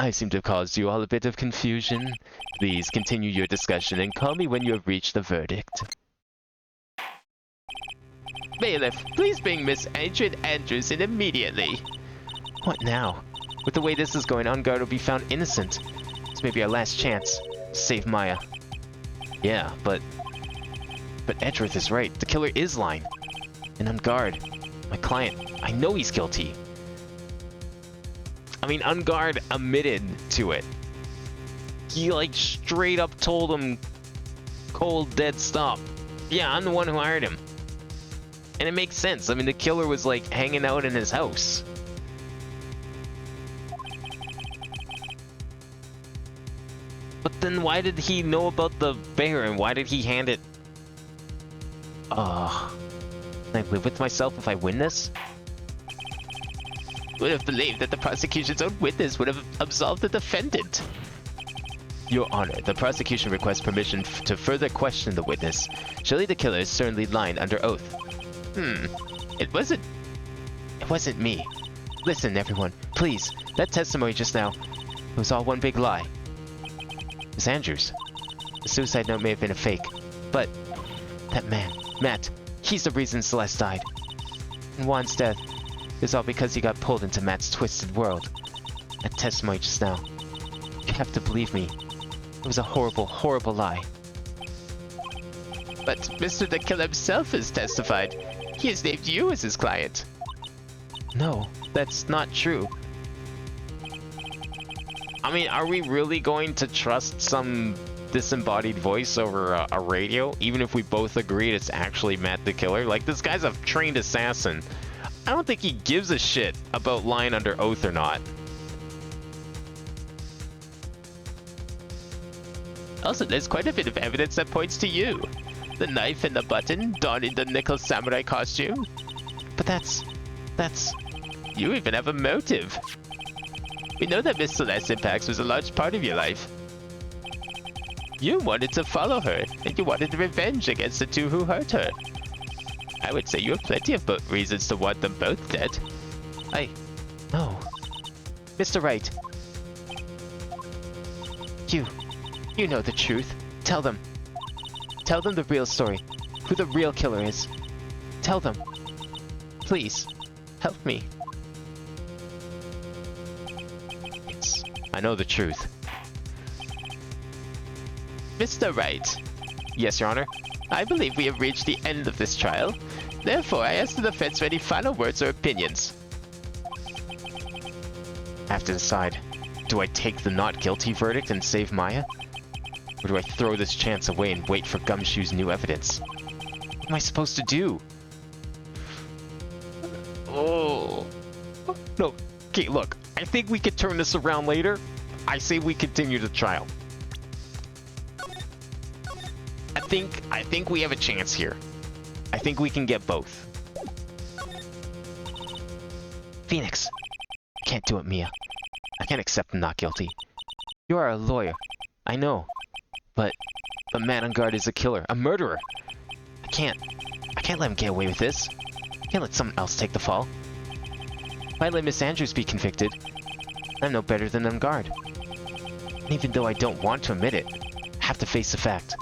I seem to have caused you all a bit of confusion. Please continue your discussion and call me when you have reached the verdict. Bailiff, please bring Miss Adrian Andrews in immediately. What now? With the way this is going, On Guard will be found innocent. This may be our last chance to save Maya. Yeah, but Edgeworth is right. The killer is lying. And On Guard, my client, I know he's guilty. I mean, On Guard admitted to it. He like straight up told him cold dead stop. Yeah, I'm the one who hired him. And it makes sense. I mean, the killer was like hanging out in his house. But then why did he know about the bear and why did he hand it? Can I live with myself if I win this? Would have believed that the prosecution's own witness would have absolved the defendant. Your Honor, the prosecution requests permission to further question the witness. Surely the killer is certainly lying under oath. It wasn't me. Listen, everyone, please. That testimony just now, it was all one big lie. Miss Andrews, the suicide note may have been a fake, but that man, Matt, he's the reason Celeste died. And Juan's death is all because he got pulled into Matt's twisted world. That testimony just now, you have to believe me. It was a horrible, horrible lie. But Mr. the Killer himself has testified. He has named you as his client. No, that's not true. I mean, are we really going to trust some disembodied voice over a radio, even if we both agreed it's actually Matt the Killer? Like, this guy's a trained assassin. I don't think he gives a shit about lying under oath or not. Also, there's quite a bit of evidence that points to you. The knife and the button, donning the nickel samurai costume. But that's... You even have a motive. We know that Miss Celeste Impax was a large part of your life. You wanted to follow her, and you wanted revenge against the two who hurt her. I would say you have plenty of reasons to want them both dead. No. Mr. Wright. You know the truth. Tell them. Tell them the real story. Who the real killer is. Tell them. Please. Help me. I know the truth. Mr. Wright, Yes, Your Honor. I believe we have reached the end of this trial. Therefore, I ask the defense for any final words or opinions. I have to decide. Do I take the not guilty verdict and save Maya? Or do I throw this chance away and wait for Gumshoe's new evidence? What am I supposed to do? Oh. No. Okay, look. I think we could turn this around later. I say we continue the trial. I think we have a chance here. I think we can get both. Phoenix. I can't do it, Mia. I've can't accept I'm not guilty. You are a lawyer. I know. But a man on guard is a killer, a murderer. I can't let him get away with this. I can't let someone else take the fall. If I let Miss Andrews be convicted, I'm no better than on guard. And even though I don't want to admit it, I have to face the fact.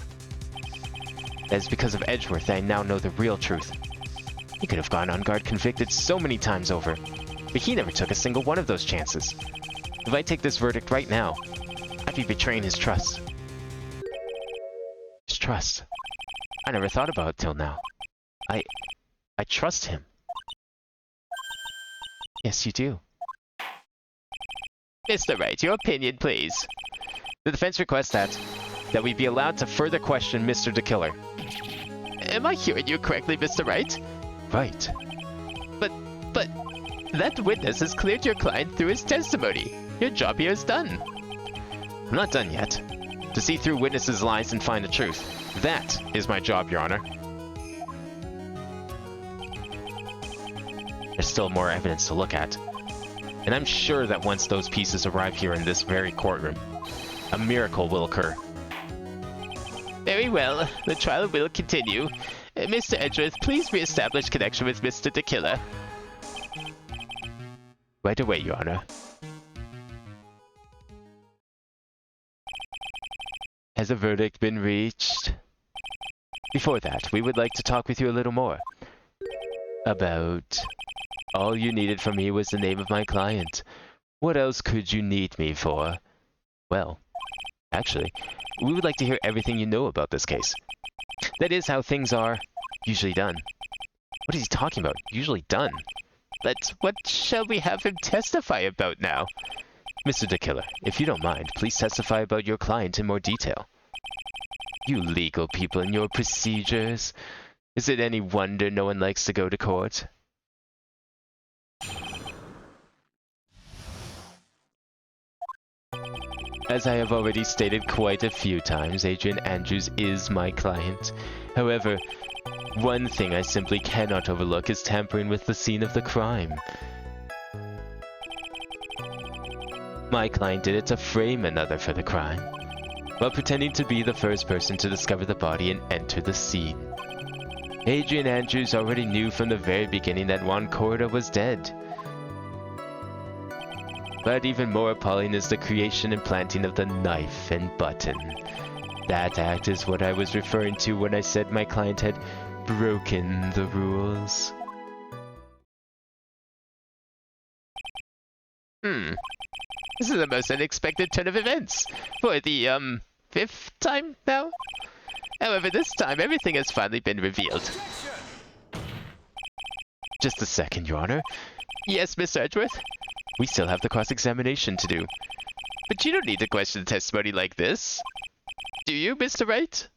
That is because of Edgeworth that I now know the real truth. He could have gone on guard convicted so many times over, but he never took a single one of those chances. If I take this verdict right now, I'd be betraying his trust. His trust. I never thought about it till now. I trust him. Yes, you do. Mr. Wright, your opinion, please. The defense requests that we be allowed to further question Mr. the Killer. Am I hearing you correctly, Mr. Wright? Right. But that witness has cleared your client through his testimony. Your job here is done. I'm not done yet. To see through witnesses' lies and find the truth. That is my job, Your Honor. There's still more evidence to look at. And I'm sure that once those pieces arrive here in this very courtroom, a miracle will occur. Very well. The trial will continue. Mr. Edgeworth, please re-establish connection with Mr. the Killer. Right away, Your Honor. Has a verdict been reached? Before that, we would like to talk with you a little more. About... All you needed from me was the name of my client. What else could you need me for? Well, actually, we would like to hear everything you know about this case. That is how things are usually done. What is he talking about? Usually done? But what shall we have him testify about now? Mr. the Killer, if you don't mind, please testify about your client in more detail. You legal people and your procedures. Is it any wonder no one likes to go to court? As I have already stated quite a few times, Adrian Andrews is my client. However, one thing I simply cannot overlook is tampering with the scene of the crime. My client did it to frame another for the crime, while pretending to be the first person to discover the body and enter the scene. Adrian Andrews already knew from the very beginning that Juan Corda was dead. But even more appalling is the creation and planting of the knife and button. That act is what I was referring to when I said my client had broken the rules. This is the most unexpected turn of events. For the, 5th time now? However, this time everything has finally been revealed. Just a second, Your Honor. Yes, Mr. Edgeworth? We still have the cross-examination to do. But you don't need to question testimony like this. Do you, Mr. Wright?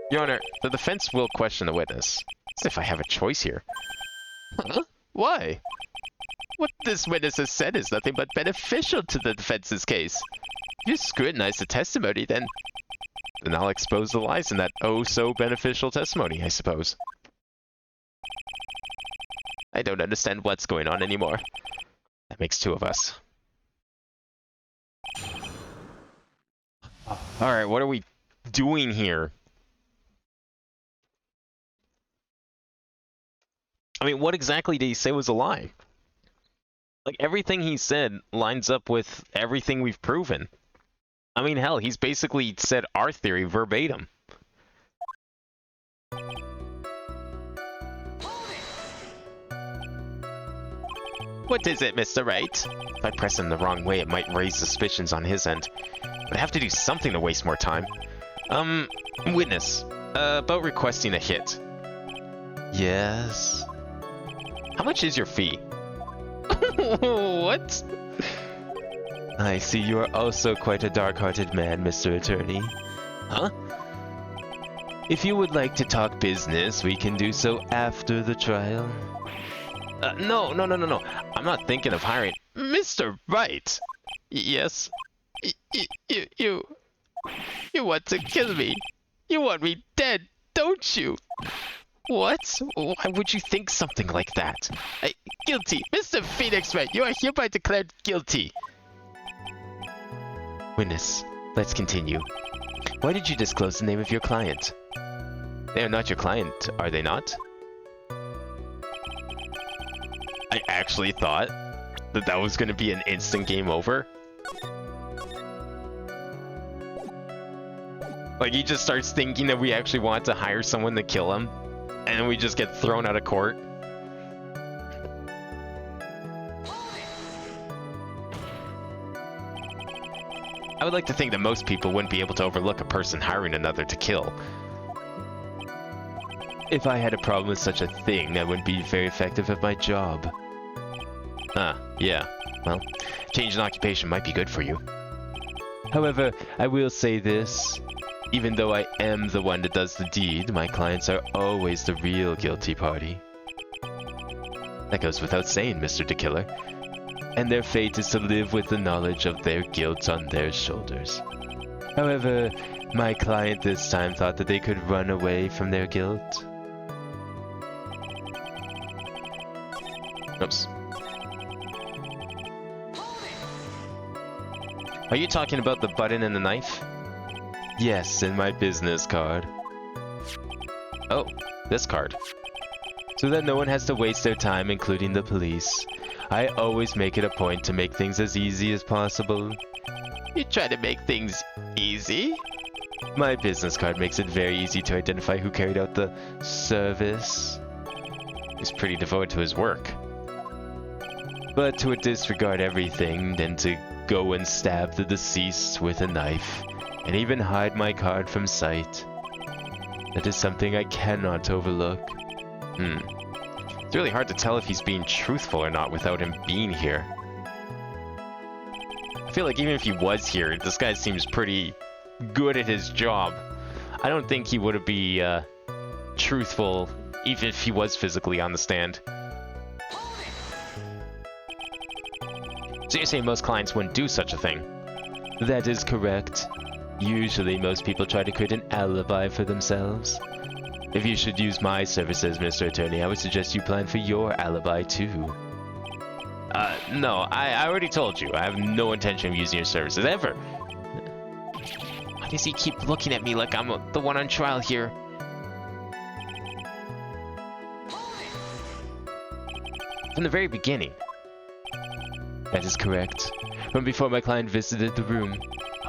Your Honor, the defense will question the witness. As if I have a choice here. Huh? Why? What this witness has said is nothing but beneficial to the defense's case. If you scrutinize the testimony, then I'll expose the lies in that oh-so-beneficial testimony, I suppose. I don't understand what's going on anymore. That makes two of us. Alright, what are we doing here? I mean, what exactly did he say was a lie? Like, everything he said lines up with everything we've proven. I mean, hell, he's basically said our theory verbatim. What is it, Mr. Wright? If I press him the wrong way, it might raise suspicions on his end. But I have to do something to waste more time. Witness, about requesting a hit. Yes? How much is your fee? What? I see you are also quite a dark-hearted man, Mr. Attorney. Huh? If you would like to talk business, we can do so after the trial. No. I'm not thinking of hiring... Mr. Wright! Yes? You want to kill me. You want me dead, don't you? What? Why would you think something like that? Guilty. Mr. Phoenix Wright, you are hereby declared guilty. Witness, let's continue. Why did you disclose the name of your client? They are not your client, are they not? I actually thought that that was going to be an instant game over. Like, he just starts thinking that we actually want to hire someone to kill him, and then we just get thrown out of court. I would like to think that most people wouldn't be able to overlook a person hiring another to kill. If I had a problem with such a thing, I wouldn't be very effective at my job. Yeah. Well, change in occupation might be good for you. However, I will say this. Even though I am the one that does the deed, my clients are always the real guilty party. That goes without saying, Mr. The Killer. And their fate is to live with the knowledge of their guilt on their shoulders. However, my client this time thought that they could run away from their guilt. Oops. Are you talking about the button and the knife? Yes, in my business card. Oh, this card. So that no one has to waste their time, including the police. I always make it a point to make things as easy as possible. You try to make things easy? My business card makes it very easy to identify who carried out the service. He's pretty devoted to his work. But to disregard everything, then to go and stab the deceased with a knife, and even hide my card from sight. That is something I cannot overlook. It's really hard to tell if he's being truthful or not without him being here. I feel like even if he was here, this guy seems pretty good at his job. I don't think he would be truthful even if he was physically on the stand. So you're saying most clients wouldn't do such a thing? That is correct. Usually most people try to create an alibi for themselves. If you should use my services, Mr. Attorney, I would suggest you plan for your alibi too. No, I already told you. I have no intention of using your services, ever. Why does he keep looking at me like I'm the one on trial here? From the very beginning. That is correct. From before my client visited the room.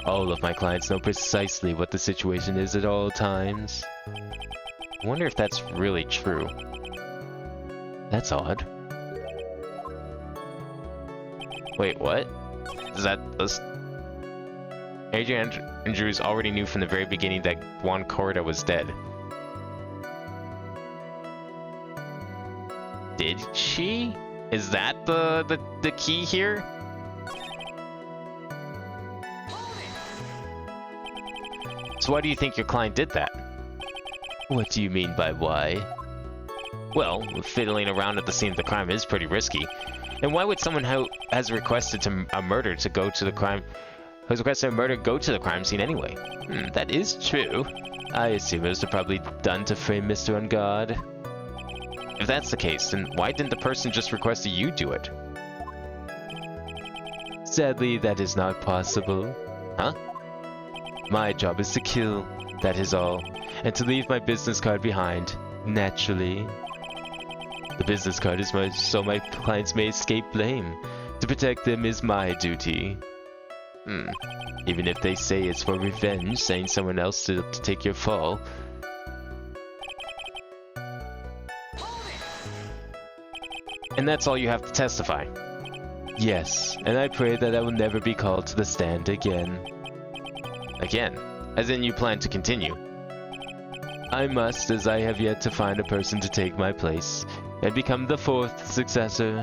All of my clients know precisely what the situation is at all times. I wonder if that's really true. That's odd. Wait, what? Is that this? Adrian Andrews already knew from the very beginning that Juan Corda was dead. Did she? Is that the key here? So why do you think your client did that? What do you mean by why? Well, fiddling around at the scene of the crime is pretty risky. And why would someone who has requested a murder go to the crime scene anyway? That is true. I assume it was probably done to frame Mr. On Guard. If that's the case, then why didn't the person just request that you do it? Sadly, that is not possible. Huh? My job is to kill, that is all, and to leave my business card behind, naturally. The business card is so my clients may escape blame. To protect them is my duty. Even if they say it's for revenge, saying someone else to take your fall. And that's all you have to testify? Yes, and I pray that I will never be called to the stand again. Again? As in you plan to continue? I must, as I have yet to find a person to take my place, and become the fourth successor.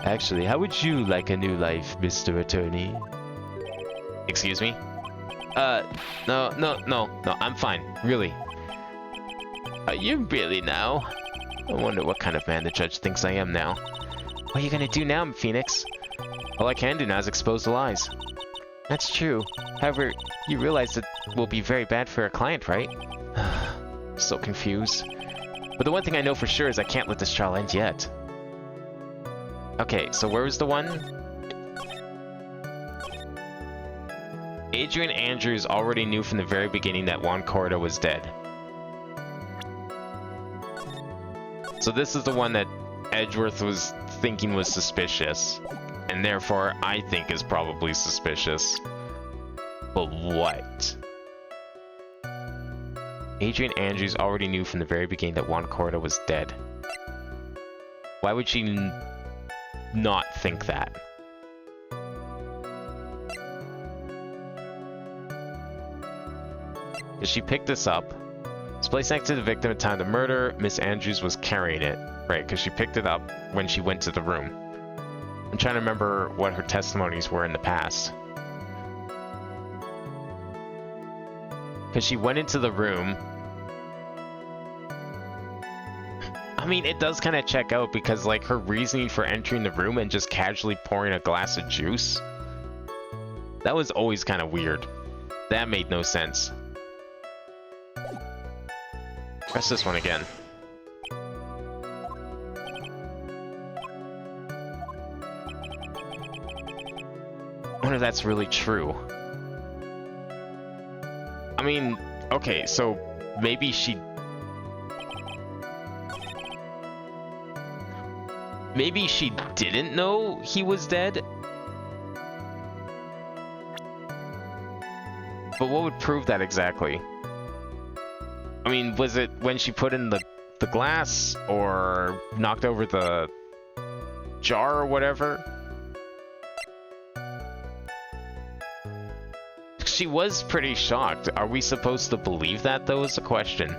Actually, how would you like a new life, Mr. Attorney? Excuse me? No, I'm fine, really. Are you really now? I wonder what kind of man the judge thinks I am now. What are you gonna do now, Phoenix? All I can do now is expose the lies. That's true. However, you realize that will be very bad for our client, right? So confused. But the one thing I know for sure is I can't let this trial end yet. Okay, so where was the one? Adrian Andrews already knew from the very beginning that Juan Corda was dead. So this is the one that Edgeworth was thinking was suspicious, and therefore I think is probably suspicious. But what? Adrian Andrews already knew from the very beginning that Juan Corda was dead. Why would she not think that? Because she picked this up. It's placed next to the victim at the time of the murder. Miss Andrews was carrying it. Right, because she picked it up when she went to the room. I'm trying to remember what her testimonies were in the past. Because she went into the room. I mean, it does kind of check out because, like, her reasoning for entering the room and just casually pouring a glass of juice. That was always kind of weird. That made no sense. Press this one again. I wonder if that's really true. I mean, okay, so maybe she... Maybe she didn't know he was dead? But what would prove that exactly? I mean, was it when she put in the glass or knocked over the jar or whatever? She was pretty shocked. Are we supposed to believe that, though, is the question.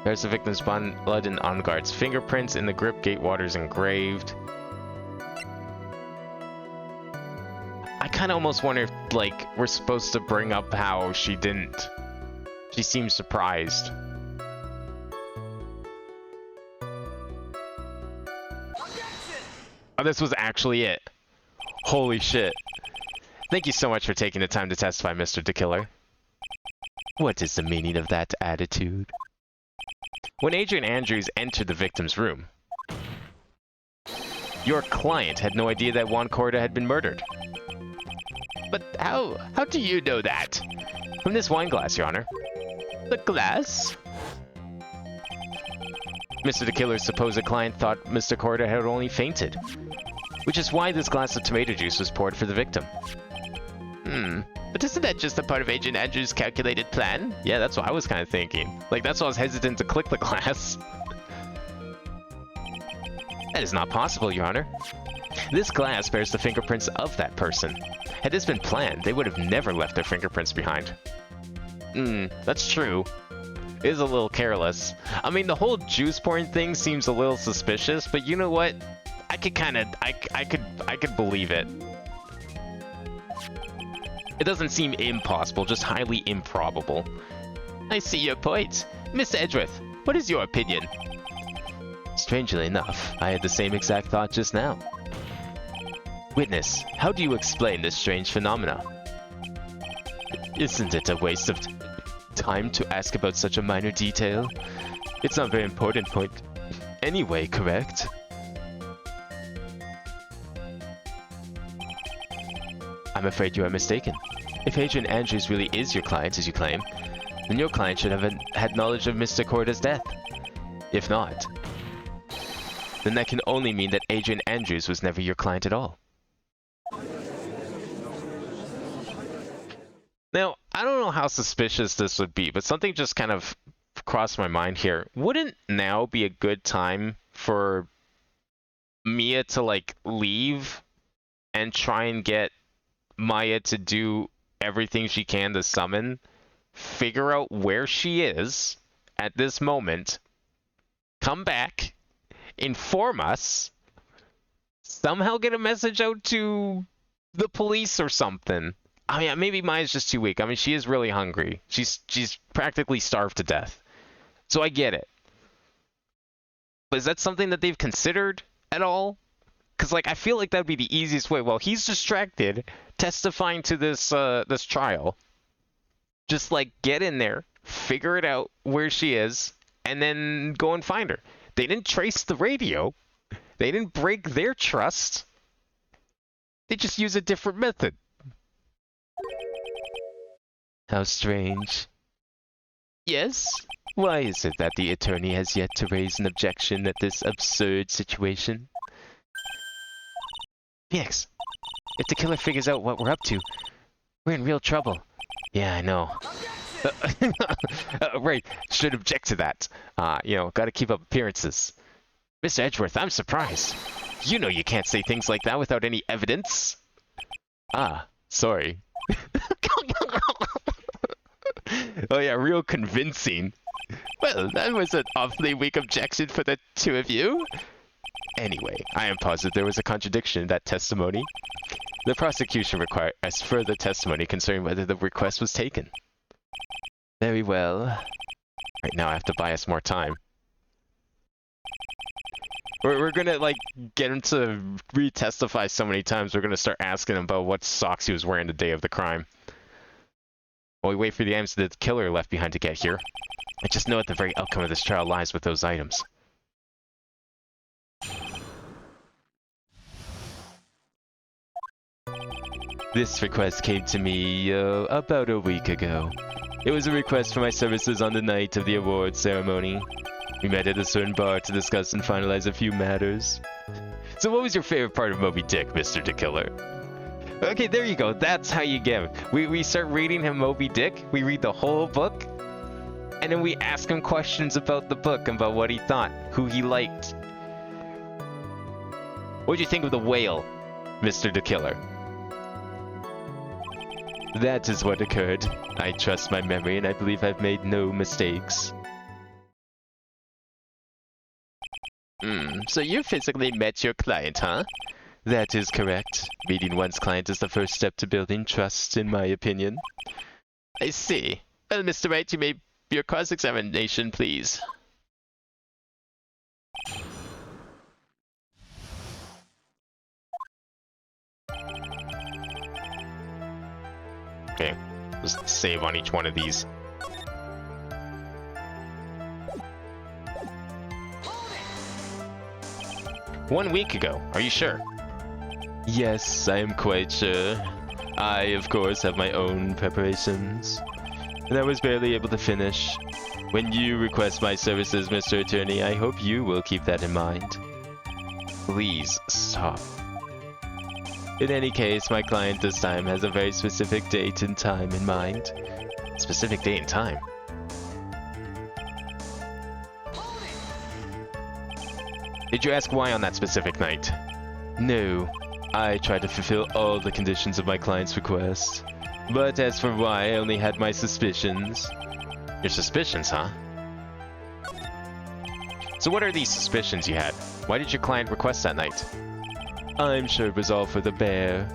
There's the victim's blood and on guard's fingerprints in the grip. Gate waters engraved. I kind of almost wonder if, like, we're supposed to bring up how she didn't. She seems surprised. Oh, this was actually it. Holy shit. Thank you so much for taking the time to testify, Mr. DeKiller. What is the meaning of that attitude? When Adrian Andrews entered the victim's room, your client had no idea that Juan Corda had been murdered. But how do you know that? From this wine glass, Your Honor. The glass? Mr. DeKiller's supposed client thought Mr. Corda had only fainted, which is why this glass of tomato juice was poured for the victim. But isn't that just a part of Agent Andrews' calculated plan? Yeah, that's what I was kind of thinking. Like, that's why I was hesitant to click the glass. That is not possible, Your Honor. This glass bears the fingerprints of that person. Had this been planned, they would have never left their fingerprints behind. That's true. It is a little careless. I mean, the whole juice pouring thing seems a little suspicious, but you know what? I could kind of, I could believe it. It doesn't seem impossible, just highly improbable. I see your point. Miss Edgeworth, what is your opinion? Strangely enough, I had the same exact thought just now. Witness, how do you explain this strange phenomena? Isn't it a waste of time to ask about such a minor detail? It's not a very important point anyway, correct? I'm afraid you are mistaken. If Adrian Andrews really is your client, as you claim, then your client should have had knowledge of Mr. Corda's death. If not, then that can only mean that Adrian Andrews was never your client at all. Now, I don't know how suspicious this would be, but something just kind of crossed my mind here. Wouldn't now be a good time for Mia to, like, leave and try and get Maya to do everything she can to summon, figure out where she is at this moment, come back, inform us, somehow get a message out to the police or something? I mean, maybe Maya's just too weak. I mean, she is really hungry. She's practically starved to death. So I get it. But is that something that they've considered at all? Because, like, I feel like that would be the easiest way. Well, he's distracted, testifying to this trial. Just, like, get in there, figure it out where she is, and then go and find her. They didn't trace the radio. They didn't break their trust. They just use a different method. How strange. Yes? Why is it that the attorney has yet to raise an objection at this absurd situation? Phoenix, if the killer figures out what we're up to, we're in real trouble. Yeah, I know. Right, should object to that. You know, gotta keep up appearances. Mr. Edgeworth, I'm surprised. You know you can't say things like that without any evidence. Ah, sorry. Oh yeah, real convincing. Well, that was an awfully weak objection for the two of you. Anyway, I am positive there was a contradiction in that testimony. The prosecution requires further testimony concerning whether the request was taken. Very well. Right now I have to buy us more time. We're gonna, like, get him to re-testify so many times, we're gonna start asking him about what socks he was wearing the day of the crime. While we wait for the items that the killer left behind to get here, I just know that the very outcome of this trial lies with those items. This request came to me, about a week ago. It was a request for my services on the night of the awards ceremony. We met at a certain bar to discuss and finalize a few matters. So what was your favorite part of Moby Dick, Mr. DeKiller? Okay, there you go. That's how you get him. We start reading him Moby Dick, we read the whole book, and then we ask him questions about the book, about what he thought, who he liked. What'd you think of the whale, Mr. DeKiller? That is what occurred. I trust my memory and I believe I've made no mistakes. So you physically met your client, huh? That is correct. Meeting one's client is the first step to building trust, in my opinion. I see. Well, Mr. Wright, you may your cross-examination, please. Okay, just save on each one of these. One week ago, are you sure? Yes, I am quite sure. I, of course, have my own preparations. And I was barely able to finish. When you request my services, Mr. Attorney, I hope you will keep that in mind. Please, stop. In any case, my client this time has a very specific date and time in mind. Specific date and time? Did you ask why on that specific night? No. I tried to fulfill all the conditions of my client's request. But as for why, I only had my suspicions. Your suspicions, huh? So what are these suspicions you had? Why did your client request that night? I'm sure it was all for the bear.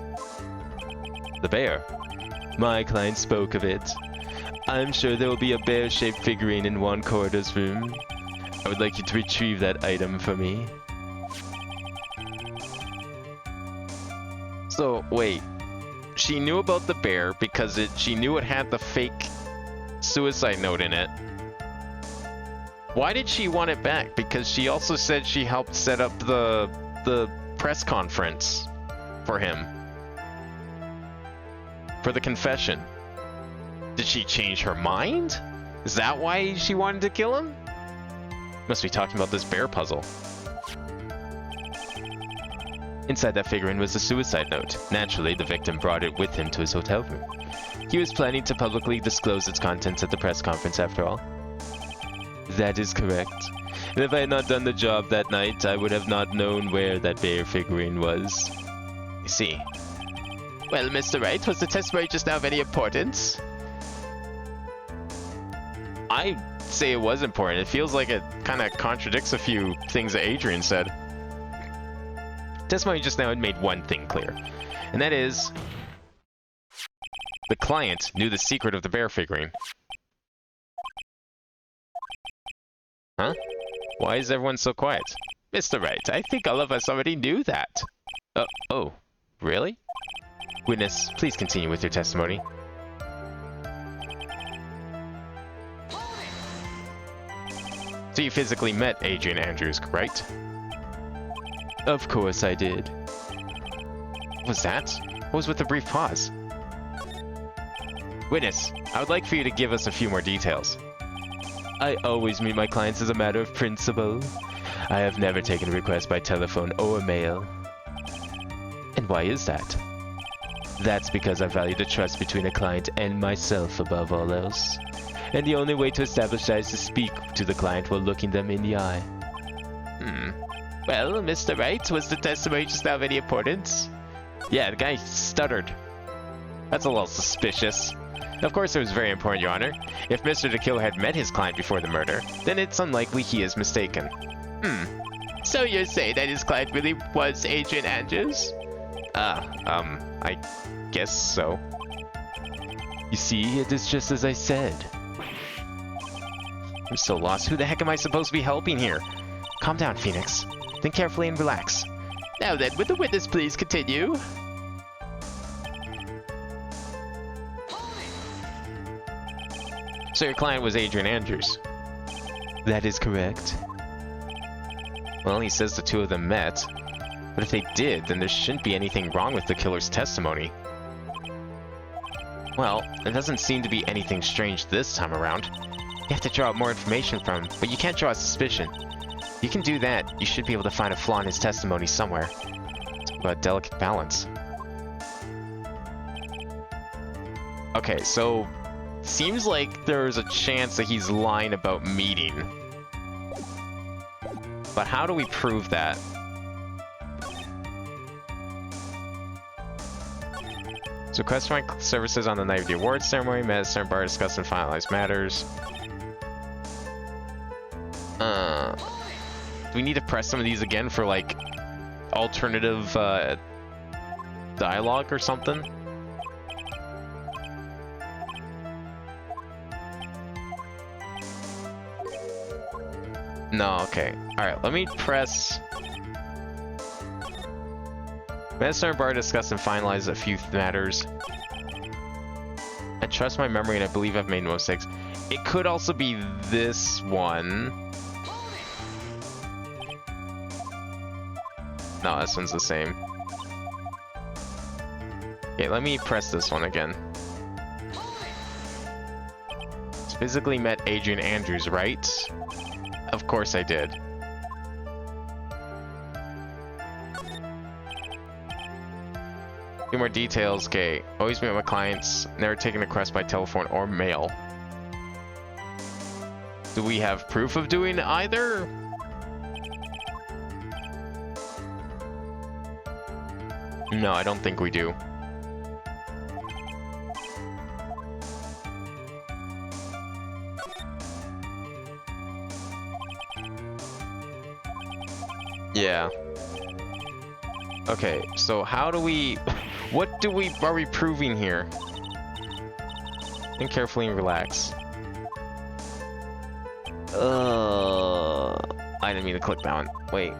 The bear? My client spoke of it. I'm sure there will be a bear-shaped figurine in Juan Cordo's room. I would like you to retrieve that item for me. So, wait. She knew about the bear because she knew it had the fake suicide note in it. Why did she want it back? Because she also said she helped set up the press conference for him. For the confession. Did she change her mind? Is that why she wanted to kill him? Must be talking about this bear puzzle. Inside that figurine was a suicide note. Naturally, the victim brought it with him to his hotel room. He was planning to publicly disclose its contents at the press conference after all. That is correct. And if I had not done the job that night, I would have not known where that bear figurine was. I see. Well, Mr. Wright, was the testimony just now of any importance? I'd say it was important. It feels like it kind of contradicts a few things that Adrian said. Testimony just now had made one thing clear, and that is the client knew the secret of the bear figurine. Huh? Why is everyone so quiet? Mr. Wright, I think all of us already knew that. Oh, really? Witness, please continue with your testimony. So you physically met Adrian Andrews, right? Of course I did. What was that? What was with the brief pause? Witness, I would like for you to give us a few more details. I always meet my clients as a matter of principle. I have never taken a request by telephone or mail. And why is that? That's because I value the trust between a client and myself above all else. And the only way to establish that is to speak to the client while looking them in the eye. Well, Mr. Wright, was the testimony just now of any importance? Yeah, the guy stuttered. That's a little suspicious. Of course it was very important, Your Honor. If Mr. The Killer had met his client before the murder, then it's unlikely he is mistaken. So you're saying that his client really was Adrian Andrews? I guess so. You see, it is just as I said. I'm so lost. Who the heck am I supposed to be helping here? Calm down, Phoenix. Think carefully and relax. Now then, would the witness please continue? So your client was Adrian Andrews? That is correct. Well, he says the two of them met. But if they did, then there shouldn't be anything wrong with the killer's testimony. Well, there doesn't seem to be anything strange this time around. You have to draw out more information from him, but you can't draw a suspicion. If you can do that, you should be able to find a flaw in his testimony somewhere. It's about a delicate balance. Okay, so seems like there's a chance that he's lying about meeting. But how do we prove that? So request my services on the night of the awards ceremony, met at certain bar, discuss and finalize matters. Do we need to press some of these again for like alternative dialogue or something? No, okay. Alright, let me press... Master and Bar discuss and finalize a few matters. I trust my memory and I believe I've made no mistakes. It could also be this one. No, this one's the same. Okay, let me press this one again. Physically met Adrian Andrews, right? Of course I did. A few more details. Okay, always meet my clients. Never taken a request by telephone or mail. Do we have proof of doing either? No, I don't think we do. Yeah. Okay, so how do we... What are we proving here? Think carefully and relax. I didn't mean to click that one. Wait.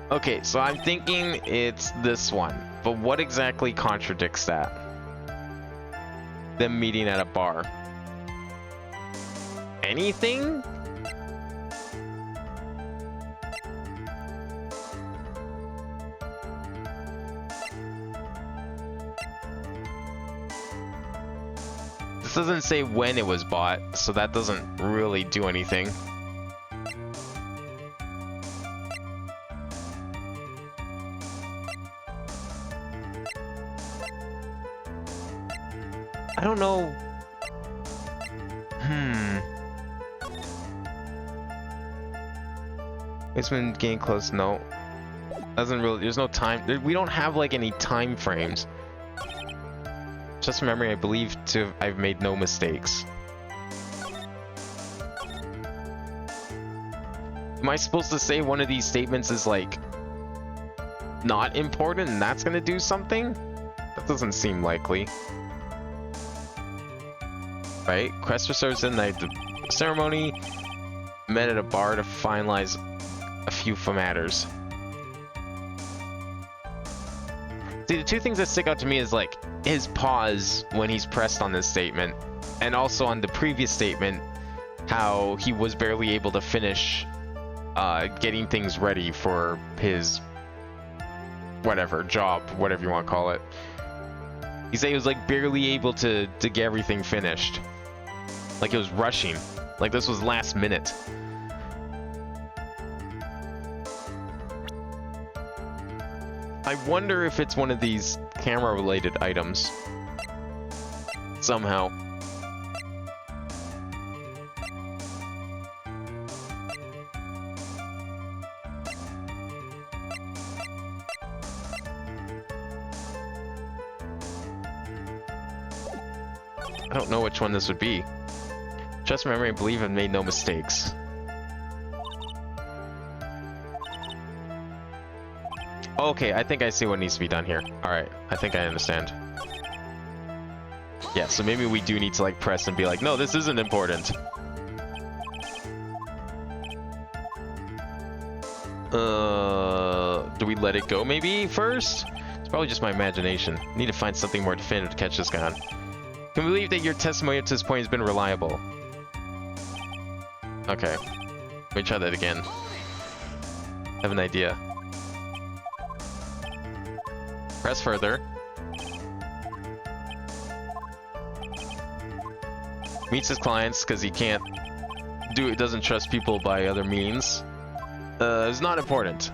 Okay, so I'm thinking it's this one. But what exactly contradicts that? Them meeting at a bar. Anything? This doesn't say when it was bought, so that doesn't really do anything. I don't know. It's been getting close. No. Doesn't really, there's no time. We don't have like any time frames. Just from memory, I believe I've made no mistakes. Am I supposed to say one of these statements is like not important and that's gonna do something? That doesn't seem likely. Right? Quest for service in the night. The ceremony met at a bar to finalize a few matters. See, the two things that stick out to me is like his pause when he's pressed on this statement, and also on the previous statement, how he was barely able to finish getting things ready for his whatever job, whatever you want to call it. He said he was like barely able to get everything finished, like it was rushing, like this was last minute. I wonder if it's one of these camera-related items. Somehow. I don't know which one this would be. Just remember and believe I've made no mistakes. Okay, I think I see what needs to be done here. Alright, I think I understand. Yeah, so maybe we do need to like press and be like, no, this isn't important. Do we let it go maybe first? It's probably just my imagination. Need to find something more definitive to catch this guy on. Can we believe that your testimony up to this point has been reliable? Okay. Let me try that again. I have an idea. Press further. Meets his clients because he can't do it, doesn't trust people by other means. Is not important.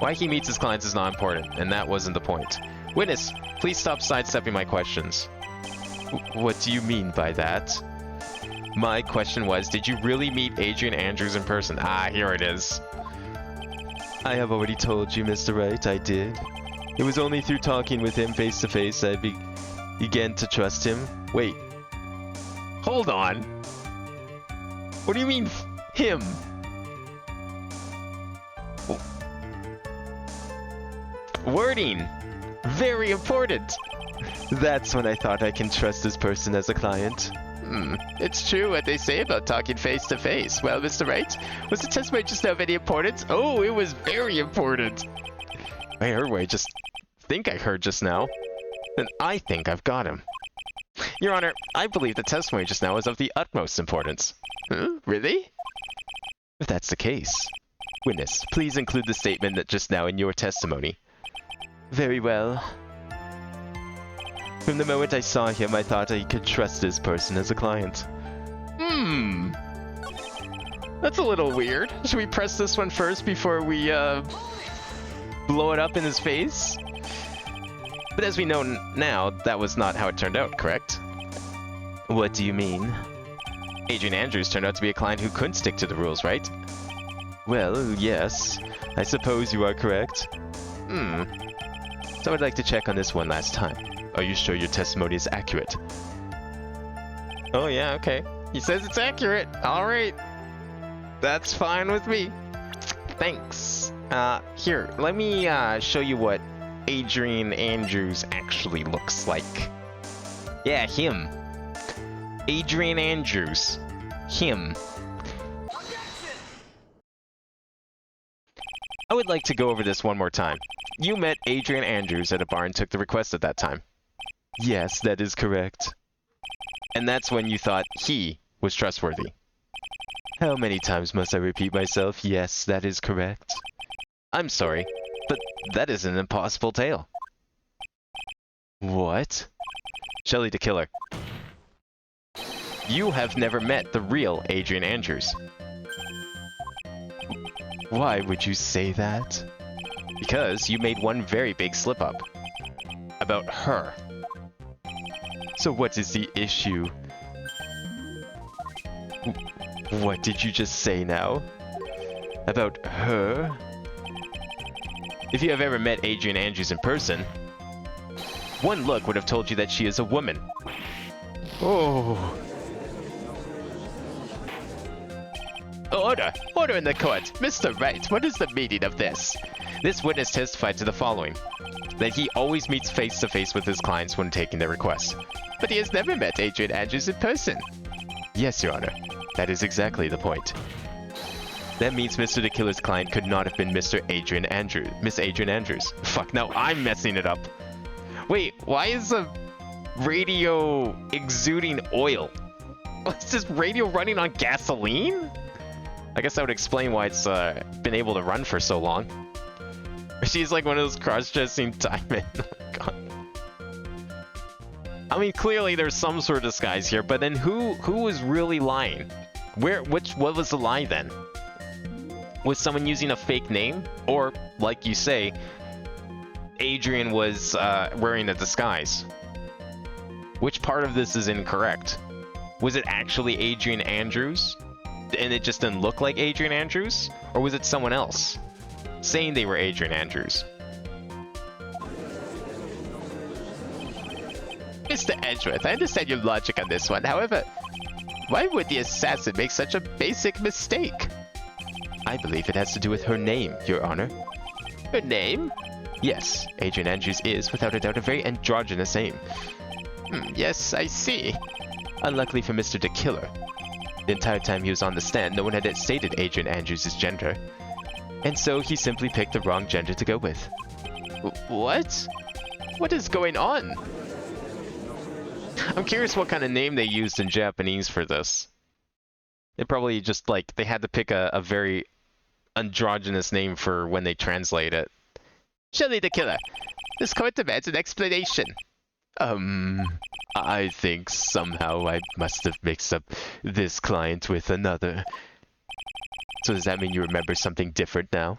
Why he meets his clients is not important, and that wasn't the point. Witness, please stop sidestepping my questions. What do you mean by that? My question was, did you really meet Adrian Andrews in person? Ah, here it is. I have already told you, Mr. Wright, I did. It was only through talking with him face to face I began to trust him. Wait. Hold on. What do you mean, him? Wording. Very important. That's when I thought I can trust this person as a client. It's true what they say about talking face to face. Well, Mr. Wright, was the testimony just now of any importance? Oh, it was very important. I heard what I just think I heard just now. And I think I've got him. Your Honor, I believe the testimony just now is of the utmost importance. Huh? Really? If that's the case. Witness, please include the statement that just now in your testimony. Very well. From the moment I saw him, I thought I could trust this person as a client. That's a little weird. Should we press this one first before we, blow it up in his face? But as we know now, that was not how it turned out, correct? What do you mean? Adrian Andrews turned out to be a client who couldn't stick to the rules, right? Well, yes. I suppose you are correct. So I'd like to check on this one last time. Are you sure your testimony is accurate? Oh yeah, okay. He says it's accurate. Alright. That's fine with me. Thanks. Here, let me show you what Adrian Andrews actually looks like. Yeah, him. Adrian Andrews. Him. I would like to go over this one more time. You met Adrian Andrews at a bar and took the request at that time. Yes, that is correct. And that's when you thought he was trustworthy. How many times must I repeat myself? Yes, that is correct. I'm sorry, but that is an impossible tale. What? Shelley the Killer. You have never met the real Adrian Andrews. Why would you say that? Because you made one very big slip-up. About her. So what is the issue? What did you just say now? About her? If you have ever met Adrian Andrews in person, one look would have told you that she is a woman. Oh. Order! Order in the court! Mr. Wright, what is the meaning of this? This witness testified to the following. That he always meets face-to-face with his clients when taking their requests. But he has never met Adrian Andrews in person. Yes, Your Honor. That is exactly the point. That means Mr. the Killer's client could not have been Mr. Adrian Andrews. Miss Adrian Andrews. Fuck, now I'm messing it up. Wait, why is a radio exuding oil? What's this radio running on gasoline? I guess that would explain why it's been able to run for so long. She's like one of those cross-dressing Diamond. Oh my god. I mean, clearly there's some sort of disguise here, but then who was really lying? What was the lie then? Was someone using a fake name? Or, like you say, Adrian was wearing a disguise? Which part of this is incorrect? Was it actually Adrian Andrews? And it just didn't look like Adrian Andrews? Or was it someone else saying they were Adrian Andrews? Mr. Edgeworth, I understand your logic on this one. However, why would the assassin make such a basic mistake? I believe it has to do with her name, Your Honor. Her name? Yes, Adrian Andrews is, without a doubt, a very androgynous name. Yes, I see. Unluckily for Mr. the Killer, the entire time he was on the stand, no one had stated Adrian Andrews' gender. And so he simply picked the wrong gender to go with. What? What is going on? I'm curious what kind of name they used in Japanese for this. They probably just, like, they had to pick a very androgynous name for when they translate it. Shelley the Killer, this court demands an explanation. I think somehow I must have mixed up this client with another. So does that mean you remember something different now?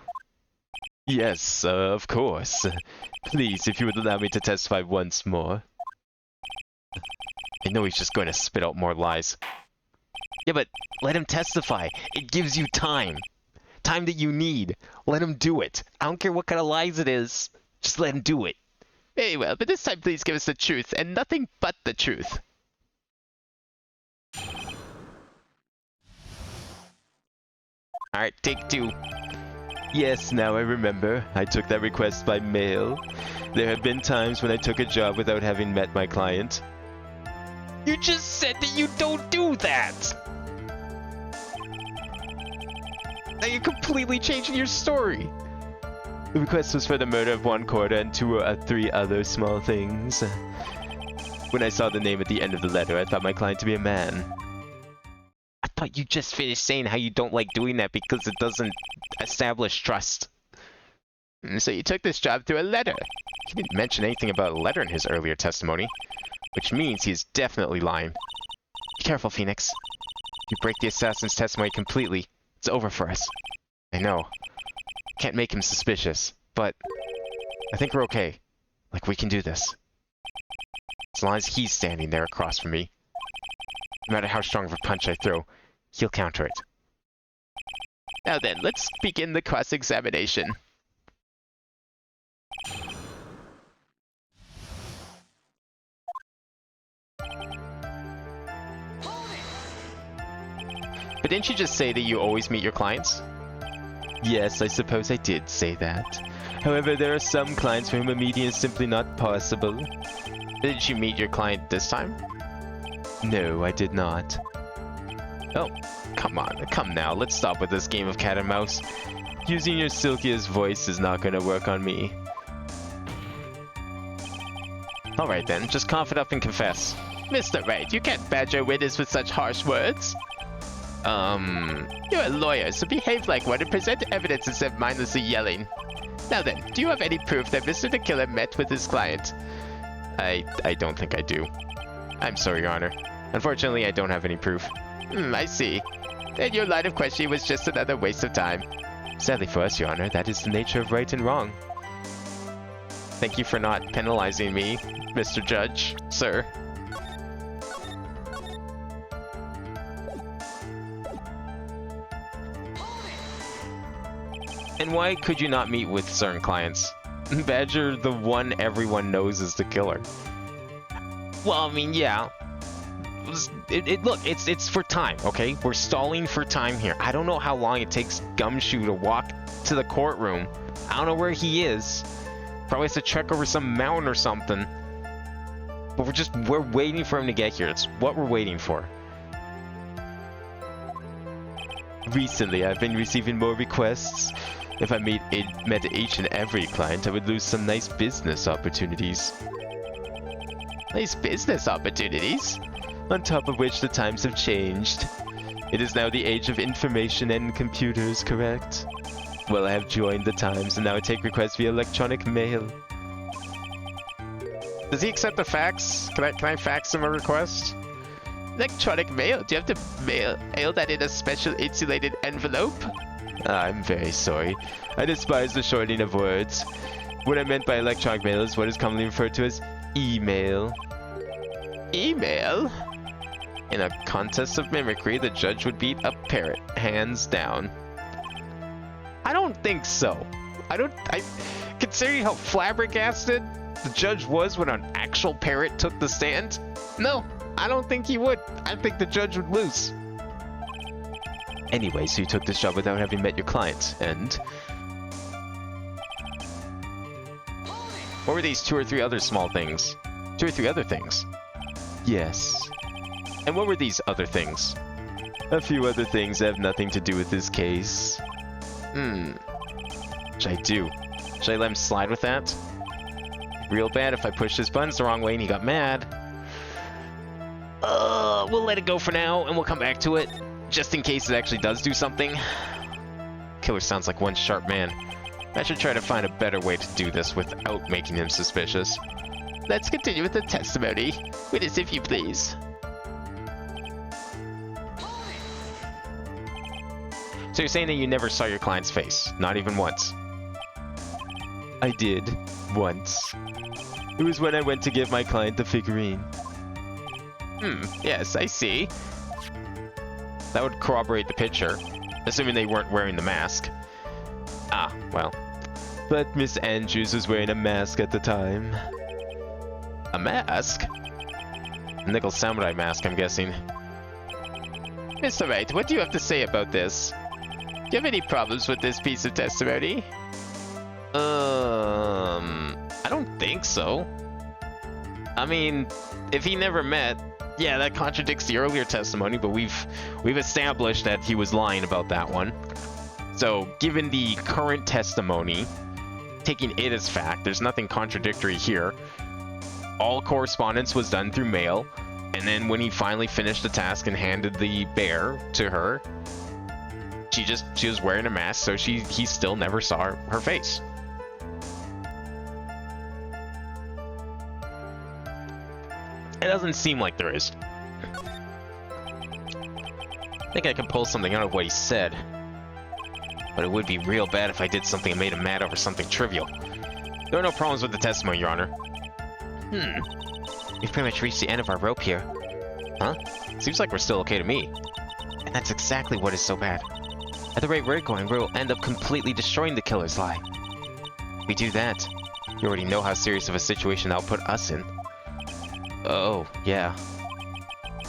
Yes, of course. Please, if you would allow me to testify once more. I know he's just going to spit out more lies. Yeah, but let him testify. It gives you time. Time that you need. Let him do it. I don't care what kind of lies it is. Just let him do it. Very well, but this time please give us the truth, and nothing but the truth. Alright, take two. Yes, now I remember. I took that request by mail. There have been times when I took a job without having met my client. You just said that you don't do that! Now you're completely changing your story. The request was for the murder of one quarter and three other small things. When I saw the name at the end of the letter, I thought my client to be a man. I thought you just finished saying how you don't like doing that because it doesn't establish trust. So you took this job through a letter. He didn't mention anything about a letter in his earlier testimony, which means he's definitely lying. Be careful, Phoenix. If you break the assassin's testimony completely, it's over for us. I know. Can't make him suspicious, but I think we're okay. Like, we can do this. As long as he's standing there across from me. No matter how strong of a punch I throw, he'll counter it. Now then, let's begin the cross-examination. But didn't you just say that you always meet your clients? Yes, I suppose I did say that. However, there are some clients for whom a meeting is simply not possible. Did you meet your client this time? No, I did not. Oh, come on, come now, let's stop with this game of cat and mouse. Using your silkiest voice is not gonna work on me. Alright then, just cough it up and confess. Mr. Wright, you can't badger witness with such harsh words. You're a lawyer, so behave like one and present evidence instead of mindlessly yelling. Now then, do you have any proof that Mr. the Killer met with his client? I don't think I do. I'm sorry, Your Honor. Unfortunately, I don't have any proof. I see. Then your line of questioning was just another waste of time. Sadly for us, Your Honor, that is the nature of right and wrong. Thank you for not penalizing me, Mr. Judge, sir. And why could you not meet with certain clients? Badger, the one everyone knows is the killer. Well, I mean, yeah. Look, it's for time, okay? We're stalling for time here. I don't know how long it takes Gumshoe to walk to the courtroom. I don't know where he is. Probably has to trek over some mountain or something. But we're waiting for him to get here. It's what we're waiting for. Recently, I've been receiving more requests. If I met each and every client, I would lose some nice business opportunities. Nice business opportunities? On top of which, the times have changed. It is now the age of information and computers, correct? Well, I have joined the times, and now I take requests via electronic mail. Does he accept the fax? Can I fax him a request? Electronic mail? Do you have to mail that in a special insulated envelope? I'm very sorry. I despise the shortening of words. What I meant by electronic mail is what is commonly referred to as email. Email? In a contest of mimicry, the judge would beat a parrot, hands down. I don't think so. Considering how flabbergasted the judge was when an actual parrot took the stand, no, I don't think he would. I think the judge would lose. Anyway, so you took this job without having met your client, and... What were these 2 or 3 other small things? 2 or 3 other things? Yes. And what were these other things? A few other things that have nothing to do with this case. Should I do? Should I let him slide with that? Real bad if I pushed his buttons the wrong way and he got mad. We'll let it go for now and we'll come back to it. Just in case it actually does do something. Killer sounds like one sharp man. I should try to find a better way to do this without making him suspicious. Let's continue with the testimony. Witness, if you please. So you're saying that you never saw your client's face? Not even once? I did. Once. It was when I went to give my client the figurine. Yes, I see. That would corroborate the picture, assuming they weren't wearing the mask. Ah, well. But Miss Andrews was wearing a mask at the time. A mask? A nickel samurai mask, I'm guessing. Mr. Wright, what do you have to say about this? Do you have any problems with this piece of testimony? I don't think so. I mean, if he never met, yeah, that contradicts the earlier testimony, but we've established that he was lying about that one. So, given the current testimony, taking it as fact, there's nothing contradictory here. All correspondence was done through mail, and then when he finally finished the task and handed the bear to her, she was wearing a mask, so he still never saw her face. It doesn't seem like there is. I think I can pull something out of what he said. But it would be real bad if I did something and made him mad over something trivial. There are no problems with the testimony, Your Honor. We've pretty much reached the end of our rope here. Huh? Seems like we're still okay to me. And that's exactly what is so bad. At the rate we're going, we'll end up completely destroying the killer's lie. If we do that, you already know how serious of a situation that'll put us in. Oh, yeah.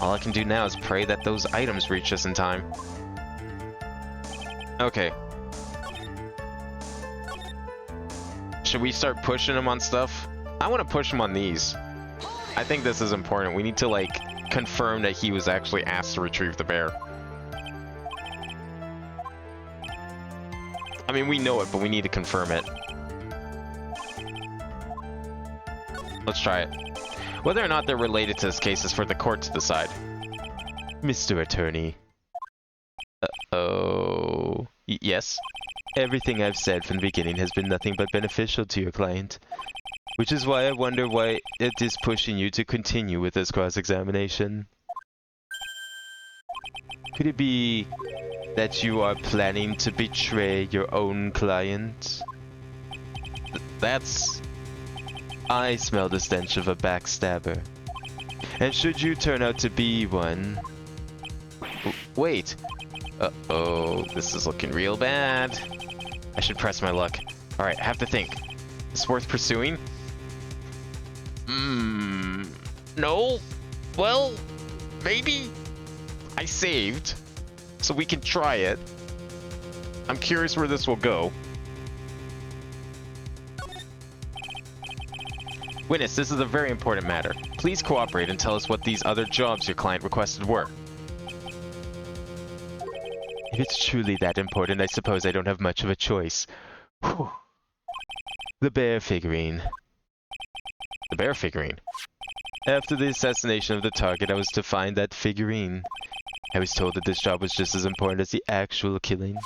All I can do now is pray that those items reach us in time. Okay. Should we start pushing him on stuff? I want to push him on these. I think this is important. We need to, like, confirm that he was actually asked to retrieve the bear. I mean, we know it, but we need to confirm it. Let's try it. Whether or not they're related to this case is for the court to decide. Mr. Attorney. Uh-oh. Yes? Everything I've said from the beginning has been nothing but beneficial to your client. Which is why I wonder why it is pushing you to continue with this cross-examination. Could it be that you are planning to betray your own client? That's... I smell the stench of a backstabber. And should you turn out to be one... Wait. Uh-oh, this is looking real bad. I should press my luck. Alright, I have to think. Is this worth pursuing? No? Well, maybe? I saved, so we can try it. I'm curious where this will go. Witness, this is a very important matter. Please cooperate and tell us what these other jobs your client requested were. If it's truly that important, I suppose I don't have much of a choice. Whew. The bear figurine. The bear figurine? After the assassination of the target, I was to find that figurine. I was told that this job was just as important as the actual killing.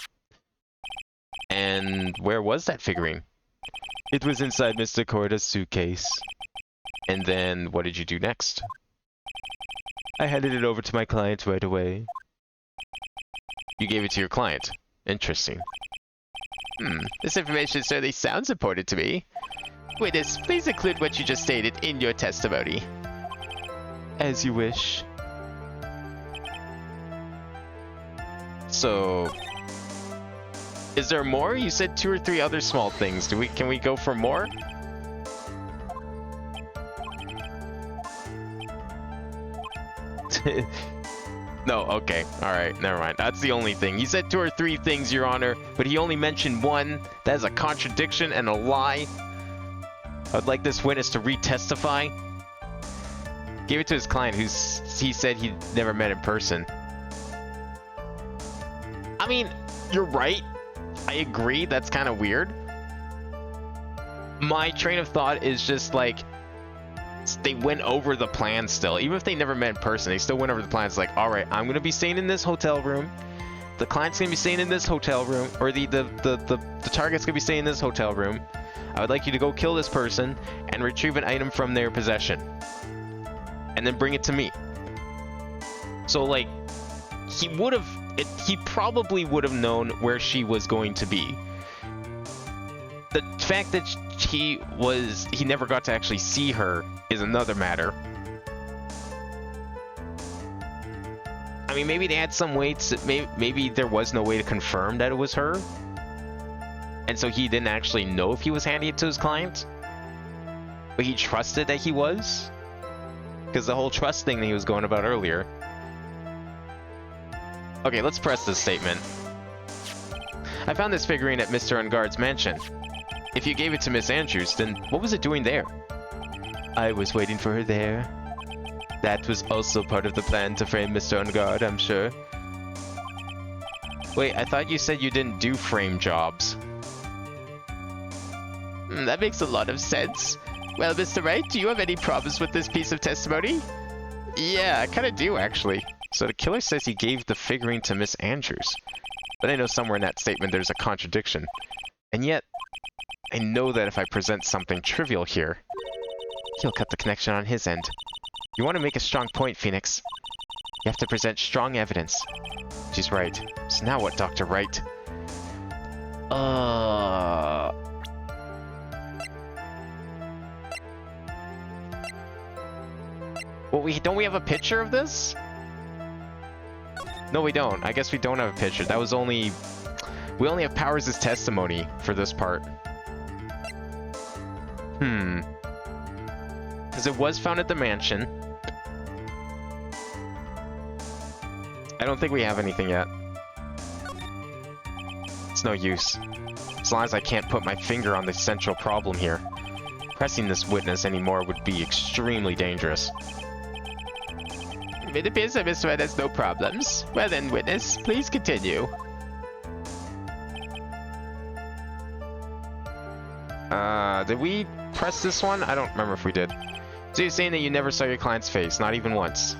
And where was that figurine? It was inside Mr. Corda's suitcase. And then, what did you do next? I handed it over to my client right away. You gave it to your client. Interesting. This information certainly sounds important to me. Witness, please include what you just stated in your testimony. As you wish. So, is there more? You said 2 or 3 other small things. Can we go for more? No, okay. Alright, never mind. That's the only thing. He said 2 or 3 things, Your Honor, but he only mentioned 1. That is a contradiction and a lie. I'd like this witness to re-testify. Gave it to his client, he said he'd never met in person. I mean, you're right. I agree, that's kind of weird. My train of thought is just like, they went over the plan still. Even if they never met in person, they still went over the plan. It's like, alright, I'm going to be staying in this hotel room. The client's going to be staying in this hotel room. Or the target's going to be staying in this hotel room. I would like you to go kill this person and retrieve an item from their possession. And then bring it to me. So, like, he probably would have known where she was going to be. The fact that he never got to actually see her is another matter. I mean, maybe they had some way to, maybe there was no way to confirm that it was her. And so he didn't actually know if he was handing it to his client. But he trusted that he was. Because the whole trust thing that he was going about earlier. Okay, let's press this statement. I found this figurine at Mr. Ungard's mansion. If you gave it to Miss Andrews, then what was it doing there? I was waiting for her there. That was also part of the plan to frame Mr. Ungard, I'm sure. Wait, I thought you said you didn't do frame jobs. That makes a lot of sense. Well, Mr. Wright, do you have any problems with this piece of testimony? Yeah, I kind of do, actually. So the killer says he gave the figurine to Miss Andrews. But I know somewhere in that statement there's a contradiction. And yet, I know that if I present something trivial here, he'll cut the connection on his end. You want to make a strong point, Phoenix. You have to present strong evidence. She's right. So now what, Dr. Wright? Well, don't we have a picture of this? No, we don't. I guess we don't have a picture. That was only... We only have Powers' testimony for this part. Because it was found at the mansion. I don't think we have anything yet. It's no use. As long as I can't put my finger on the central problem here. Pressing this witness anymore would be extremely dangerous. It appears that Mr. Wright has no problems. Well then, witness, please continue. Did we press this one? I don't remember if we did. So you're saying that you never saw your client's face, not even once?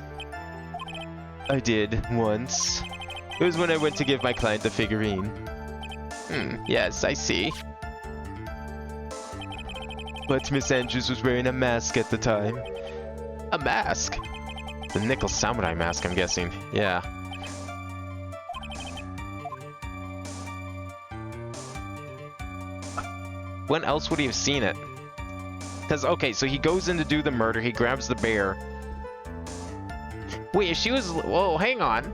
I did, once. It was when I went to give my client the figurine. Yes, I see. But Miss Andrews was wearing a mask at the time. A mask? The nickel samurai mask, I'm guessing. Yeah. When else would he have seen it? Because, okay, so he goes in to do the murder, he grabs the bear. Wait, if she was... Whoa, hang on.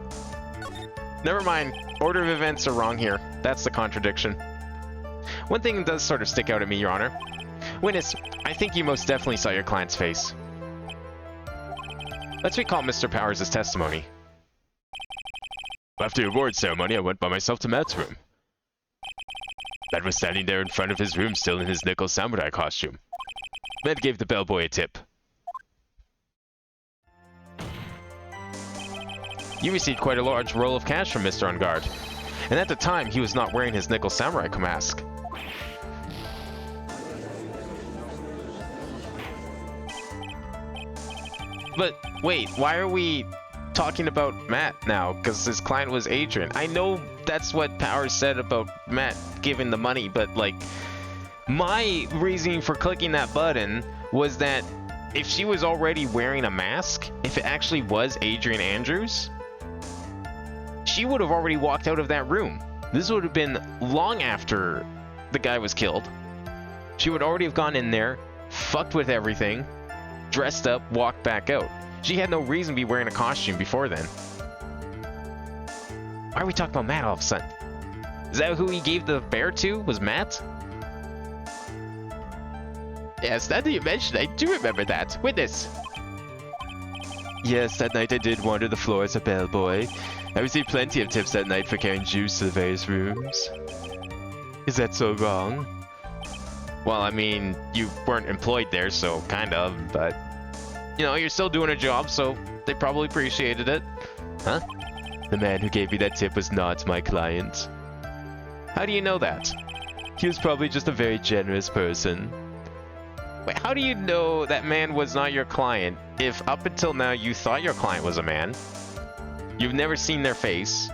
Never mind. Order of events are wrong here. That's the contradiction. One thing does sort of stick out at me, Your Honor. Witness, I think you most definitely saw your client's face. Let's recall Mr. Powers' testimony. After the award ceremony, I went by myself to Matt's room. Matt was standing there in front of his room, still in his nickel samurai costume. Matt gave the bellboy a tip. You received quite a large roll of cash from Mr. Ungard. And at the time, he was not wearing his Nickel Samurai mask. But wait, why are we talking about Matt now? Because his client was Adrian. I know that's what Power said about Matt giving the money, but like, my reasoning for clicking that button was that if she was already wearing a mask, if it actually was Adrian Andrews, she would have already walked out of that room. This would have been long after the guy was killed. She would already have gone in there, fucked with everything, dressed up, walked back out. She had no reason to be wearing a costume before then. Why are we talking about Matt all of a sudden? Is that who he gave the bear to? Was Matt? Yes, now that you mention it, I do remember that. Witness. Yes, that night I did wander the floor as a bellboy. I received plenty of tips that night for carrying juice to the various rooms. Is that so wrong? Well, I mean, you weren't employed there, so kind of, but... You know, you're still doing a job, so they probably appreciated it. Huh? The man who gave me that tip was not my client. How do you know that? He was probably just a very generous person. Wait, how do you know that man was not your client if up until now you thought your client was a man? You've never seen their face.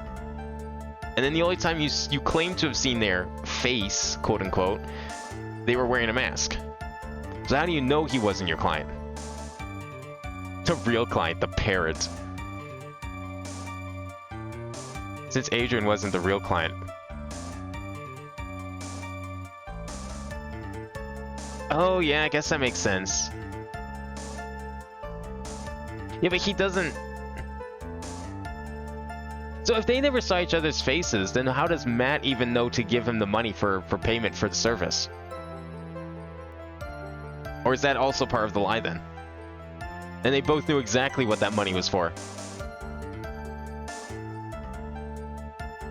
And then the only time you claim to have seen their face, quote unquote, they were wearing a mask. So how do you know he wasn't your client? The real client, the parrot. Since Adrian wasn't the real client. Oh yeah, I guess that makes sense. Yeah, but he doesn't... So if they never saw each other's faces, then how does Matt even know to give him the money for payment for the service? Or is that also part of the lie then? And they both knew exactly what that money was for.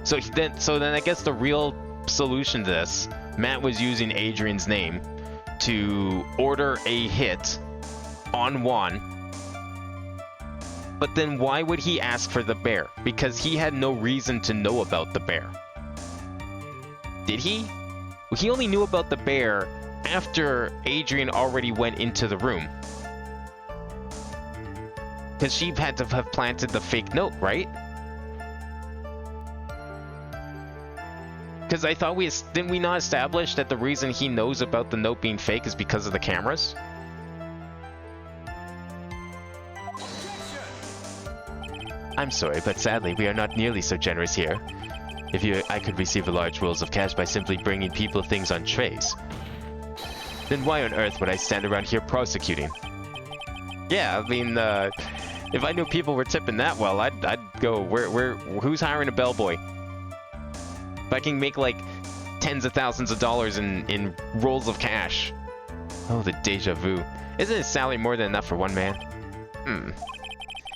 So then I guess the real solution to this, Matt was using Adrian's name to order a hit on Juan. But then why would he ask for the bear? Because he had no reason to know about the bear. Did he? Well, he only knew about the bear after Adrian already went into the room. Because she had to have planted the fake note, right? Because I thought didn't we not establish that the reason he knows about the note being fake is because of the cameras? I'm sorry, but sadly we are not nearly so generous here. I could receive large rolls of cash by simply bringing people things on trays. Then why on earth would I stand around here prosecuting? Yeah, I mean, if I knew people were tipping that well, I'd go, who's hiring a bellboy? If I can make like tens of thousands of dollars in rolls of cash. Oh, the deja vu. Isn't his salary more than enough for one man?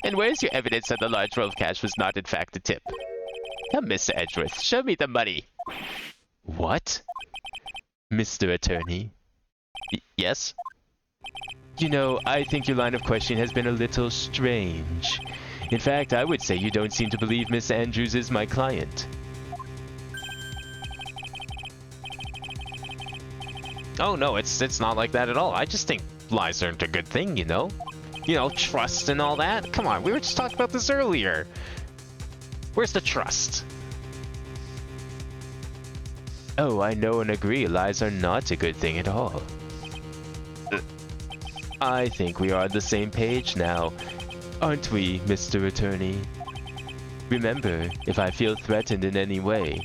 And where's your evidence that the large roll of cash was not in fact a tip? Come, Mr. Edgeworth, show me the money. What? Mr. Attorney? Yes? You know, I think your line of questioning has been a little strange. In fact, I would say you don't seem to believe Miss Andrews is my client. Oh no, it's not like that at all. I just think lies aren't a good thing, you know? You know, trust and all that. Come on, we were just talking about this earlier. Where's the trust? Oh, I know and agree, lies are not a good thing at all. I think we are on the same page now, aren't we, Mr. Attorney? Remember, if I feel threatened in any way,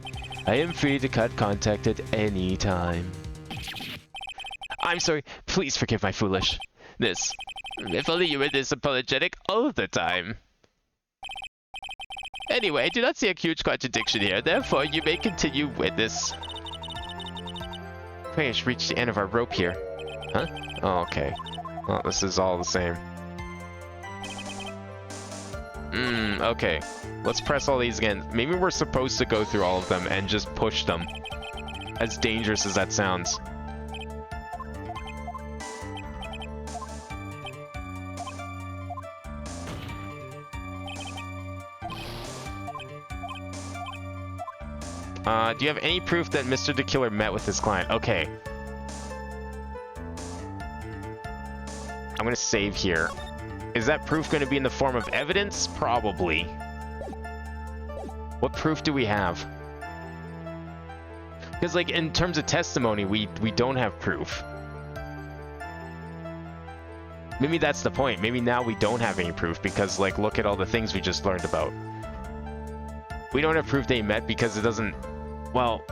I am free to cut contact at any time. I'm sorry, please forgive my foolishness. If only you were this apologetic all the time. Anyway, I do not see a huge contradiction here, therefore you may continue, witness. We just reached the end of our rope here. Huh? Oh, okay. Well, this is all the same. Okay. Let's press all these again. Maybe we're supposed to go through all of them and just push them. As dangerous as that sounds. Do you have any proof that Mr. the Killer met with his client? Okay. I'm gonna save here. Is that proof gonna be in the form of evidence? Probably. What proof do we have? Because, like, in terms of testimony, we don't have proof. Maybe that's the point. Maybe now we don't have any proof because, like, look at all the things we just learned about. We don't have proof they met because it doesn't... Well,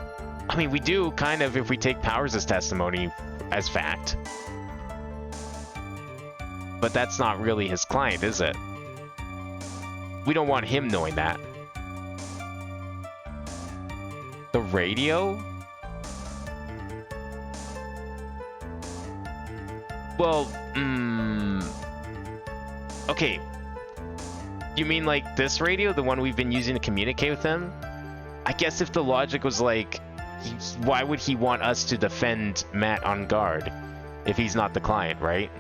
I mean, we do, kind of, if we take Powers' testimony as fact. But that's not really his client, is it? We don't want him knowing that. The radio? Well, okay. You mean like this radio, the one we've been using to communicate with him? I guess if the logic was like, why would he want us to defend Matt on guard if he's not the client, right?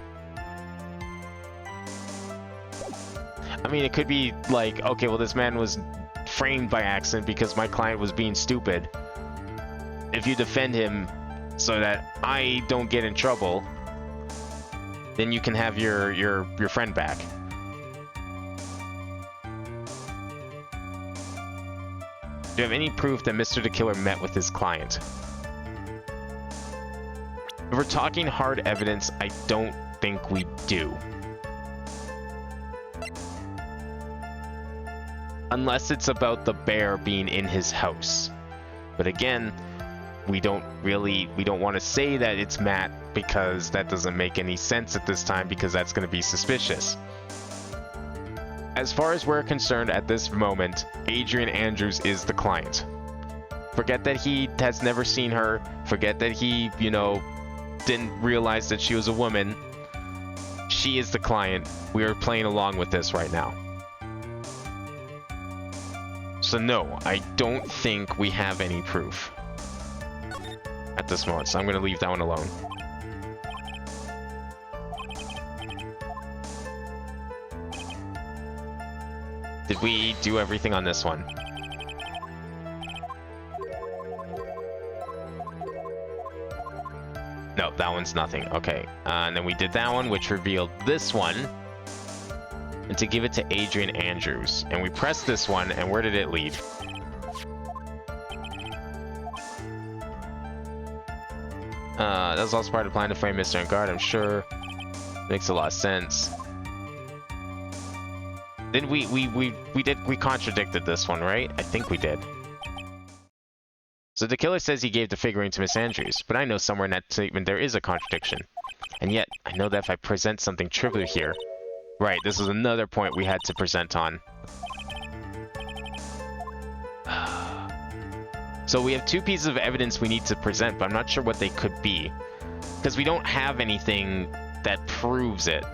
I mean, it could be like, okay, well, this man was framed by accident because my client was being stupid. If you defend him so that I don't get in trouble, then you can have your friend back. Do you have any proof that Mr. the Killer met with his client? If we're talking hard evidence, I don't think we do. Unless it's about the bear being in his house. But again, we don't want to say that it's Matt because that doesn't make any sense at this time because that's going to be suspicious. As far as we're concerned at this moment, Adrian Andrews is the client. Forget that he has never seen her. Forget that he, you know, didn't realize that she was a woman. She is the client. We are playing along with this right now. So no, I don't think we have any proof at this moment, so I'm going to leave that one alone. Did we do everything on this one? No, that one's nothing. Okay, and then we did that one, which revealed this one. And to give it to Adrian Andrews. And we pressed this one, and where did it lead? That was also part of the plan to frame Mr. on guard, I'm sure. Makes a lot of sense. Then we contradicted this one, right? I think we did. So the killer says he gave the figurine to Miss Andrews, but I know somewhere in that statement there is a contradiction. And yet, I know that if I present something trivial here... Right, this is another point we had to present on. So we have two pieces of evidence we need to present, but I'm not sure what they could be. Because we don't have anything that proves it.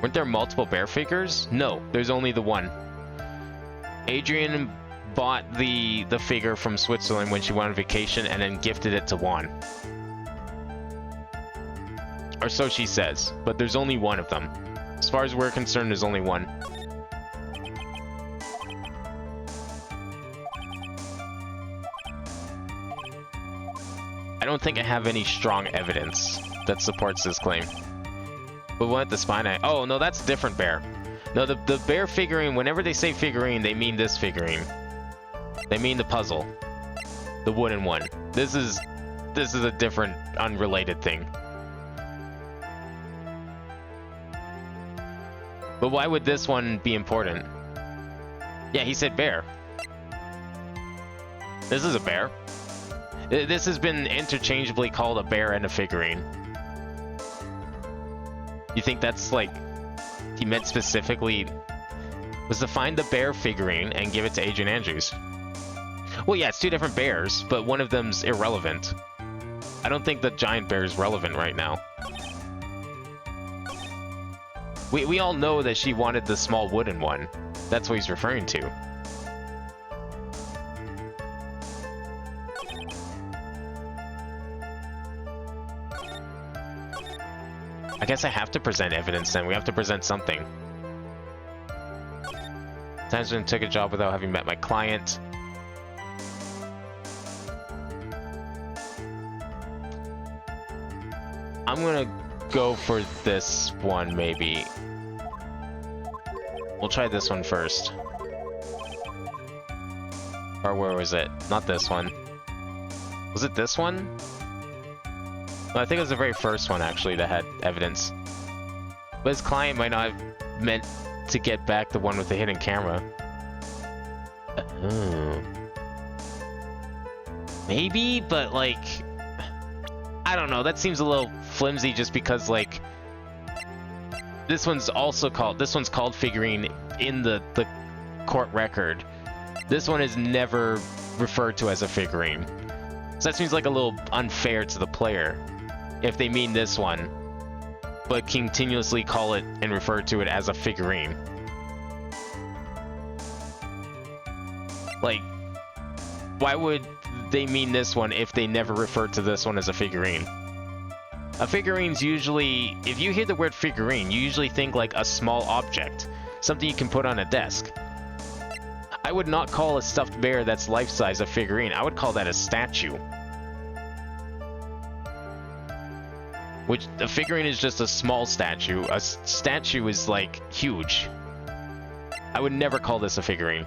Weren't there multiple bear figures? No, there's only the one. Adrian bought the figure from Switzerland when she went on vacation and then gifted it to Juan. Or so she says, but there's only one of them. As far as we're concerned, there's only one. I don't think I have any strong evidence that supports this claim. But what the spine eye? Oh, no, that's a different bear. No, the bear figurine, whenever they say figurine, they mean this figurine. They mean the puzzle. The wooden one. This is a different, unrelated thing. But why would this one be important? Yeah, he said bear. This is a bear. This has been interchangeably called a bear and a figurine. You think that's like... He meant specifically... Was to find the bear figurine and give it to Adrian Andrews. Well, yeah, it's two different bears, but one of them's irrelevant. I don't think the giant bear is relevant right now. We all know that she wanted the small wooden one. That's what he's referring to. I guess I have to present evidence then. We have to present something. Times when I took a job without having met my client. I'm gonna go for this one, maybe. We'll try this one first. Or where was it? Not this one. Was it this one? No, I think it was the very first one, actually, that had evidence. But his client might not have meant to get back the one with the hidden camera. Oh. Maybe, but like... I don't know, that seems a little flimsy just because, like... This one's called figurine in the court record. This one is never referred to as a figurine. So that seems like a little unfair to the player. If they mean this one, but continuously call it and refer to it as a figurine. Like, why would they mean this one if they never refer to this one as a figurine? A figurine's usually, if you hear the word figurine, you usually think like a small object, something you can put on a desk. I would not call a stuffed bear that's life-size a figurine. I would call that a statue. Which, a figurine is just a small statue. A statue is, like, huge. I would never call this a figurine.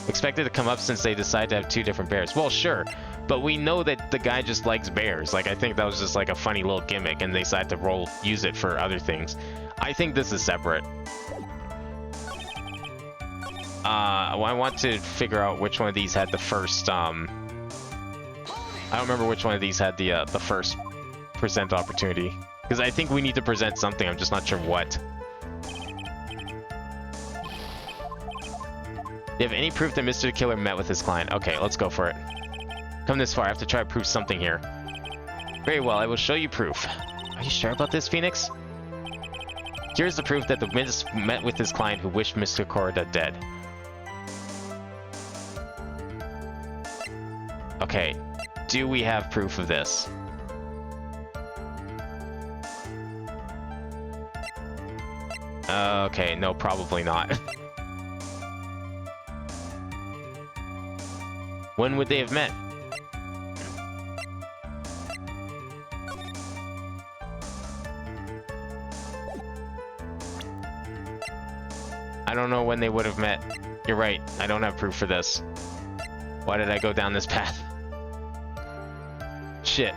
Expected to come up since they decided to have two different bears. Well, sure, but we know that the guy just likes bears. Like, I think that was just, like, a funny little gimmick, and they decided to use it for other things. I think this is separate. Well, I want to figure out which one of these had the first, I don't remember which one of these had the first present opportunity. Because I think we need to present something, I'm just not sure what. Do you have any proof that Mr. Killer met with his client? Okay, let's go for it. Come this far, I have to try to prove something here. Very well, I will show you proof. Are you sure about this, Phoenix? Here's the proof that the witness met with his client who wished Mr. Korda dead. Okay, do we have proof of this? Okay, no, probably not. When would they have met? I don't know when they would have met. You're right, I don't have proof for this. Why did I go down this path? Shit.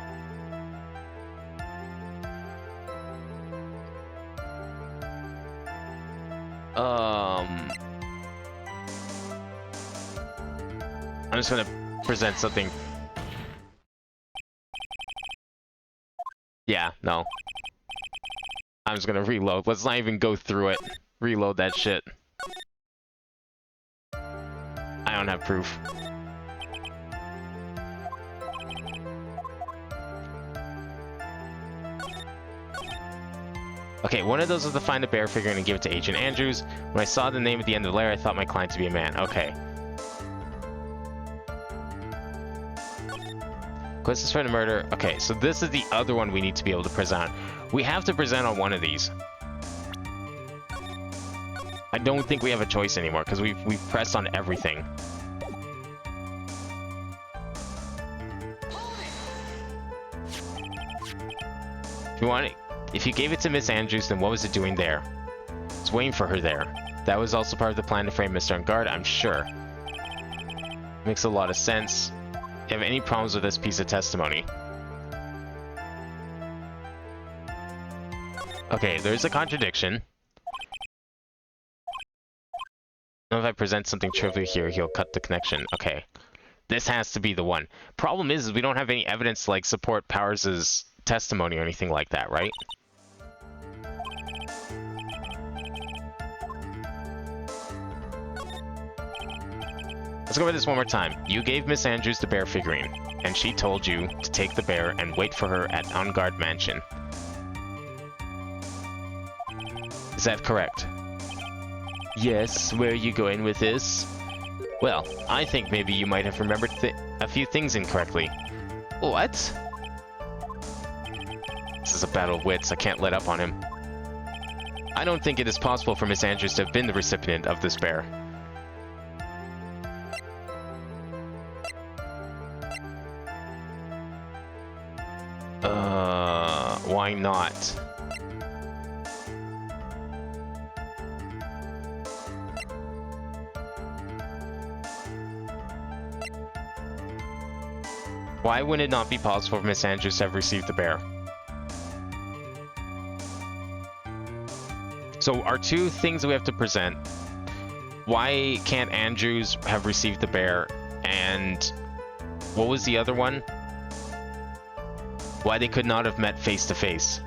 I'm just gonna present something. Yeah, no. I'm just gonna reload. Let's not even go through it. Reload that shit. I don't have proof. Okay, one of those was to find a bear figure and give it to Agent Andrews. When I saw the name at the end of the letter, I thought my client to be a man. Okay. Quest is for the murder. Okay, so this is the other one we need to be able to present. We have to present on one of these. I don't think we have a choice anymore because we've pressed on everything. If you want it, if you gave it to Miss Andrews, then what was it doing there? It's waiting for her there. That was also part of the plan to frame Mr. Ungard, I'm sure. Makes a lot of sense. Do you have any problems with this piece of testimony? Okay, there's a contradiction. If I present something trivial here, he'll cut the connection. Okay. This has to be the one. Problem is we don't have any evidence to, like, support Powers' testimony or anything like that, right? Let's go over this one more time. You gave Miss Andrews the bear figurine, and she told you to take the bear and wait for her at Ungard Mansion. Is that correct? Yes, where are you going with this? Well, I think maybe you might have remembered a few things incorrectly. What? This is a battle of wits, I can't let up on him. I don't think it is possible for Miss Andrews to have been the recipient of this bear. Why not? Why would it not be possible for Miss Andrews to have received the bear? So our two things that we have to present, why can't Andrews have received the bear, and what was the other one? Why they could not have met face to face.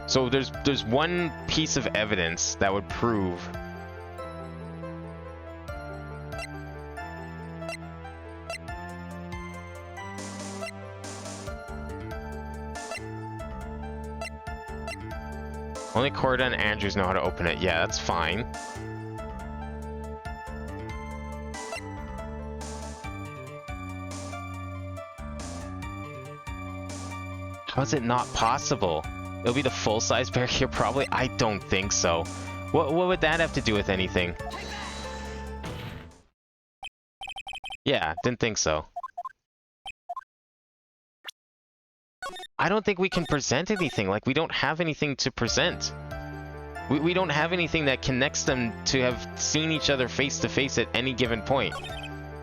So there's one piece of evidence that would prove only Corda and Andrews know how to open it. Yeah, that's fine. How is it not possible? It'll be the full-size bear here, probably? I don't think so. What would that have to do with anything? Yeah, didn't think so. I don't think we can present anything. Like, we don't have anything to present. We don't have anything that connects them to have seen each other face to face at any given point,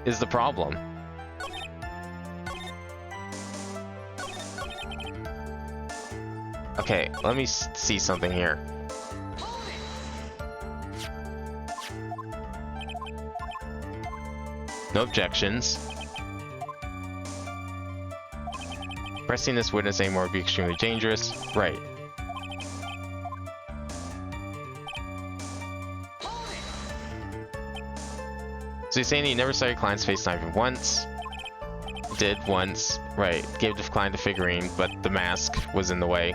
is the problem. Okay, let me see something here. No objections. Pressing this witness anymore would be extremely dangerous. Right. So you're saying you never saw your client's face, not even once? Did once. Right. Gave the client a figurine, but the mask was in the way.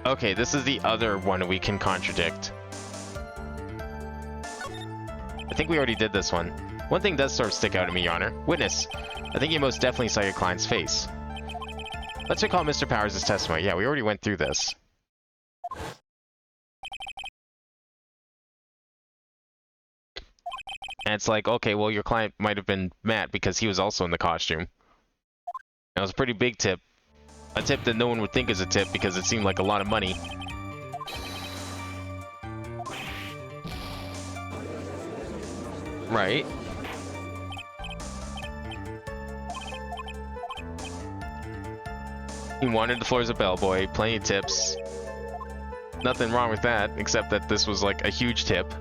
Okay, this is the other one we can contradict. I think we already did this one. One thing does sort of stick out to me, Your Honor. Witness, I think you most definitely saw your client's face. Let's recall Mr. Powers' testimony. Yeah, we already went through this. And it's like, okay, well, your client might have been Matt because he was also in the costume. That was a pretty big tip. A tip that no one would think is a tip because it seemed like a lot of money. Right. He wanted the floor as a bellboy, plenty of tips. Nothing wrong with that, except that this was like a huge tip.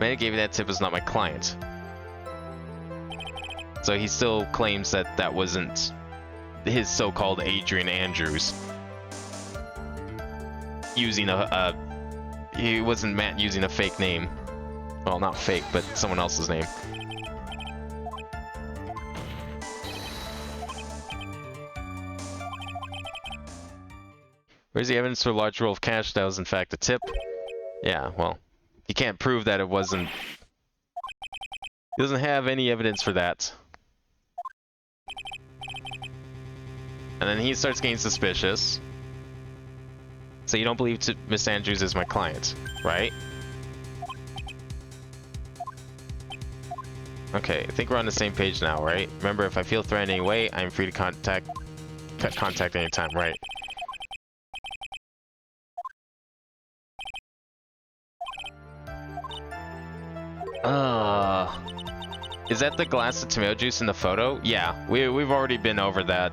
Man who gave me that tip is not my client. So he still claims that that wasn't his so-called Adrian Andrews. Using he wasn't Matt using a fake name. Well, not fake, but someone else's name. Where's the evidence for a large roll of cash that was in fact a tip? Yeah, well, you can't prove that it wasn't. He doesn't have any evidence for that. And then he starts getting suspicious. So you don't believe Miss Andrews is my client, right? Okay, I think we're on the same page now, right? Remember, if I feel threatened in any way, I'm free to cut contact anytime, right? Is that the glass of tomato juice in the photo? Yeah, we've already been over that.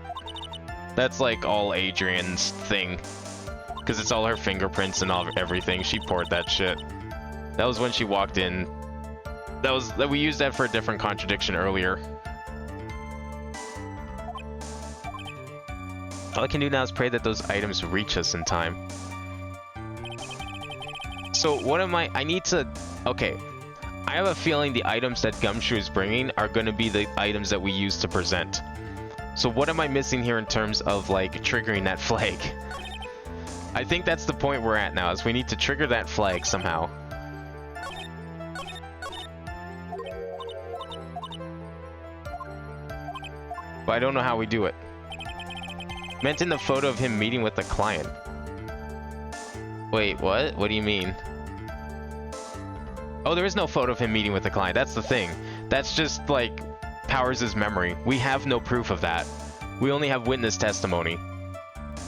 That's like all Adrian's thing. Because it's all her fingerprints and everything. She poured that shit. That was when she walked in. We used that for a different contradiction earlier. All I can do now is pray that those items reach us in time. So what am I need to... Okay. I have a feeling the items that Gumshoe is bringing are going to be the items that we use to present. So what am I missing here in terms of, like, triggering that flag? I think that's the point we're at now, is we need to trigger that flag somehow. But I don't know how we do it. Meant in the photo of him meeting with the client. Wait, what? What do you mean? Oh, there is no photo of him meeting with the client. That's the thing. That's just, like, Powers' memory. We have no proof of that. We only have witness testimony.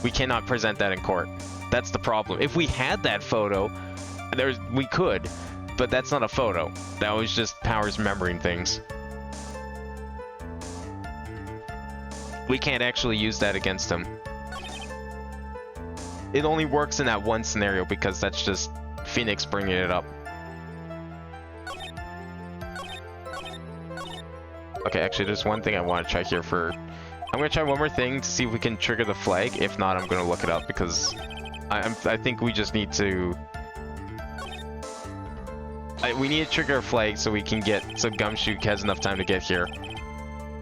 We cannot present that in court. That's the problem. If we had that photo, we could. But that's not a photo. That was just Powers remembering things. We can't actually use that against him. It only works in that one scenario because that's just Phoenix bringing it up. Okay, actually, there's one thing I want to try here for... I'm going to try one more thing to see if we can trigger the flag. If not, I'm going to look it up because I think we just need to... we need to trigger a flag so we can get... So Gumshoe has enough time to get here.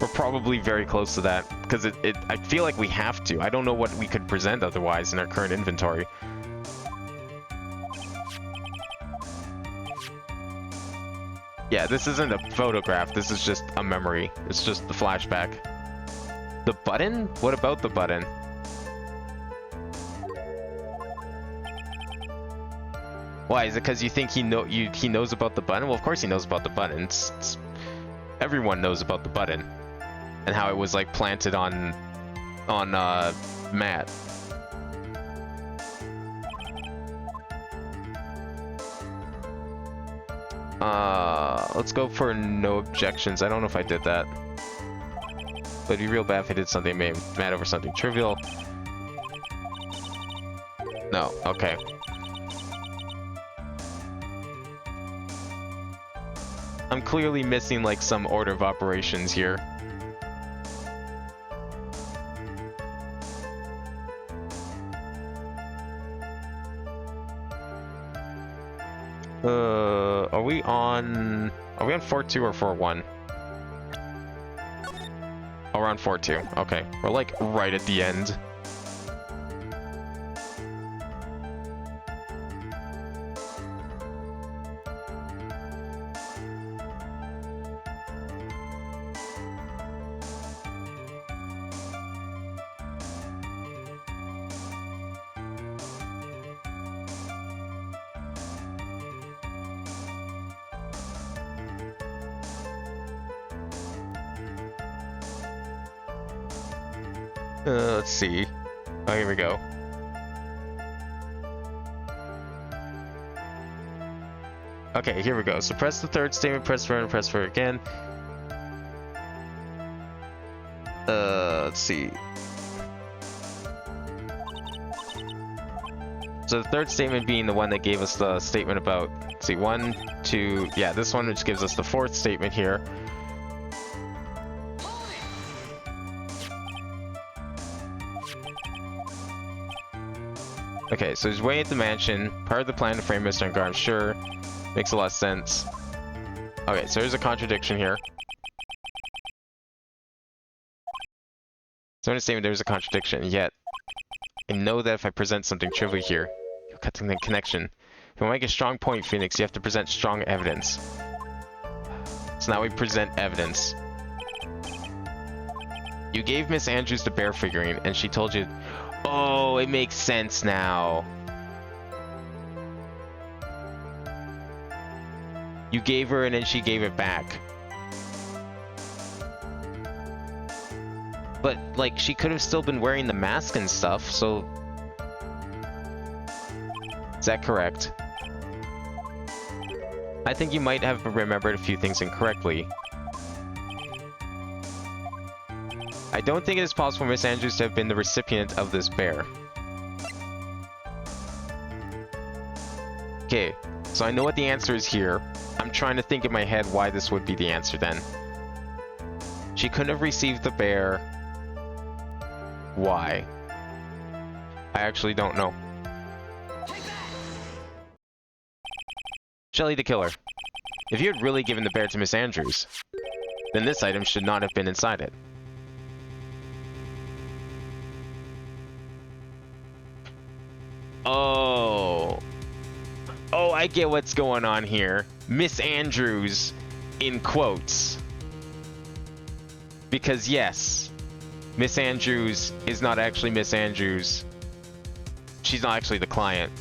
We're probably very close to that because I feel like we have to. I don't know what we could present otherwise in our current inventory. Yeah, this isn't a photograph. This is just a memory. It's just the flashback. The button? What about the button? Why? Is it because you think he knows about the button? Well, of course he knows about the button. Everyone knows about the button and how it was like planted on Matt. Let's go for no objections. I don't know if I did that. But it'd be real bad if I did something made mad over something trivial. No, okay. I'm clearly missing like some order of operations here. Are we on 4-2 or 4-1? Oh, we're on 4-2. Okay. We're like right at the end. Let's see. Oh, here we go. Okay, here we go. So press the third statement, press for and press for again. Let's see. So the third statement being the one that gave us the statement about, let's see, 1, 2, yeah, this one which gives us the fourth statement here. Okay, so he's way at the mansion, part of the plan to frame Mr. Ungar, I'm sure. Makes a lot of sense. Okay, so there's a contradiction here. So in a statement, there's a contradiction, yet I know that if I present something trivial here, you'll cut the connection. If you want to make a strong point, Phoenix, you have to present strong evidence. So now we present evidence. You gave Miss Andrews the bear figurine, and she told you... Oh, it makes sense now. You gave her and then she gave it back. But, like, she could have still been wearing the mask and stuff, so... Is that correct? I think you might have remembered a few things incorrectly. I don't think it is possible for Miss Andrews to have been the recipient of this bear. Okay, so I know what the answer is here. I'm trying to think in my head why this would be the answer then. She couldn't have received the bear. Why? I actually don't know. Shelly the killer. If you had really given the bear to Miss Andrews, then this item should not have been inside it. Oh. Oh, I get what's going on here. Miss Andrews in quotes. Because yes, Miss Andrews is not actually Miss Andrews. She's not actually the client.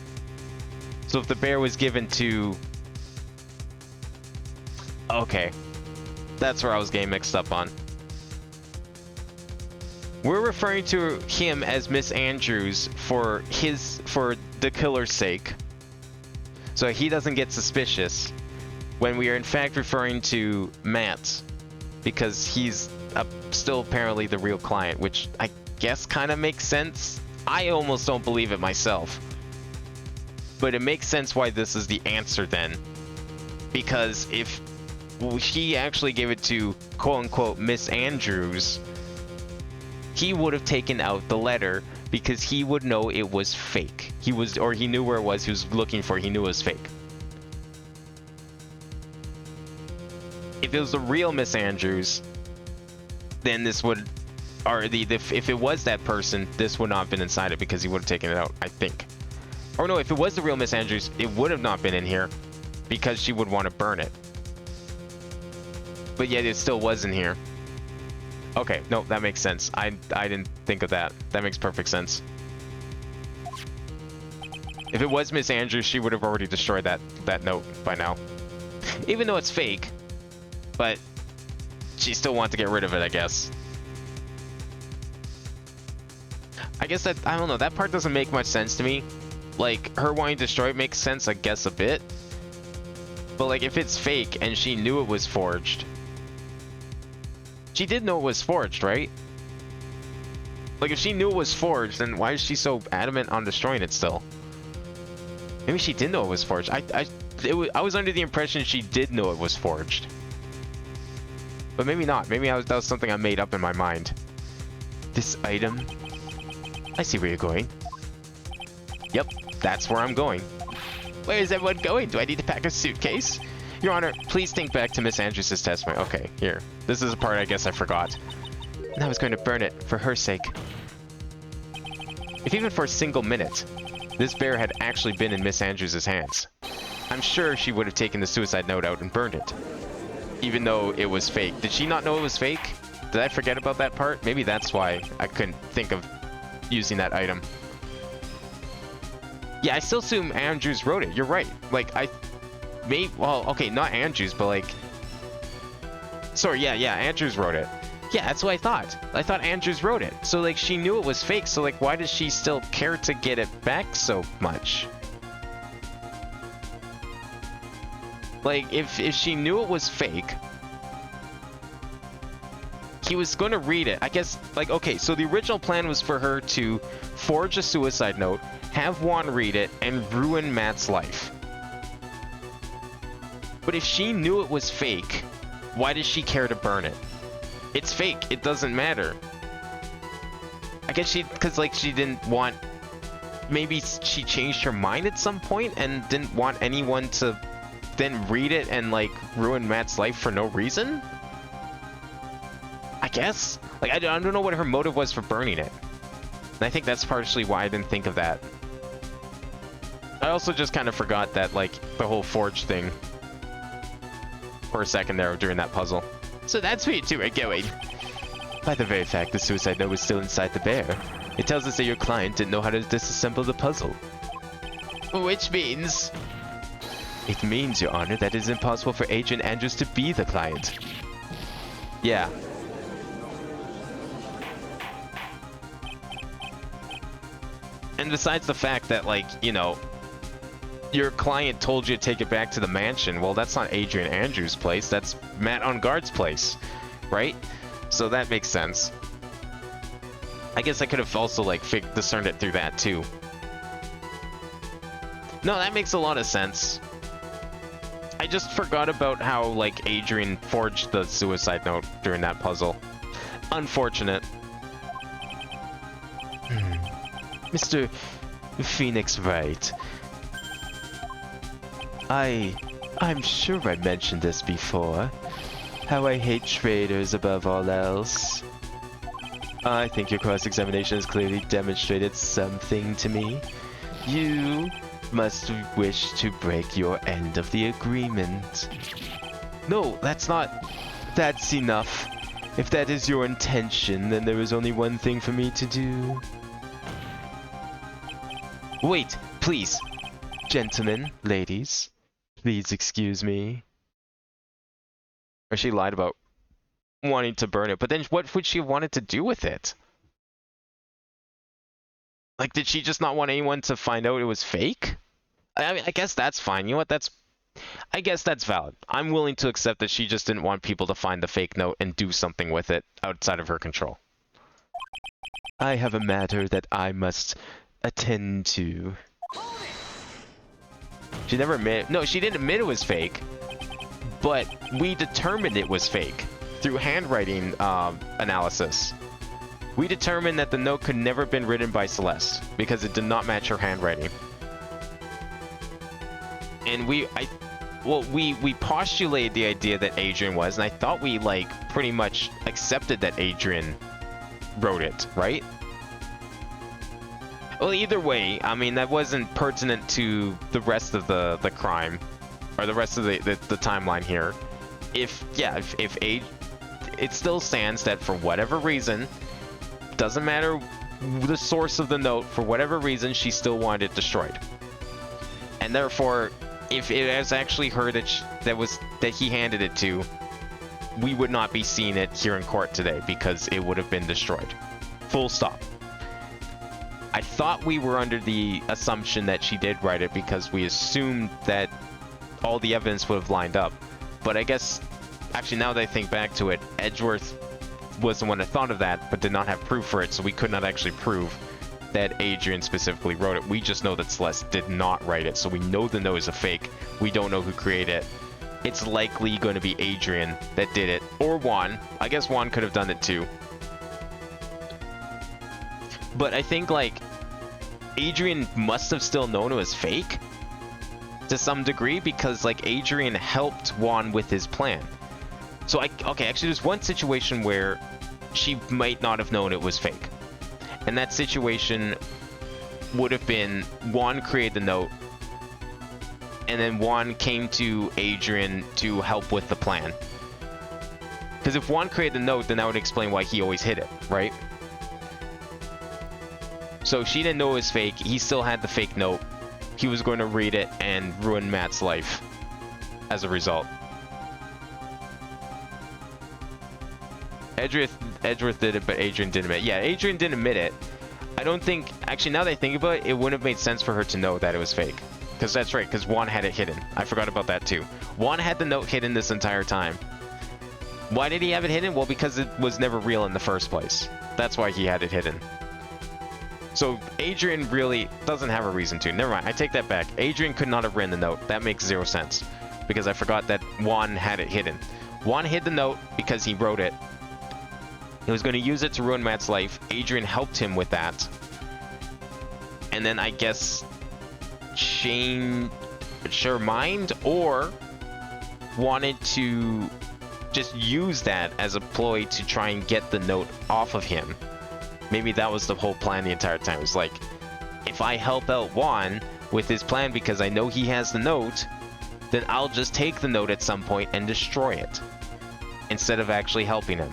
So if the bear was given to... Okay. That's where I was getting mixed up on. We're referring to him as Miss Andrews for the killer's sake. So he doesn't get suspicious. When we are in fact referring to Matt. Because he's still apparently the real client, which I guess kind of makes sense. I almost don't believe it myself. But it makes sense why this is the answer then. Because if he actually gave it to quote-unquote Miss Andrews, he would have taken out the letter because he would know it was fake. He knew where it was he was looking for, he knew it was fake. If it was the real Miss Andrews, then this would, if it was that person, this would not have been inside it because he would have taken it out, I think. Or no, if it was the real Miss Andrews, it would have not been in here because she would want to burn it. But yet it still was in here. Okay, no, that makes sense. I didn't think of that. That makes perfect sense. If it was Miss Andrews, she would have already destroyed that note by now. Even though it's fake, but she still wants to get rid of it, I guess. I guess that, I don't know, that part doesn't make much sense to me. Like, her wanting to destroy it makes sense, I guess, a bit. But like, if it's fake and she knew it was forged, she did know it was forged, right? Like, if she knew it was forged, then why is she so adamant on destroying it still? Maybe she did know it was forged. I was under the impression she did know it was forged. But maybe not. Maybe that was something I made up in my mind. This item... I see where you're going. Yep, that's where I'm going. Where is everyone going? Do I need to pack a suitcase? Your Honor, please think back to Miss Andrews' testimony. Okay, here. This is a part I guess I forgot. And I was going to burn it for her sake. If even for a single minute, this bear had actually been in Miss Andrews' hands, I'm sure she would have taken the suicide note out and burned it. Even though it was fake. Did she not know it was fake? Did I forget about that part? Maybe that's why I couldn't think of using that item. Yeah, I still assume Andrews wrote it. You're right. Like, well, okay, not Andrews, but like... Sorry, yeah, Andrews wrote it. Yeah, that's what I thought. I thought Andrews wrote it. So, like, she knew it was fake, so, like, why does she still care to get it back so much? Like, if she knew it was fake, he was going to read it. I guess, like, okay, so the original plan was for her to forge a suicide note, have Juan read it, and ruin Matt's life. But if she knew it was fake, why does she care to burn it? It's fake. It doesn't matter. I guess because like she didn't want, maybe she changed her mind at some point and didn't want anyone to then read it and like ruin Matt's life for no reason? I guess. Like, I don't know what her motive was for burning it. And I think that's partially why I didn't think of that. I also just kind of forgot that, like, the whole forge thing for a second there during that puzzle. So that's where you two are going. By the very fact the suicide note was still inside the bear, it tells us that your client didn't know how to disassemble the puzzle. Which means... It means, Your Honor, that it is impossible for Adrian Andrews to be the client. Yeah. And besides the fact that, like, you know, your client told you to take it back to the mansion, well, that's not Adrian Andrews' place, that's Matt on Guard's place, right? So that makes sense. I guess I could have also, like, discerned it through that, too. No, that makes a lot of sense. I just forgot about how, like, Adrian forged the suicide note during that puzzle. Unfortunate. Mr. Phoenix Wright, I'm sure I mentioned this before, how I hate traitors above all else. I think your cross-examination has clearly demonstrated something to me. You must wish to break your end of the agreement. No, that's not... That's enough. If that is your intention, then there is only one thing for me to do. Wait, please. Gentlemen, ladies, please excuse me. Or she lied about wanting to burn it, but then what would she have wanted to do with it? Like, did she just not want anyone to find out it was fake? I mean, I guess that's fine. You know what? I guess that's valid. I'm willing to accept that she just didn't want people to find the fake note and do something with it outside of her control. I have a matter that I must attend to. She never admitted. No, she didn't admit it was fake, but we determined it was fake through handwriting analysis. We determined that the note could never have been written by Celeste because it did not match her handwriting. And we postulated the idea that Adrian was, and I thought we like pretty much accepted that Adrian wrote it, right? Well, either way, I mean, that wasn't pertinent to the rest of the crime, or the rest of the timeline here. It still stands that for whatever reason, doesn't matter the source of the note, for whatever reason, she still wanted it destroyed. And therefore, if it was actually her that he handed it to, we would not be seeing it here in court today because it would have been destroyed. Full stop. I thought we were under the assumption that she did write it because we assumed that all the evidence would have lined up. But I guess, actually, now that I think back to it, Edgeworth was the one that thought of that, but did not have proof for it, so we could not actually prove that Adrian specifically wrote it. We just know that Celeste did not write it, so we know the note is a fake. We don't know who created it. It's likely going to be Adrian that did it, or Juan. I guess Juan could have done it too. But I think, like, Adrian must have still known it was fake to some degree because, like, Adrian helped Juan with his plan. So, okay, actually, there's one situation where she might not have known it was fake. And that situation would have been Juan created the note, and then Juan came to Adrian to help with the plan. Because if Juan created the note, then that would explain why he always hid it, right? So she didn't know it was fake. He still had the fake note. He was going to read it and ruin Matt's life as a result. Edgeworth did it, but Adrian didn't admit it. Yeah, Adrian didn't admit it. I don't think... Actually, now that I think about it, it wouldn't have made sense for her to know that it was fake. Because that's right, because Juan had it hidden. I forgot about that too. Juan had the note hidden this entire time. Why did he have it hidden? Well, because it was never real in the first place. That's why he had it hidden. So Adrian really doesn't have a reason to. Never mind, I take that back. Adrian could not have written the note. That makes zero sense. Because I forgot that Juan had it hidden. Juan hid the note because he wrote it. He was going to use it to ruin Matt's life. Adrian helped him with that. And then I guess Shane sure mind or wanted to just use that as a ploy to try and get the note off of him. Maybe that was the whole plan the entire time. It was like, if I help out Juan with his plan because I know he has the note, then I'll just take the note at some point and destroy it. Instead of actually helping him.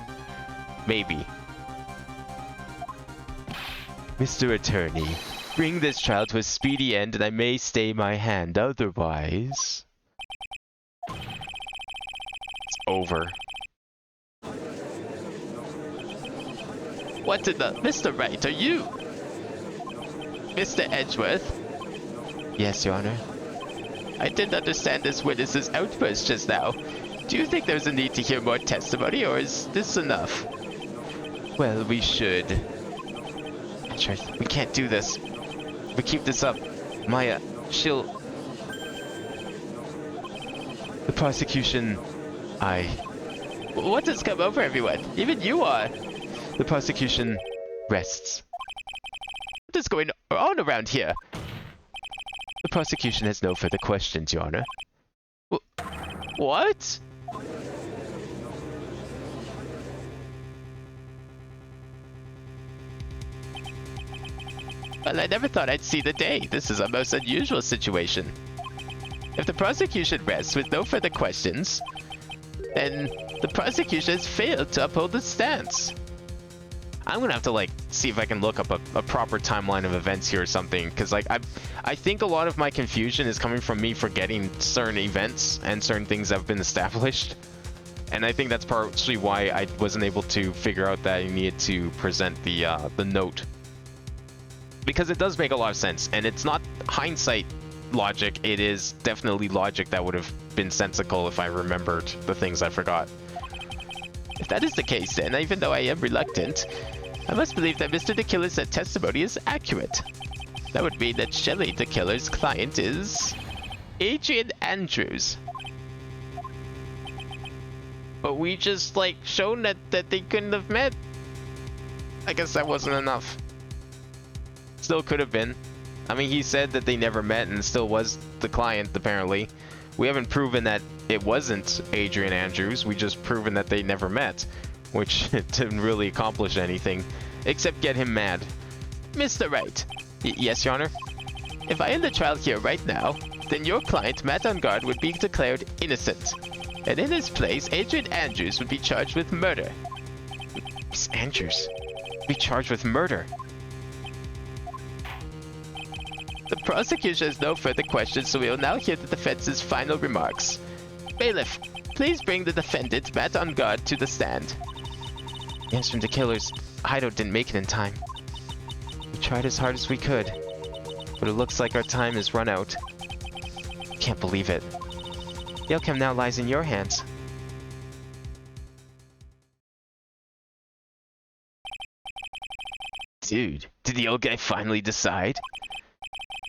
Maybe. Mr. Attorney, bring this trial to a speedy end and I may stay my hand. Otherwise... It's over. What in the... Mr. Wright, are you... Mr. Edgeworth? Yes, Your Honor. I didn't understand this witness's outburst just now. Do you think there's a need to hear more testimony, or is this enough? Well, we should. We can't do this. If we keep this up, Maya, she'll... The prosecution... What has come over everyone? Even you are. The prosecution rests. What is going on around here? The prosecution has no further questions, Your Honor. What? Well, I never thought I'd see the day. This is a most unusual situation. If the prosecution rests with no further questions, then the prosecution has failed to uphold its stance. I'm gonna have to like see if I can look up a proper timeline of events here or something, because like I think a lot of my confusion is coming from me forgetting certain events and certain things that have been established, and I think that's partially why I wasn't able to figure out that you needed to present the note, because it does make a lot of sense, and it's not hindsight logic, it is definitely logic that would have been sensical if I remembered the things I forgot. If that is the case, then, even though I am reluctant, I must believe that Mr. the Killer's testimony is accurate. That would mean that Shelley the Killer's client is Adrian Andrews. But we just like shown that they couldn't have met. I guess that wasn't enough. Still could have been. I mean, he said that they never met and still was the client, apparently. We haven't proven that it wasn't Adrian Andrews, we just proven that they never met, which didn't really accomplish anything, except get him mad. Mr. Wright. Yes, Your Honor? If I end the trial here right now, then your client, Matt Ungard, would be declared innocent. And in his place, Adrian Andrews would be charged with murder. Miss Andrews be charged with murder? The prosecution has no further questions, so we will now hear the defense's final remarks. Bailiff, please bring the defendant, Matt Ungard, to the stand. Yes, from the killer's hideout didn't make it in time. We tried as hard as we could, but it looks like our time has run out. Can't believe it. The outcome now lies in your hands. Dude, did the old guy finally decide?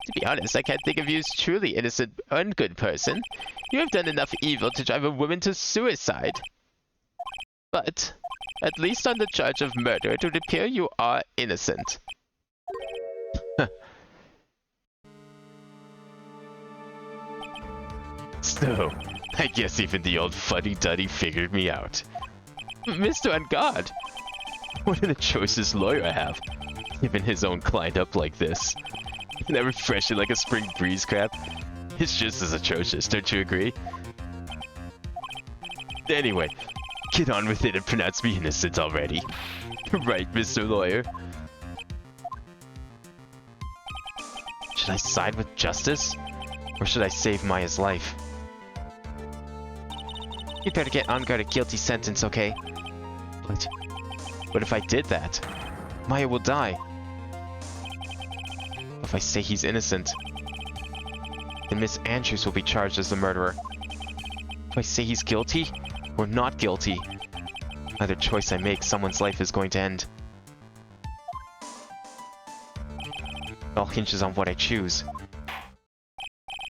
To be honest, I can't think of you as truly innocent and good person. You have done enough evil to drive a woman to suicide. But, at least on the charge of murder, it would appear you are innocent. So, I guess even the old fuddy-duddy figured me out. Mr. Ungard! What an atrocious lawyer I have, giving his own client up like this. That refreshing like a spring breeze crap. It's just as atrocious, don't you agree? Anyway, get on with it and pronounce me innocent already. Right, Mr. Lawyer? Should I side with justice? Or should I save Maya's life? You'd better get Ungard a guilty sentence, okay? But if I did that, Maya will die. If I say he's innocent, then Miss Andrews will be charged as the murderer. If I say he's guilty or not guilty, either choice I make, someone's life is going to end. It all hinges on what I choose.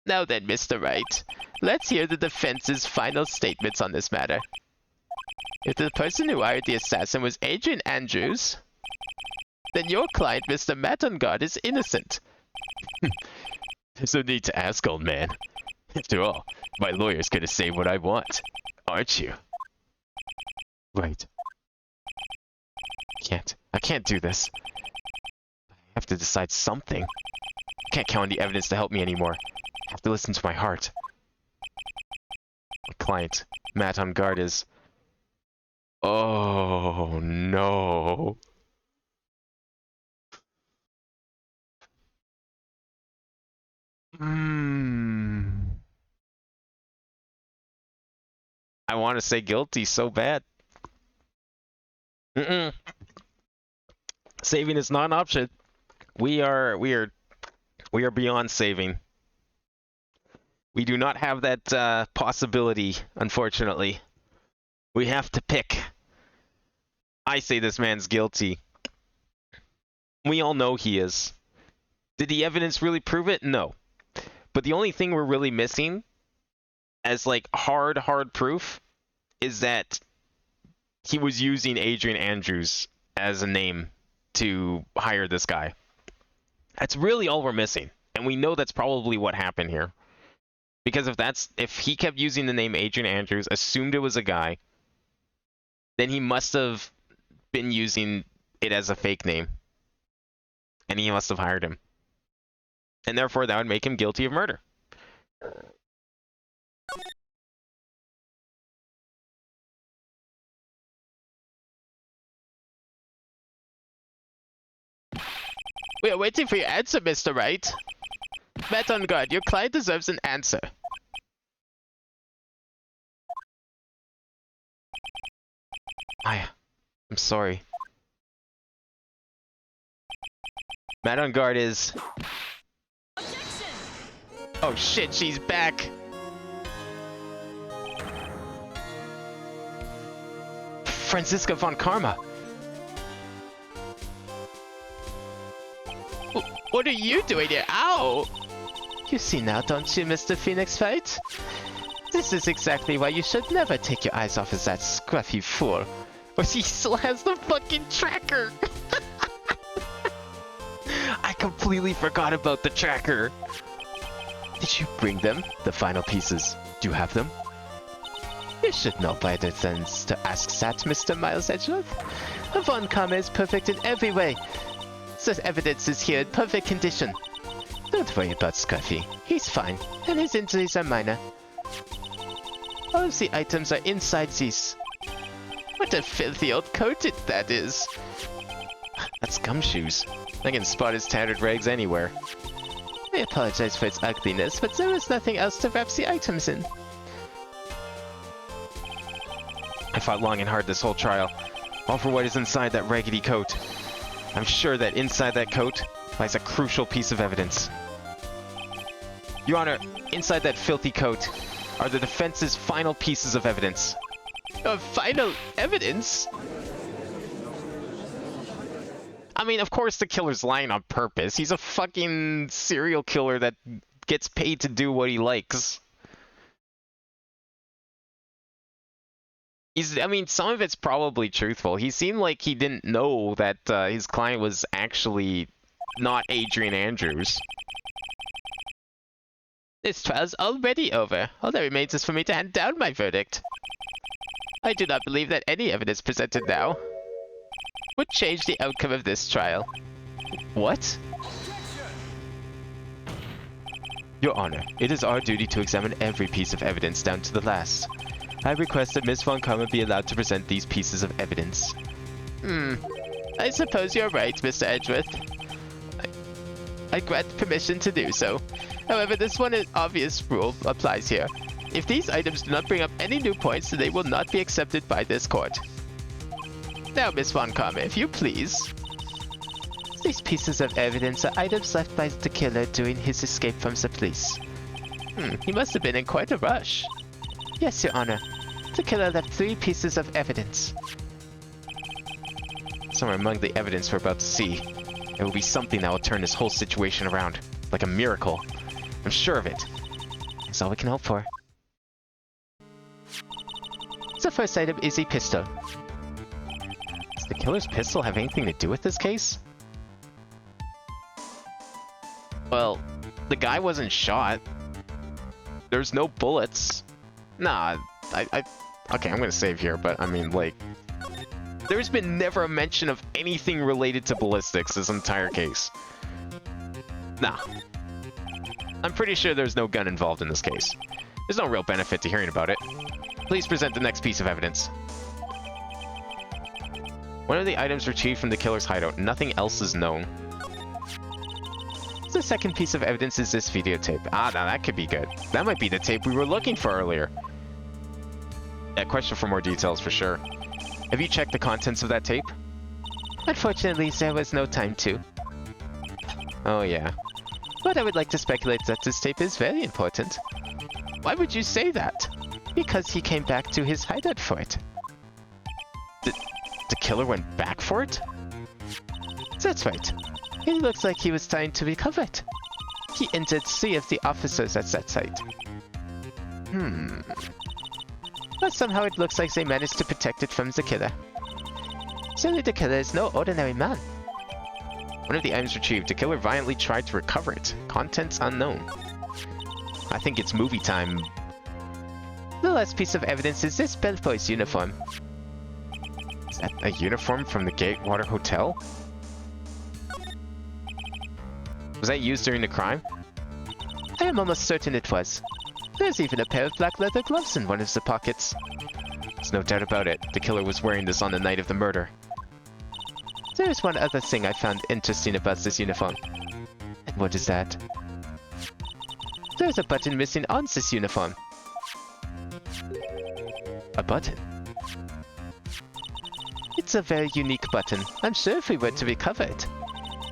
Now then, Mr. Wright, let's hear the defense's final statements on this matter. If the person who hired the assassin was Adrian Andrews, then your client, Mr. Matt Ungard, is innocent. There's no need to ask, old man. After all, my lawyer's gonna say what I want, aren't you? Right. I can't do this. I have to decide something. I can't count on the evidence to help me anymore. I have to listen to my heart. My client, Matt Ungard, is... Oh, no. I want to say guilty so bad. Saving is not an option. We are beyond saving. We do not have that possibility, unfortunately. We have to pick. I say this man's guilty. We all know he is. Did the evidence really prove it? No. But the only thing we're really missing as like hard proof is that he was using Adrian Andrews as a name to hire this guy. That's really all we're missing. And we know that's probably what happened here. Because if he kept using the name Adrian Andrews, assumed it was a guy, then he must have been using it as a fake name. And he must have hired him. And therefore that would make him guilty of murder. We are waiting for your answer, Mr. Wright. Matt on guard, your client deserves an answer. Maya, I'm sorry. Matt on guard is... Oh shit, she's back. Franziska von Karma. What are you doing here? Ow! You see now, don't you, Mr. Phoenix Fight? This is exactly why you should never take your eyes off of that scruffy fool. Or he still has the fucking tracker! I completely forgot about the tracker. Did you bring them? The final pieces. Do you have them? You should know better than to ask that, Mr. Miles Edgeworth. Von Karma is perfect in every way. The evidence is here in perfect condition. Don't worry about Scruffy. He's fine, and his injuries are minor. All of the items are inside these. What a filthy old coat that is. That's gumshoes. I can spot his tattered rags anywhere. I apologize for its ugliness, but there was nothing else to wrap the items in. I fought long and hard this whole trial, all for what is inside that raggedy coat. I'm sure that inside that coat lies a crucial piece of evidence. Your Honor, inside that filthy coat are the defense's final pieces of evidence. Final evidence? I mean, of course the killer's lying on purpose. He's a fucking serial killer that gets paid to do what he likes. I mean, some of it's probably truthful. He seemed like he didn't know that his client was actually not Adrian Andrews. This trial's already over. All that remains is for me to hand down my verdict. I do not believe that any evidence presented now would change the outcome of this trial. What? Your Honor, it is our duty to examine every piece of evidence down to the last. I request that Miss Von Karma be allowed to present these pieces of evidence. I suppose you're right, Mr. Edgeworth. I grant permission to do so. However, this one obvious rule applies here. If these items do not bring up any new points, then they will not be accepted by this court. Now, Miss Von Karma, if you please. These pieces of evidence are items left by the killer during his escape from the police. He must have been in quite a rush. Yes, Your Honor. The killer left 3 pieces of evidence. Somewhere among the evidence we're about to see, there will be something that will turn this whole situation around. Like a miracle. I'm sure of it. That's all we can hope for. The first item is a pistol. Does the killer's pistol have anything to do with this case? Well, the guy wasn't shot. There's no bullets. Nah, okay, I'm gonna save here, but I mean, like, there's been never a mention of anything related to ballistics this entire case. Nah. I'm pretty sure there's no gun involved in this case. There's no real benefit to hearing about it. Please present the next piece of evidence. One of the items retrieved from the killer's hideout. Nothing else is known. The second piece of evidence is this videotape. Ah, now that could be good. That might be the tape we were looking for earlier. Yeah, question for more details for sure. Have you checked the contents of that tape? Unfortunately, there was no time to. Oh yeah. But I would like to speculate that this tape is very important. Why would you say that? Because he came back to his hideout for it. The killer went back for it? That's right. It looks like he was trying to recover it. He injured 3 of the officers at that site. But somehow it looks like they managed to protect it from the killer. Surely the killer is no ordinary man. One of the items retrieved, the killer violently tried to recover it. Contents unknown. I think it's movie time. The last piece of evidence is this bellboy's uniform. Is that a uniform from the Gatewater Hotel? Was that used during the crime? I am almost certain it was. There's even a pair of black leather gloves in one of the pockets. There's no doubt about it. The killer was wearing this on the night of the murder. There is one other thing I found interesting about this uniform. And what is that? There's a button missing on this uniform. A button? It's a very unique button. I'm sure if we were to recover it,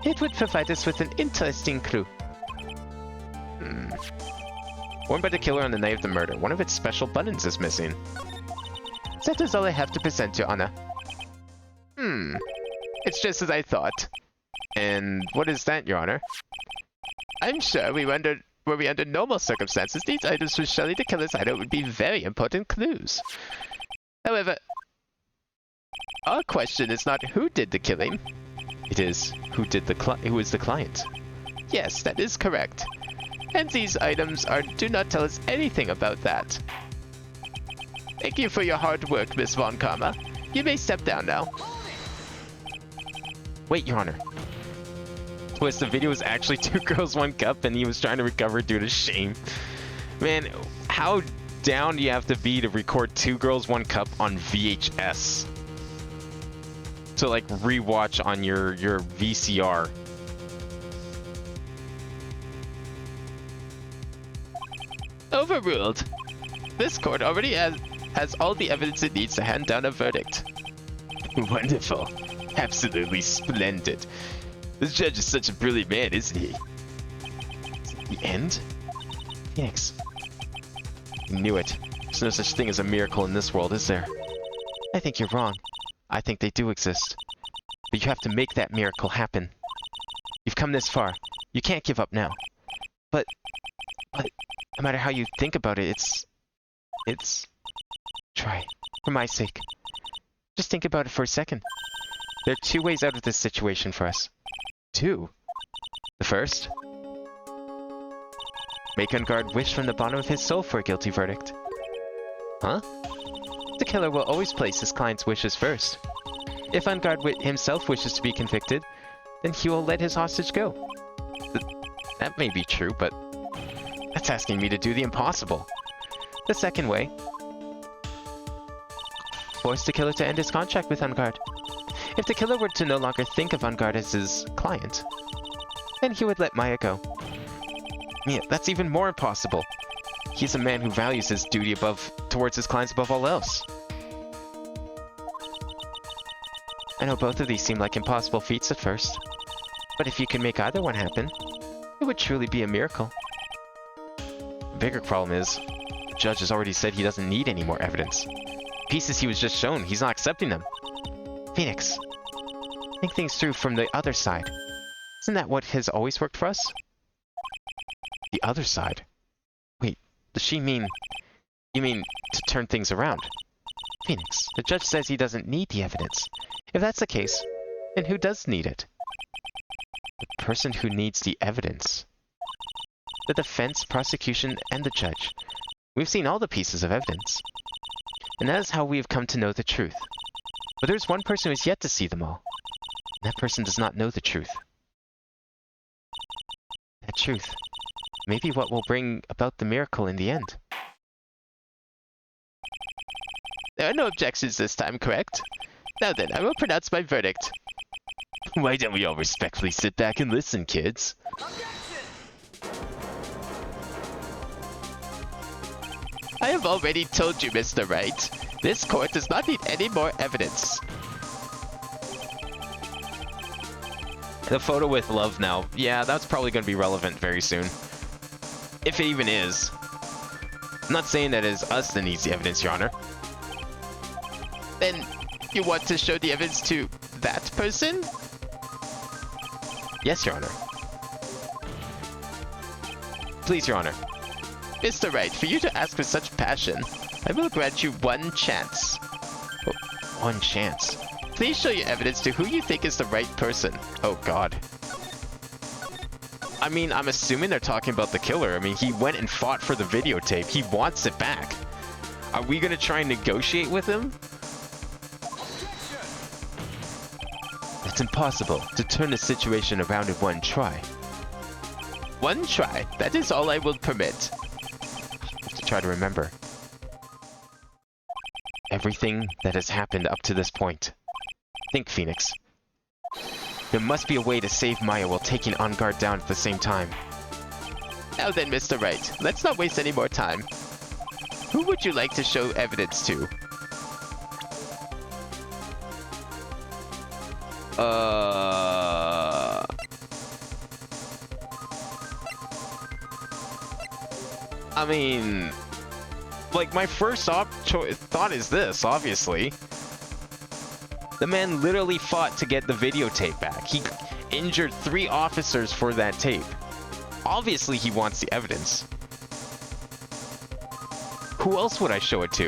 it would provide us with an interesting clue. Worn by the killer on the night of the murder. One of its special buttons is missing. That is all I have to present, Your Honor. It's just as I thought. And what is that, Your Honor? I'm sure were we under normal circumstances, these items from Shelley the killer's item would be very important clues. However, our question is not who did the killing. It is who is the client? Yes, that is correct. And these items do not tell us anything about that. Thank you for your hard work, Miss Von Karma. You may step down now. Wait, Your Honor. The video was actually 2 girls, 1 cup, and he was trying to recover due to shame. Man, how down do you have to be to record 2 girls, 1 cup on VHS? To like rewatch on your VCR. Overruled. This court already has all the evidence it needs to hand down a verdict. Wonderful. Absolutely splendid. This judge is such a brilliant man, isn't he? The end? Phoenix. Knew it. There's no such thing as a miracle in this world, is there? I think you're wrong. I think they do exist. But you have to make that miracle happen. You've come this far. You can't give up now. But no matter how you think about it, it's... Try. For my sake. Just think about it for a second. There are 2 ways out of this situation for us. 2? The first? Make Ungard wish from the bottom of his soul for a guilty verdict. Huh? The killer will always place his client's wishes first. If Ungard himself wishes to be convicted, then he will let his hostage go. That may be true, but that's asking me to do the impossible. The second way. Force the killer to end his contract with Ungard. If the killer were to no longer think of Ungard as his client, then he would let Maya go. Yeah, that's even more impossible. He's a man who values his duty towards his clients above all else. I know both of these seem like impossible feats at first, but if you can make either one happen, it would truly be a miracle. The bigger problem is, the judge has already said he doesn't need any more evidence. Pieces he was just shown, he's not accepting them. Phoenix, think things through from the other side. Isn't that what has always worked for us? The other side? Wait, does she mean... You mean to turn things around? Phoenix, the judge says he doesn't need the evidence. If that's the case, then who does need it? The person who needs the evidence. The defense, prosecution, and the judge. We've seen all the pieces of evidence. And that is how we have come to know the truth. But there's one person who has yet to see them all. And that person does not know the truth. That truth may be what will bring about the miracle in the end. There are no objections this time, correct? Now then, I will pronounce my verdict. Why don't we all respectfully sit back and listen, kids? I have already told you, Mr. Wright. This court does not need any more evidence. The photo with love now. Yeah, that's probably going to be relevant very soon. If it even is. I'm not saying that it is us that needs the evidence, Your Honor. Then, you want to show the evidence to that person? Yes, Your Honor. Please, Your Honor. Mr. Wright, for you to ask with such passion, I will grant you one chance. Oh, one chance? Please show your evidence to who you think is the right person. Oh, God. I mean, I'm assuming they're talking about the killer. I mean, he went and fought for the videotape. He wants it back. Are we going to try and negotiate with him? It's impossible to turn the situation around in one try. One try? That is all I will permit. To try to remember everything that has happened up to this point. Think, Phoenix. There must be a way to save Maya while taking On Guard down at the same time. Now then, Mr. Wright, let's not waste any more time. Who would you like to show evidence to? I mean, like, my first thought is this, obviously. The man literally fought to get the videotape back. He injured 3 officers for that tape. Obviously, he wants the evidence. Who else would I show it to?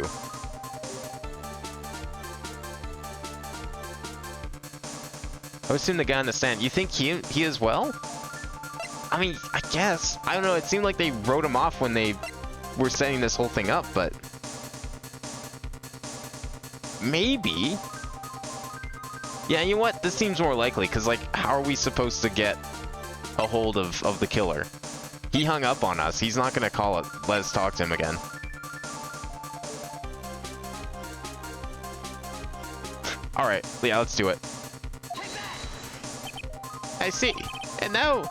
I would assume the guy on the stand. You think he as well? I mean, I guess. I don't know, it seemed like they wrote him off when they were setting this whole thing up, but... maybe? Yeah, you know what? This seems more likely, because, like, how are we supposed to get a hold of the killer? He hung up on us. He's not going to let us talk to him again. Alright, yeah, let's do it. I see. And now,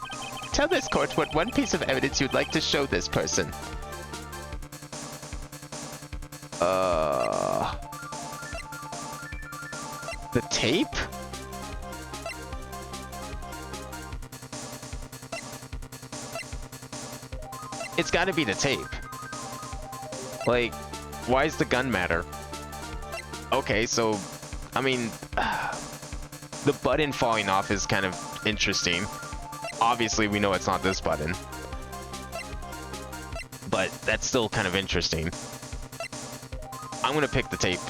tell this court what one piece of evidence you'd like to show this person. The tape? It's gotta be the tape. Like, why does the gun matter? Okay, so, I mean, the button falling off is kind of interesting. Obviously, we know it's not this button. But that's still kind of interesting. I'm gonna pick the tape.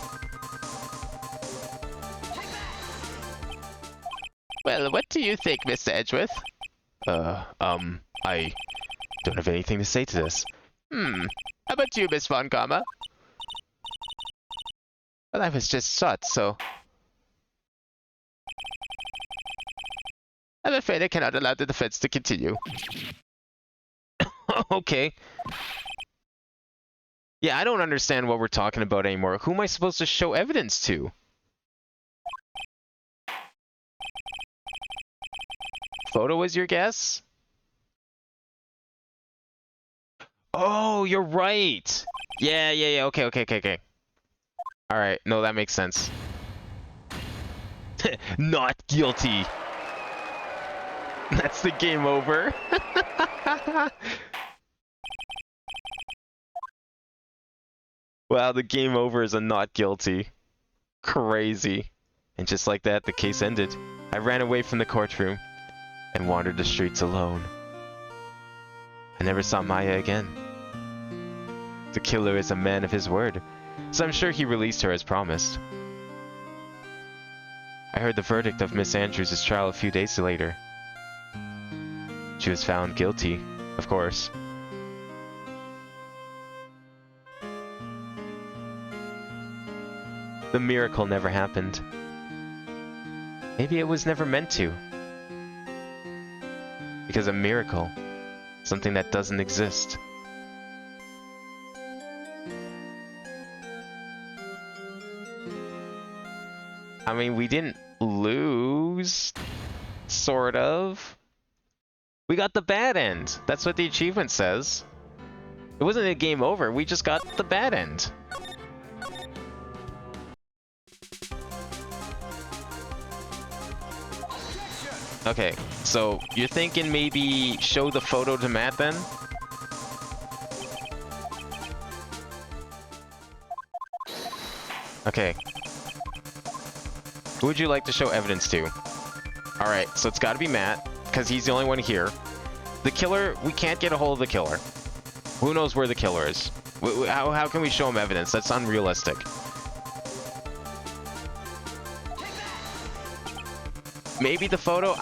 Well, what do you think, Mr. Edgeworth? I don't have anything to say to this. How about you, Miss Von Gamma? Well, I was just shot, so... I'm afraid I cannot allow the defense to continue. Okay. Yeah, I don't understand what we're talking about anymore. Who am I supposed to show evidence to? Photo is your guess? Oh, you're right. Yeah. Okay. Alright, no, that makes sense. Not guilty. That's the game over. Wow, the game over is a not guilty. Crazy. And just like that, the case ended. I ran away from the courtroom and wandered the streets alone. I never saw Maya again. The killer is a man of his word, so I'm sure he released her as promised. I heard the verdict of Miss Andrews' trial a few days later. She was found guilty, of course. The miracle never happened. Maybe it was never meant to. Because a miracle, something that doesn't exist. I mean, we didn't lose, sort of. We got the bad end. That's what the achievement says. It wasn't a game over, we just got the bad end. Okay, so you're thinking maybe show the photo to Matt then? Okay. Who would you like to show evidence to? Alright, so it's gotta be Matt, because he's the only one here. The killer, we can't get a hold of the killer. Who knows where the killer is? How can we show him evidence? That's unrealistic. Maybe the photo,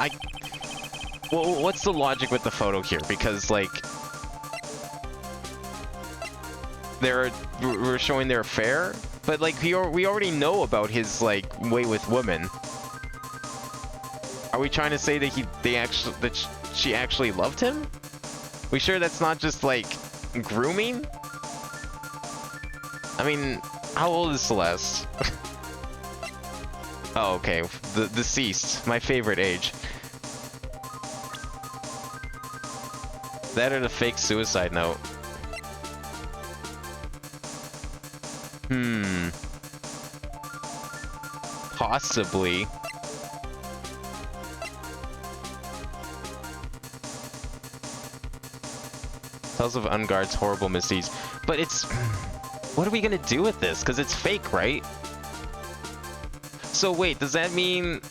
well, what's the logic with the photo here? Because, like, we're showing their affair, but, like, we already know about his, like, way with women. Are we trying to say that she actually loved him? We sure that's not just, like, grooming? I mean, how old is Celeste? Oh, okay. The deceased. My favorite age. That or the fake suicide note. Possibly. Tells of Unguard's horrible misdeeds. But it's... What are we gonna do with this? Because it's fake, right? So wait, does that mean...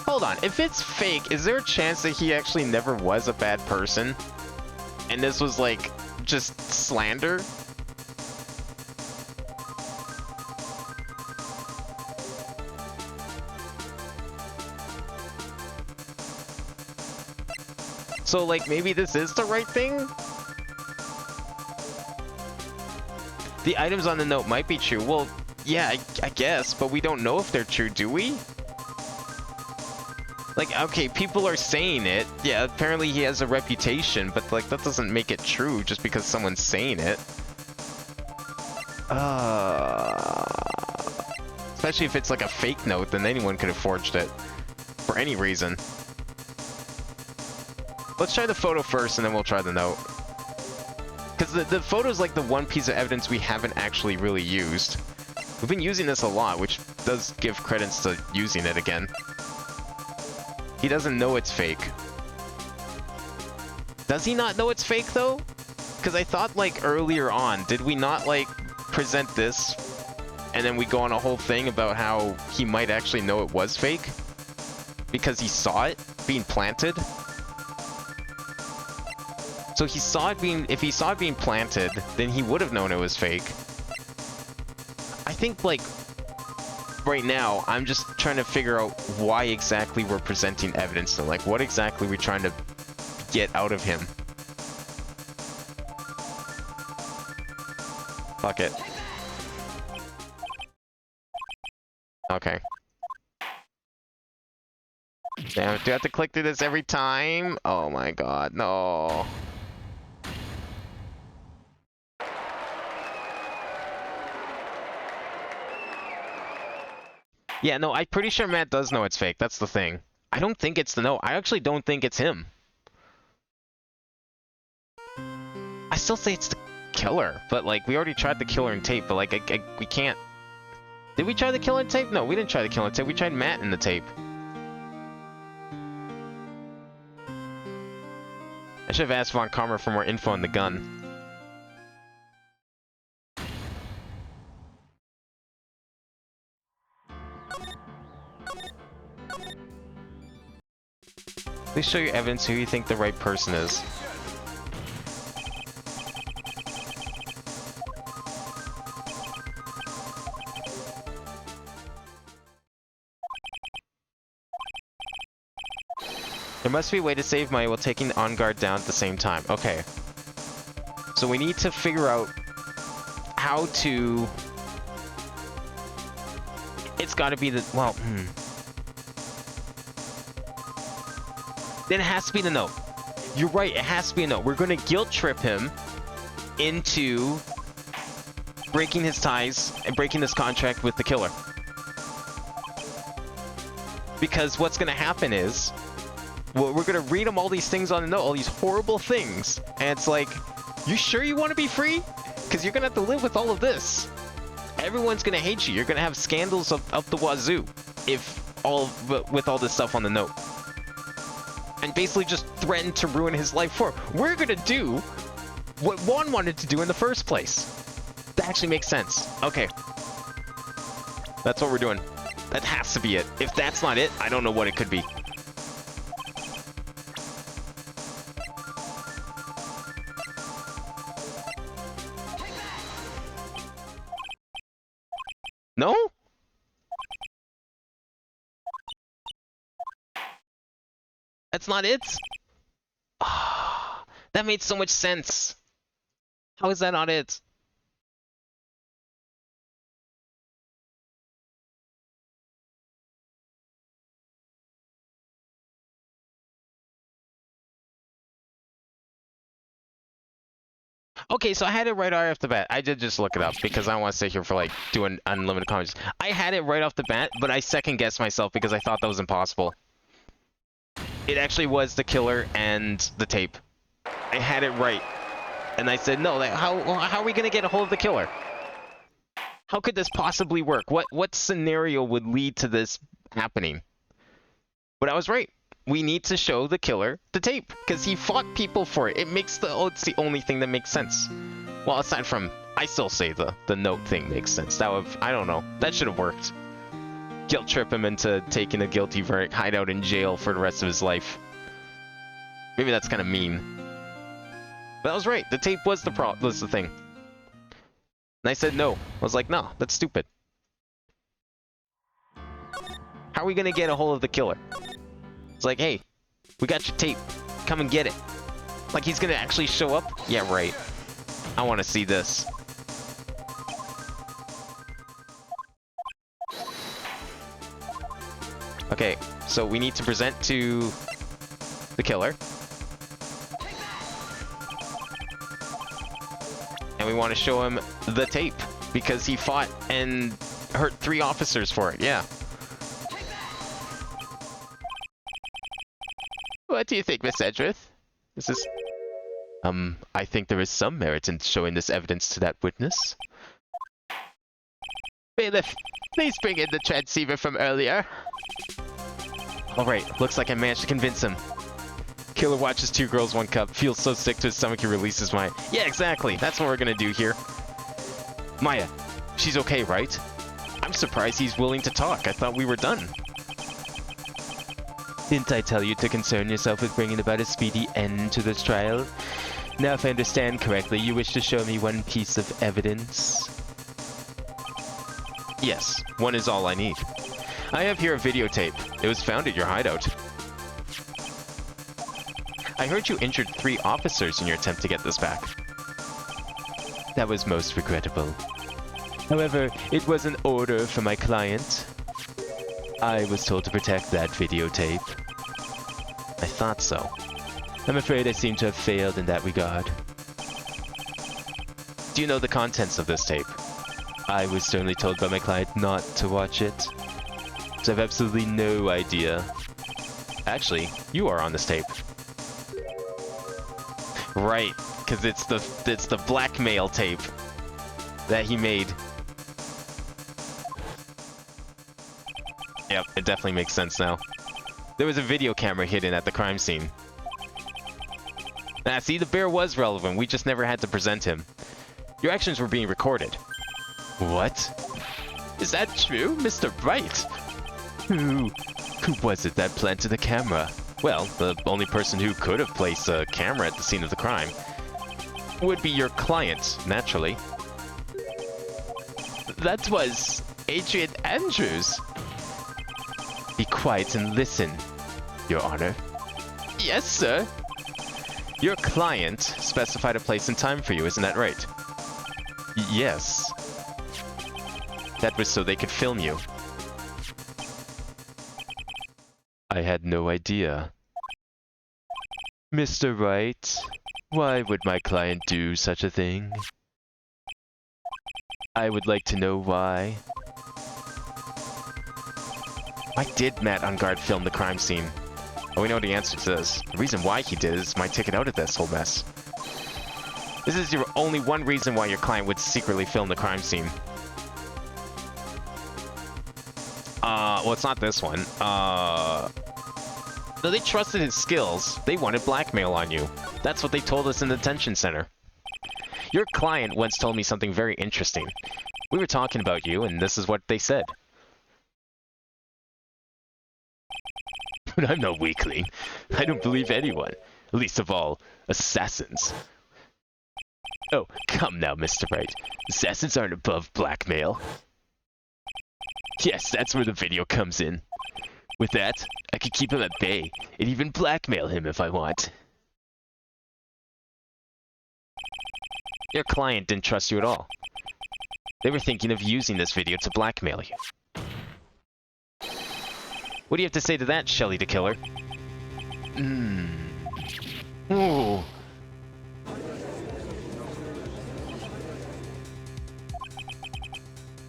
Hold on, if it's fake, is there a chance that he actually never was a bad person? And this was like, just slander? So like, maybe this is the right thing? The items on the note might be true. Well, yeah, I guess, but we don't know if they're true, do we? Like, okay, people are saying it. Yeah, apparently he has a reputation, but like, that doesn't make it true just because someone's saying it. Especially if it's like a fake note, then anyone could have forged it. For any reason. Let's try the photo first, and then we'll try the note. Because the photo is like the one piece of evidence we haven't actually really used. We've been using this a lot, which does give credence to using it again. He doesn't know it's fake. Does he not know it's fake, though? Because I thought, like, earlier on, did we not, like, present this, and then we go on a whole thing about how he might actually know it was fake? Because he saw it being planted? So he saw it being... If he saw it being planted, then he would have known it was fake. I think, like... Right now, I'm just trying to figure out why exactly we're presenting evidence to. Like, what exactly we're trying to get out of him. Fuck it. Okay. Damn it, do I have to click through this every time? Oh my god, no. Yeah, no, I'm pretty sure Matt does know it's fake. That's the thing. I don't think it's the note. I actually don't think it's him. I still say it's the killer, but like, we already tried the killer in tape, but like, we can't... Did we try the killer in tape? No, we didn't try the killer in tape. We tried Matt in the tape. I should have asked Von Karma for more info on the gun. Please show your evidence who you think the right person is. There must be a way to save money while taking the on guard down at the same time. Okay. So we need to figure out how to... It's gotta be the... Well, Then it has to be the note. You're right, it has to be a note. We're gonna guilt trip him into breaking his ties and breaking this contract with the killer. Because what's gonna happen is, well, we're gonna read him all these things on the note, all these horrible things, and it's like, you sure you want to be free? Because you're gonna have to live with all of this. Everyone's gonna hate you. You're gonna have scandals up the wazoo with all this stuff on the note. And basically just threatened to ruin his life for. We're gonna do what Juan wanted to do in the first place. That actually makes sense. Okay. That's what we're doing. That has to be it. If that's not it, I don't know what it could be. No? That's not it? Ah, that made so much sense. How is that not it? Okay, so I had it right off the bat. I did just look it up because I don't want to sit here for like doing unlimited comments. I had it right off the bat, but I second guessed myself because I thought that was impossible. It actually was the killer and the tape. I had it right. And I said, no, how are we going to get a hold of the killer? How could this possibly work? What scenario would lead to this happening? But I was right. We need to show the killer the tape because he fought people for it. It's the only thing that makes sense. Well, aside from, I still say the note thing makes sense. I don't know. That should have worked. Guilt trip him into taking a guilty verdict, hide out in jail for the rest of his life. Maybe that's kind of mean. But I was right. The tape was the thing. And I said no. I was like, no, that's stupid. How are we gonna get a hold of the killer? It's like, hey, we got your tape. Come and get it. Like he's gonna actually show up? Yeah, right. I want to see this. Okay, so we need to present to the killer. And we want to show him the tape because he fought and hurt 3 officers for it. Yeah. What do you think, Miss Edgeworth? This is... I think there is some merit in showing this evidence to that witness. Bailiff, please bring in the transceiver from earlier. Alright, looks like I managed to convince him. Killer watches 2 girls, 1 cup, feels so sick to his stomach he releases Maya. Yeah, exactly, that's what we're gonna do here. Maya, she's okay, right? I'm surprised he's willing to talk. I thought we were done. Didn't I tell you to concern yourself with bringing about a speedy end to this trial? Now if I understand correctly, you wish to show me one piece of evidence? Yes, one is all I need. I have here a videotape. It was found at your hideout. I heard you injured 3 officers in your attempt to get this back. That was most regrettable. However, it was an order from my client. I was told to protect that videotape. I thought so. I'm afraid I seem to have failed in that regard. Do you know the contents of this tape? I was sternly told by my client not to watch it. So I have absolutely no idea. Actually, you are on this tape. Right, because it's the blackmail tape that he made. Yep, it definitely makes sense now. There was a video camera hidden at the crime scene. Ah, see, the bear was relevant. We just never had to present him. Your actions were being recorded. What? Is that true, Mr. Wright? Who was it that planted the camera? Well, the only person who could have placed a camera at the scene of the crime would be your client, naturally. That was Adrian Andrews. Be quiet and listen, Your Honor. Yes, sir. Your client specified a place and time for you, isn't that right? Yes. That was so they could film you. I had no idea. Mr. Wright, why would my client do such a thing? I would like to know why. Why did Matt on guard film the crime scene? Oh, we know the answer to this. The reason why he did is my ticket out of this whole mess. This is your only one reason why your client would secretly film the crime scene. Well, it's not this one. No, they trusted his skills. They wanted blackmail on you. That's what they told us in the detention center. Your client once told me something very interesting. We were talking about you, and this is what they said. But I'm no weakling. I don't believe anyone. Least of all, assassins. Oh, come now, Mr. Wright. Assassins aren't above blackmail. Yes, that's where the video comes in. With that, I could keep him at bay, and even blackmail him if I want. Your client didn't trust you at all. They were thinking of using this video to blackmail you. What do you have to say to that, Shelly the Killer? Ooh.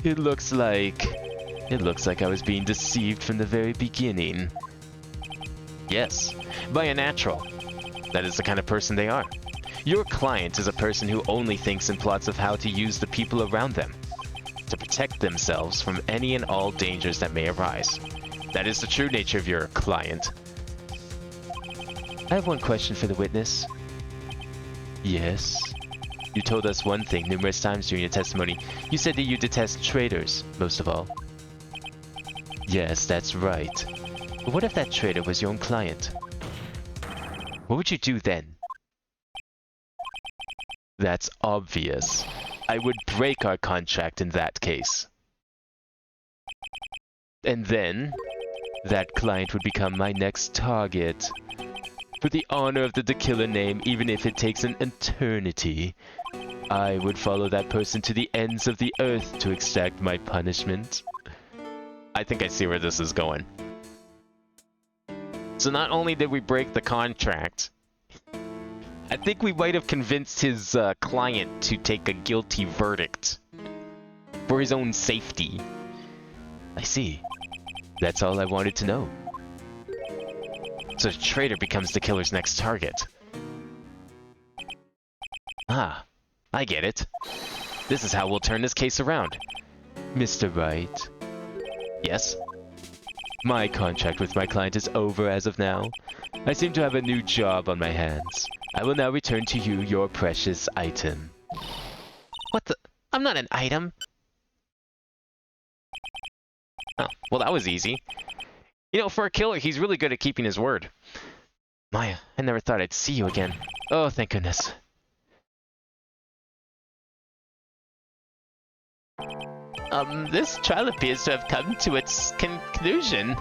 It looks like I was being deceived from the very beginning. Yes, by a natural. That is the kind of person they are. Your client is a person who only thinks and plots of how to use the people around them to protect themselves from any and all dangers that may arise. That is the true nature of your client. I have one question for the witness. Yes? You told us one thing numerous times during your testimony. You said that you detest traitors, most of all. Yes, that's right. But what if that traitor was your own client? What would you do then? That's obvious. I would break our contract in that case. And then, that client would become my next target. For the honor of the killer name, even if it takes an eternity, I would follow that person to the ends of the earth to extract my punishment. I think I see where this is going. So not only did we break the contract, I think we might have convinced his client to take a guilty verdict for his own safety. I see. That's all I wanted to know. So the traitor becomes the killer's next target. Ah, I get it. This is how we'll turn this case around. Mr. Wright. Yes? My contract with my client is over as of now. I seem to have a new job on my hands. I will now return to you your precious item. What the? I'm not an item. Oh, well that was easy. You know, for a killer, he's really good at keeping his word. Maya, I never thought I'd see you again. Oh, thank goodness. This trial appears to have come to its conclusion.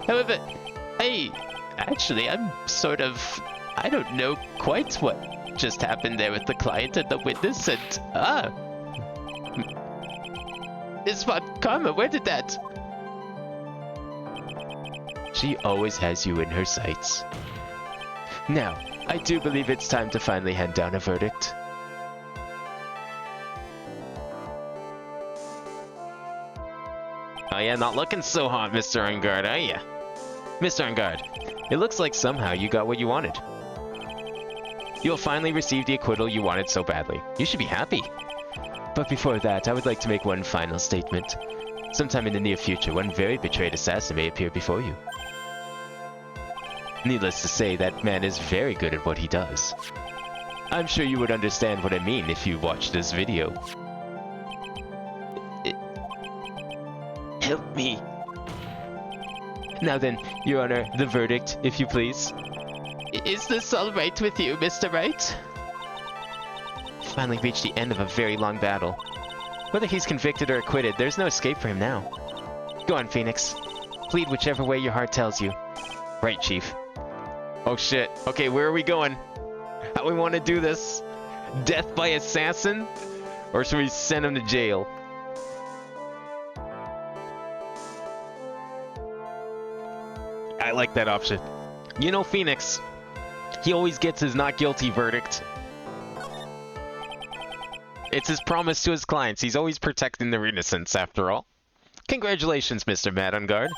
However, I'm sort of... I don't know quite what just happened there with the client and the witness and... Miss Von Karma, where did that... She always has you in her sights. Now, I do believe it's time to finally hand down a verdict. Oh yeah, not looking so hot, Mr. Ungard, are ya? Mr. Ungard, it looks like somehow you got what you wanted. You'll finally receive the acquittal you wanted so badly. You should be happy. But before that, I would like to make one final statement. Sometime in the near future, one very betrayed assassin may appear before you. Needless to say, that man is very good at what he does. I'm sure you would understand what I mean if you watched this video. Help me. Now then, Your Honor, the verdict, if you please. Is this all right with you, Mr. Wright? Finally reached the end of a very long battle. Whether he's convicted or acquitted, there's no escape for him now. Go on, Phoenix. Plead whichever way your heart tells you. Right, Chief. Oh shit. Okay, where are we going? How we want to do this? Death by assassin? Or should we send him to jail? I like that option. You know Phoenix. He always gets his not guilty verdict. It's his promise to his clients. He's always protecting their innocence, after all. Congratulations, Mr. Madungard.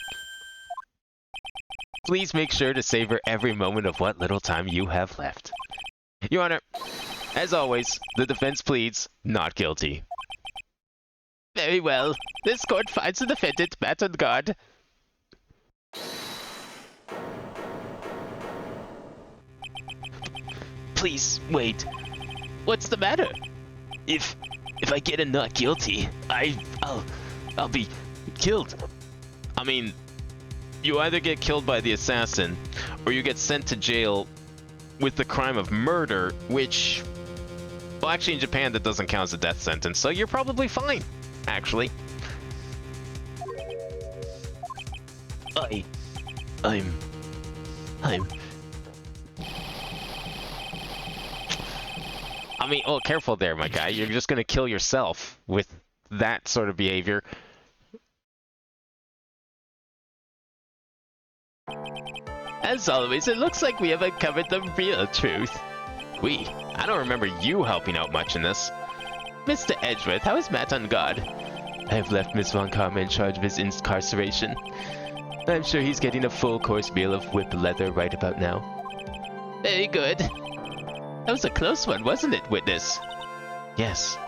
Please make sure to savor every moment of what little time you have left. Your Honor, as always, the defense pleads not guilty. Very well. This court finds the defendant, Madungard. Please, wait. What's the matter? If I get a not guilty, I'll be killed. I mean, you either get killed by the assassin, or you get sent to jail with the crime of murder, which, well, actually in Japan that doesn't count as a death sentence, so you're probably fine, actually. I'm... I mean, oh, careful there, my guy. You're just gonna kill yourself with that sort of behavior. As always, it looks like we have uncovered the real truth. I don't remember you helping out much in this. Mr. Edgeworth, how is Matt on guard? I have left Miss Von Karma in charge of his incarceration. I'm sure he's getting a full course meal of whip leather right about now. Very good. That was a close one, wasn't it, witness? Yes.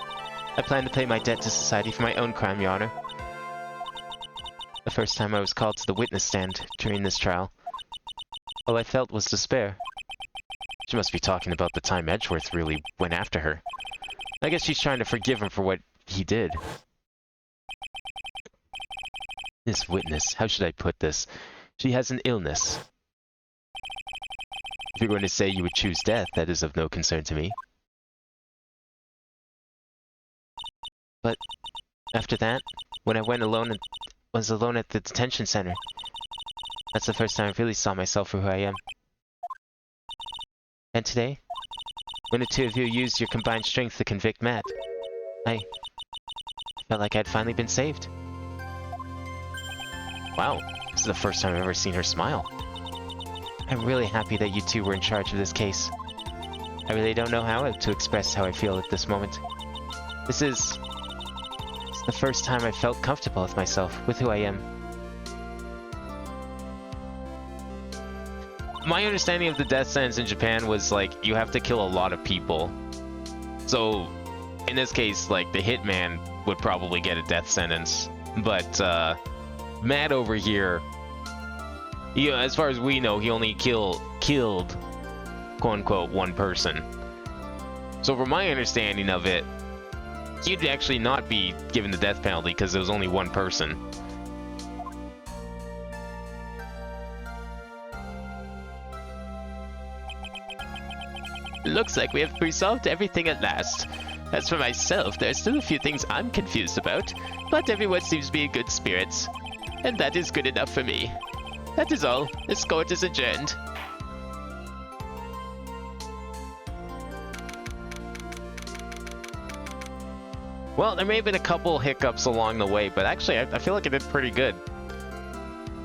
I plan to pay my debt to society for my own crime, Your Honor. The first time I was called to the witness stand during this trial, all I felt was despair. She must be talking about the time Edgeworth really went after her. I guess she's trying to forgive him for what he did. This witness, how should I put this? She has an illness. If you're going to say you would choose death, that is of no concern to me. But after that, when I was alone at the detention center, that's the first time I really saw myself for who I am. And today, when the two of you used your combined strength to convict Matt, I felt like I'd finally been saved. Wow, this is the first time I've ever seen her smile. I'm really happy that you two were in charge of this case. I really don't know how to express how I feel at this moment. It's the first time I felt comfortable with myself, with who I am. My understanding of the death sentence in Japan was like you have to kill a lot of people. So in this case, like the hitman would probably get a death sentence, but Matt over here, as far as we know, he only killed quote unquote one person. So from my understanding of it, he'd actually not be given the death penalty because there was only one person. Looks like we have resolved everything at last. As for myself, there are still a few things I'm confused about, but everyone seems to be in good spirits. And that is good enough for me. That is all. This court is adjourned. Well, there may have been a couple hiccups along the way, but actually I feel like I did pretty good.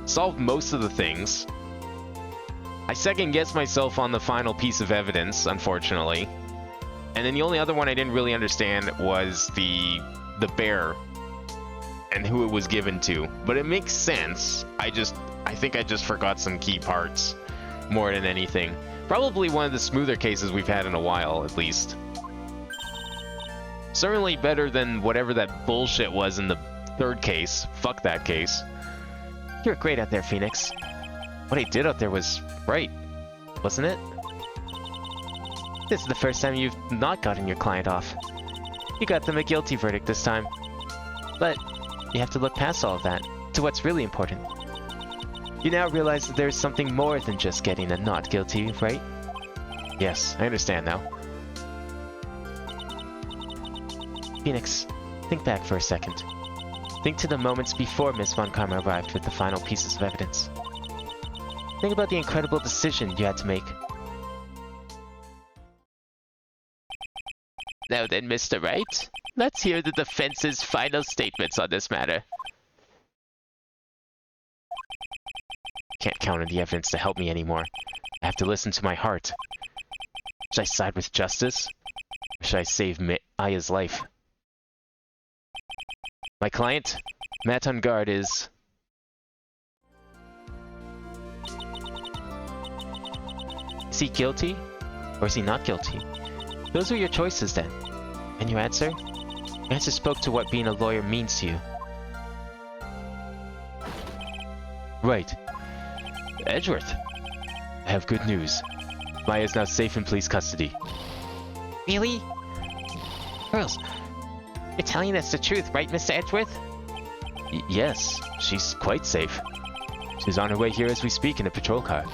Solved most of the things. I second-guessed myself on the final piece of evidence, unfortunately. And then the only other one I didn't really understand was the bear and who it was given to. But it makes sense. I think I just forgot some key parts more than anything. Probably one of the smoother cases we've had in a while, at least. Certainly better than whatever that bullshit was in the third case. Fuck that case. You're great out there, Phoenix. What I did out there was right, wasn't it? This is the first time you've not gotten your client off. You got them a guilty verdict this time. But you have to look past all of that, to what's really important. You now realize that there's something more than just getting a not guilty, right? Yes, I understand now. Phoenix, think back for a second. Think to the moments before Miss Von Karma arrived with the final pieces of evidence. Think about the incredible decision you had to make. Now then, Mr. Wright, let's hear the defense's final statements on this matter. Can't count on the evidence to help me anymore. I have to listen to my heart. Should I side with justice? Or should I save Aya's life? My client, Matt on guard, is... Is he guilty? Or is he not guilty? Those were your choices then. And your answer? Your answer spoke to what being a lawyer means to you. Right. Edgeworth, I have good news. Maya is now safe in police custody. Really? Girls, you're telling us the truth, right, Mr. Edgeworth? Yes, she's quite safe. She's on her way here as we speak in a patrol car.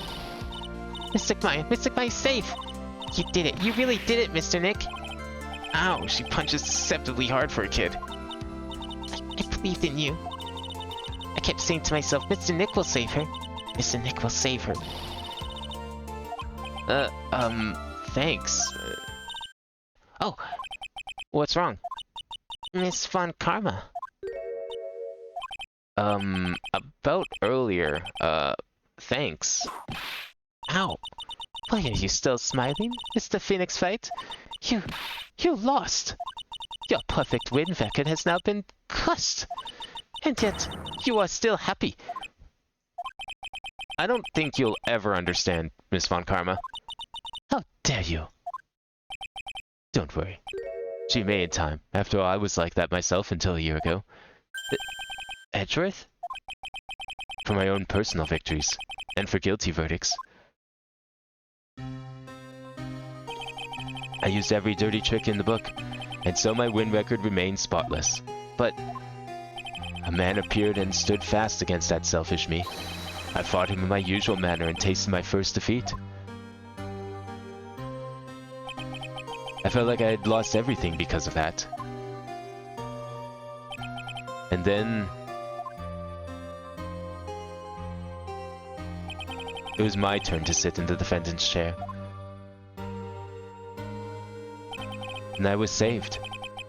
Mr. Maya's safe! You did it. You really did it, Mr. Nick. Ow, she punches deceptively hard for a kid. I believed in you. I kept saying to myself, Mr. Nick will save her. Mr. Nick will save her. Thanks. Oh, What's wrong? Miss Von Karma. About earlier, thanks. Ow. Why are you still smiling, Mr. Phoenix Wright? You lost. Your perfect win record has now been crushed. And yet, you are still happy. I don't think you'll ever understand, Miss Von Karma. How dare you? Don't worry. She may in time. After all, I was like that myself until a year ago. Edgeworth? For my own personal victories, and for guilty verdicts. I used every dirty trick in the book, and so my win record remained spotless. But a man appeared and stood fast against that selfish me. I fought him in my usual manner and tasted my first defeat. I felt like I had lost everything because of that. And then it was my turn to sit in the defendant's chair. And I was saved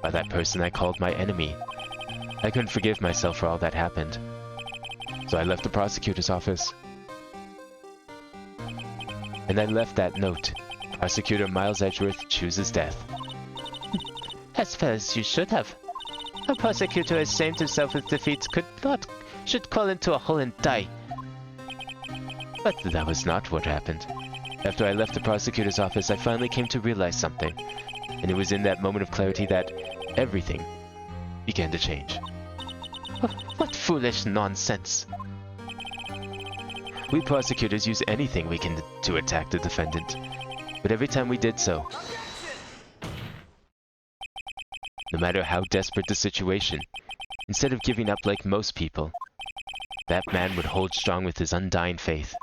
by that person I called my enemy. I couldn't forgive myself for all that happened. So I left the prosecutor's office. And I left that note. Prosecutor Miles Edgeworth chooses death. As well as you should have. A prosecutor who has shamed himself with defeats should crawl into a hole and die. But that was not what happened. After I left the prosecutor's office, I finally came to realize something. And it was in that moment of clarity that everything began to change. What foolish nonsense. We prosecutors use anything we can to attack the defendant. But every time we did so, no matter how desperate the situation, instead of giving up like most people, that man would hold strong with his undying faith.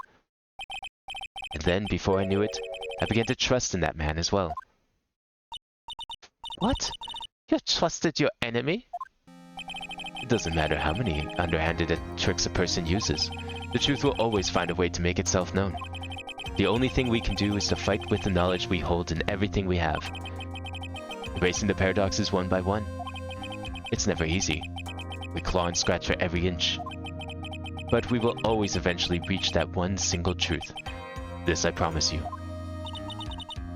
And then, before I knew it, I began to trust in that man as well. What? You trusted your enemy? It doesn't matter how many underhanded tricks a person uses. The truth will always find a way to make itself known. The only thing we can do is to fight with the knowledge we hold in everything we have. Erasing the paradoxes one by one. It's never easy. We claw and scratch for every inch. But we will always eventually reach that one single truth. This I promise you.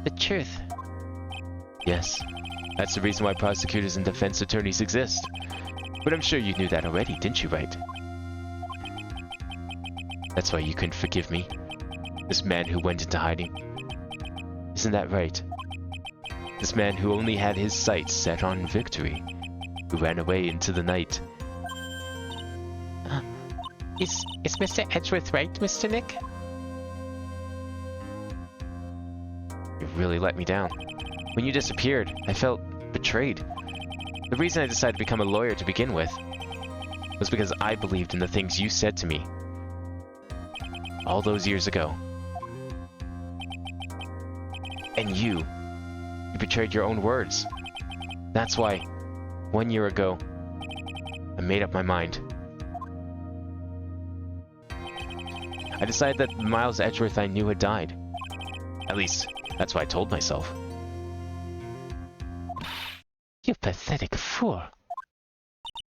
The truth? Yes. That's the reason why prosecutors and defense attorneys exist. But I'm sure you knew that already, didn't you, Wright? That's why you couldn't forgive me. This man who went into hiding. Isn't that right? This man who only had his sights set on victory. Who ran away into the night. Is Mr. Edgeworth right, Mr. Nick? You really let me down. When you disappeared, I felt betrayed. The reason I decided to become a lawyer to begin with was because I believed in the things you said to me all those years ago. And you betrayed your own words. That's why, 1 year ago, I made up my mind. I decided that Miles Edgeworth I knew had died. At least, that's what I told myself. You pathetic fool.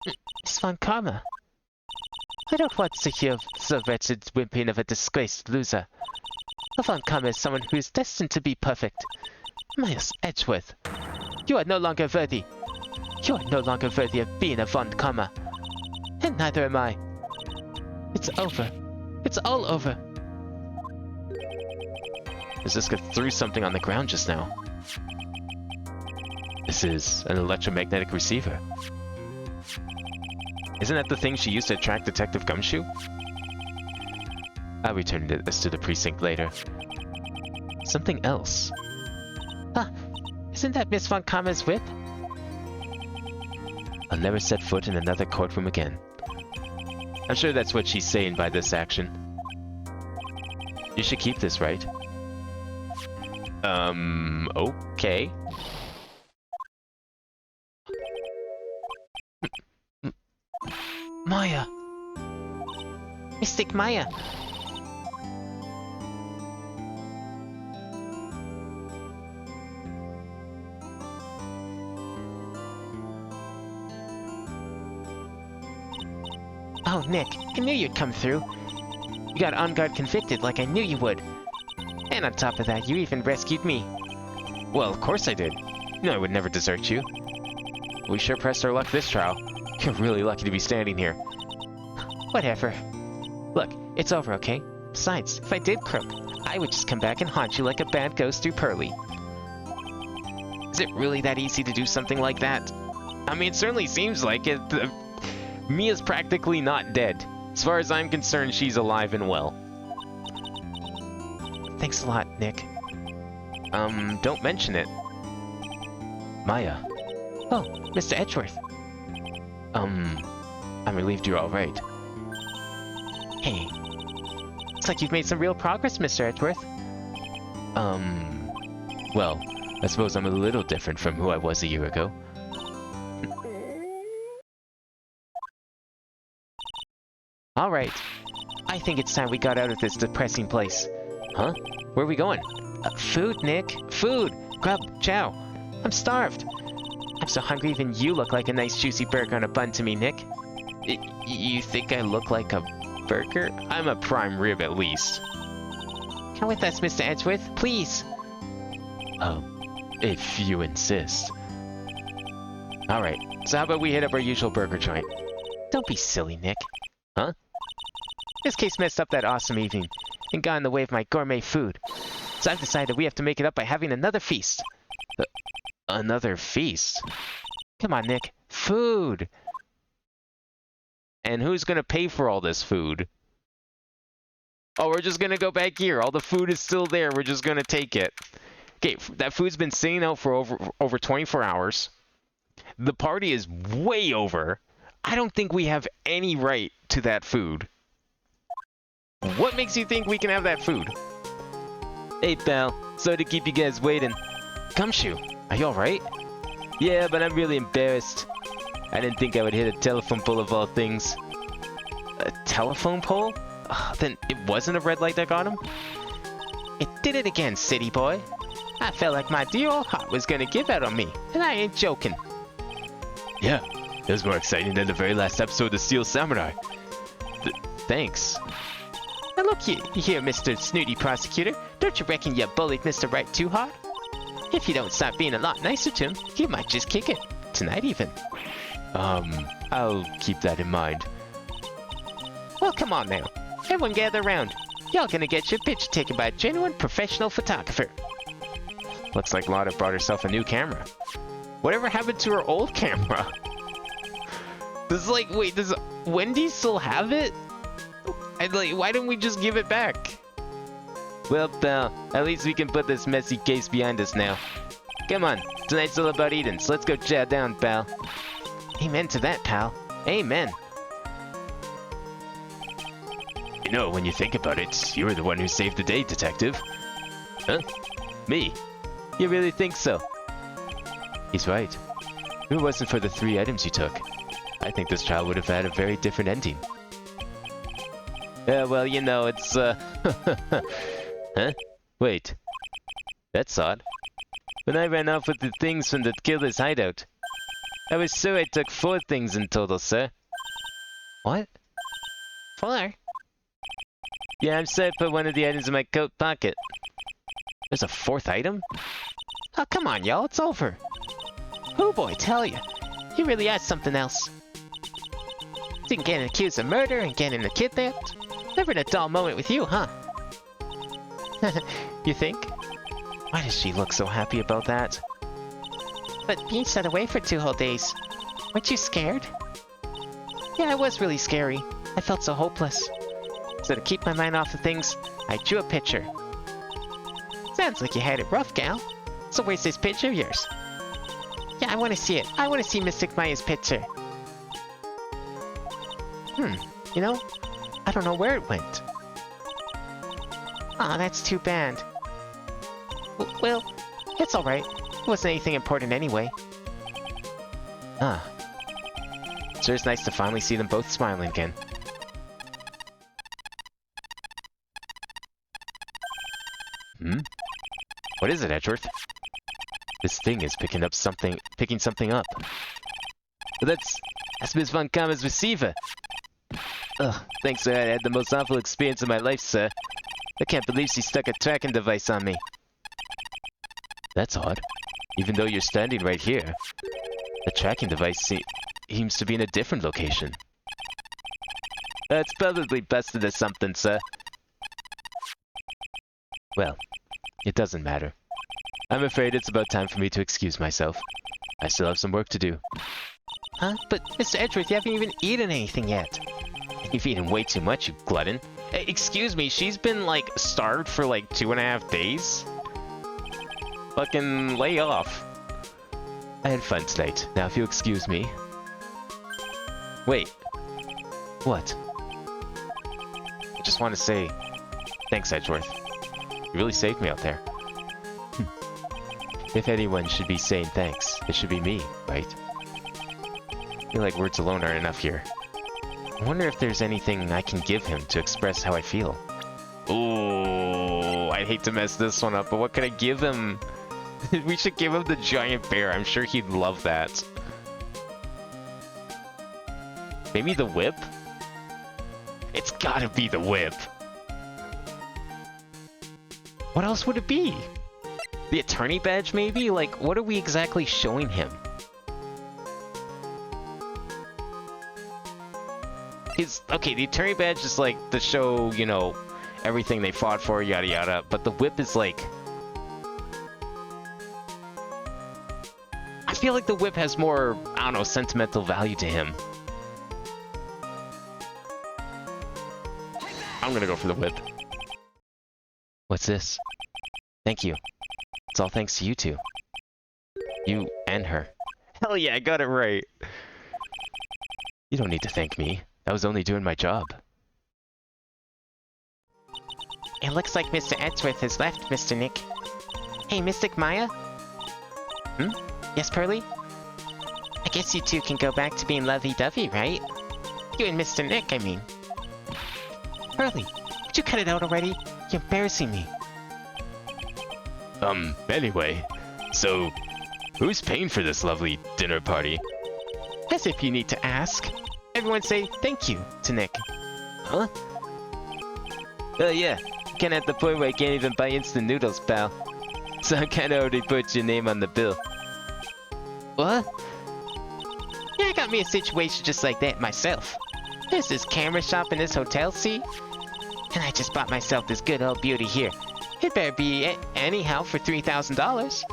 Miss Von Karma. I don't want to hear the wretched whimpering of a disgraced loser. Von Karma is someone who is destined to be perfect. Miles Edgeworth, you are no longer worthy. You are no longer worthy of being a Von Karma. And neither am I. It's over. It's all over. Ziska threw something on the ground just now. This is an electromagnetic receiver. Isn't that the thing she used to attract Detective Gumshoe? I'll return this to the precinct later. Something else. Isn't that Miss Von Karma's whip? I'll never set foot in another courtroom again. I'm sure that's what she's saying by this action. You should keep this, right? Okay. Maya! Mystic Maya! Oh, Nick, I knew you'd come through. You got on guard convicted like I knew you would. And on top of that, you even rescued me. Well, of course I did. You know I would never desert you. We sure pressed our luck this trial. You're really lucky to be standing here. Whatever. Look, it's over, okay? Besides, if I did croak, I would just come back and haunt you like a bad ghost through Pearly. Is it really that easy to do something like that? I mean, it certainly seems like it. Mia's practically not dead. As far as I'm concerned, she's alive and well. Thanks a lot, Nick. Don't mention it. Maya. Oh, Mr. Edgeworth. I'm relieved you're alright. Hey. Looks like you've made some real progress, Mr. Edgeworth. Well, I suppose I'm a little different from who I was a year ago. Alright. I think it's time we got out of this depressing place. Huh? Where are we going? Food, Nick. Food! Grub, chow. I'm starved. I'm so hungry even you look like a nice juicy burger on a bun to me, Nick. You think I look like a burger? I'm a prime rib at least. Come with us, Mr. Edgeworth, please. If you insist. Alright, so how about we hit up our usual burger joint? Don't be silly, Nick. Huh? This case messed up that awesome evening and got in the way of my gourmet food. So I've decided we have to make it up by having another feast. Another feast? Come on, Nick. Food! And who's gonna pay for all this food? Oh, we're just gonna go back here. All the food is still there. We're just gonna take it. Okay, that food's been sitting out for over 24 hours. The party is way over. I don't think we have any right to that food. What makes you think we can have that food? Hey, pal. Sorry to keep you guys waiting. Gumshoe, are you alright? Yeah, but I'm really embarrassed. I didn't think I would hit a telephone pole of all things. A telephone pole? Then it wasn't a red light that got him? It did it again, city boy. I felt like my dear old heart was gonna give out on me, and I ain't joking. Yeah, it was more exciting than the very last episode of Steel Samurai. Thanks. Now look here, Mr. Snooty Prosecutor. Don't you reckon you bullied Mr. Wright too hard? If you don't start being a lot nicer to him, he might just kick it. Tonight even. I'll keep that in mind. Well, come on now. Everyone gather around. Y'all gonna get your picture taken by a genuine professional photographer. Looks like Lotta brought herself a new camera. Whatever happened to her old camera? Wait, does Wendy still have it? And why didn't we just give it back? Well, pal, at least we can put this messy case behind us now. Come on, tonight's all about eating, so let's go chow down, pal. Amen to that, pal. Amen. You know, when you think about it, you were the one who saved the day, Detective. Huh? Me? You really think so? He's right. If it wasn't for the 3 items you took, I think this trial would have had a very different ending. Well, you know, it's, Huh? Wait. That's odd. When I ran off with the things from the killer's hideout, I was sure I took 4 things in total, sir. What? 4? Yeah, I'm sorry I put one of the items in my coat pocket. There's a 4th item? Oh, come on, y'all, it's over. Oh boy, tell ya. You really are something else. Didn't get accused of murder and getting kidnapped. Never a dull moment with you, huh? You think? Why does she look so happy about that? But being set away for 2 whole days. Weren't you scared? Yeah, it was really scary. I felt so hopeless. So to keep my mind off of things, I drew a picture. Sounds like you had it rough, gal. So where's this picture of yours? Yeah, I want to see it. I want to see Mystic Maya's picture. You know, I don't know where it went. Aw, that's too bad. Well, it's alright. It wasn't anything important anyway. Ah. Sure is nice to finally see them both smiling again. What is it, Edgeworth? This thing is picking something up. That's Miss Von Kammer's receiver. Ugh, thanks sir, I had the most awful experience of my life, sir. I can't believe she stuck a tracking device on me. That's odd. Even though you're standing right here, the tracking device seems to be in a different location. It's probably busted or something, sir. Well, it doesn't matter. I'm afraid it's about time for me to excuse myself. I still have some work to do. Huh? But Mr. Edgeworth, you haven't even eaten anything yet. You've eaten way too much, you glutton. Excuse me, she's been like starved for like 2.5 days? Fucking lay off. I had fun tonight. Now if you excuse me. Wait. What? I just want to say thanks, Edgeworth. You really saved me out there. If anyone should be saying thanks, it should be me, right? I feel like words alone aren't enough here. I wonder if there's anything I can give him to express how I feel. Ooh, I'd hate to mess this one up, but what could I give him? We should give him the giant bear. I'm sure he'd love that. Maybe the whip? It's gotta be the whip. What else would it be? The attorney badge, maybe? Like, what are we exactly showing him? Okay, the attorney badge is like to show, you know, everything they fought for, yada yada, but the whip is like... I feel like the whip has more, I don't know, sentimental value to him. I'm gonna go for the whip. What's this? Thank you. It's all thanks to you two. You and her. Hell yeah, I got it right. You don't need to thank me. I was only doing my job. It looks like Mr. Edgeworth has left, Mr. Nick. Hey, Mystic Maya? Hmm? Yes, Pearly? I guess you two can go back to being lovey-dovey, right? You and Mr. Nick, I mean. Pearly, would you cut it out already? You're embarrassing me. Anyway, so who's paying for this lovely dinner party? As if you need to ask. Everyone say thank you to Nick. Huh? Oh yeah, kinda at the point where I can't even buy instant noodles, pal. So I kinda already put your name on the bill. What? Yeah, I got me a situation just like that myself. There's this camera shop in this hotel, see? And I just bought myself this good old beauty here. It better be anyhow for $3,000.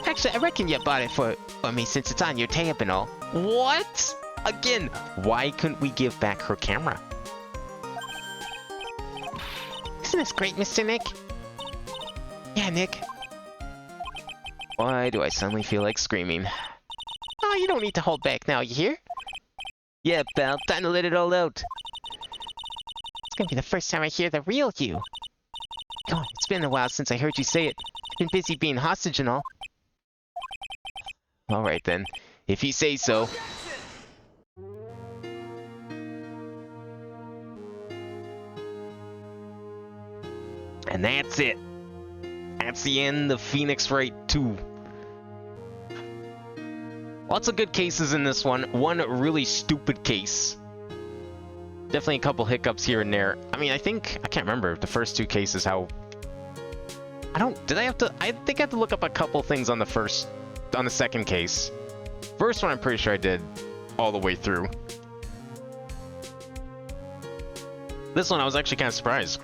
Actually, I reckon you bought it for me since it's on your tab and all. What? Again, why couldn't we give back her camera? Isn't this great, Mr. Nick? Yeah, Nick. Why do I suddenly feel like screaming? Oh, you don't need to hold back now, you hear? Yeah, pal, time to let it all out. It's gonna be the first time I hear the real you. Come on, it's been a while since I heard you say it. Been busy being hostage and all. Alright then, if you say so. And that's it. That's the end of Phoenix Wright 2. Lots of good cases in this one. One really stupid case. Definitely a couple hiccups here and there. I mean, I can't remember the first two cases how... I think I have to look up a couple things on the second case. First one I'm pretty sure I did all the way through. This one I was actually kind of surprised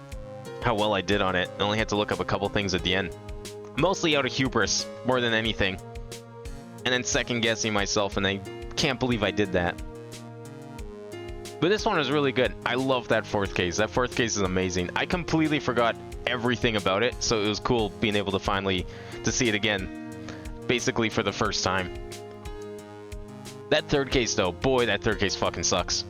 how well I did on it. I only had to look up a couple things at the end. Mostly out of hubris, more than anything. And then second guessing myself, and I can't believe I did that. But this one was really good. I love that fourth case. That fourth case is amazing. I completely forgot everything about it, so it was cool being able to finally see it again. Basically for the first time. That third case though, boy, that third case fucking sucks.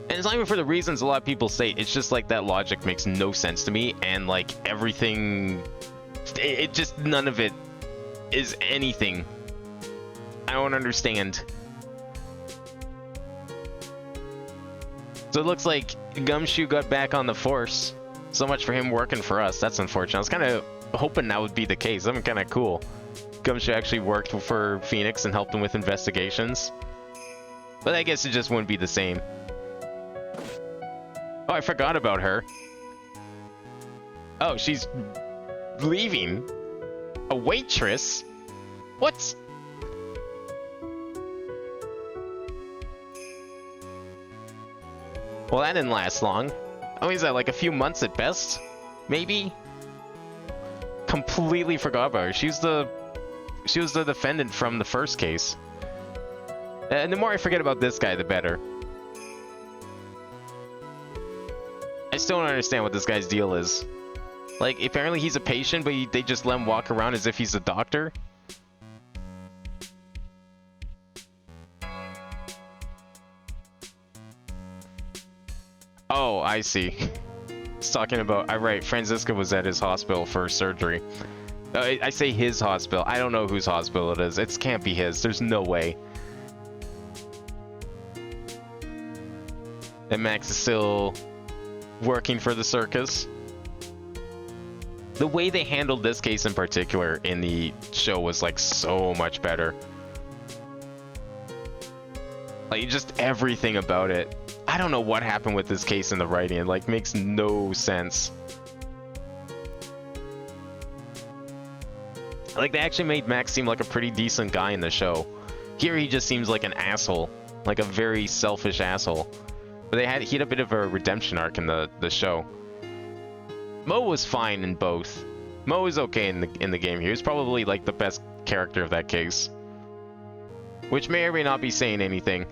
And it's not even for the reasons a lot of people say. It's just like that logic makes no sense to me, and like everything, it just, none of it is anything. I don't understand. So it looks like Gumshoe got back on the force. So much for him working for us. That's unfortunate. I was kind of hoping that would be the case. That'd be kind of cool. Gumshoe actually worked for Phoenix and helped him with investigations. But I guess it just wouldn't be the same. Oh, I forgot about her. Oh, she's leaving. A waitress? What? Well, that didn't last long. Oh, is that like a few months at best? Maybe? completely forgot about her. She was the defendant from the first case. And the more I forget about this guy, the better. I still don't understand what this guy's deal is. Like, apparently he's a patient, but they just let him walk around as if he's a doctor. Oh, I see. He's talking about... Right, Franziska was at his hospital for surgery. I say his hospital. I don't know whose hospital it is. It can't be his. There's no way. And Max is still working for the circus. The way they handled this case in particular in the show was like so much better. Like just everything about it. I don't know what happened with this case in the writing. It like makes no sense. Like they actually made Max seem like a pretty decent guy in the show. Here he just seems like an asshole. Like a very selfish asshole. But he had a bit of a redemption arc in the show. Mo was fine in both. Mo is okay in the game here. He's probably like the best character of that case. Which may or may not be saying anything.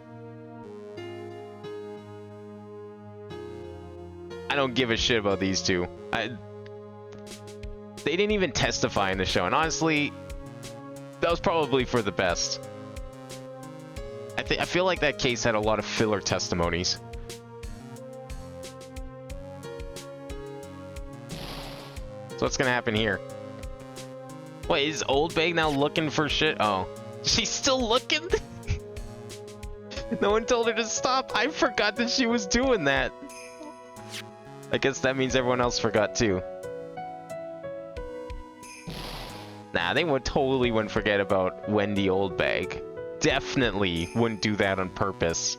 I don't give a shit about these two. They didn't even testify in the show, and honestly, that was probably for the best. I feel like that case had a lot of filler testimonies. So what's gonna happen here? Wait, is Old Bag now looking for shit? Oh, she's still looking? No one told her to stop. I forgot that she was doing that. I guess that means everyone else forgot too. Nah, they totally wouldn't forget about Wendy Oldbag. Definitely wouldn't do that on purpose.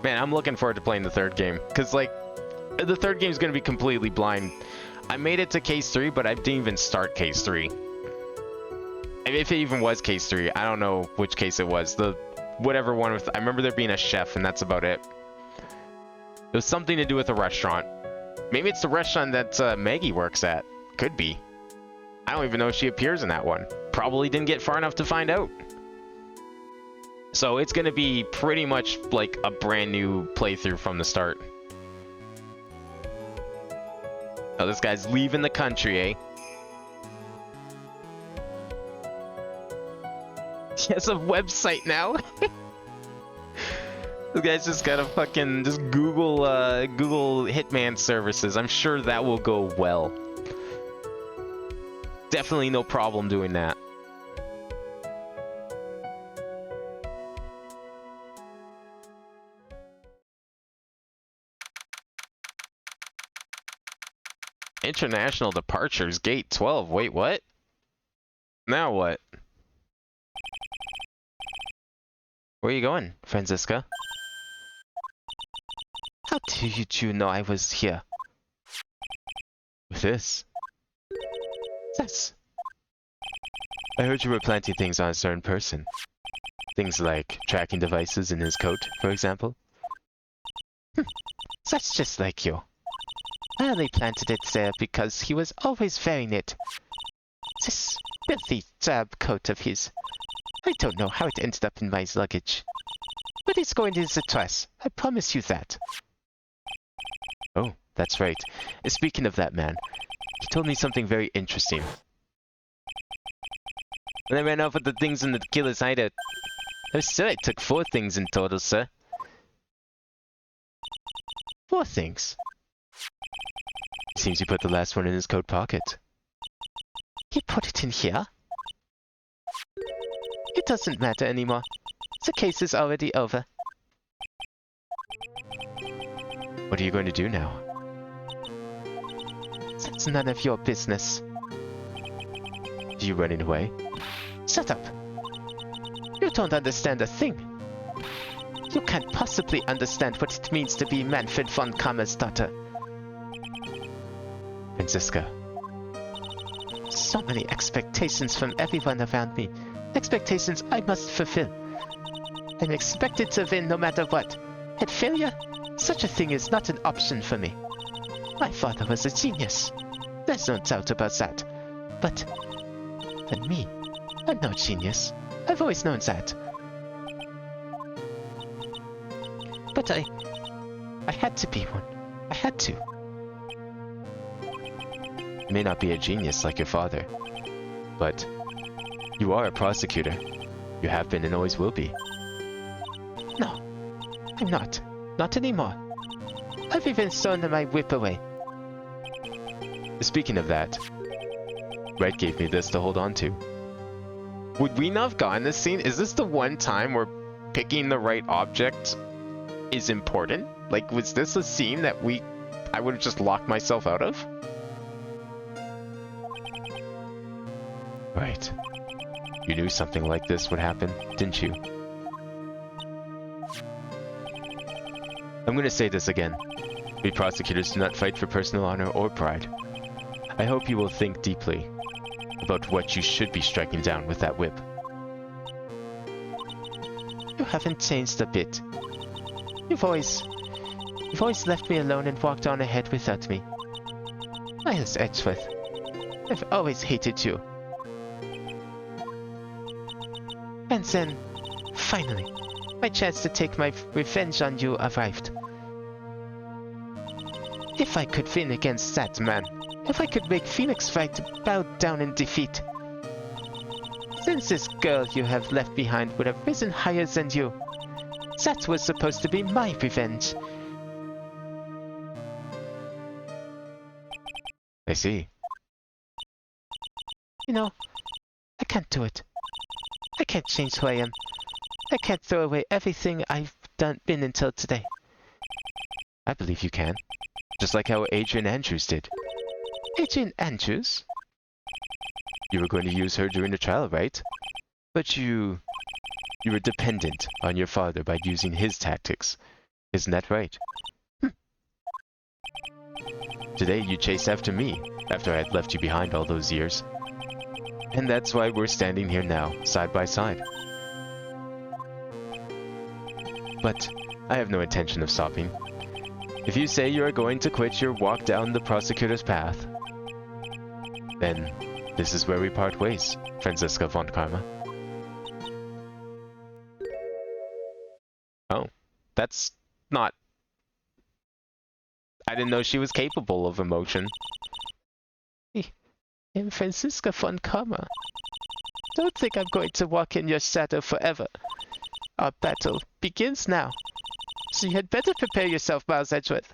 Man, I'm looking forward to playing the third game. Because, like, the third game is going to be completely blind. I made it to case 3, but I didn't even start case 3. If it even was case 3, I don't know which case it was. The whatever one with... I remember there being a chef, and that's about it. It was something to do with a restaurant. Maybe it's the restaurant that Maggie works at. Could be. I don't even know if she appears in that one. Probably didn't get far enough to find out. So it's going to be pretty much like a brand new playthrough from the start. Oh, this guy's leaving the country, eh? He has a website now. This guy's just gotta fucking just Google Hitman services. I'm sure that will go well. Definitely no problem doing that. International departures, gate 12. Wait, what? Now what? Where are you going, Franziska? How did you know I was here? With this? Yes. I heard you were planting things on a certain person. Things like tracking devices in his coat, for example. That's just like you. I only planted it there because he was always wearing it. This filthy drab coat of his. I don't know how it ended up in my luggage. But it's going in the trash. I promise you that. Oh, that's right. Speaking of that man, he told me something very interesting. When I ran off with the things in the killer's hideout, I was sure I took 4 things in total, sir. 4 things? Seems he put the last one in his coat pocket. He put it in here? It doesn't matter anymore. The case is already over. What are you going to do now? That's none of your business. Are you running away? Shut up! You don't understand a thing. You can't possibly understand what it means to be Manfred von Kammer's daughter. Franziska. So many expectations from everyone around me. Expectations I must fulfill. I'm expected to win no matter what. And failure? Such a thing is not an option for me. My father was a genius. There's no doubt about that. But me, I'm no genius. I've always known that. But I had to be one. I had to. You may not be a genius like your father, but you are a prosecutor. You have been and always will be. No, I'm not. Not anymore. I've even thrown my whip away. Speaking of that, Wright gave me this to hold on to. Would we not have gotten this scene? Is this the one time where picking the right object is important? Like, was this a scene that I would have just locked myself out of? Right. You knew something like this would happen, didn't you? I'm gonna say this again. We prosecutors do not fight for personal honor or pride. I hope you will think deeply about what you should be striking down with that whip. You haven't changed a bit. You've always left me alone and walked on ahead without me. Miles Edgeworth, I've always hated you. And then, finally, my chance to take my revenge on you arrived. If I could win against that man, if I could make Phoenix Wright bow down in defeat, then this girl you have left behind would have risen higher than you. That was supposed to be my revenge. I see. You know, I can't do it. I can't change who I am. I can't throw away everything I've been until today. I believe you can. Just like how Adrian Andrews did. Adrian Andrews? You were going to use her during the trial, right? But you were dependent on your father by using his tactics. Isn't that right? Today you chased after me, after I had left you behind all those years. And that's why we're standing here now, side by side. But I have no intention of stopping. If you say you are going to quit your walk down the prosecutor's path, then this is where we part ways, Franziska von Karma. Oh, that's not... I didn't know she was capable of emotion. I'm Franziska von Karma. Don't think I'm going to walk in your shadow forever. Our battle begins now. So you had better prepare yourself, Miles Edgeworth.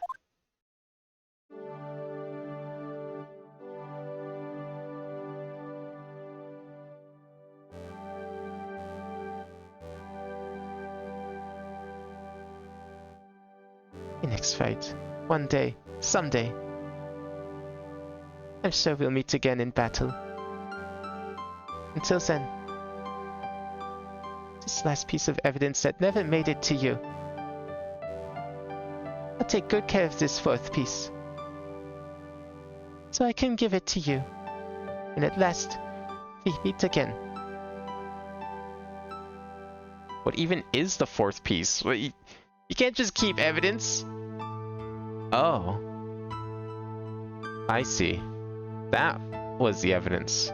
Phoenix Wright. One day, someday. I'm sure we'll meet again in battle. Until then, this last piece of evidence that never made it to you. I'll take good care of this fourth piece, so I can give it to you, and at last, we meet again. What even is the fourth piece? What, you can't just keep evidence. Oh. I see. That was the evidence.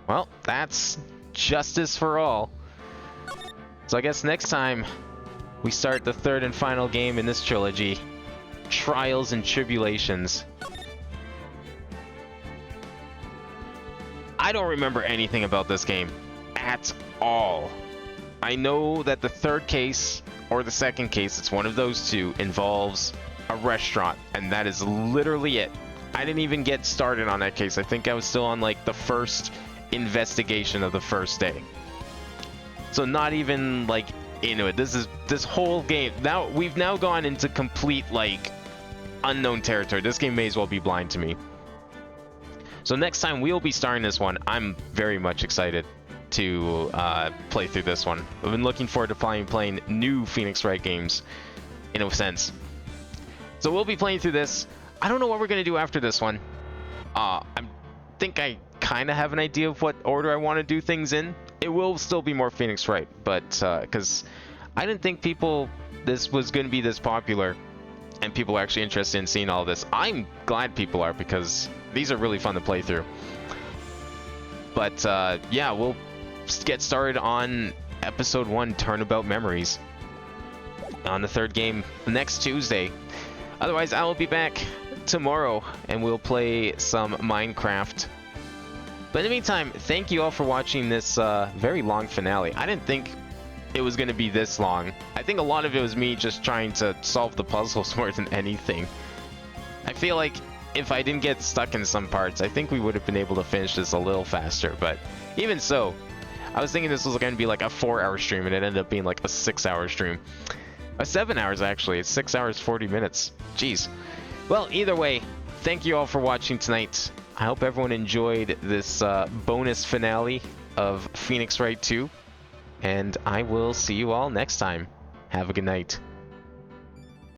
Well, that's justice for all. So I guess next time we start the third and final game in this trilogy, Trials and Tribulations. I don't remember anything about this game at all. I know that the third case, or the second case, it's one of those two, involves a restaurant, and that is literally it. I didn't even get started on that case. I think I was still on like the first investigation of the first day. So not even like into it. This whole game. Now we've now gone into complete like unknown territory. This game may as well be blind to me. So next time we'll be starting this one. I'm very much excited to play through this one. I've been looking forward to playing new Phoenix Wright games, in a sense. So we'll be playing through this. I don't know what we're gonna do after this one. I think I kind of have an idea of what order I want to do things in. It will still be more Phoenix Wright, but because I didn't think this was going to be this popular and people are actually interested in seeing all this. I'm glad people are, because these are really fun to play through. But yeah, we'll get started on episode 1, Turnabout Memories, on the 3rd game next Tuesday. Otherwise, I will be back tomorrow and we'll play some Minecraft. But in the meantime, thank you all for watching this very long finale. I didn't think it was going to be this long. I think a lot of it was me just trying to solve the puzzles more than anything. I feel like if I didn't get stuck in some parts, I think we would have been able to finish this a little faster. But even so, I was thinking this was going to be like a 4-hour stream, and it ended up being like a 6-hour stream. 7 hours, actually. It's 6 hours, 40 minutes. Jeez. Well, either way, thank you all for watching tonight. I hope everyone enjoyed this bonus finale of Phoenix Wright 2. And I will see you all next time. Have a good night.